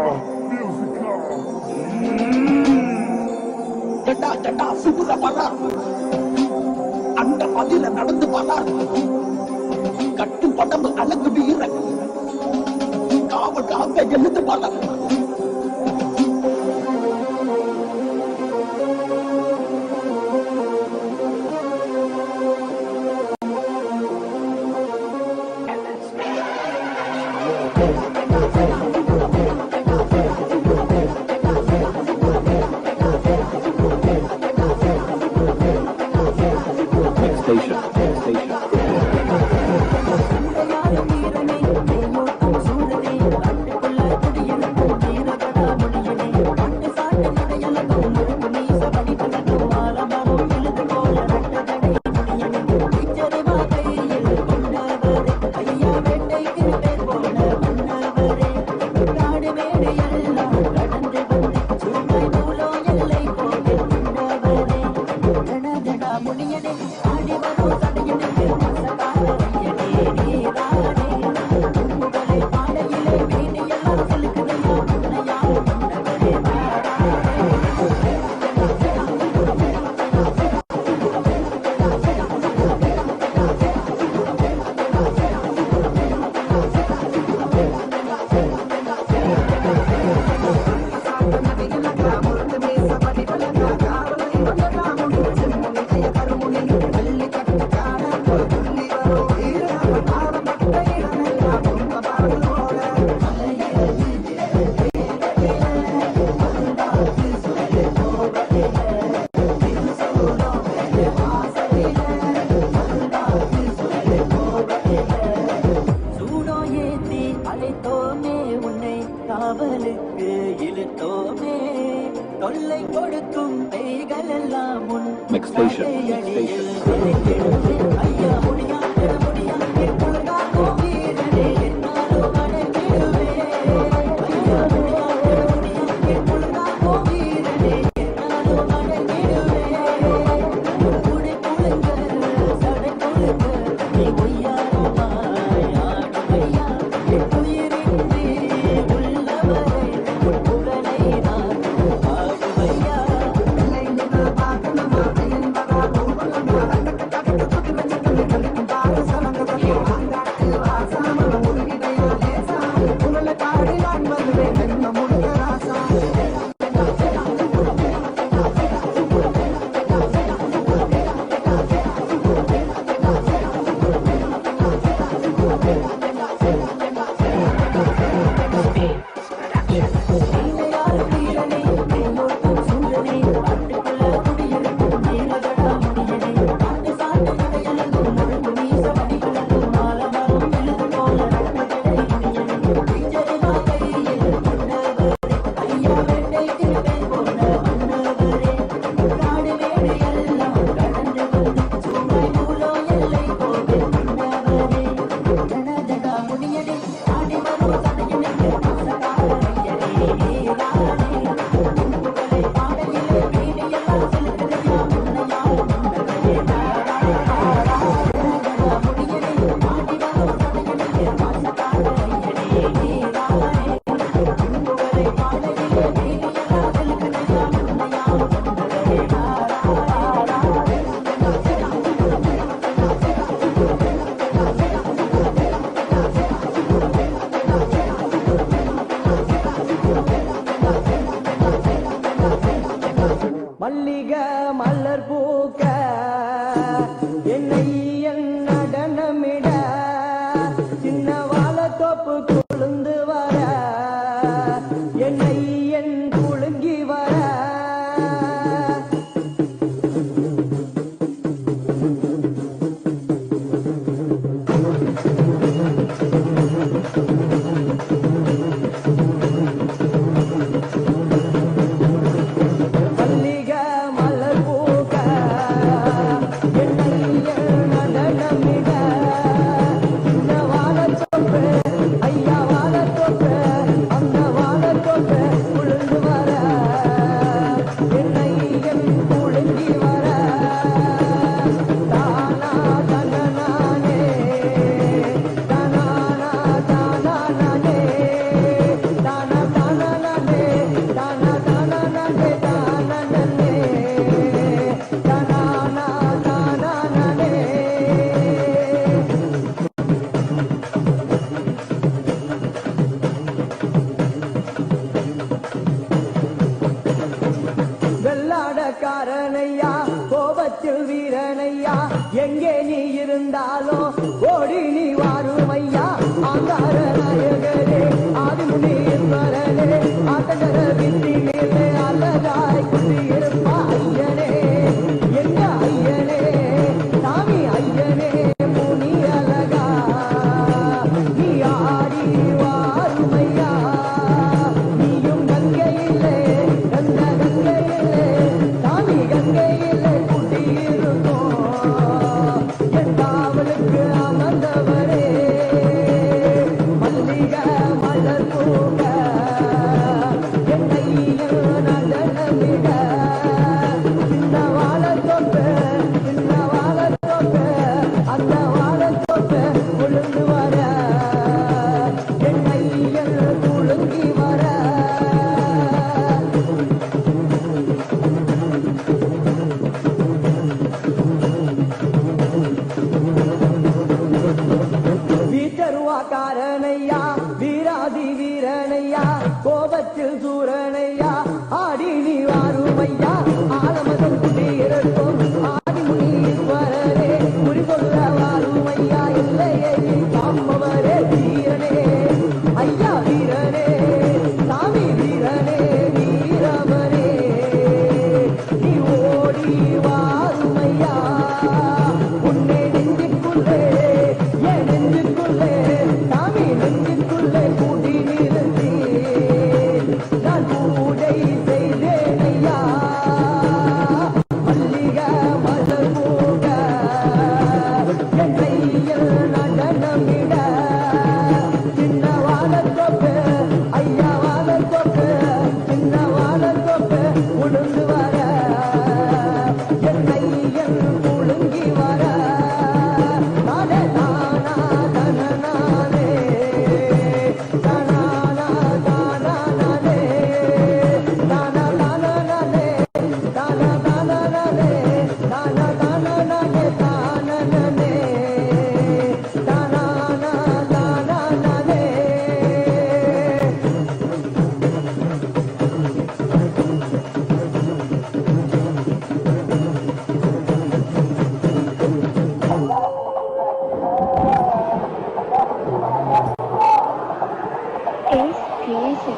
musical. ஜட்டா ஜட்டா சுடுற பலார் அந்த பதில நடந்து பலார் கட்டு படம்பு அழகு வீரன் காவல் காக்க எழுந்து பலார் எங்கே நீ இருந்தாலும் ஓடி நீ வாருமையா ஆங்கார நாயகரே ஆதிமுனி ஈஸ்வரனே ஆத்தங்கர வித்தி மேலே அழகாய் குடியிருப்பா ஐயனே எங்க ஐயனே சாமி ஐயனே முனி அழகா நீ ஆடி வாருமையா நீயும் கங்கையிலே கந்த கங்கையிலே சாமி கங்கையிலே குடியிருக்கும் என் காவலுக்கு அமர்ந்தவரே மல்லிகை மலர் பூங்க என்னையும் நடனமிட சின்ன வாழத்தோப்பு அந்த வாழத்தோப்பு உளுந்து வர என்னையில் துளுங்கி வர வீட்டருவாக்காரனையா வீராதி வீரனையா கோபத்தில் சூரனையா ஆடி நீ வாருமையா ஆலமதம் குடியிருக்கும் ஆதிமுனி ஈஸ்வரரே குறிகொள்ள வாருமையா இல்லையே காப்பவரே வீரனே ஐயா வீரனே சாமி வீரனே வீரவனே நீ ஓடி வாருமையா உன்னை நெஞ்சுக்குள்ளே என் நெஞ்சுக்குள்ளே சாமி நெஞ்சுக்குள்ளே கூடி நிறுத்தி நான் பூஜை செய்தேன் ஐயா மல்லிகை மலர் பூக என் கையில் நடனமிட சின்ன வாழத்தோப்பு ஐயா வாழத்தோப்பு சின்ன வாழத்தோப்பு உளுந்து வர என் கையில் குலுங்கி வர நானே தானா தன நானே தானா தானா நானே தானா தானா நானே தானா தானா நானே தானா தானா நானே தானா நானே தானா தானா நானே is creation.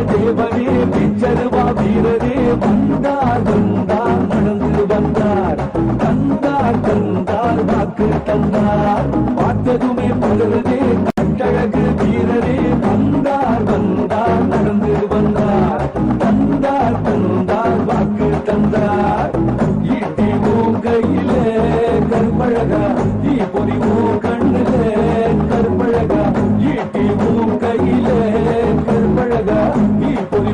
தேவனே பிச்சருவா வீரரே வந்தார் வந்தார் நடந்து வந்தார் தந்தார் தந்தார் வாக்கு தந்தார் பார்த்ததுமே பகருதே கட்டழகு வீரரே வந்தார் வந்தார் நடந்து வந்தார் தந்தார் தந்தார் வாக்கு தந்தார் ஈட்டி கையிலே கற்பழகா ஈ பொறி கண்ணிலே கற்பழகா ஈட்டி கையிலே கற்பழகா ஈ பொறி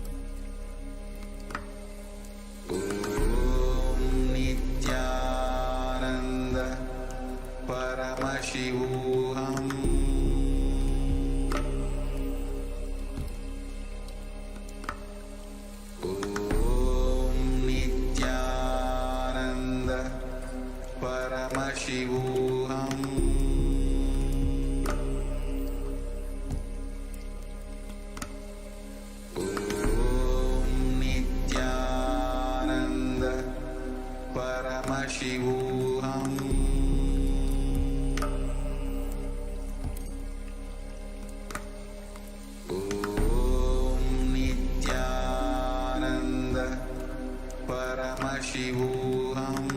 Paramashivoham. Om Nithyananda Paramashivoham.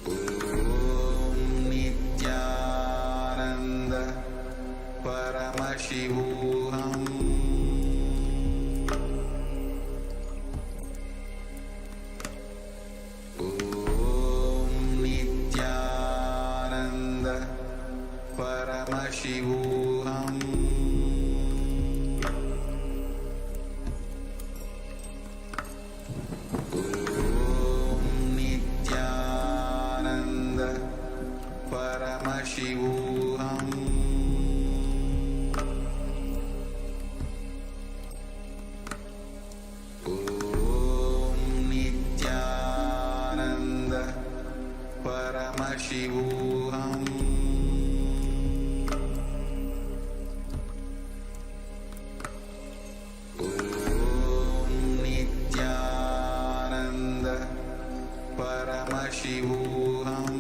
Om Nithyananda Paramashivoham. Om Nithyananda Paramashivoham. Om Nithyananda Paramashivoham. Om Nithyananda Paramashivoham. Om Nithyananda Paramashivoham.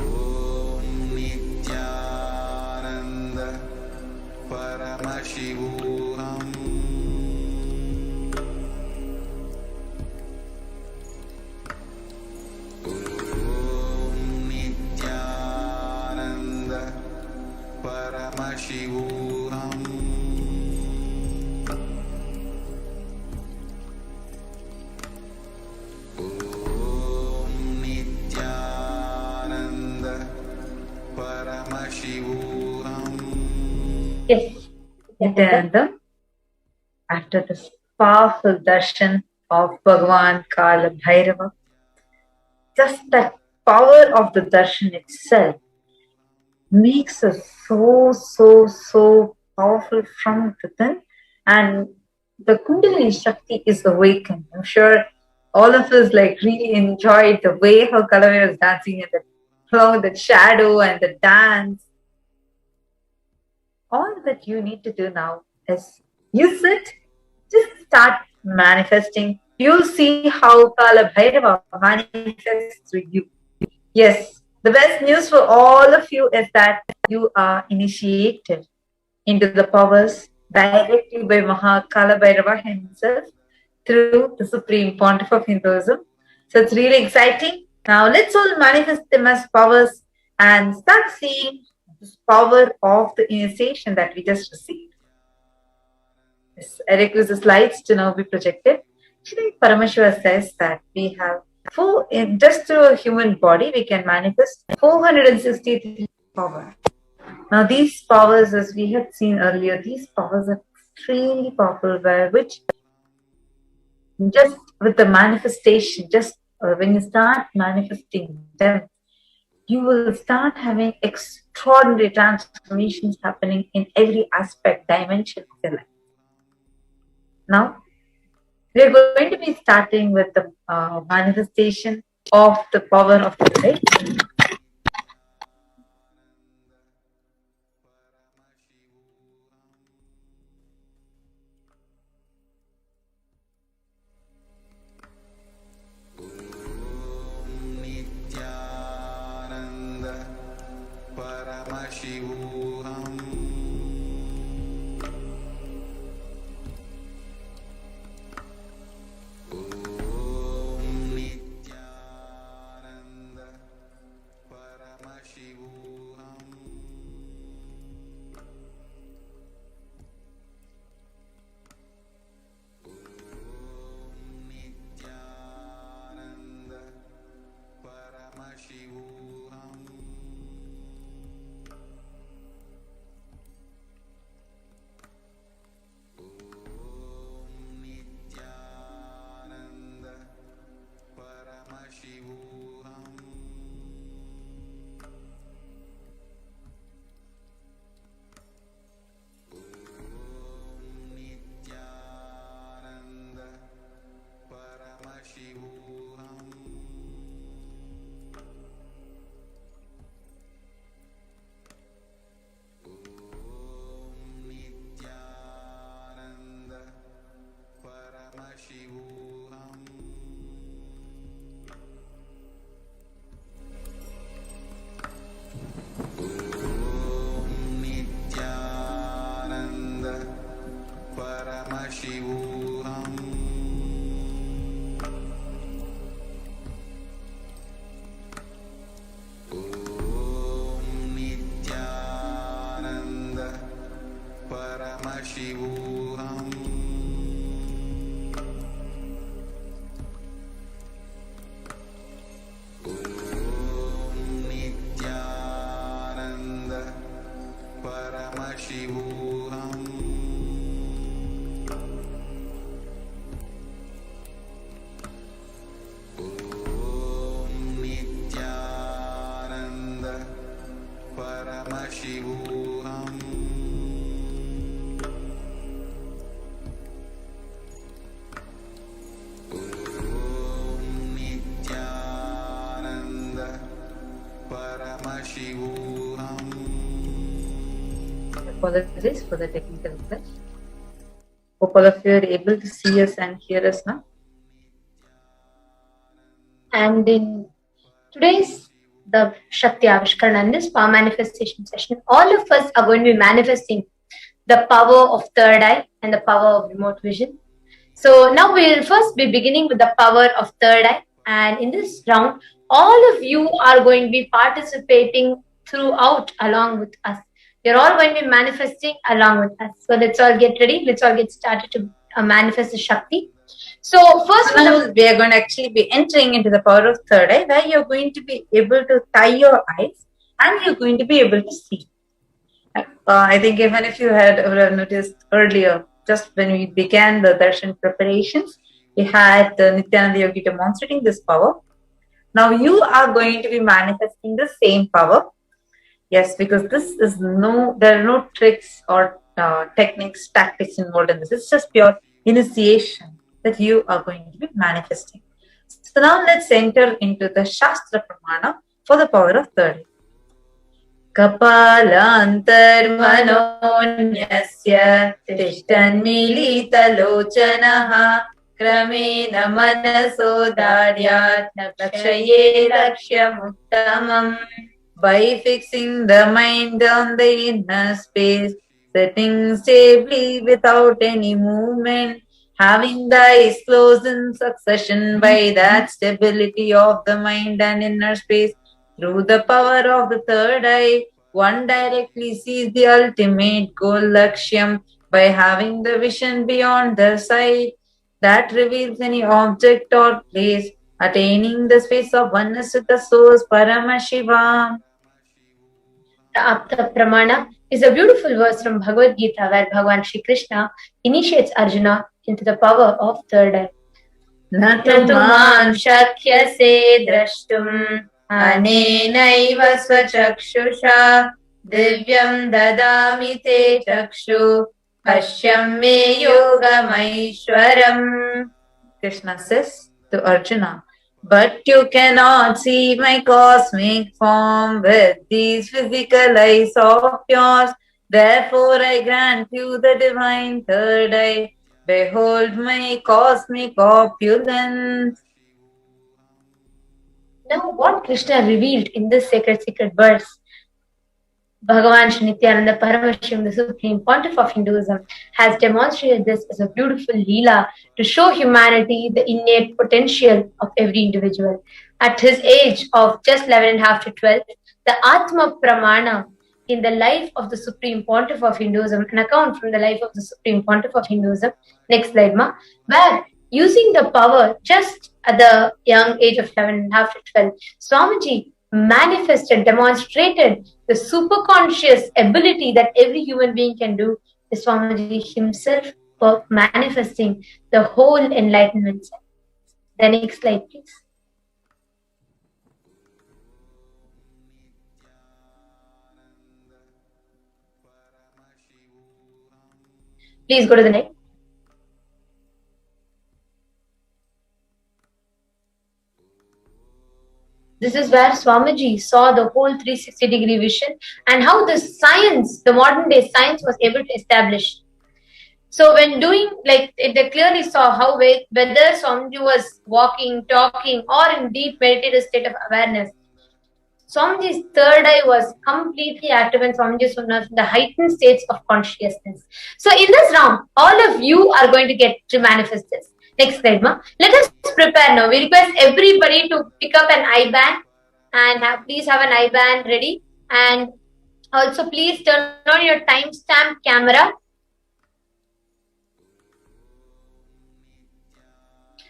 Om Nithyananda Paramashivoham. Om Nithyananda Paramashivoham. Om Nithyananda Paramashivoham. Yes, Nityananda, after this powerful darshan of Bhagavan Kalabhairava, just that power of the darshan itself makes us so powerful from within, and the Kundalini Shakti is awakened. I'm sure all of us really enjoyed the way how Kalabhairava was dancing and along with the shadow and the dance. All that you need to do now is you sit, just start manifesting. You'll see how Kalabhairava manifests through you. Yes, the best news for all of you is that you are initiated into the powers directly by Kalabhairava himself through the Supreme Pontiff of Hinduism. So it's really exciting. Now let's all manifest them as powers and start seeing this power of the initiation that we just received. Yes, I request the slides to now be projected. Actually, Paramashiva says that we have just through a human body, we can manifest 463 power. Now, these powers, as we had seen earlier, these powers are extremely powerful, which just with the manifestation, when you start manifesting them, you will start having extraordinary transformations happening in every aspect, dimension of your life. Now, we are going to be starting with the manifestation of the power of the light. Nithyananda Paramashivoham. Om Nithyananda Apologies for the technical glitch. Hope all of you are able to see us and hear us now. And in today's the Shakti Avishkarana, in this power manifestation session, all of us are going to be manifesting the power of third eye and the power of remote vision. So now we will first be beginning with the power of third eye. And in this round, all of you are going to be participating throughout along with us. You're all going to be manifesting along with us. So let's all get ready. Let's all get started to manifest the Shakti. So first, we are going to actually be entering into the power of third eye, where you're going to be able to tie your eyes and you're going to be able to see. I think even if you would have noticed earlier, just when we began the Darshan preparations, we had the Nithyananda Yogi demonstrating this power. Now you are going to be manifesting the same power. Yes, because this is there are no tricks or techniques, tactics involved in this. It's just pure initiation that you are going to be manifesting. So now let's enter into the Shastra Pramana for the power of third eye. Kapalantarmanonyasya tishtanmilitalochanaha kramena manasodaryat lakshaye lakshyamuttamam. By fixing the mind on the inner space, sitting stably without any movement, having the eyes closed in succession, by that stability of the mind and inner space, through the power of the third eye, one directly sees the ultimate goal, Lakshyam, by having the vision beyond the sight that reveals any object or place, attaining the space of oneness with the source, Paramashivoham. The Apta Pramana is a beautiful verse from Bhagavad Gita where Bhagavan Shri Krishna initiates Arjuna into the power of third eye. Natumam shakyase drashtum anenaiva svachakshusha divyam dadami te chakshu pashyam me yogamaishwaram. Krishna says to Arjuna, but you cannot see my cosmic form with these physical eyes of yours. Therefore I grant you the divine third eye. Behold my cosmic opulence. Now what Krishna revealed in this sacred verse, Bhagavan Nithyananda Paramashivam, the Supreme Pontiff of Hinduism, has demonstrated this as a beautiful Leela to show humanity the innate potential of every individual. At his age of just 11.5 to 12, the Atma Pramana in the life of the Supreme Pontiff of Hinduism, an account from the life of the Supreme Pontiff of Hinduism, next slide ma, where using the power just at the young age of 11.5 to 12, Swamiji manifested, demonstrated the superconscious ability that every human being can do. The Swamiji himself for manifesting the whole enlightenment. The next slide, please. Please go to the next. This is where Swamiji saw the whole 360-degree vision and how the science, the modern day science, was able to establish. So when doing, like, they clearly saw how whether Swamiji was walking, talking, or in deep meditative state of awareness, Swamiji's third eye was completely active and Swamiji was in the heightened states of consciousness. So in this round, all of you are going to get to manifest this. Next slide, ma. Let us prepare now. We request everybody to pick up an eye band and please have an eye band ready. And also please turn on your timestamp camera.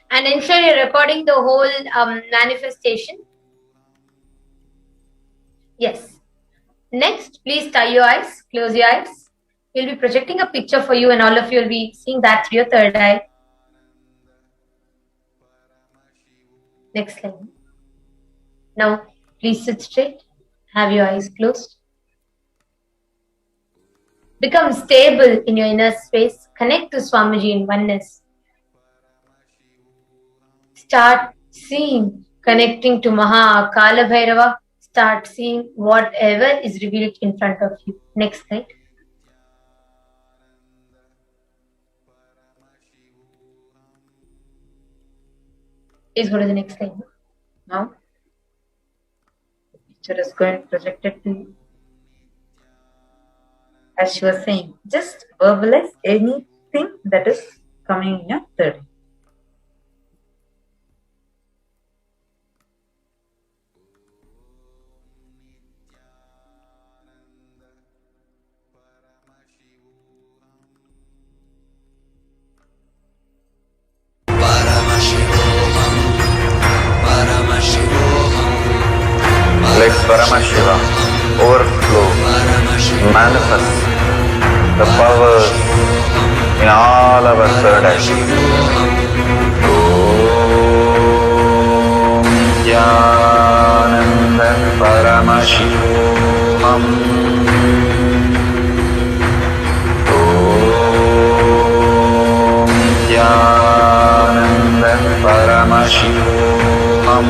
And ensure you're recording the whole manifestation. Yes. Next, please tie your eyes, close your eyes. We'll be projecting a picture for you and all of you will be seeing that through your third eye. Next slide. Now, please sit straight. Have your eyes closed. Become stable in your inner space. Connect to Swamiji in oneness. Start seeing, connecting to Maha Kalabhairava. Start seeing whatever is revealed in front of you. Next slide. Please go to the next slide. Now, the picture is going projected to you. As she was saying, just verbalize anything that is coming in your third. Let Paramashiva overflow, manifest the powers in all our third eye. Om Nityananda Paramashivoham. Om Nityananda Paramashivoham.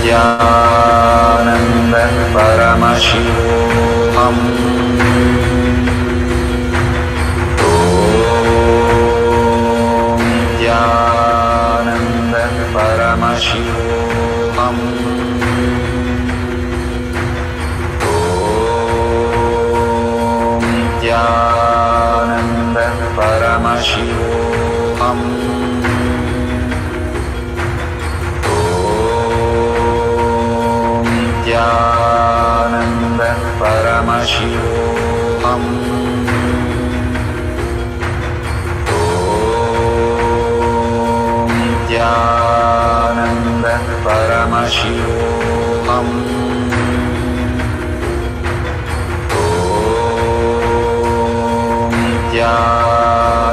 Nityananda Paramashivoham. Om Nityananda Paramashivoham. Om Nityananda Paramashivoham. Nityananda Paramashivoham. Om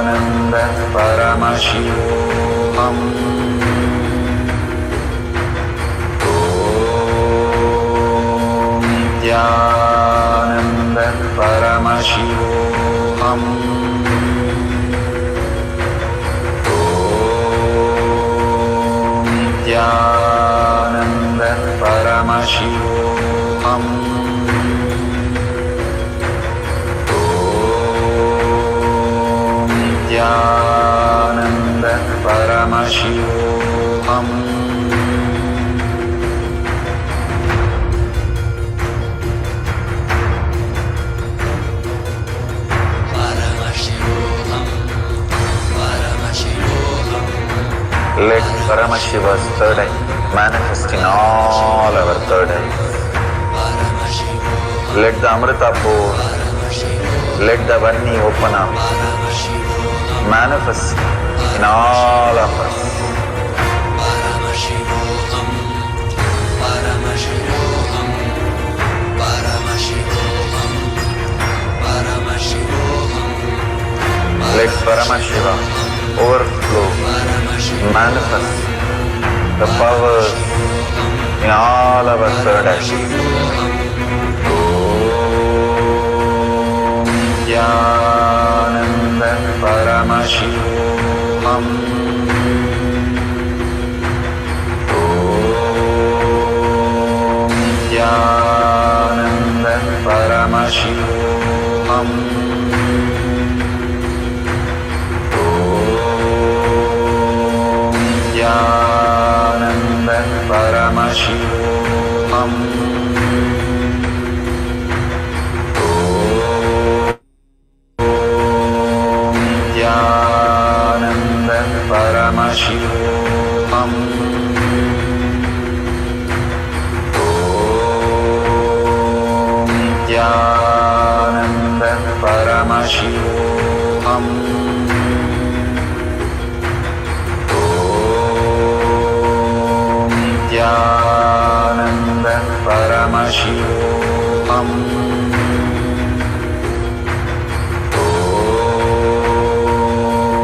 Nityananda Paramashivoham. Om Nityananda Paramashivoham. Nityananda Paramashivoham. Om Nityananda Paramashivoham. Om Nityananda Paramashivoham. Let Paramashiva's third eye manifest in all our third eyes. Let the Amrita pour, let the Varni open up, manifest in all of us. Let Paramashiva overflow, manifest the powers in all our third eye. Om Nityananda Paramashivoham. Om Nityananda Paramashivoham. Nityananda Paramashivoham. Om Nityananda Paramashivoham. Om Nityananda Paramashivoham. Nityananda Paramashivoham. Om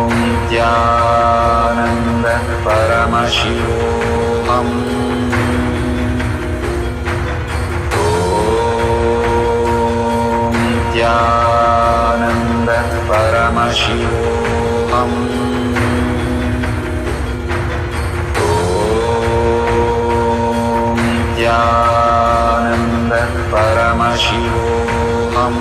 Nityananda Paramashivoham. Om Nityananda Paramashivoham. Nityananda Paramashivoham.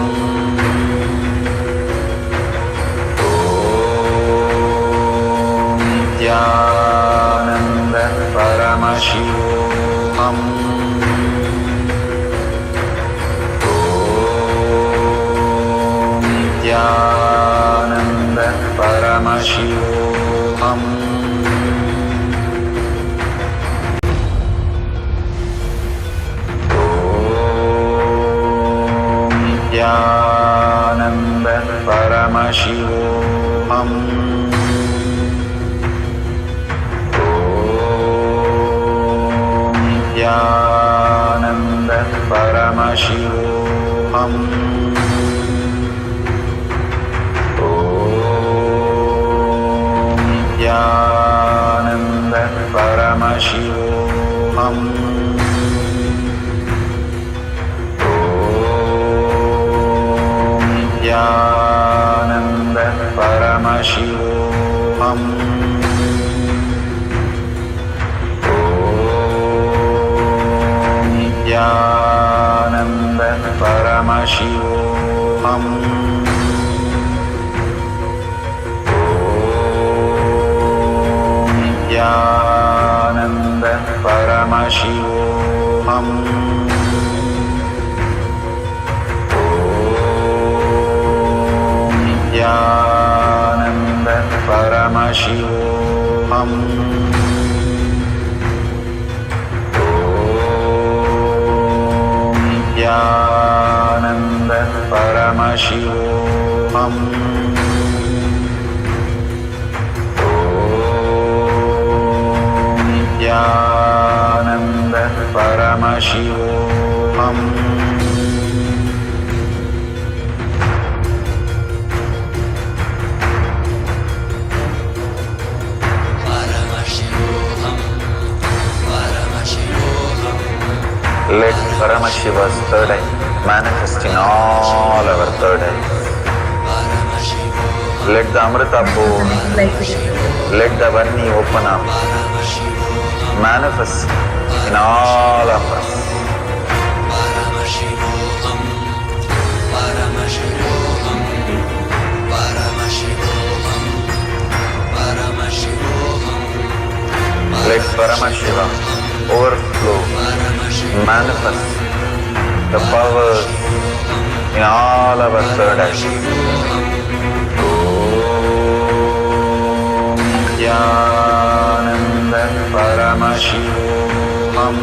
Paramashivoham. Om Nithyananda Paramashivoham. Om Nithyananda Paramashivoham. Nithyananda Paramashivoham. Om Nithyananda Paramashivoham. Om Nithyananda Paramashivoham. Nithyananda Paramashivoham. Om Nithyananda Paramashivoham. Om Nithyananda Paramashivoham. Nithyananda Paramashivoham. Let Paramashiva's third eye manifest in all our third eyes. Let the Amrita pool, let the Vanni open up, manifest in all of us. Paramashivoham, Paramashivoham, Paramashivoham, Paramashivoham. Let Paramashiva overflow, manifest the powers in all our third eyes. Om Nithyananda Paramashivoham.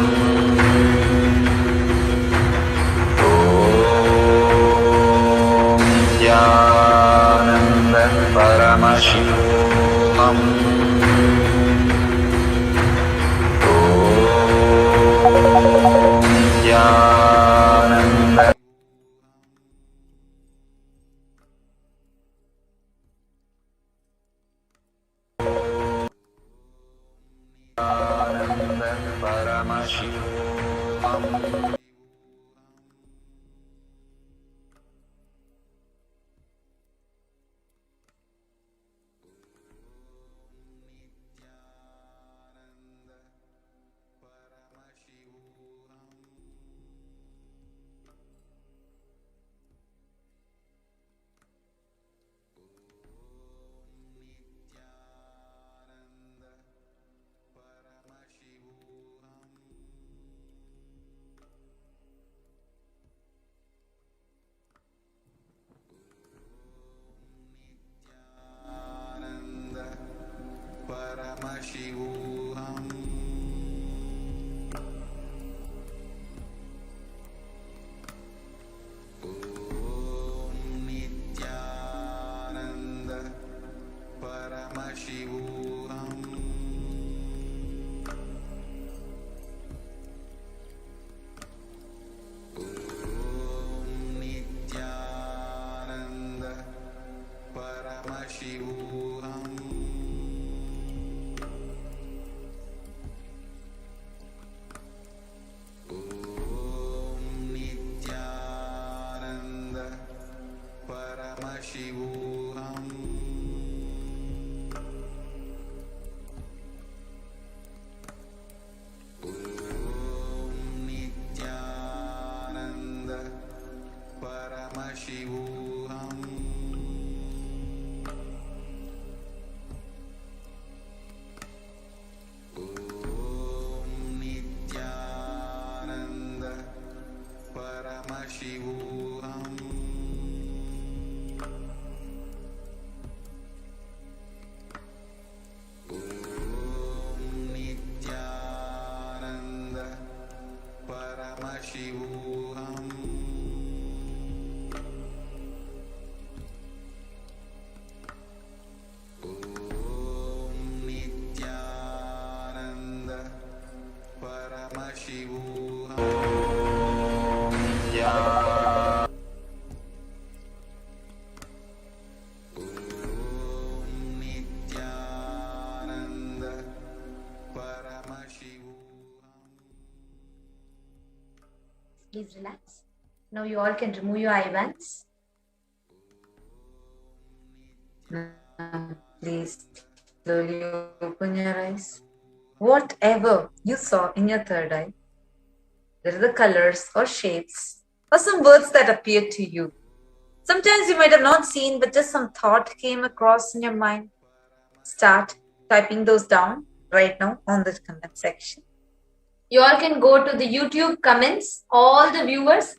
Om Nithyananda Paramashivoham. Om Nithyananda. Paramashivoham. Paramashivoham. Om Nithyananda Paramashivoham. Om Nithyananda Paramashivoham. Shivoham. Om Nithyananda Paramashivoham. Please relax. Now you all can remove your eye bands. Now please slowly open your eyes. Whatever you saw in your third eye, there are the colors or shapes or some words that appeared to you. Sometimes you might have not seen, but just some thought came across in your mind. Start typing those down right now on the comment section. You all can go to the YouTube comments. All the viewers,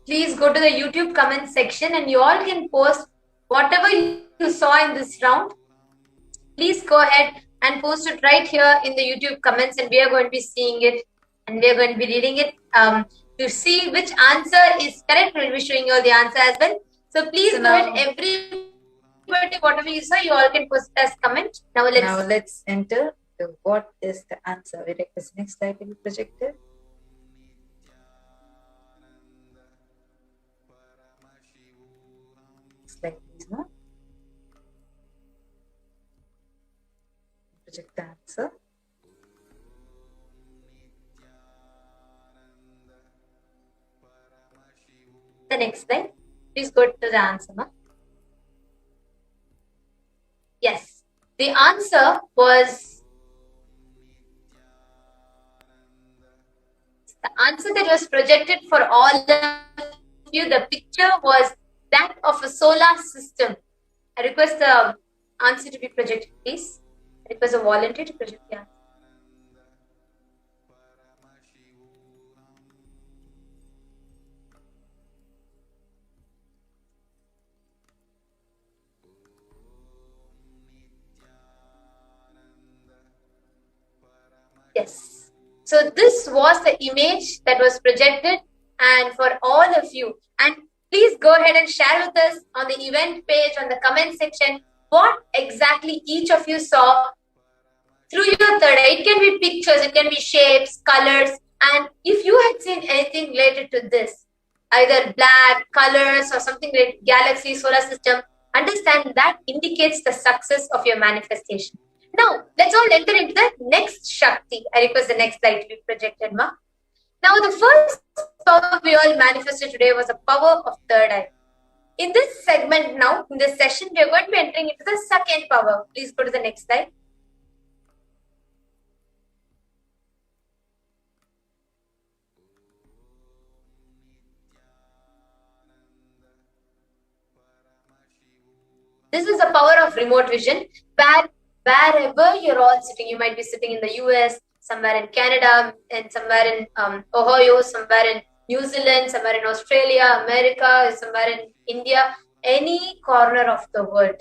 please go to the YouTube comment section and you all can post whatever you saw in this round. Please go ahead and post it right here in the YouTube comments and we are going to be seeing it and we are going to be reading it to see which answer is correct. We'll be showing you all the answer as well. So please go ahead, everybody, whatever you saw, you all can post as comment. Now let's enter what is the answer. We take this next slide to be projected. Slide please, no? Project the answer. The next slide. Please go to the answer, no? Yes. The answer was the answer that was projected for all of you. The picture was that of a solar system. I request the answer to be projected, please. I request a volunteer to project the answer. Yes. So this was the image that was projected and for all of you. And please go ahead and share with us on the event page, on the comment section, what exactly each of you saw through your third eye. It can be pictures, it can be shapes, colors. And if you had seen anything related to this, either black, colors or something related, galaxy, solar system, understand that indicates the success of your manifestation. Now, let's all enter into the next Shakti. I request the next slide to be projected, ma. Now, the first power we all manifested today was the power of third eye. In this segment now, in this session, we are going to be entering into the second power. Please go to the next slide. This is the power of remote vision, where wherever you're all sitting, you might be sitting in the US, somewhere in Canada, and somewhere in Ohio, somewhere in New Zealand, somewhere in Australia, America, somewhere in India, any corner of the world.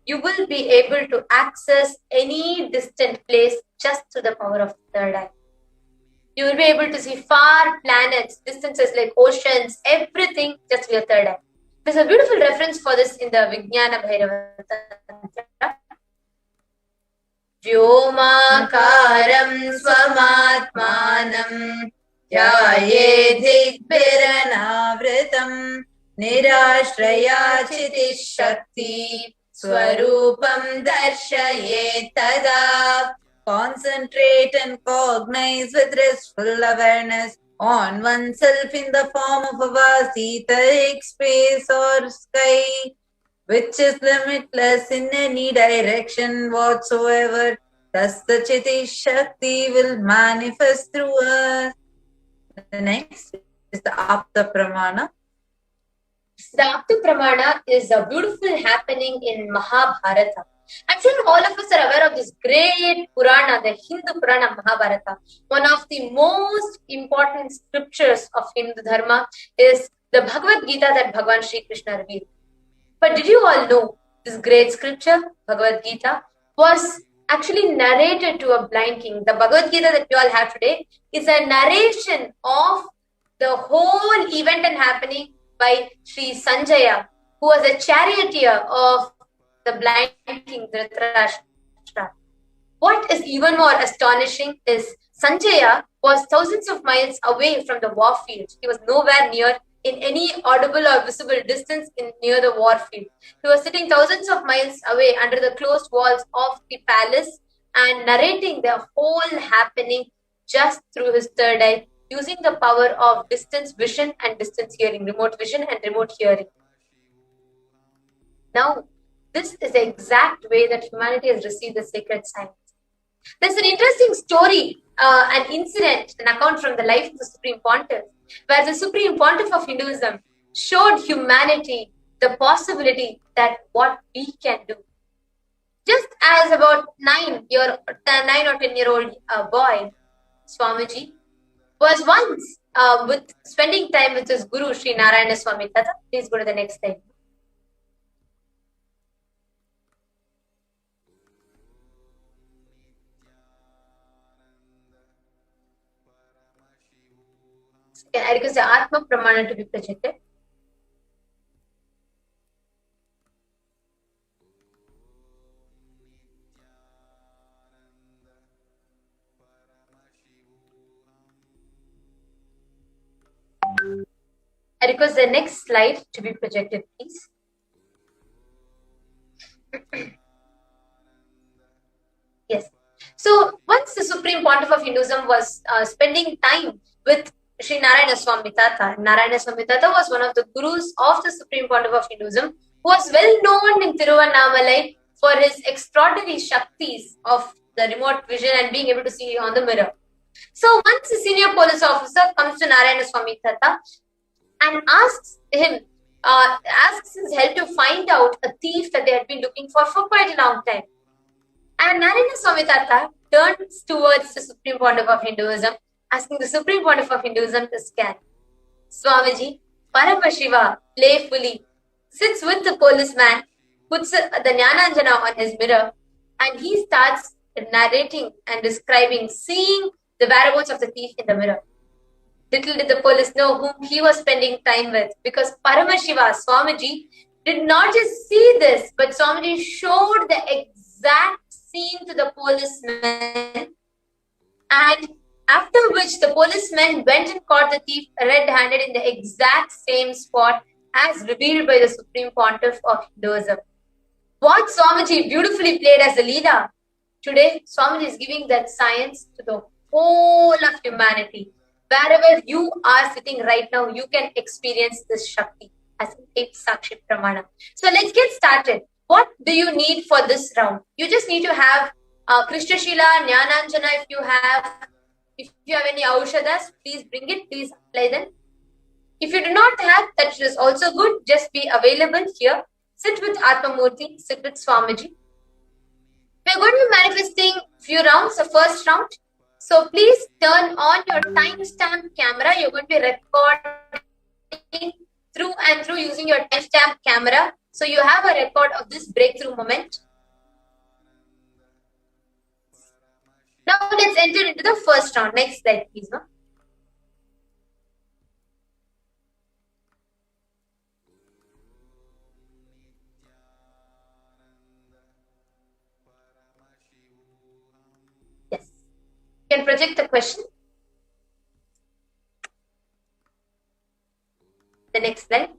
You will be able to access any distant place just through the power of the third eye. You will be able to see far planets, distances like oceans, everything just with your third eye. There's a beautiful reference for this in the Kalabhairava Tantra. Vyomakaram swamatmanam jayedhik piranavritam nirashraya chitishakti swarupam darshaye tada. Concentrate and cognize with restful awareness on oneself in the form of a vast etheric space or sky, which is limitless in any direction whatsoever. Thus the Chiti Shakti will manifest through us. The next is the Apta Pramana. The Apta Pramana is a beautiful happening in Mahabharata. I'm sure all of us are aware of this great Purana, the Hindu Purana Mahabharata. One of the most important scriptures of Hindu Dharma is the Bhagavad Gita that Bhagavan Shri Krishna revealed. But did you all know this great scripture, Bhagavad Gita, was actually narrated to a blind king? The Bhagavad Gita that you all have today is a narration of the whole event and happening by Sri Sanjaya, who was a charioteer of the blind king Dhritarashtra. What is even more astonishing is Sanjaya was thousands of miles away from the war field. He was nowhere near in any audible or visible distance near the war field. He was sitting thousands of miles away under the closed walls of the palace and narrating the whole happening just through his third eye using the power of distance vision and distance hearing, remote vision and remote hearing. Now, this is the exact way that humanity has received the sacred science. There's an interesting story, an incident, an account from the life of the Supreme Pontiff, where the Supreme Pontiff of Hinduism showed humanity the possibility that what we can do. Just as about 9 or 10-year-old boy, Swamiji, was once with spending time with his guru, Sri Narayana Swami Tata. Please go to the next slide. I request the Atma Pramana to be projected. I request the next slide to be projected, please. Yes. So once the Supreme Pontiff of Hinduism was spending time with Sri Narayana Swami Tata. Narayana Swami Tata was one of the gurus of the Supreme Pontiff of Hinduism, who was well known in Tiruvannamalai for his extraordinary shaktis of the remote vision and being able to see on the mirror. So once the senior police officer comes to Narayana Swami Tata and asks his help to find out a thief that they had been looking for quite a long time. And Narayana Swami Tata turns towards the Supreme Pontiff of Hinduism, asking the Supreme Pontiff of Hinduism to scan. Swamiji, Paramashiva playfully sits with the policeman, puts the Jnananjana on his mirror, and he starts narrating and describing, seeing the whereabouts of the thief in the mirror. Little did the police know whom he was spending time with, because Paramashiva, Swamiji, did not just see this, but Swamiji showed the exact scene to the policeman, and after which the policeman went and caught the thief red-handed in the exact same spot as revealed by the Supreme Pontiff of Hinduism. What Swamiji beautifully played as a leader. Today, Swamiji is giving that science to the whole of humanity. Wherever you are sitting right now, you can experience this Shakti as a Sakshi Pramana. So let's get started. What do you need for this round? You just need to have Krishna Shila, Jnananjana if you have any Aushadas, please bring it, please apply them. If you do not have, that is also good. Just be available here. Sit with Atmamurti, sit with Swamiji. We are going to be manifesting few rounds, the first round. So please turn on your timestamp camera. You're going to be recording through and through using your timestamp camera. So you have a record of this breakthrough moment. Now let's enter into the first round. Next slide, please. No? Yes. You can project the question. The next slide.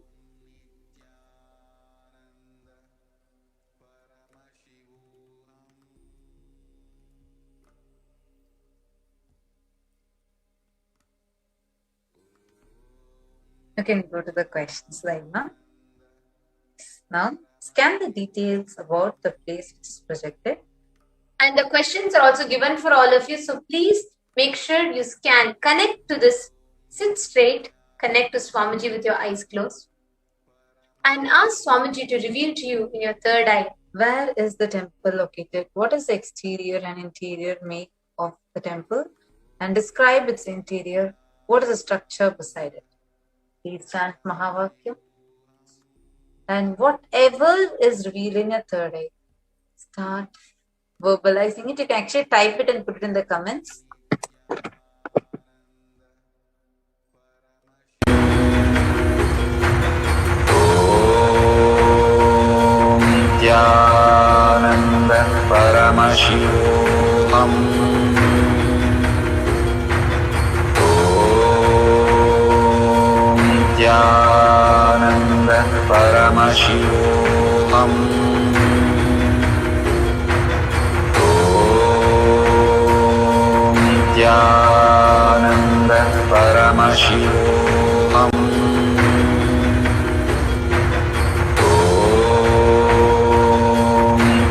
You can go to the question slide now. Now, scan the details about the place which is projected. And the questions are also given for all of you. So please make sure you scan. Connect to this. Sit straight. Connect to Swamiji with your eyes closed. And ask Swamiji to reveal to you in your third eye. Where is the temple located? What is the exterior and interior make of the temple? And describe its interior. What is the structure beside it? Please chant Mahavakya. And whatever is revealed in your third eye, start verbalizing it. You can actually type it and put it in the comments. Nithyananda Paramashivoham. Nithyananda Paramashivoham. Nithyananda Paramashivoham. Om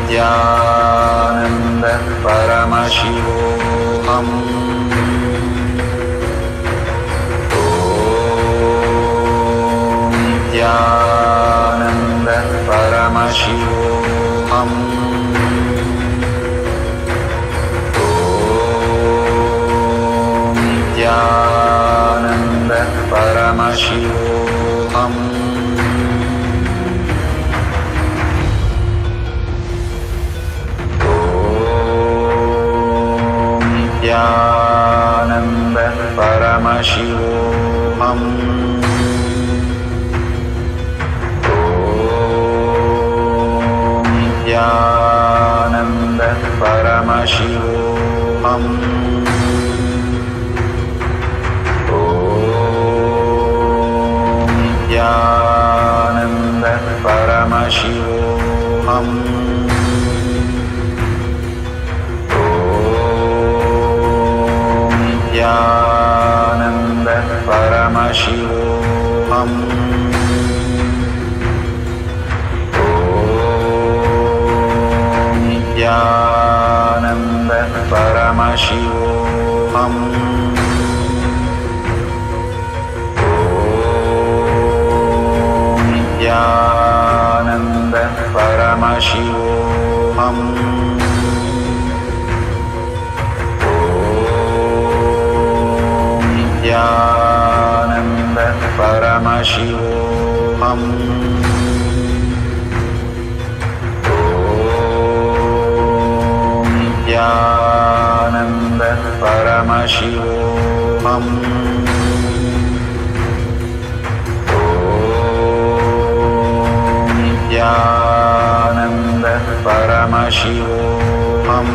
Nithyananda Paramashivoham. Om Nithyananda Paramashivoham. Nithyananda Paramashivoham. Om Nithyananda Paramashivoham. Om Nithyananda Paramashivoham. Nithyananda Paramashivoham. Om Nithyananda Paramashivoham. Om Nithyananda Paramashivoham. Nithyananda Paramashivoham. Om Nithyananda Paramashivoham. Om Nithyananda Paramashivoham. Nithyananda Paramashivoham.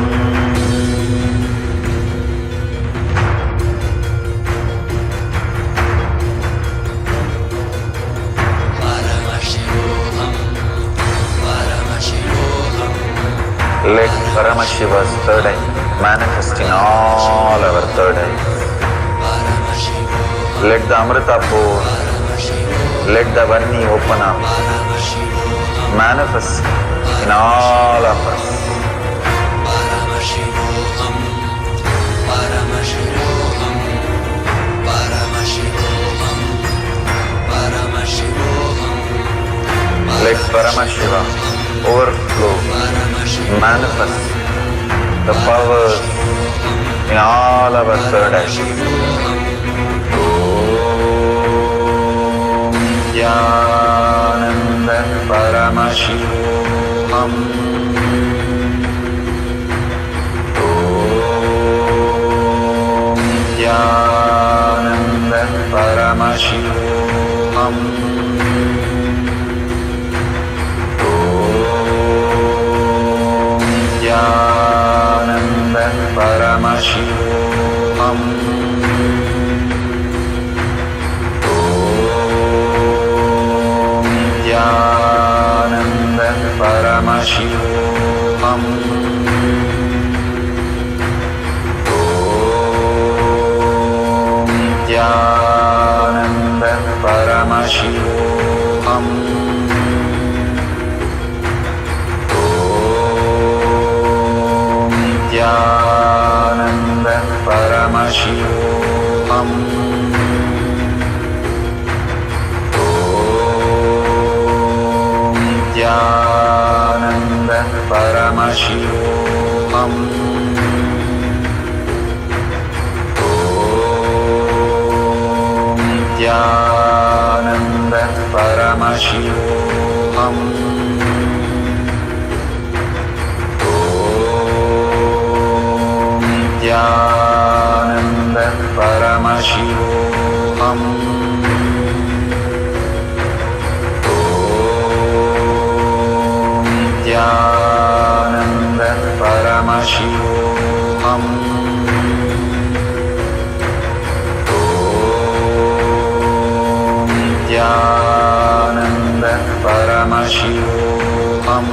Let Paramashiva's third eye manifest in all our third eyes. Let the Amrita pour, let the Varni open up, manifest in all of us. Paramashivoham, Paramashivoham, Paramashivoham, Paramashivoham. Let Paramashiva overflow, manifest the powers in all our third eyes. Om Nithyananda Paramashivoham. Om Nithyananda Paramashivoham. Om Nithyananda Paramashivoham. Om Nithyananda Paramashivoham. Om Nithyananda Paramashivoham. Om Nithyananda Paramashivoham. Om Nithyananda Paramashivoham. Om Nithyananda Paramashivoham. Om Nithyananda Paramashivoham. Om Nithyananda Paramashivoham. Om Nithyananda Paramashivoham.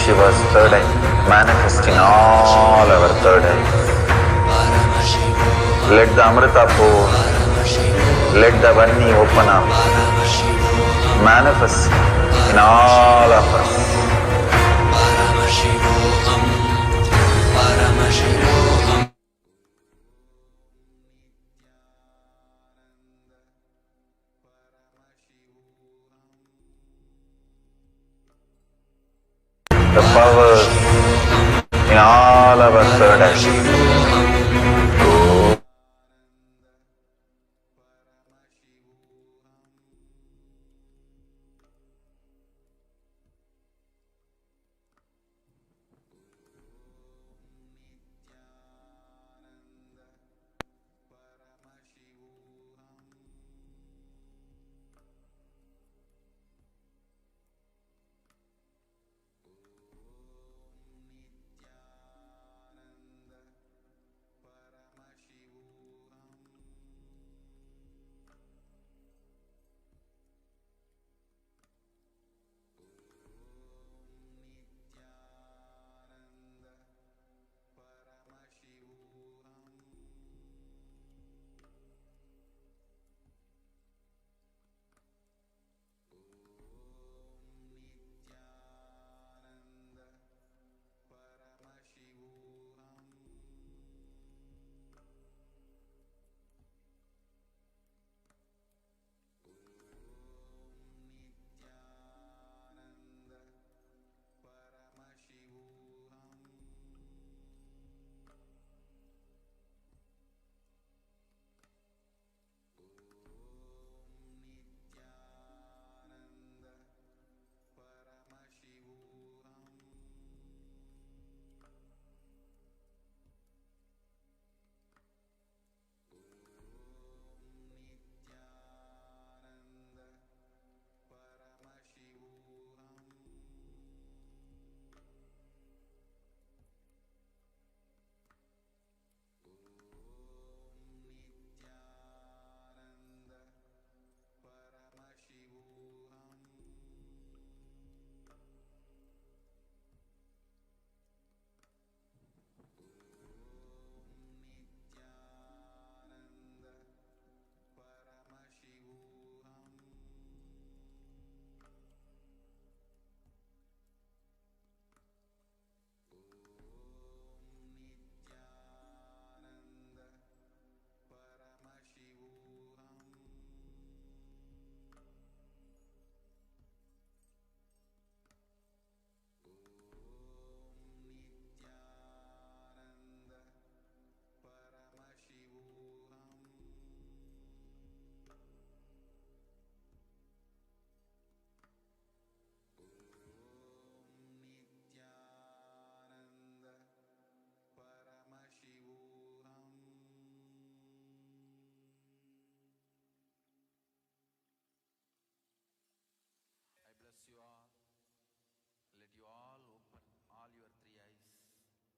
Shiva's third eye, manifesting all our third eyes. Let the Amrita pour, let the Vanni open up, manifest in all of us. The powers in all our third eyes.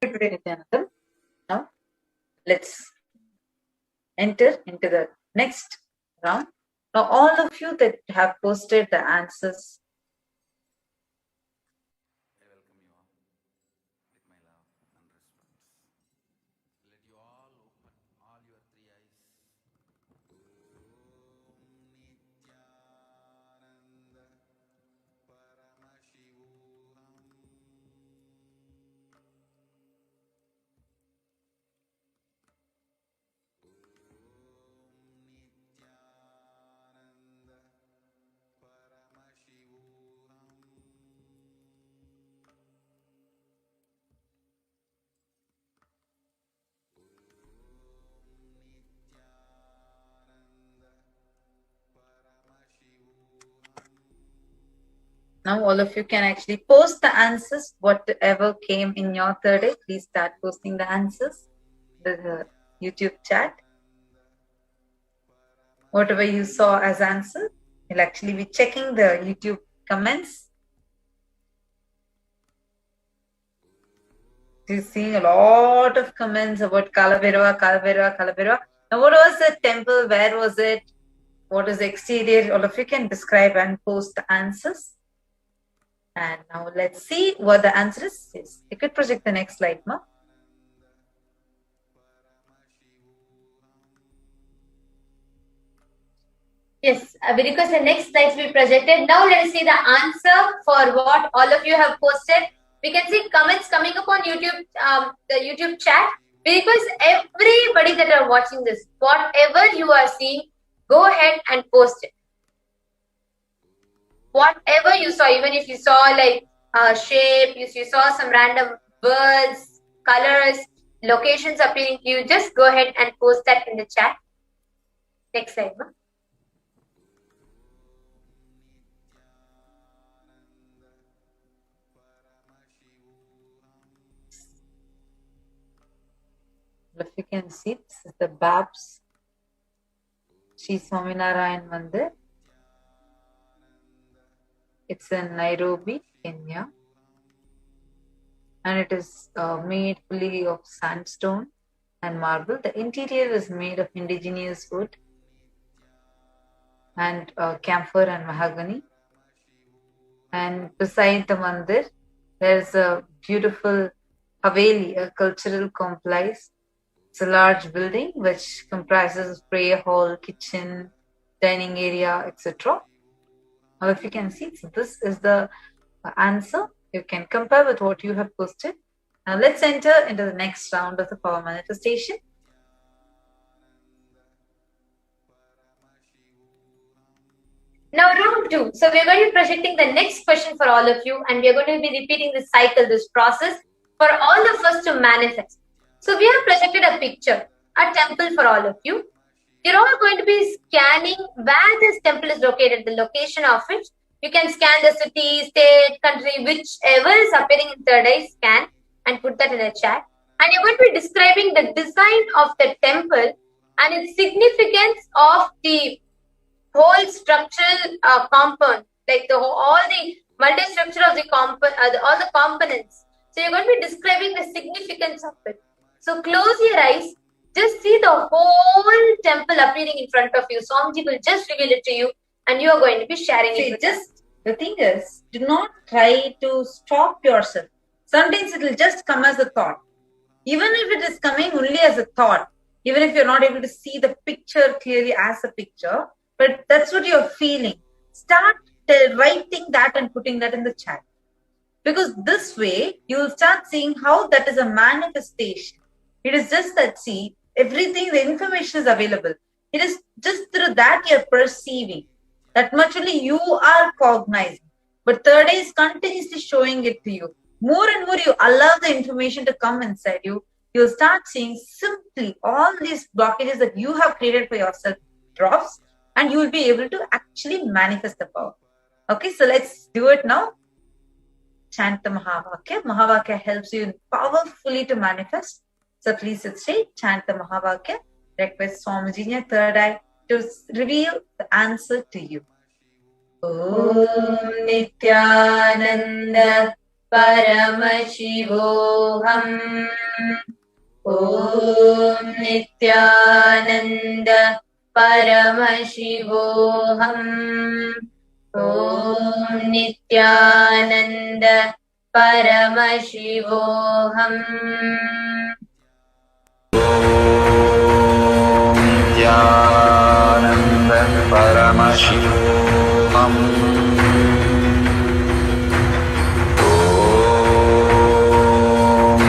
Nithyanandam. Now, let's enter into the next round. Now, all of you that have posted the answers. Now all of you can actually post the answers, whatever came in your third day. Please start posting the answers to the YouTube chat. Whatever you saw as answer, we'll actually be checking the YouTube comments. You see a lot of comments about Kalabhairava, Kalabhairava, Kalabhairava. Now what was the temple? Where was it? What is the exterior? All of you can describe and post the answers. And now let's see what the answer is. Yes. You could project the next slide, Ma. Yes, we request the next slides be projected. Now let us see the answer for what all of you have posted. We can see comments coming up on YouTube, the YouTube chat. We request everybody that are watching this, whatever you are seeing, go ahead and post it. Whatever you saw, even if you saw like shape, if you saw some random birds, colors, locations appearing to you, just go ahead and post that in the chat. Next slide, ma'am. If you can see, this is the Babs Sri Swaminarayan Mandir. It's in Nairobi, Kenya. And it is made fully of sandstone and marble. The interior is made of indigenous wood and camphor and mahogany. And beside the mandir, there's a beautiful haveli, a cultural complex. It's a large building which comprises prayer hall, kitchen, dining area, etc. Now, if you can see, so this is the answer. You can compare with what you have posted. Now, let's enter into the next round of the power manifestation. Now, round 2. So, we're going to be projecting the next question for all of you, and we're going to be repeating this cycle, this process for all of us to manifest. So, we have projected a picture, a temple for all of you. You're all going to be scanning where this temple is located, the location of it. You can scan the city, state, country, whichever is appearing in third eye, scan and put that in a chat. And you're going to be describing the design of the temple and its significance of the whole structural compound, like all the multi-structure of the all the components. So you're going to be describing the significance of it. So close your eyes. Just see the whole temple appearing in front of you. Swamiji will just reveal it to you and you are going to be sharing it with us. The thing is, do not try to stop yourself. Sometimes it will just come as a thought. Even if it is coming only as a thought, even if you're not able to see the picture clearly as a picture, but that's what you're feeling. Start writing that and putting that in the chat. Because this way, you will start seeing how that is a manifestation. It is just that, see, everything, the information is available. It is just through that you're perceiving. That much only you are cognizing. But third eye is continuously showing it to you. More and more you allow the information to come inside you. You'll start seeing simply all these blockages that you have created for yourself drops. And you will be able to actually manifest the power. Okay, so let's do it now. Chant the Mahavakya. Mahavakya helps you powerfully to manifest. So please sit straight, chant the Mahavakya. Request Swamiji in your third eye to reveal the answer to you. Om Nithyananda Paramashivoham. Om Nithyananda Paramashivoham. Om Nithyananda Paramashivoham. Nithyananda Paramashivoham. Om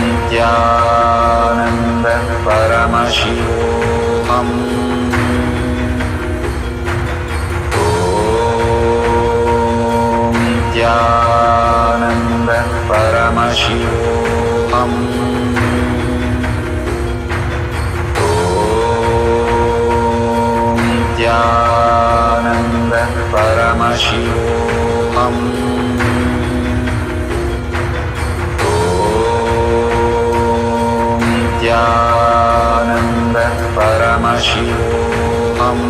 Nithyananda Paramashivoham. Om Nithyananda Paramashivoham. Nithyananda Paramashivoham. Om Nithyananda Paramashivoham. Om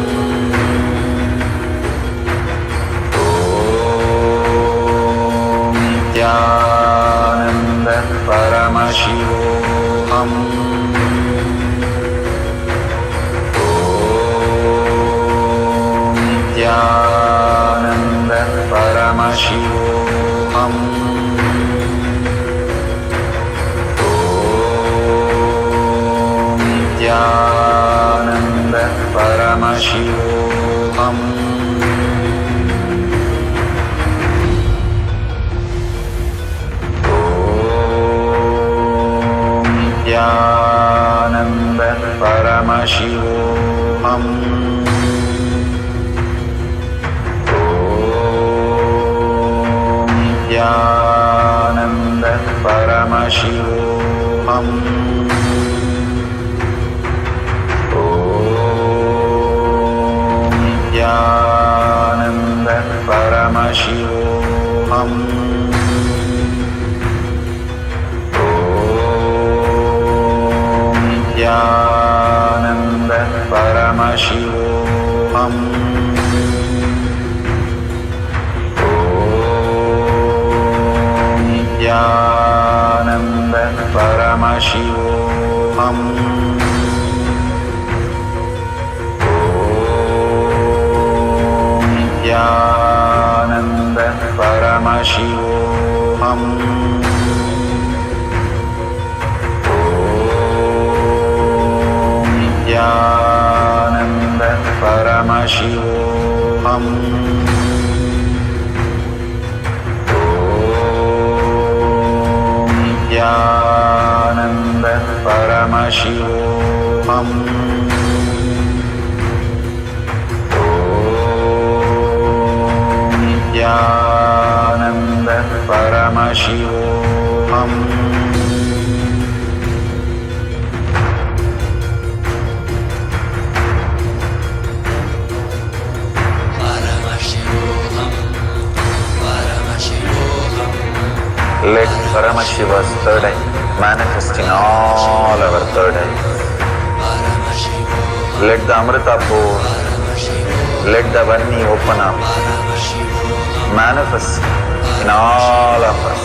Nithyananda Paramashivoham. Nithyananda Paramashivoham. Paramashivoham. Om Nithyananda Paramashivoham. Om Nithyananda Paramashivoham. Om Nithyananda Paramashivoham. Om Nithyananda Paramashivoham. Om Nithyananda Paramashivoham. Om Nithyananda Paramashivoham. Om Nithyananda Paramashivoham. Om Nithyananda Paramashivoham. Om Nithyananda Paramashivoham. Let Paramashiva's third eye manifest in all our third eyes. Let the Amrita pour, let the Vanni open up, manifest in all of us.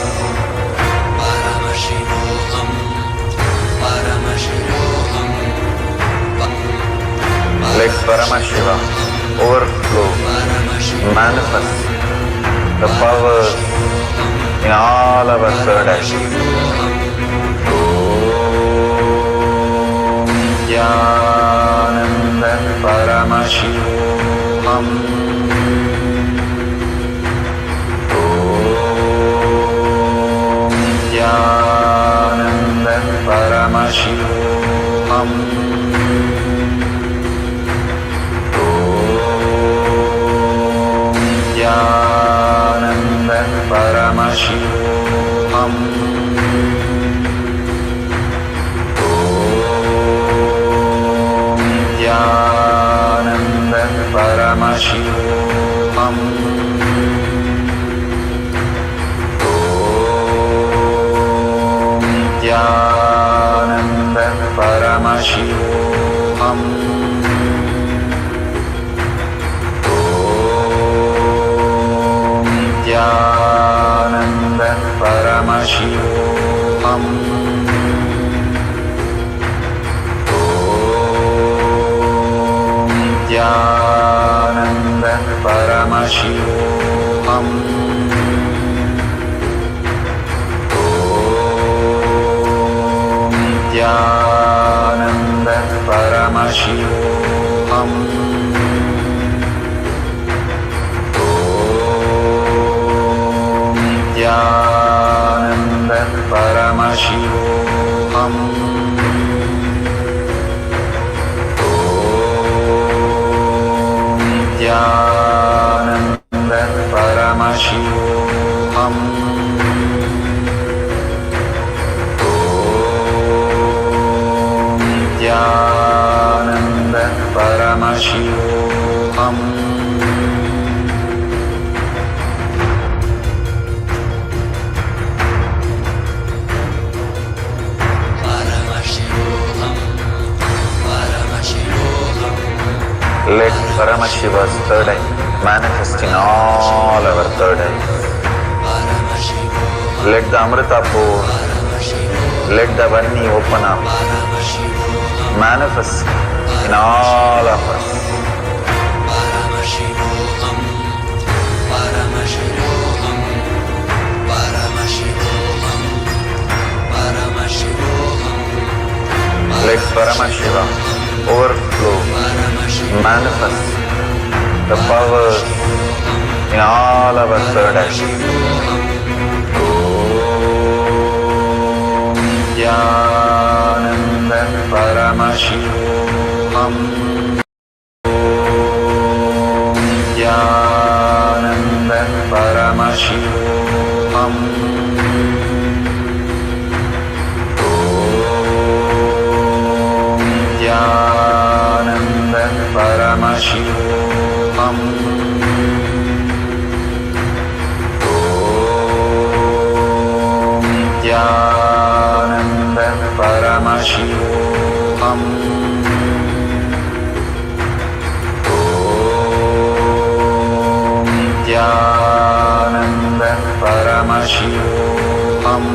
Let Paramashiva overflow, manifest the powers in all our third eyes. Om Nithyananda Paramashivoham. Om Nithyananda Paramashivoham. Om Nithyananda Paramashivoham. Om Nithyananda Paramashivoham. Om Nithyananda Paramashivoham. Om Nithyananda Paramashivoham. Om Nithyananda Paramashivoham. Om Nithyananda Paramashivoham. Om Nithyananda Paramashivoham. Om Nithyananda Paramashivoham. Om Nithyananda Paramashivoham. Let Paramashiva's third eye manifest in all our third eyes. Let the Amrita pour, let the Vanni open up, manifest in all of us. Let Paramashiva overflow, manifest the powers in all our third eye. Om Nithyananda Paramashivoham. Om Nithyananda Paramashivoham. Om Nithyananda Paramashivoham. Om Nithyananda Paramashivoham. Om Nithyananda Paramashivoham.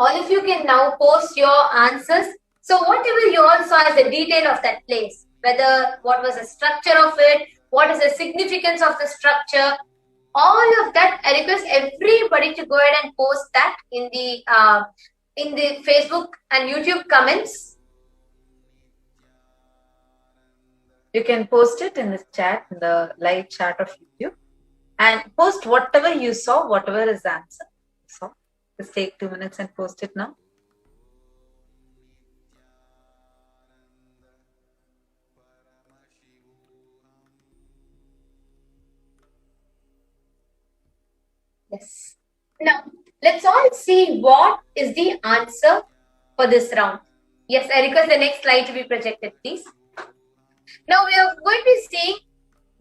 All of you can now post your answers. So whatever you all saw as the detail of that place, whether what was the structure of it, what is the significance of the structure, all of that, I request everybody to go ahead and post that in the Facebook and YouTube comments. You can post it in the chat, in the live chat of YouTube, and post whatever you saw, whatever is the answer. So just take 2 minutes and post it now. Yes. Now, let's all see what is the answer for this round. Yes, I request the next slide to be projected, please. Now, we are going to be seeing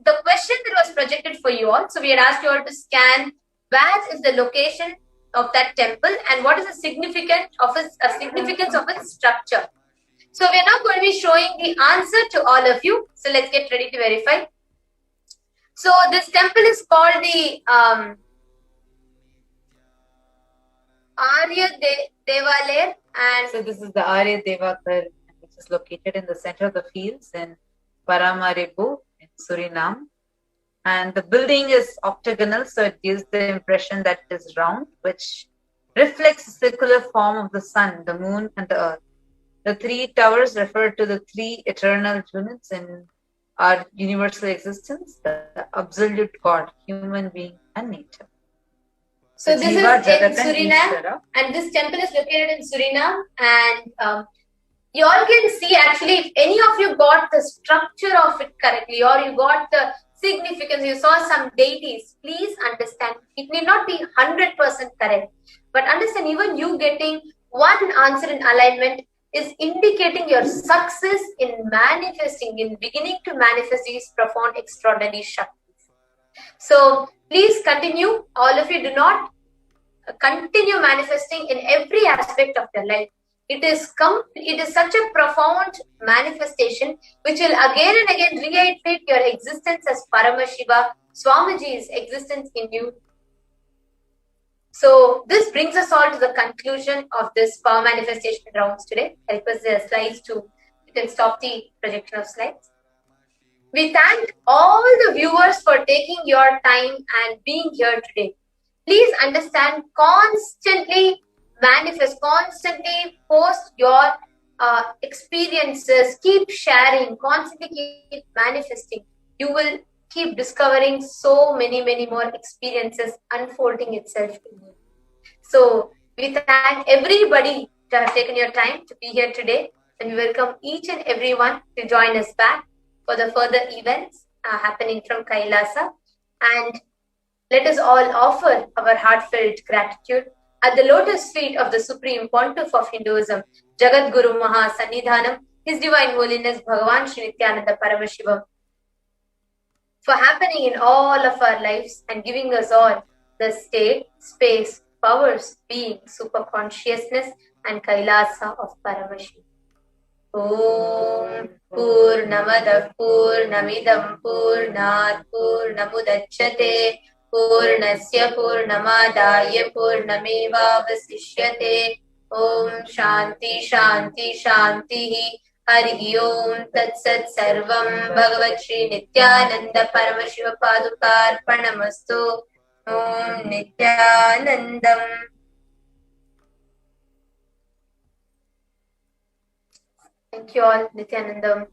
the question that was projected for you all. So, we had asked you all to scan where is the location of that temple and what is the significance of its structure. So, we are now going to be showing the answer to all of you. So, let's get ready to verify. So, this temple is called the Arya Devaler, and so this is the Arya Devakar, which is located in the center of the fields in Paramaribo in Suriname. And the building is octagonal, so it gives the impression that it is round, which reflects the circular form of the sun, the moon, and the earth. The three towers refer to the three eternal units in our universal existence, the absolute God, human being, and nature. So this is in Suriname, and this temple is located in Suriname, and you all can see actually if any of you got the structure of it correctly, or you got the significance, you saw some deities, please understand, it may not be 100% correct, but understand even you getting one answer in alignment is indicating your success in manifesting, in beginning to manifest these profound, extraordinary shaktis. So please continue. All of you do not continue manifesting in every aspect of your life. It is such a profound manifestation which will again and again reiterate your existence as Paramashiva, Swamiji's existence in you. So this brings us all to the conclusion of this power manifestation rounds today. I request the slides you can stop the projection of slides. We thank all the viewers for taking your time and being here today. Please understand, constantly manifest, constantly post your experiences, keep sharing, constantly keep manifesting. You will keep discovering so many more experiences unfolding itself to you. So we thank everybody to have taken your time to be here today, and we welcome each and everyone to join us back for the further events happening from Kailasa. And let us all offer our heartfelt gratitude at the lotus feet of the Supreme Pontiff of Hinduism, Jagat Guru Maha Sannidhanam, His Divine Holiness Bhagavan Nithyananda Paramashivam, for happening in all of our lives and giving us all the state, space, powers, being, super consciousness, and Kailasa of Paramashivam. Om Purnamadav Purnamidam Purnat Purnamudachyate Purnasya Purnamadaya Purnameva Vasishyate. Om Shanti Shanti Shanti. Hari Om Tat Sat Sarvam Bhagavat Shri Nithyananda Paramashiva Padukar Pranamastu. Om Nithyanandam. Thank you all, Nithyanandam.